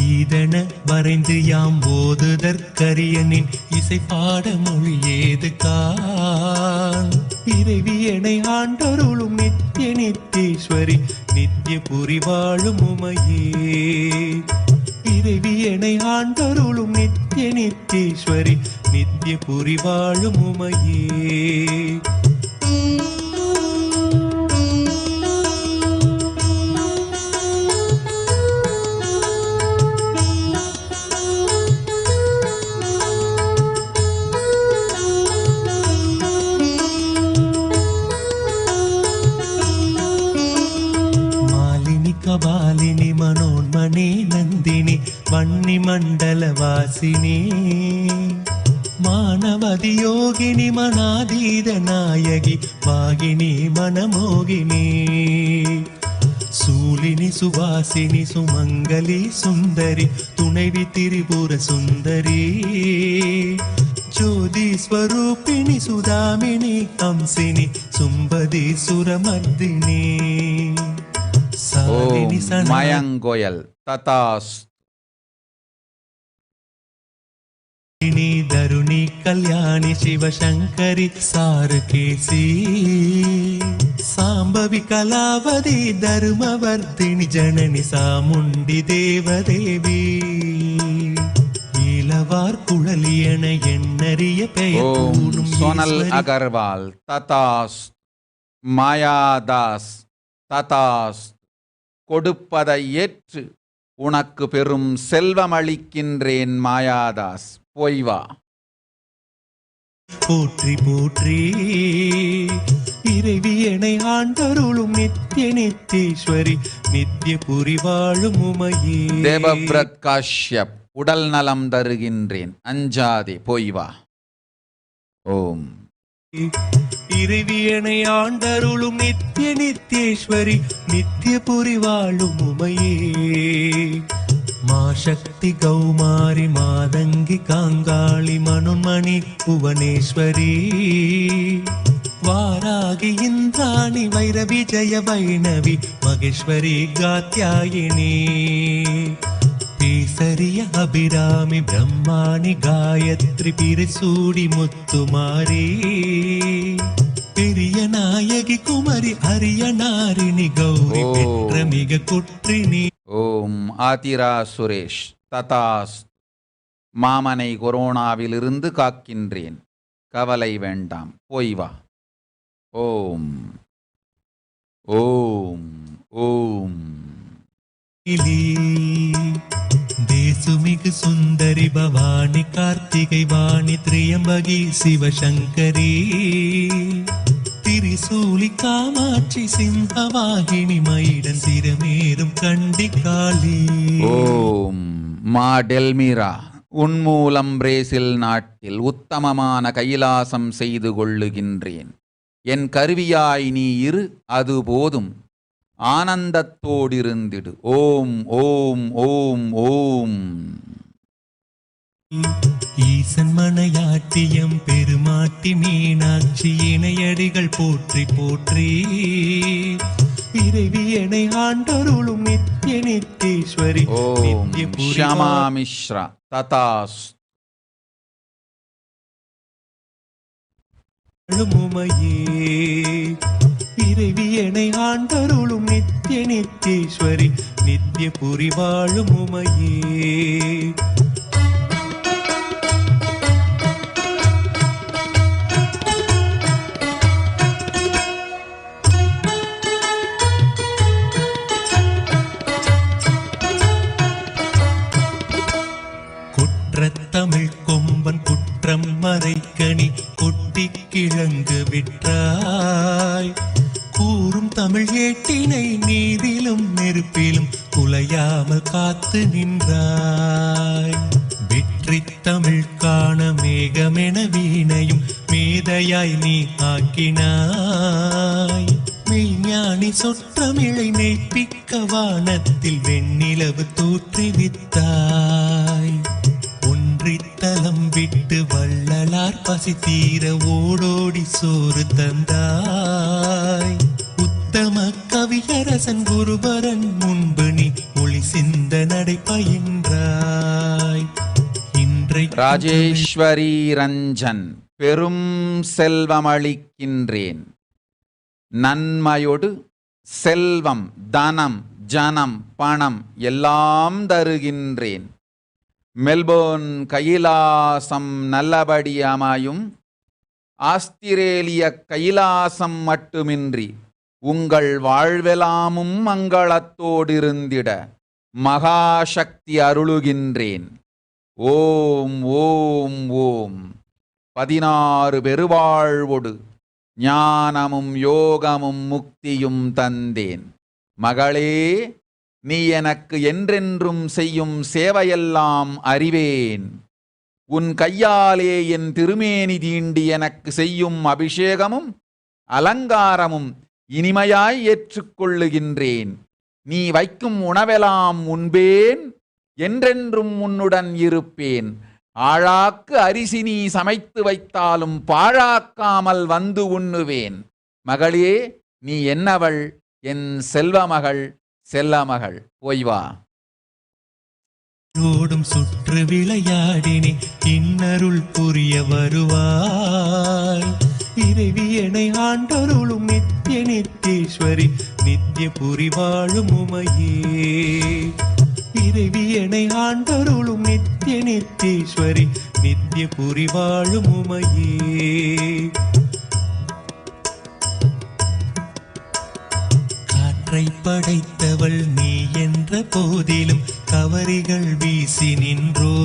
ஈதன வரைந்து யாம் போதுதற்கரியனின் இசை பாட மொழி ஏது கான். இறைவியனை ஆண்டருளும் நித்ய நித்தேஸ்வரி நித்ய புரி வாழும் உமையே. இறைவியனை ஆண்டருளும் நித்ய நித்தேஸ்வரி நித்ய புரி வாழும் உமையே. கபாலினி மனோன்மணி நந்தினி வன்னி மண்டல வாசினி. மானவதி யோகினி மனாதீத நாயகி வாகினி மனமோகினி. சூலினி சுவாசினி சுமங்கலி சுந்தரி துணைவி திரிபுர சுந்தரி. ஜோதி ஸ்வரூபிணி சுதாமினி ஹம்சினி சும்பதி சுரமர்தினி. ஓம் மயங்கோயல் ததாஸ்து. தருணி கல்யாணி சிவசங்கரி சாருகேசி. சாம்பவி கலாவதி தருமவர்தினி ஜனனி சாமுண்டி தேவதேவி. இளவார் குழலியன எண்ணறிய பெயர் ஓம் சோனல் அகர்வால் ததாஸ்து. மாயாதாஸ் ததாஸ்து. கொடுப்பதை ஏற்று உனக்கு பெரும் செல்வமளிக்கின்றேன் மாயாதாஸ், போய் வா. போற்றி போற்றி இறைவியனை ஆண்டருளும் நித்ய நித்தேஸ்வரி நித்ய புரி வாழும் உமையே. தேவவ்ரத் காஷ்யப், உடல் நலம் தருகின்றேன், அஞ்சாதே, போய் வா. ஓம் இறைவியனை ஆண்டருளும் நித்ய நித்தேஸ்வரி நித்ய புரி வாழும் உமையே. மாசக்தி கௌமாரி மாதங்கி காங்காளி மனோன்மணி புவனேஸ்வரி. வாராகி இந்திராணி வைரவி ஜய வைணவி மகேஸ்வரி காத்யாயினி. பேசரிய அபிராமி பிரம்மாணி காயத்ரி பிரிசூடி முத்துமாரி. பெரிய நாயகி குமரி அரிய நாரிணி கௌரி பெற்ற மிக குற்றினி. ஓம் ஆதிரா சுரேஷ் ததாஸ்து. மாமனை கொரோனாவிலிருந்து காக்கின்றேன், கவலை வேண்டாம், போய் வா. ஓம் ஓம் ஓம் தேசுமிகு சுந்தரி பவானி கார்த்திகை வாணி திரியம்பகி சிவசங்கரி. திரிசூலி காமாட்சி சிம்மவாகினி மயிடன் சிரமேறும் கண்டிக்காளி. ஓம் மா டெல்மிரா, உன்மூலம் பிரேசில் நாட்டில் உத்தமமான கைலாசம் செய்து கொள்ளுகின்றேன். என் கருவியாய் நீ இரு, அது போதும், ஆனந்தத்தோடிருந்திடு. ஓம் ஓம் ஓம் ஓம். ஈசன் மனையாட்டியம் பெருமாட்டி மீனாட்சி இணையடிகள் போற்றி போற்றி. இறைவியனை ஆண்டருளும் நித்ய நித்தேஸ்வரி நித்ய புரி ஷமா மிஸ்ரா ததாஸ்து. வாழும் உமையே. இறைவியனை ஆண்டருளும் நித்ய நித்தேஸ்வரி நித்ய புரி வாழும் உமையே. குற்றத்தமிழ் கொம்பன் குற்றம் மறைக்கணி கொட்டி கிழங்கு விற்றாய். கூறும் தமிழ் ஏட்டினை நீரிலும் நெருப்பிலும் குலையாமல் காத்து நின்றாய். வெற்றி தமிழ் காண மேகமென வீணையும் மேதையாய் நீ ஆக்கினாய். மெய்ஞானி சொற்றமிழை மெய்ப்பிக்க வானத்தில் வெண்ணிலவு தோற்றுவித்தாய். ஒன்றித்தலம் விட்டு வள்ளலார் பசி தீர ஓடோடி சோறு தந்தாய். உத்தம கவியரசன் குருபரன் முன்பு நீ ஒளி சிந்த நடை பயின்றாய். ராஜேஸ்வரி ரஞ்சன் பெரும் செல்வமளிக்கின்றேன். நன்மையொடு செல்வம் தனம் ஜனம் பணம் எல்லாம் தருகின்றேன். மெல்போர்ன் கைலாசம் நல்லபடி அமையும். ஆஸ்திரேலிய கைலாசம் மட்டுமின்றி உங்கள் வாழ்வெலாமும் மங்களத்தோடிருந்திட மகாசக்தி அருளுகின்றேன். ஓம் ஓம் ஓம். 16 பெருவாழ்வொடு ஞானமும் யோகமும் முக்தியும் தந்தேன். மகளே, நீ எனக்கு என்றென்றும் செய்யும் சேவையெல்லாம் அறிவேன். உன் கையாலே என் திருமேனி தீண்டி எனக்கு செய்யும் அபிஷேகமும் அலங்காரமும் இனிமையாய் ஏற்றுக்கொள்ளுகின்றேன். நீ வைக்கும் உணவெல்லாம் உண்பேன், என்றென்றும் உன்னுடன் இருப்பேன். ஆழாக்கு அரிசி நீ சமைத்து வைத்தாலும் பாழாக்காமல் வந்து உண்ணுவேன். மகளே, நீ என்னவள்? என் செல்வமகள், செல்லமகள். போய் வா. ஓடும் சுற்று விளையாடினே இன்னருள் புரிய வருவாய். இறைவியனை ஆண்டருளும் நித்திய நித்தீஸ்வரி நித்திய புரி வாழும் உமையே. இறைவியனை ஆண்டருளும் நித்திய நித்தீஸ்வரி நித்திய புரி வாழும் உமையே. காற்றை படைத்தவள் நீ என்ற போதிலும் கவரிகள் வீசி நின்றோ.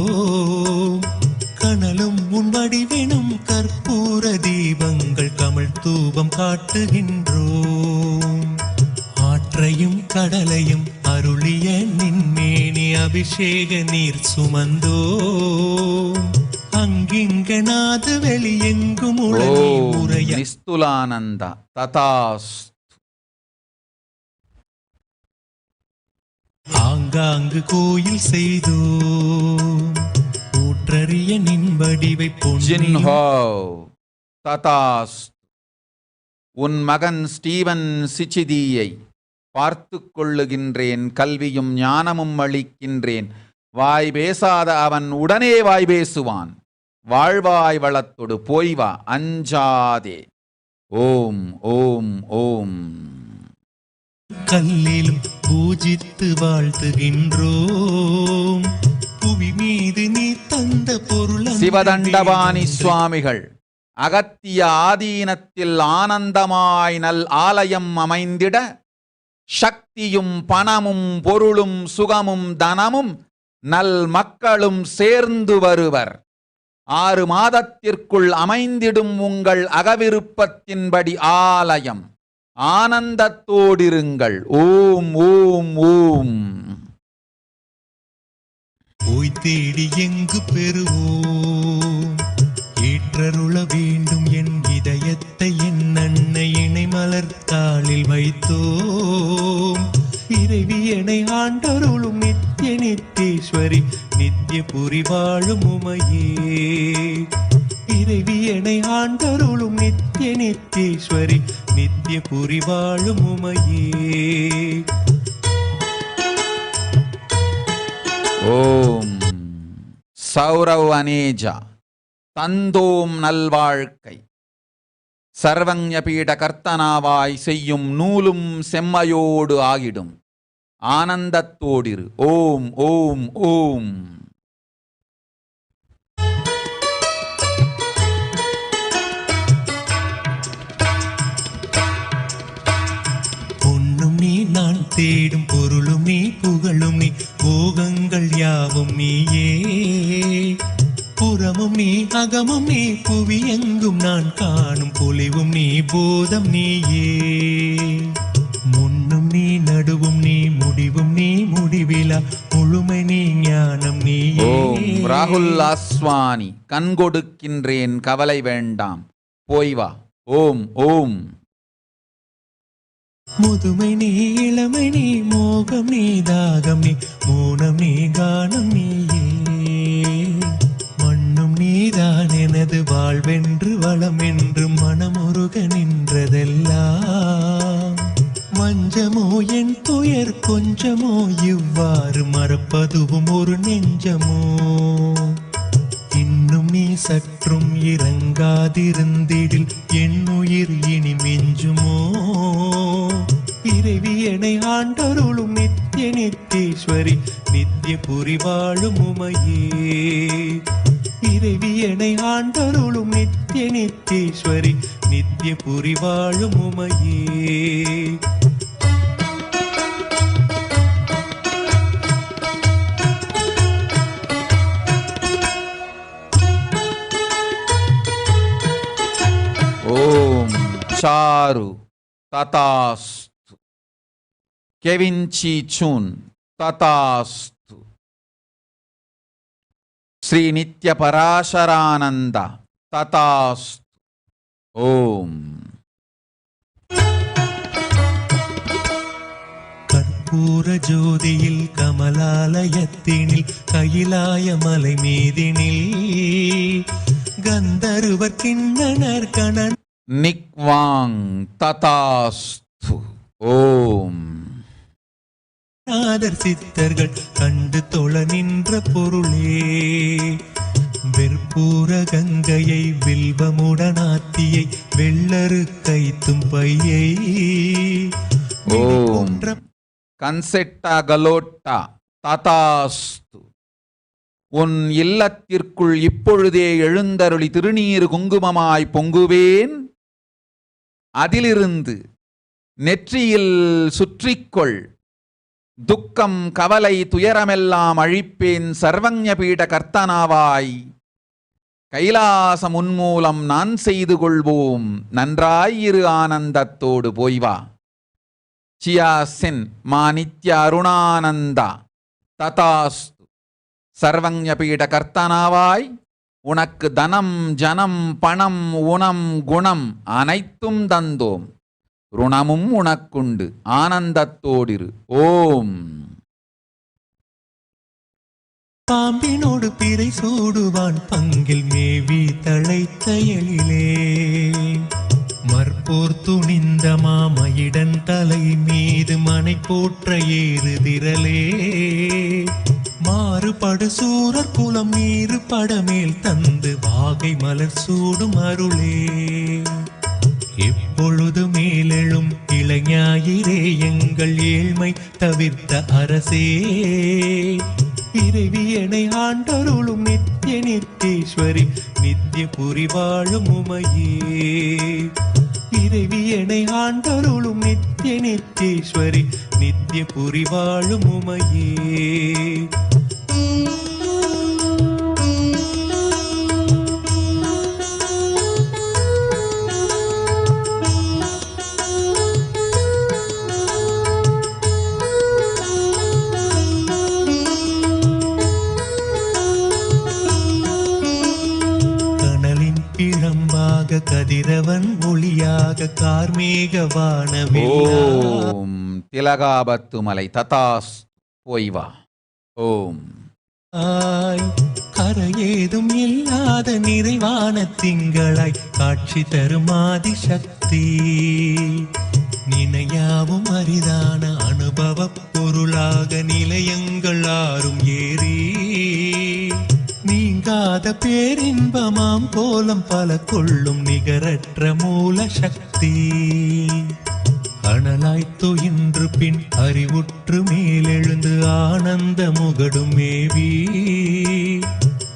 கனலும் உன் வடிவெனும் கற்பூர தீபங்கள் கமல் தூபம் காட்டுகின்றோம். ஆற்றையும் கடலையும் அருளிய நின்மேனி அபிஷேக நீர் சுமந்தோ. அங்கிங்கனாது வெளியெங்கும் உலகி உரைய நிஸ்துலானந்த ததாஸ். ஆங்காங்கு கோயில் செய்தோ. ஊற்றறிய நின் வடிவை பொன்னின்ஹோ ததாஸ். உன் மகன் ஸ்டீவன் சிச்சிதியை பார்த்து கொள்ளுகின்றேன். கல்வியும் ஞானமும் அளிக்கின்றேன். வாய் பேசாத அவன் உடனே வாய் பேசுவான். வாழ்வாய் வளத்தொடு போய் வா, அஞ்சாதே. ஓம் ஓம் ஓம். கல்லிலும் பூஜித்து வாழ்த்துகின்றோம். புவி மீது நீ தந்த பொருள். சிவதண்டபாணி சுவாமிகள் அகத்திய ஆதீனத்தில் ஆனந்தமாய் நல் ஆலயம் அமைந்திட சக்தியும் பணமும் பொருளும் சுகமும் தனமும் நல் மக்களும் சேர்ந்து வருவர். 6 மாதத்திற்குள் அமைந்திடும் உங்கள் அகவிருப்பத்தின்படி ஆலயம். ஆனந்தத்தோடிருங்கள். ஓம் ஓம் ஓம். போய் தேடி எங்கு பெறுவோம். ஏற்றருள வேண்டும் என் இதயத்தை என் அன்னை இணை மலர்த்தாளில் வைத்தோம். இறைவியனை ஆண்டருளும் நித்திய நித்தீஸ்வரி நித்திய புரி வாழும் உமையே. இறைவியனை ஆண்டருளும் நித்திய நித்தீஸ்வரி நித்திய புரி வாழும் உமையே. ஓம். சௌரவ் அனேஜா தந்தோம் நல்வாழ்க்கை. சர்வஞபீட கர்த்தனாவாய் செய்யும் நூலும் செம்மையோடு ஆகிடும். ஆனந்தத்தோடிரு. ஓம் ஓம் ஓம். பொன்னும் நீ நான் தேடும் பொருளும் நீ புகழும் நீ. ஓ போகங்கள் யாவும் நீயே. புறமும் நீ அகமும் நீ புவி எங்கும் நான் காணும் பொலிவும் நீ போதம் நீயே. முன்னும் நீ நடுவும் நீ முடிவும் நீ முடிவிலா முழுமை நீ ஞானம் நீயே. ஓம் ராகுல் ஆஸ்வானி கண் கொடுக்கின்றேன் கவலை வேண்டாம் போய் வா. ஓம் ஓம். முதுமை நீ இளமை நீ மோகம் நீ தாகம் நீ மௌனம் நீ கானம் நீயே. மண்ணும் நீதான் எனது வாழ்வென்று வளம் என்று மனமுருக நின்றதெல்லாம். வஞ்சமோ என் துயர் கொஞ்சமோ இவ்வாறு மறப்பதுவும் ஒரு நெஞ்சமோ. இன்னும் நீ சற்றும் இறங்காதிருந்திடில் என் உயிர் இனி மிஞ்சுமோ. இறைவியனை ஆண்டருளும் நித்திய நித்தேஸ்வரி நித்திய புரி வாழும் உமையே. இறைவியனை ஆண்டருளும் நித்திய நித்தேஸ்வரி நித்திய புரி வாழும் உமையே. ஓம் சாரு ததாஸ்து. கெவின்சி சூன் ததாஸ்து. ஸ்ரீ நித்ய பராசரானந்த ததாஸ்து. ஓம். கற்பூர ஜோதியில் கமலாலயத்தினில் கையிலாய மலை மீதினில் கந்தருவர் கிண்ணனர் கணன் நிக்வாங் ததாஸ்து. ஓம். நாதர் சித்தர்கள் கண்டு தொழ நின்ற பொருளே. வெற்பூர கங்கையை வில்வமுடனாத்தியை வெள்ளரு கைத்தும் பையை. ஓம். கன்செட்டா கலோட்டா ததாஸ்து. உன் இல்லத்திற்குள் இப்பொழுதே எழுந்தருளி திருநீர் குங்குமமாய் பொங்குவேன். அதிலிருந்து நெற்றியில் சுற்றிக்கொள். துக்கம் கவலை துயரமெல்லாம் அழிப்பேன். சர்வஞ பீட கர்த்தனாவாய் கைலாசம் உன்மூலம் நான் செய்து கொள்வோம். நன்றாயிரு ஆனந்தத்தோடு போய் வா. சியா சென் மா நித்ய அருணானந்தா ததாஸ்து. சர்வஞ பீட கர்த்தனாவாய் உனக்கு தனம் ஜனம் பணம் உணம் குணம் அனைத்தும் தந்தோம். ருணமும் உனக்குண்டு ஆனந்தத்தோடிரு. ஓம். பாம்பினோடு பிறை சூடுவான் பங்கில் மேவி தழைத்த எழிலே. மற்போர் துணிந்த மாமயிடன் தலை மீது மனை போற்ற ஏறுதிரலே. மாறுபடு சூரர் குலம் நீரு படமேல் தந்து வாகை மலர் சூடும் அருளே. எப்பொழுது மேலெழும் இளைஞாயிரே எங்கள் ஏழ்மை தவிர்த்த அரசே. இறைவியனை ஆண்டருளும் நித்திய நித்தேஸ்வரி நித்திய புரி வாழும் உமையே. இறைவியனை ஆண்டருளும் நித்திய நித்தேஸ்வரி நித்திய புரி வாழும் உமையே. கதிரவன் ஒளியாக கார்மேக வானவில். ஓம். திலகாபத்து மலை ததாஸ் போய் வா. ஓம். கரையேதும் இல்லாத நிறைவான திங்களாய் காட்சி தரும் ஆதி சக்தி. நினையாவும் அரிதான அனுபவ பொருளாக நிலையங்கள் ஆறும் ஏறி. நீங்காத பேரின்பமாம் கோலம் பல கொள்ளும் நிகரற்ற மூல சக்தி. அனலாய்த்து இன்று பின் அறிவுற்று மேலெழுந்து ஆனந்த முகடும் மேவி.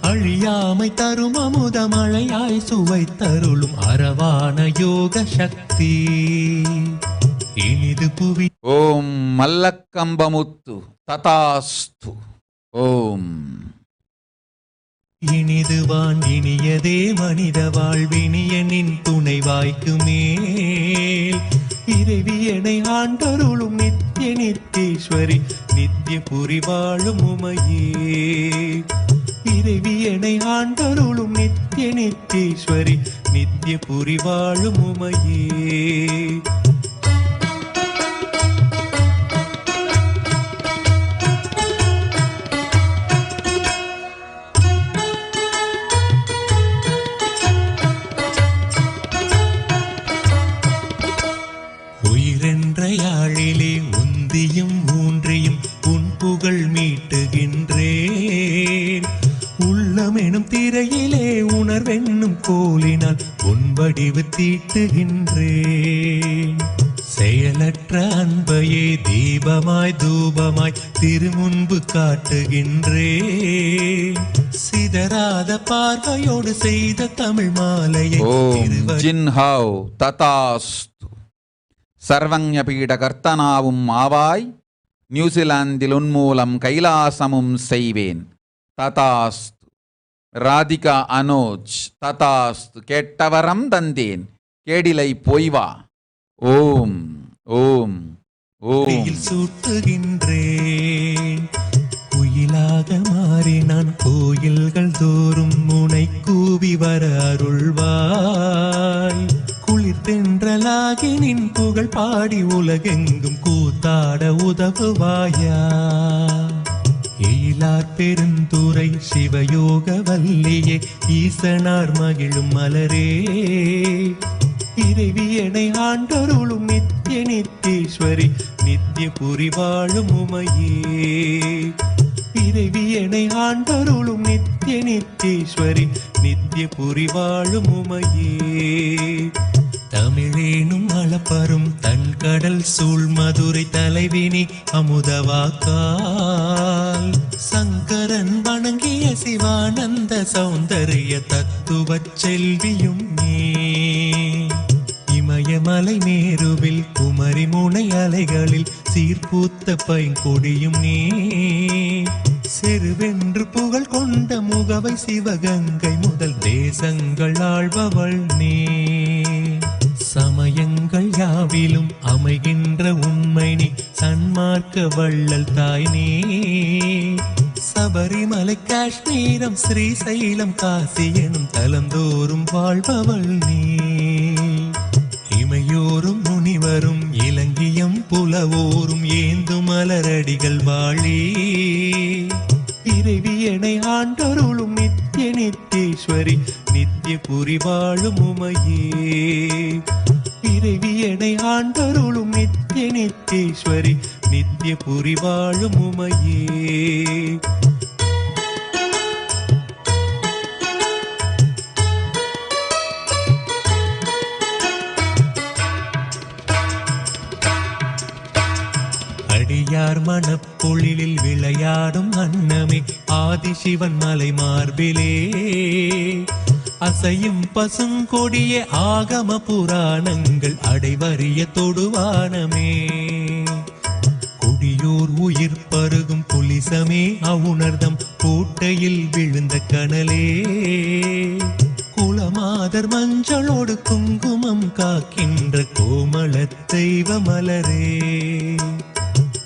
அழியாமை தரும் அமுத மழையாய் சுவை தருளும் அரவான யோக சக்தி. இனிது புவி. ஓம் மல்லக்கம்பமுத்து ததாஸ்து. ஓம். இனிதுவான் இனியதே மனித வாழ்வினியனின் துணைவாய்க்கு மேல் இறைவியனை ஆண்டருளும் நித்திய நித்தேஸ்வரி நித்திய புரிவாழும் உமையே. இறைவியனை ஆண்டருளும் நித்திய நித்தேஸ்வரி நித்திய புரிவாழும் உமையே. உயிரென்ற யாழிலே உந்தியும் ஊன்றியும் உன் புகழ் மீட்டுகின்றேன். உள்ளமெனும் திரையிலே உணர்வென்னும் கோலினால் உன் வடிவு தீட்டுகின்றேன். செயலற்ற அன்பையே தீபமாய் தூபமாய் திருமுன்பு காட்டுகின்றேன். சிதறாத பார்வையோடு செய்த தமிழ் மாலையை ஓம். ஜின்ஹாவ் ததாஸ்து. சர்வஞபீடகர்த்தனாவும் ஆவாய், நியூசிலாந்தில் உன்மூலம் கைலாசமும் செய்வேன். ததாஸ்து. ராதிகா அனோஜ் ததாஸ்து. கேட்டவரம் தந்தேன், கேடிலை போய்வா. ஓம் ஓம் ஓம். சூட்டுகின்றேன். குயிலாக மாறி நான் கோயில்கள் தோறும் முனை கூவி வர அருள்வாய். குளிர் தென்றலாகி நின் புகழ் பாடி உலகெங்கும் கூத்தாட உதவுவாயா. எயிலார் பெருந்துரை சிவயோக வல்லியே ஈசனார் மகிழும் மலரே. இறைவியனை ஆண்டருளும் நித்திய நித்தேஸ்வரி நித்திய புரிவாழும் உமையே. இறைவியனை ஆண்டருளும் நித்திய நித்தேஸ்வரி நித்திய புரிவாழும் உமையே. தமிழேனும் அளப்பரும் தன் கடல் சூழ் மதுரை தலைவினி அமுதவாக்கால் சங்கரன் வணங்கிய சிவானந்த சௌந்தரிய தத்துவ செல்வியும் நீ. இமயமலை மேருவில் குமரி முனை அலைகளில் சீர்பூத்த பைங்கொடியும் நீ. செருவென்று புகழ் கொண்ட முகவை சிவகங்கை முதல் தேசங்கள் ஆள்பவள் நீ. சமயங்கள் யாவிலும் அமைகின்ற உண்மை நீ, சன்மார்க்க வள்ளல் தாய் நீ. சபரிமலை காஷ்மீரம் ஸ்ரீசைலம் காசி எனும் தலந்தோறும் வாழ்பவள் நீ. இமையோரும் முனிவரும் இலங்கியம் புலவோரும் ஏந்து மலரடிகள் வாழி. இறைவியனை ஆண்டருளும் நித்திய நித்தேஸ்வரி நித்திய புரிவாழும் உமையே. இறைவியனை ஆண்டருளும் நித்திய நித்தேஸ்வரி நித்திய புரிவாழும் உமையே. அடியார் மனப்பொழிலில் விளையாடும் அன்னமே ஆதிசிவன் மலை மார்பிலே. அசையும் பசுங்கொடிய ஆகம புராணங்கள் அடைவறிய தொடுவானமே. கொடியோர் உயிர் பருகும் புலிசமே அவுணர்தம் கோட்டையில் விழுந்த கனலே. குலமாதர் மஞ்சளோடு குங்குமம் காக்கின்ற கோமள தெய்வ மலரே.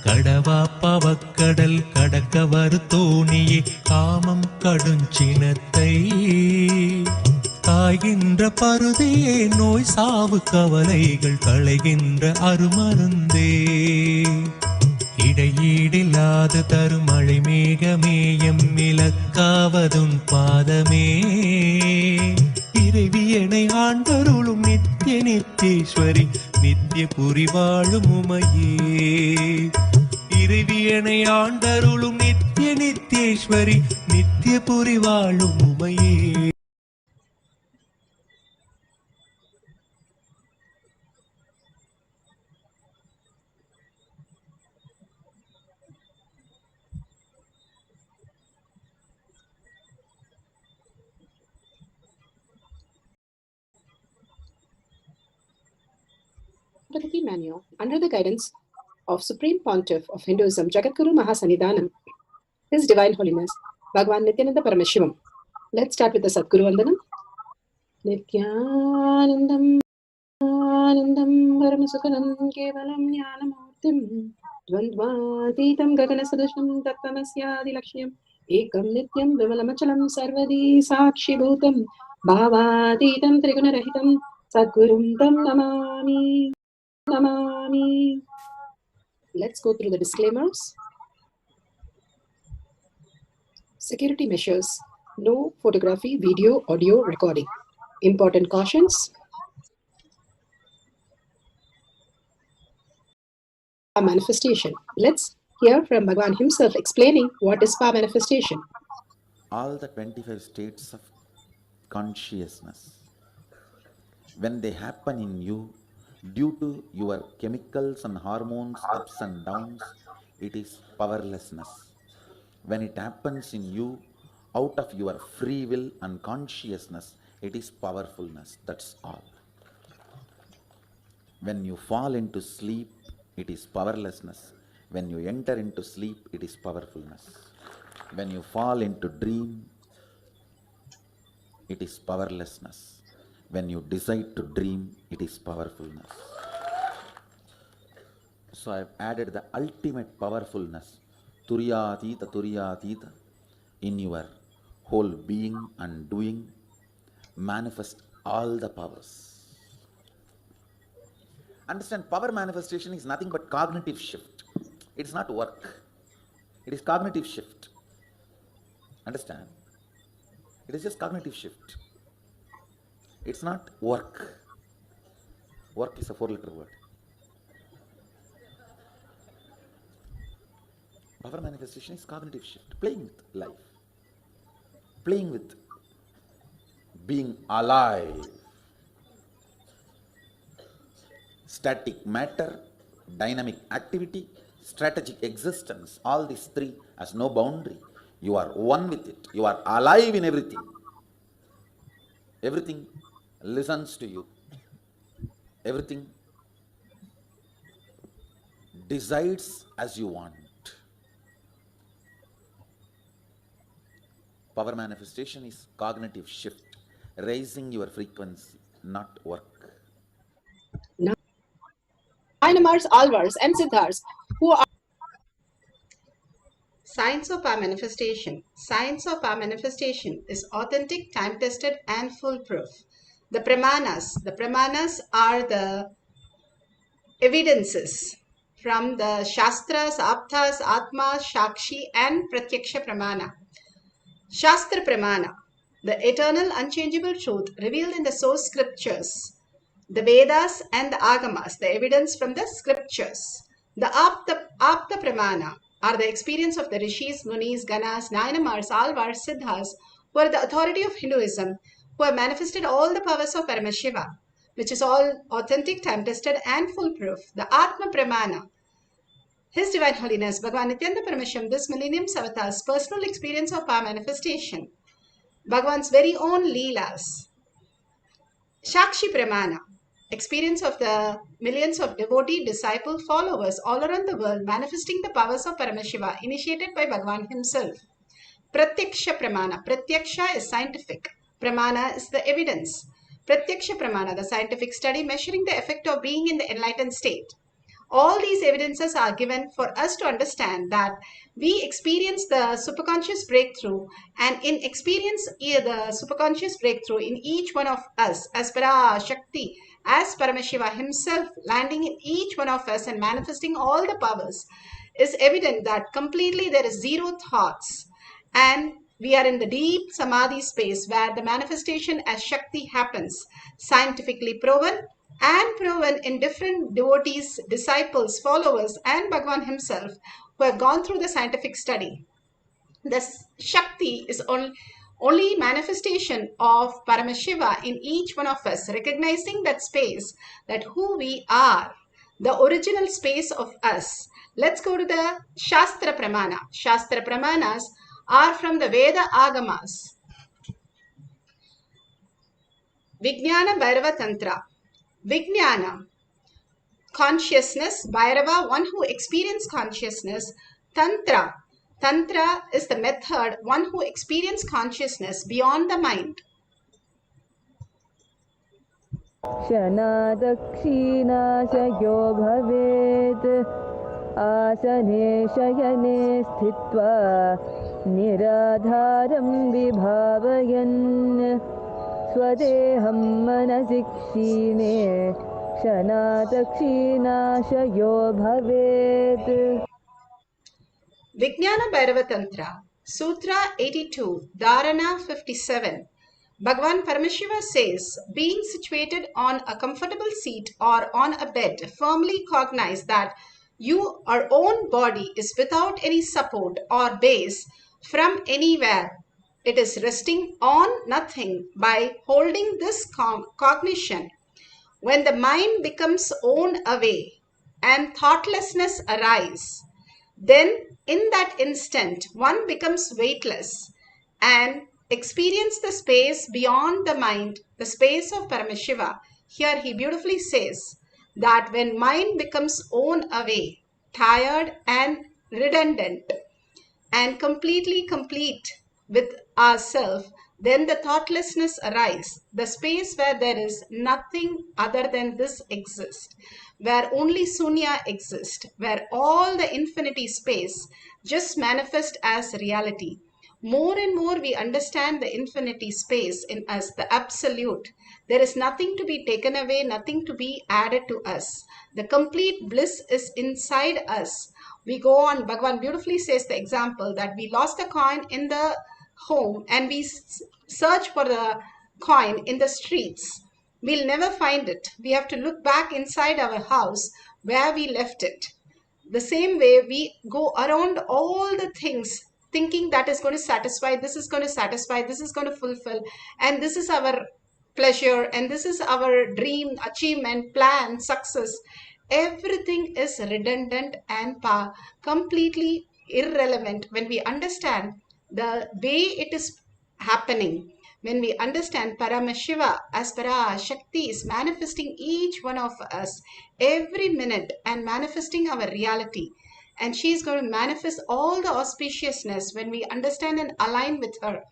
கடவா பவக்கடல் கடக்க வரு தோணியே காமம் கடுஞ்சினத்தை. காய்கின்ற பருதியே நோய் சாவு கவலைகள் களைகின்ற அருமருந்தே. இடையீடில்லாது தருமழை மேகமேயம் இலக்காவதுன் பாதமே. இறைவியனை ஆண்டருளும் நித்திய நித்தேஸ்வரி நித்திய புரிவாழும் உமையே. இறைவியனை ஆண்டருளும் நித்திய நித்தேஸ்வரி நித்திய புரிவாழும் உமையே. Manual under the guidance of Supreme Pontiff of Hinduism, Jagadguru Mahasannidhanam, His Divine Holiness, Bhagavan Nithyananda Paramashivam. Let's start with the Sadguru Vandanam. Nithyanandam Anandam Paramasukhanam Kevalam Jnanamurtim Dvandvatitam Gaganasadusham Tattvamasya Lakshmyam Ekam Nityam Vimalamachalam Sarvadi Sakshi Bhutam Bhavatitam Trigunarahitam Sadgurum Tam Namami. Let's go through the disclaimers. Security measures. No photography, video, audio recording. Important cautions. Manifestation. Let's hear from Bhagavan himself explaining what is power manifestation. All the 25 states of consciousness, when they happen in you, due to your chemicals and hormones, ups and downs, it is powerlessness. When it happens in you, out of your free will and consciousness, it is powerfulness. That's all. When you fall into sleep, it is powerlessness. When you enter into sleep, it is powerfulness. When you fall into dream, it is powerlessness. When you decide to dream, it is powerfulness. So I have added the ultimate powerfulness, Turyatita, in your whole being and doing. Manifest all the powers. Understand, power manifestation is nothing but cognitive shift. It is not work. It is cognitive shift. Understand? It is just cognitive shift. It's not work. Work is a 4-letter word. Power manifestation is cognitive shift. Playing with life. Playing with being alive. Static matter, dynamic activity, strategic existence, all these three has no boundary. You are one with it. You are alive in everything. Everything listens to you. Everything decides as you want. Power manifestation is cognitive shift, raising your frequency, not work. Dynamars, Alvars, and Siddhars, who are Science of Power Manifestation. Science of Power Manifestation is authentic, time-tested, and foolproof. The Pramanas are the evidences from the Shastras, Aptas, Atma, Shakshi, and Pratyaksha Pramana. Shastra Pramana, the eternal unchangeable truth revealed in the source scriptures. The Vedas and the Agamas, the evidence from the scriptures. The Apta Pramana are the experience of the Rishis, Munis, Ganas, Nayanamars, Alvars, Siddhas, who are the authority of Hinduism, who have manifested all the powers of Paramashiva, which is all authentic, time-tested, and foolproof. The Atma Pramana, His Divine Holiness, Bhagavan Nithyananda Paramashivam, this millennium's avatar's personal experience of power manifestation, Bhagavan's very own Leelas. Shakshi Pramana, experience of the millions of devotee, disciple, followers all around the world manifesting the powers of Paramashiva initiated by Bhagavan himself. Pratyaksha Pramana. Pratyaksha is scientific. Pramana is the evidence. Pratyaksha Pramana, the scientific study measuring the effect of being in the enlightened state. All these evidences are given for us to understand that we experience the superconscious breakthrough, and in experience the superconscious breakthrough in each one of us as Parashakti, as Paramashiva himself landing in each one of us and manifesting all the powers, is evident that completely there is zero thoughts, and we are in the deep samadhi space where the manifestation as Shakti happens, scientifically proven in different devotees, disciples, followers, and Bhagavan himself who have gone through the scientific study. This Shakti is only manifestation of Paramashiva in each one of us, recognizing that space, that who we are, the original space of us. Let's go to the Shastra Pramana. Shastra Pramanas are from the Veda Agamas. Vijnana Bhairava Tantra. Vijnana, consciousness. Bhairava, one who experiences consciousness. Tantra, Tantra is the method, one who experiences consciousness beyond the mind. शनादक्षिणाशयो भवेत् आसने शयने स्थित्वा निराधारं विभावयन् स्वदेहं मनसि क्षीणे शनादक्षिणाशयो भवेत्. Vijnana Bhairava Tantra, Sutra 82, Dharana 57. Bhagavan Paramashiva says, being situated on a comfortable seat or on a bed, firmly cognize that your own body is without any support or base from anywhere. It is resting on nothing. By holding this cognition, when the mind becomes own away and thoughtlessness arise, then in that instant one becomes weightless and experience the space beyond the mind, the space of Paramashiva. Here he beautifully says that when mind becomes own away, tired and redundant, and completely complete with ourself, then the thoughtlessness arise, the space where there is nothing other than this exists, where only Sunya exists, where all the infinity space just manifests as reality. More and more we understand the infinity space in us, the absolute. There is nothing to be taken away, nothing to be added to us. The complete bliss is inside us. We go on, Bhagavan beautifully says the example that we lost a coin in the home and we search for the coin in the streets. We'll never find it. We have to look back inside our house where we left it. The same way we go around all the things thinking that is going to satisfy, this is going to satisfy, this is going to fulfill, and this is our pleasure, and this is our dream, achievement, plan, success. Everything is redundant and completely irrelevant when we understand the way it is happening. When we understand Paramashiva as Parashakti is manifesting each one of us every minute and manifesting our reality. And she is going to manifest all the auspiciousness when we understand and align with her.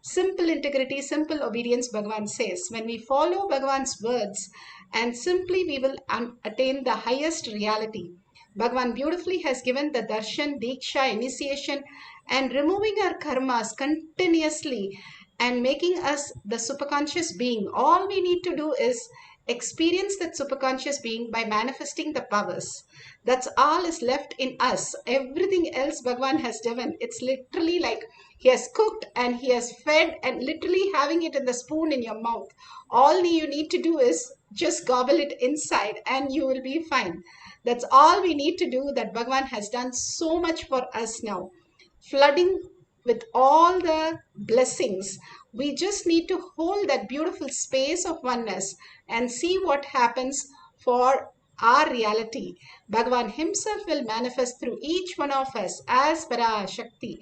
Simple integrity, simple obedience, Bhagavan says. When we follow Bhagavan's words, and simply we will attain the highest reality. Bhagavan beautifully has given the darshan, diksha, initiation, and removing our karmas continuously and making us the superconscious being. All we need to do is experience that superconscious being by manifesting the powers. That's all is left in us. Everything else Bhagavan has given. It's literally like he has cooked and he has fed and literally having it in the spoon in your mouth. All you need to do is just gobble it inside and you will be fine. That's all we need to do. That Bhagavan has done so much for us now. Flooding with all the blessings. We just need to hold that beautiful space of oneness and see what happens for our reality. Bhagavan himself will manifest through each one of us as Parashakti.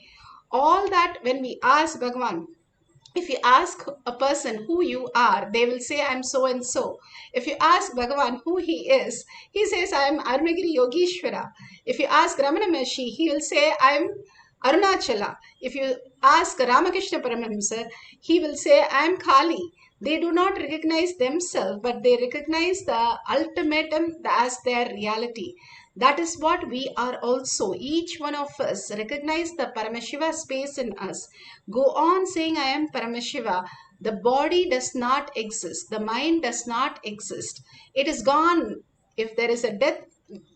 All that when we ask Bhagavan, if you ask a person who you are, they will say, I'm so and so. If you ask Bhagavan who he is, he says, I'm Arunagiri Yogeshwara. If you ask Ramana Maharshi, he will say, I'm Arunachala. If you ask Ramakrishna Paramahamsa, he will say, I'm Kali. They do not recognize themselves, but they recognize the ultimatum as their reality. That is what we are also. Each one of us recognize the Paramashiva space in us. Go on saying, I am Paramashiva. The body does not exist. The mind does not exist. It is gone. If there is a death,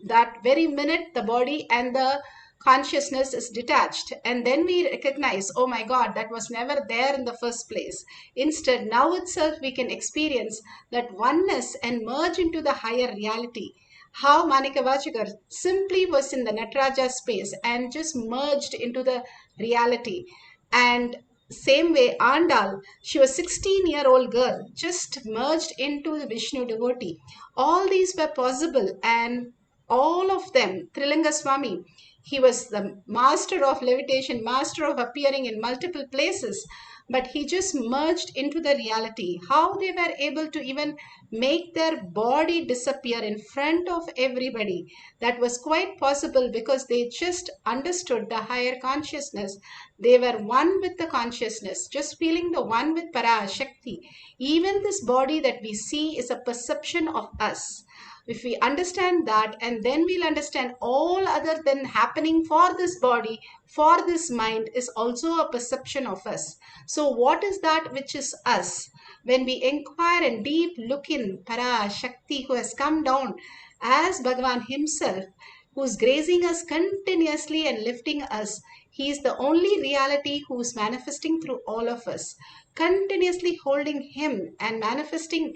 that very minute, the body and the consciousness is detached, and then we recognize, oh my God, that was never there in the first place. Instead, now itself we can experience that oneness and merge into the higher reality. How Manikavachikar simply was in the Nataraja space and just merged into the reality. And same way Andal, she was 16-year-old girl, just merged into the Vishnu devotee. All these were possible, and all of them, Trilanga Swami, he was the master of levitation, master of appearing in multiple places. but he just merged into the reality. How they were able to even make their body disappear in front of everybody, that was quite possible because they just understood the higher consciousness. They were one with the consciousness, just feeling the one with Parashakti. Even this body that we see is a perception of us. If we understand that, and then we'll understand all other than happening for this body, for this mind, is also a perception of us. So what is that which is us? When we inquire and deep look in Parashakti, who has come down as Bhagavan himself, who is grazing us continuously and lifting us, he is the only reality who is manifesting through all of us, continuously holding him and manifesting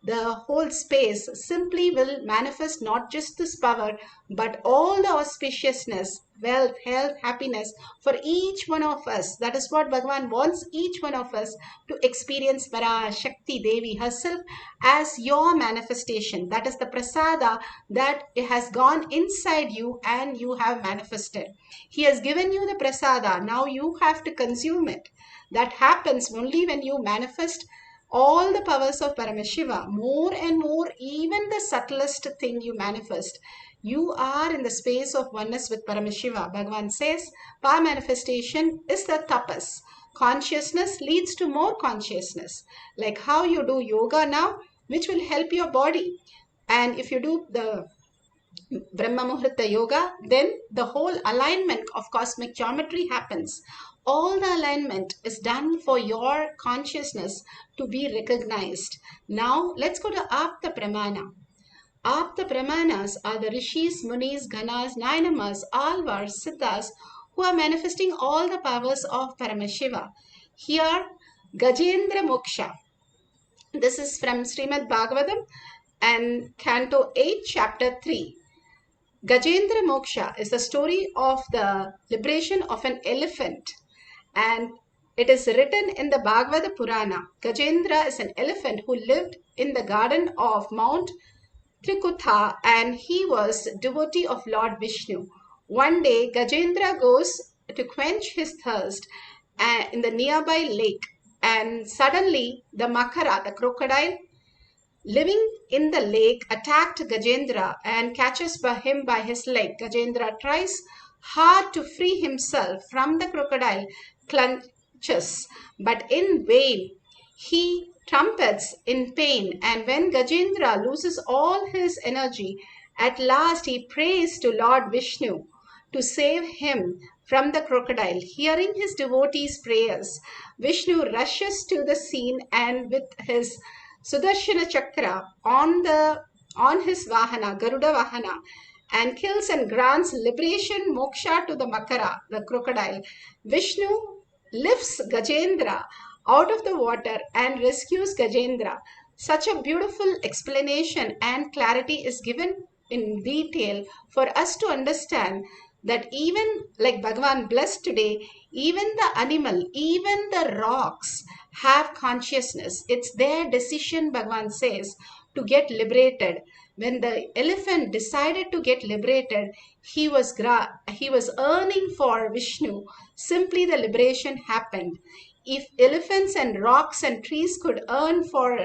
the whole space. Simply will manifest not just this power, but all the auspiciousness, wealth, health, happiness for each one of us. That is what Bhagavan wants each one of us to experience Parashakti Devi herself as your manifestation. That is the prasada that has gone inside you and you have manifested. He has given you the prasada. Now you have to consume it. That happens only when you manifest all the powers of Paramashiva, more and more, even the subtlest thing you manifest. You are in the space of oneness with Paramashiva. Bhagavan says, power manifestation is the tapas. Consciousness leads to more consciousness. Like how you do yoga now, which will help your body. And if you do the Brahma Muhurta Yoga, then the whole alignment of cosmic geometry happens. All the alignment is done for your consciousness to be recognized. Now, let's go to Apta Pramana. Apta Pramanas are the Rishis, Munis, Ganas, Nainamas, Alvars, Siddhas, who are manifesting all the powers of Paramashiva. Here, Gajendra Moksha. This is from Srimad Bhagavatam and Canto 8, Chapter 3. Gajendra Moksha is the story of the liberation of an elephant, and it is written in the Bhagavata Purana. Gajendra is an elephant who lived in the garden of Mount Trikutha, and he was devotee of Lord Vishnu. One day, Gajendra goes to quench his thirst in the nearby lake, and suddenly the Makara, the crocodile, living in the lake, attacked Gajendra and catches him by his leg. Gajendra tries hard to free himself from the crocodile clutches, but in vain. He trumpets in pain, and when Gajendra loses all his energy, at last he prays to Lord Vishnu to save him from the crocodile. Hearing his devotees' prayers, Vishnu rushes to the scene and with his Sudarshana Chakra on his Vahana, Garuda Vahana, and kills and grants liberation, moksha to the Makara, the crocodile. Vishnu lifts Gajendra out of the water and rescues Gajendra. Such a beautiful explanation and clarity is given in detail for us to understand that even like Bhagavan blessed today, even the animal, even the rocks have consciousness. It's their decision, Bhagavan says, to get liberated. When the elephant decided to get liberated, he was earning for Vishnu. Simply the liberation happened. If elephants and rocks and trees could earn for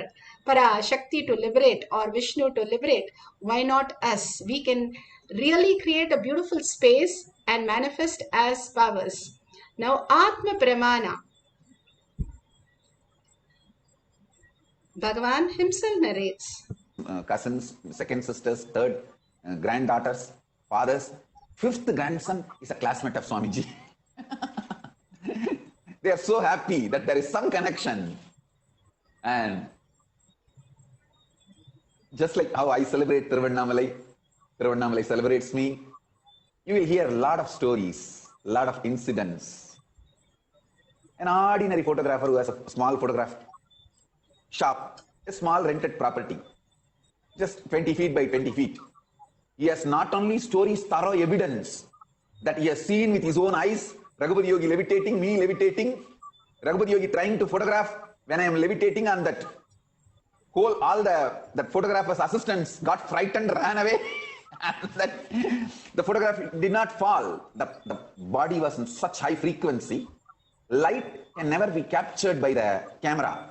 Parashakti to liberate or Vishnu to liberate, why not us? We can really create a beautiful space and manifest as powers. Now, Atma Pramana. Bhagavan himself narrates. Cousins, second sisters, third granddaughters, fathers. Fifth grandson is a classmate of Swamiji. They are so happy that there is some connection. And just like how I celebrate Tiruvannamalai, Tiruvannamalai celebrates me, you will hear a lot of stories, a lot of incidents. An ordinary photographer who has a small photograph shop, a small rented property, just 20 feet by 20 feet. He has not only stories, thorough evidence that he has seen with his own eyes, Raghupati Yogi levitating, me levitating, Raghupati Yogi trying to photograph when I am levitating, and that photographer's assistants got frightened, ran away, and that the photograph did not fall. The body was in such high frequency light can never be captured by the camera.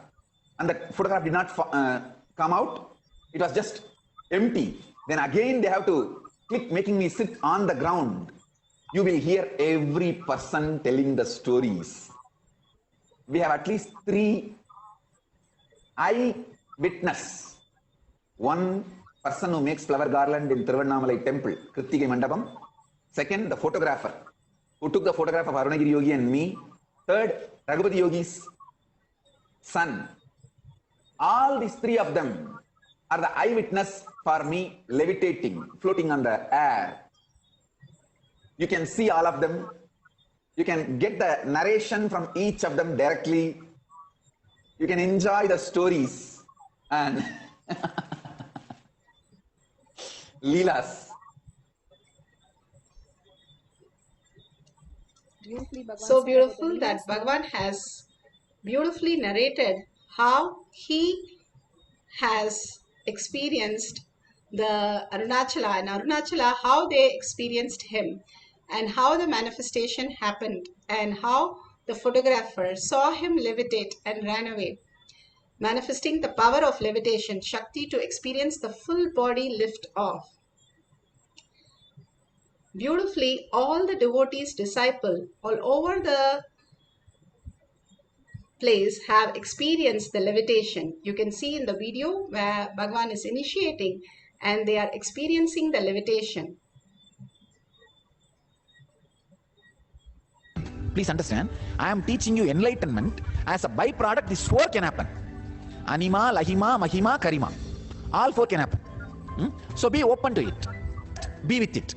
And the photograph did not come out. It was just empty. Then again they have to click, making me sit on the ground. You will hear every person telling the stories. We have at least 3 eyewitness. One person who makes flower garland in Tiruvannamalai temple, Krittigai Mandapam. Second, the photographer, who took the photograph of Arunagiri Yogi and me. Third, Raghupati Yogi's son. All these 3 of them are the eyewitness for me levitating, floating on the air. You can see all of them. You can get the narration from each of them directly. You can enjoy the stories and Leelas. So beautiful that Bhagavan has beautifully narrated how he has experienced the Arunachala and Arunachala, how they experienced him and how the manifestation happened and how the photographer saw him levitate and ran away, manifesting the power of levitation, Shakti, to experience the full body lift off. Beautifully, all the devotees, disciple all over the place have experienced the levitation. You can see in the video where Bhagavan is initiating and they are experiencing the levitation. Please understand, I am teaching you enlightenment. As a byproduct, these 4 can happen. Anima, Lahima, Mahima, Karima. All 4 can happen. So be open to it. Be with it.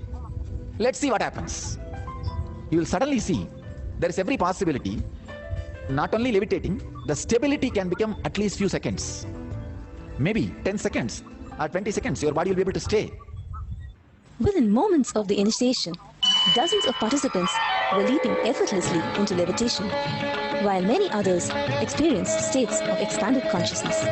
Let's see what happens. You will suddenly see there is every possibility. Not only levitating, the stability can become at least few seconds. Maybe 10 seconds or 20 seconds, your body will be able to stay. Within moments of the initiation, dozens of participants were leaping effortlessly into levitation, while many others experienced states of expanded consciousness.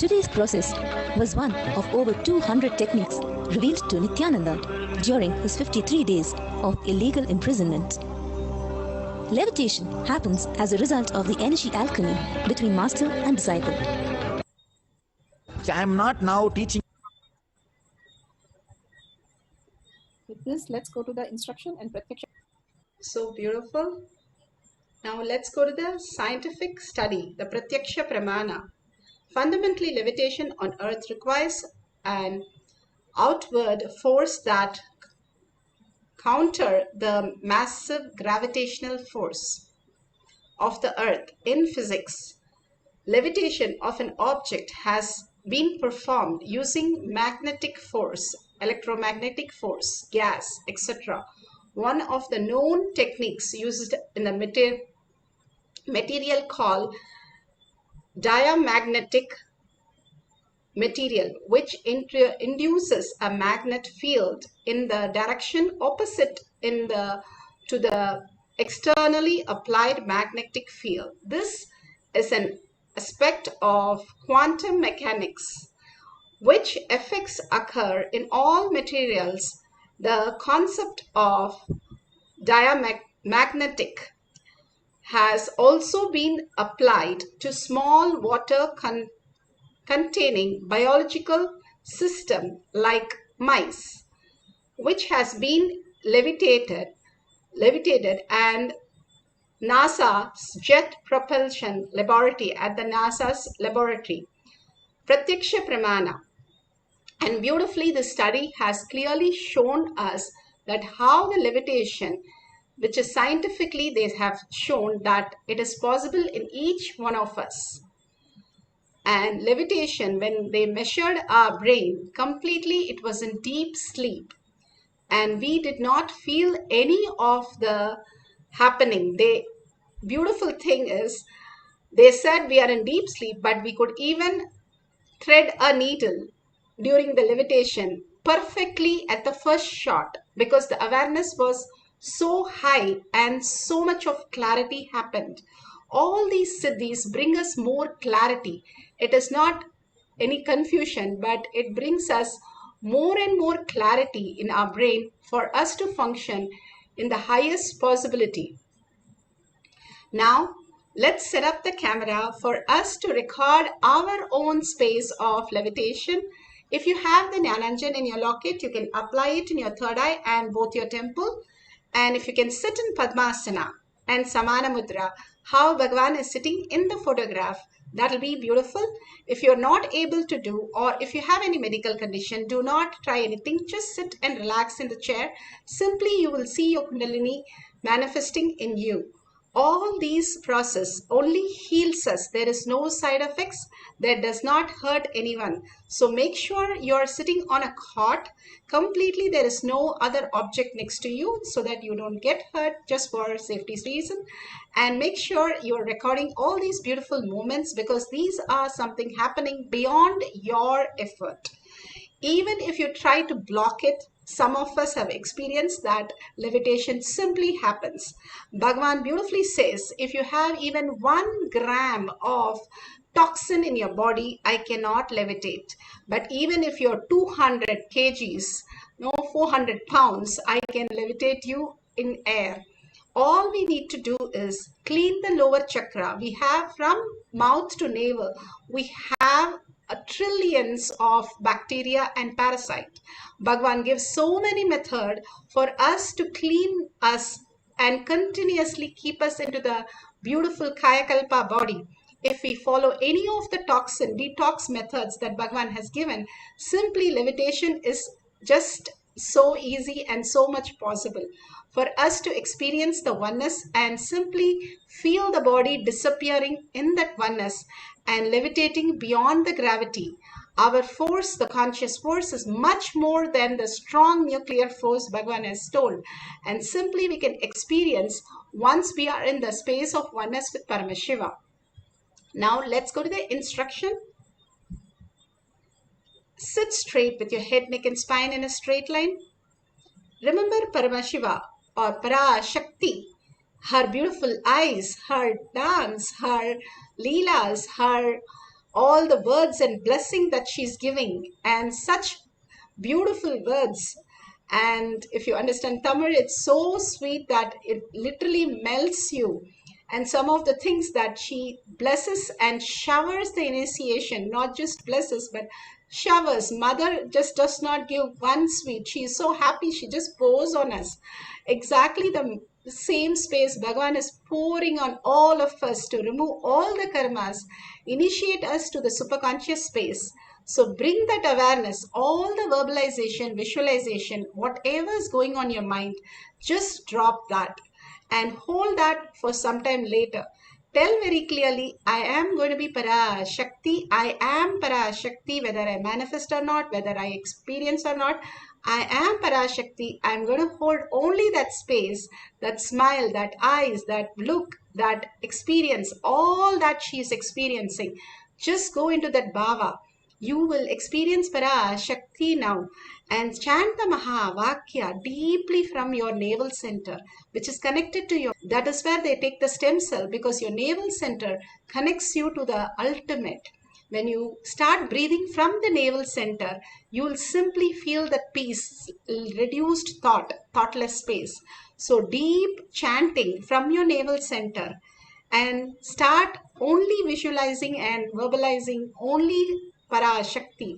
Today's process was one of over 200 techniques revealed to Nithyananda during his 53 days of illegal imprisonment. Levitation happens as a result of the energy alchemy between master and disciple. So I am not now teaching. With this, let's go to the instruction and pratyaksha. So beautiful. Now let's go to the scientific study, the pratyaksha pramana. Fundamentally, levitation on earth requires an outward force that counter the massive gravitational force of the earth. In physics, levitation of an object has been performed using magnetic force, electromagnetic force, gas, etc. One of the known techniques used in the material called diamagnetic material, which induces a magnet field in the direction opposite to the externally applied magnetic field. This is an aspect of quantum mechanics which effects occur in all materials. The concept of diamagnetic has also been applied to small water containing biological system like mice, which has been levitated and NASA's Jet Propulsion Laboratory at the NASA's laboratory. Pratyaksha Pramana. And beautifully, the study has clearly shown us that how the levitation, which is scientifically, they have shown that it is possible in each one of us. And levitation, when they measured our brain completely, it was in deep sleep. And we did not feel any of the happening. Beautiful thing is, they said we are in deep sleep, but we could even thread a needle during the levitation perfectly at the first shot, because the awareness was so high and so much of clarity happened. All these siddhis bring us more clarity. It is not any confusion, but it brings us more and more clarity in our brain for us to function in the highest possibility. Now, let's set up the camera for us to record our own space of levitation. If you have the Jnananjan in your locket, you can apply it in your third eye and both your temple. And if you can sit in Padmasana and Samana Mudra, how Bhagavan is sitting in the photograph, that'll be beautiful. If you're not able to do, or if you have any medical condition, do not try anything. Just sit and relax in the chair. Simply, you will see your Kundalini manifesting in you. All these process only heals us. There is no side effects. That does not hurt anyone. So make sure you're sitting on a cot completely. There is no other object next to you so that you don't get hurt, just for safety reason. And make sure you're recording all these beautiful moments, because these are something happening beyond your effort. Even if you try to block it, some of us have experienced that levitation simply happens. Bhagavan beautifully says, if you have even 1 gram of toxin in your body, I cannot levitate. But even if you're 200 kgs, 400 pounds, I can levitate you in air. All we need to do is clean the lower chakra. We have from mouth to navel, we have trillions of bacteria and parasite. Bhagavan gives so many methods for us to clean us and continuously keep us into the beautiful Kayakalpa body. If we follow any of the toxin detox methods that Bhagavan has given, simply levitation is just so easy and so much possible for us to experience the oneness and simply feel the body disappearing in that oneness and levitating beyond the gravity. Our force, the conscious force, is much more than the strong nuclear force Bhagavan has told. And simply we can experience once we are in the space of oneness with Paramashiva. Now let's go to the instruction. Sit straight with your head, neck and spine in a straight line. Remember Paramashiva or Parashakti, her beautiful eyes, her dance, her leelas, her all the words and blessing that she's giving, and such beautiful words. And if you understand Tamil, it's so sweet that it literally melts you. And some of the things that she blesses and showers the initiation, not just blesses, but showers. Mother just does not give one sweet. She is so happy. She just pours on us. Exactly the same space Bhagavan is pouring on all of us to remove all the karmas, initiate us to the superconscious space. So bring that awareness, all the verbalization, visualization, whatever is going on your mind, just drop that and hold that for some time later. Tell very clearly, I am going to be Parashakti. I am Parashakti, whether I manifest or not, whether I experience or not. I am Parashakti. I'm going to hold only that space, that smile, that eyes, that look, that experience, all that she is experiencing. Just go into that bhava. You will experience Parashakti now and chant the Mahavakya deeply from your navel center, which is connected to your, that is where they take the stem cell, because your navel center connects you to the ultimate. When you start breathing from the navel center, you will simply feel that peace, reduced thought, thoughtless space. So deep chanting from your navel center and start only visualizing and verbalizing only Parashakti.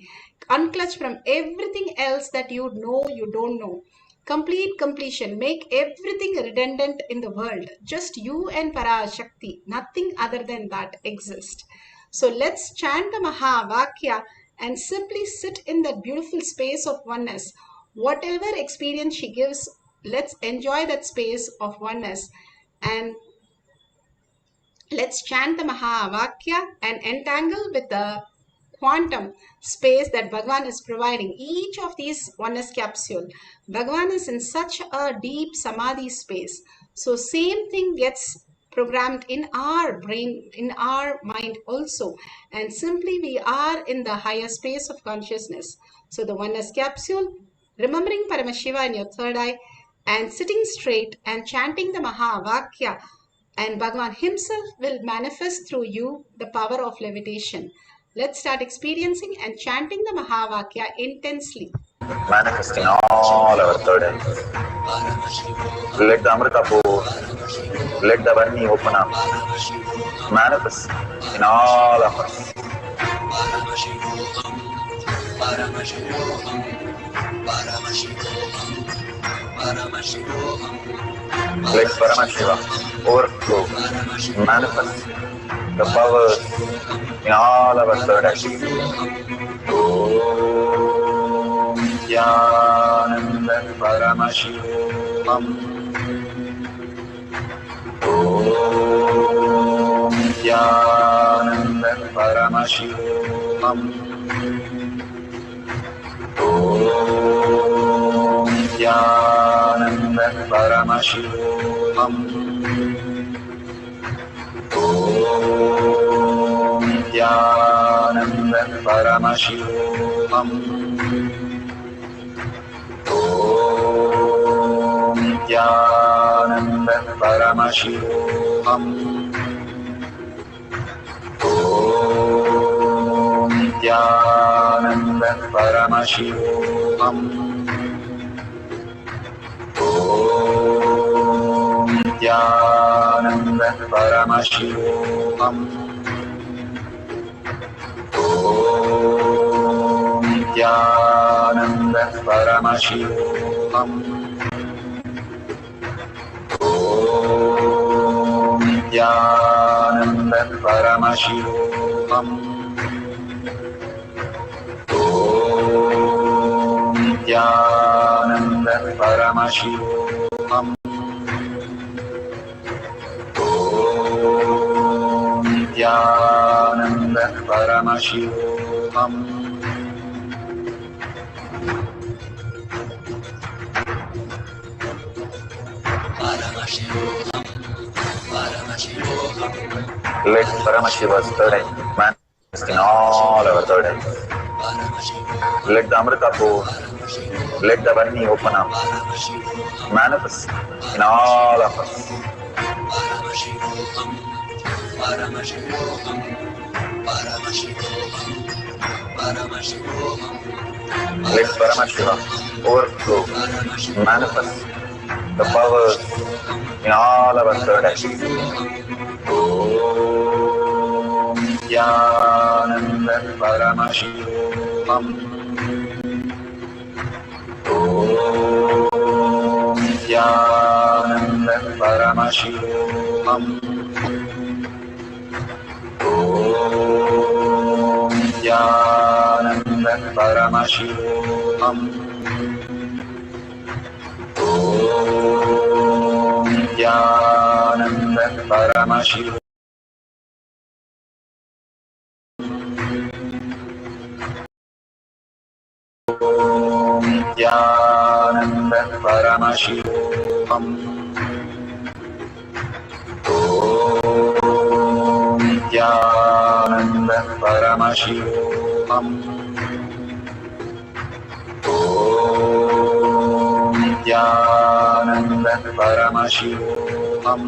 Unclutch from everything else that you know you don't know. Complete completion. Make everything redundant in the world. Just you and Parashakti. Nothing other than that exists. So let's chant the Mahavakya and simply sit in that beautiful space of oneness. Whatever experience she gives, let's enjoy that space of oneness. And let's chant the Mahavakya and entangle with the quantum space that Bhagavan is providing. Each of these oneness capsule, Bhagavan is in such a deep samadhi space. So same thing gets programmed in our brain, in our mind also. And simply we are in the higher space of consciousness. So the oneness capsule, remembering Paramashiva in your third eye and sitting straight and chanting the Mahavakya, and Bhagavan himself will manifest through you the power of levitation. Let's start experiencing and chanting the Mahavakya intensely. Manifesting all our third eye. Let the Amrita pour, let the Varni open up, manifest in all of us. Paramashivoham, Paramashivoham, Paramashivoham, Paramashivoham. Let Paramashiva overflow, manifest the powers in all our third eye. Om Nithyananda Paramashivam. Om Nithyananda Paramashivam. Om Nithyananda Paramashivam. Om Nithyananda Paramashivoham. Om Nithyananda Paramashivoham. Om Nithyananda Paramashivoham. Om Nithyananda Paramashivoham. Om Nithyananda Paramashivoham. Om Nithyananda Paramashivoham. Om Nithyananda Paramashivoham. Om Nithyananda Paramashivoham. Paramashivoham, Paramashivoham. Let Paramashiva's third eye manifest in all our third eyes. Let the Amrita pour, let the Varni open up, manifest in all of us. Paramashivoham, Paramashivoham, Paramashivoham, Paramashivoham. Let Paramashiva overflow, manifest the powers in all our third eyes. Om Nithyananda Paramashivoham. Om Nithyananda Paramashivoham. Om Nithyananda Paramashivoham. Om Nithyananda Paramashivoham. Om Nithyananda Paramashivoham. Om Nithyananda Paramashivoham. Om Nithyananda Paramashivoham. Om Nithyananda Paramashivoham.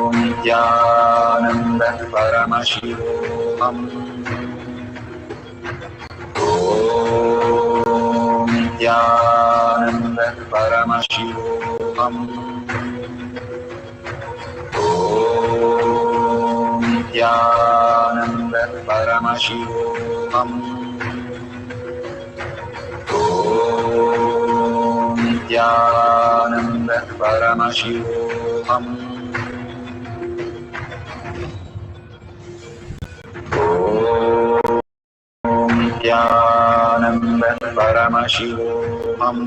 Om Nithyananda Paramashivoham. Om Nithyananda Paramashivoham. Om Nithyananda Paramashivoham. Om Nithyananda Paramashivoham.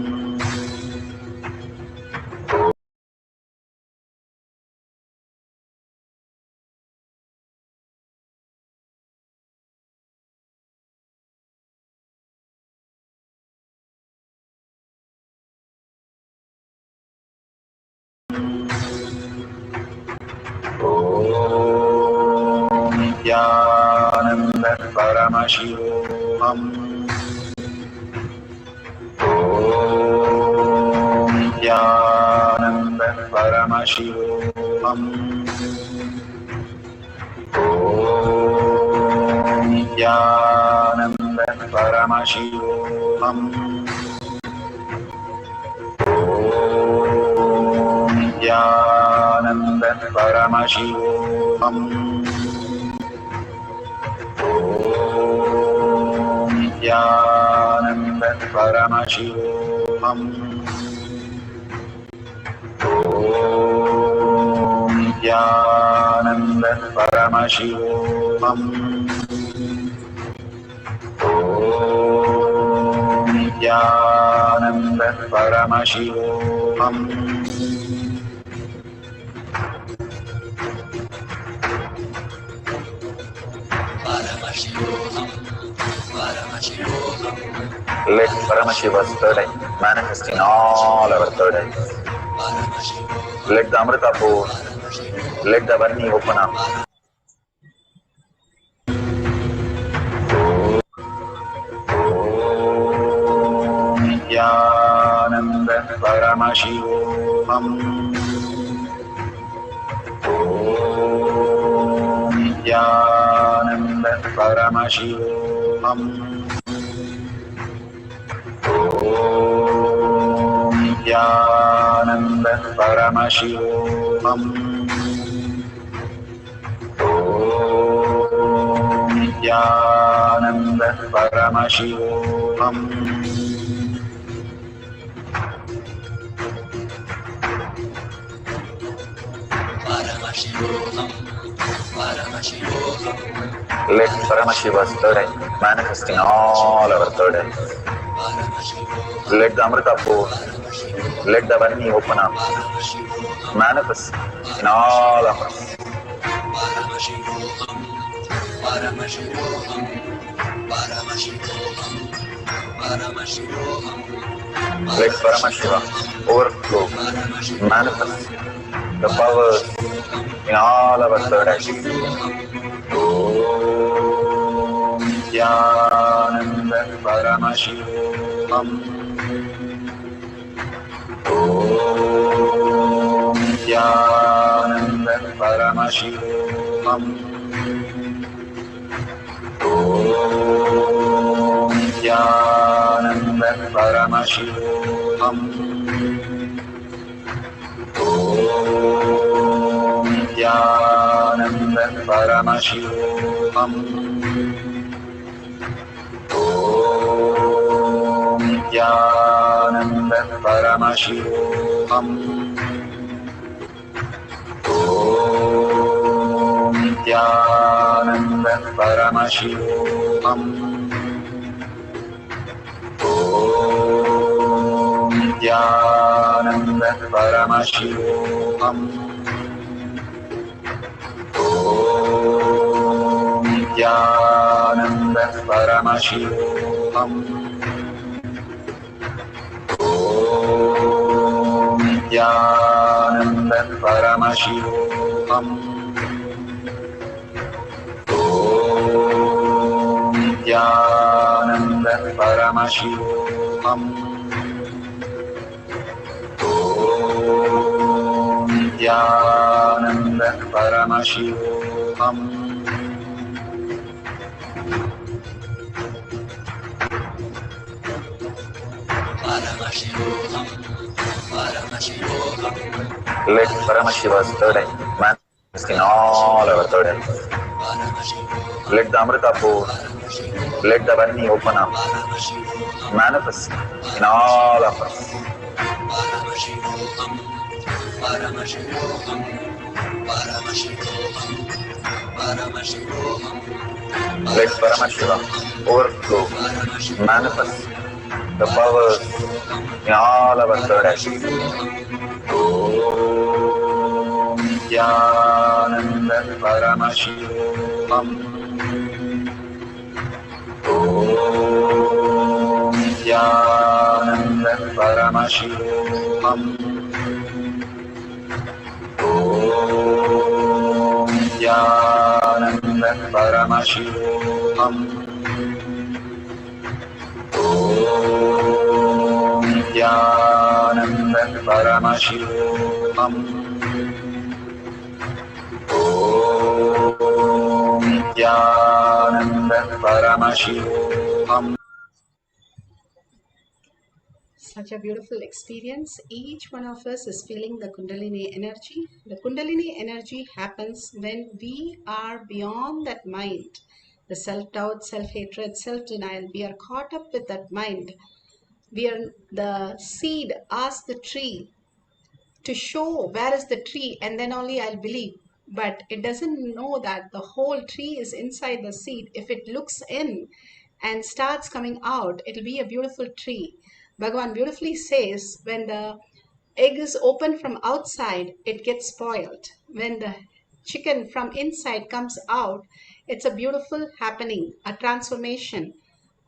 Om Nithyananda Paramashivoham. Om Nithyananda Paramashivoham. Om Nithyananda Paramashivoham. Om Nithyananda Paramashivoham. Om Nithyananda Paramashivoham. Om Nithyananda Paramashivoham. Om Nithyananda Paramashivoham. Paramashivoham, Paramashivoham. Let Paramashiva's third eye manifest in all our third eyes. Let the Amrita pour, let the Varni open up. Om Nithyananda Paramashivoham. Om Nithyananda Paramashivoham. Om Nithyananda Paramashivoham. Om Nithyananda Paramashivoham. Paramashivoham, Paramashivoham. Let Paramashiva's third eye manifest in all our third eyes. Let the Amrita pour, let the Varni open up. Manifest in all of us. Paramashivoham, Paramashivoham, Paramashivoham, Paramashivoham. Let Paramashiva overflow, manifest the powers in all our third eyes. Om Nithyananda Paramashivoham. Om Nithyananda Paramashivoham. Om Nithyananda Paramashivoham. Om Nithyananda Paramashivoham. Om Nithyananda Paramashivoham. Om Nithyananda Paramashivoham. Om Nithyananda Paramashivoham. Om Nithyananda Paramashivoham. Om Nithyananda Paramashivoham. Om Nithyananda Paramashivoham. Om Nithyananda Paramashivoham. Paramashivoham, Paramashivoham. Let Paramashiva's third eye manifest in all our third eyes. Let the Amrita pour, let the Varni open up. Manifest in all of us. Paramashivoham, Paramashivoham, Paramashivoham, Paramashivoham. Let Paramashiva overflow, manifest the powers in all our third eyes. Om Nithyananda Paramashivoham. Om Nithyananda Paramashivoham. Om Nithyananda Paramashivoham. Om Nithyananda Paramashivoham. Om Paramashivoham. Such a beautiful experience. Each one of us is feeling the Kundalini energy. The Kundalini energy happens when we are beyond that mind, the self-doubt, self-hatred, self-denial. We are caught up with that mind. We are the seed asks the tree to show where is the tree, and then only I'll believe. But it doesn't know that the whole tree is inside the seed. If it looks in and starts coming out, it'll be a beautiful tree. Bhagavan beautifully says, when the egg is open from outside, it gets spoiled. When the chicken from inside comes out, it's a beautiful happening, a transformation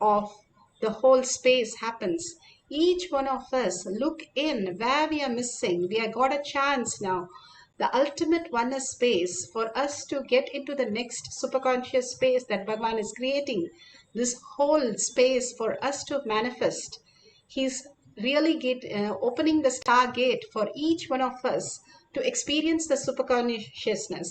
of the whole space happens. Each one of us look in where we are missing. We have got a chance now, the ultimate oneness space, for us to get into the next superconscious space that Bhagavan is creating. This whole space for us to manifest. He's really opening the stargate for each one of us to experience the superconsciousness.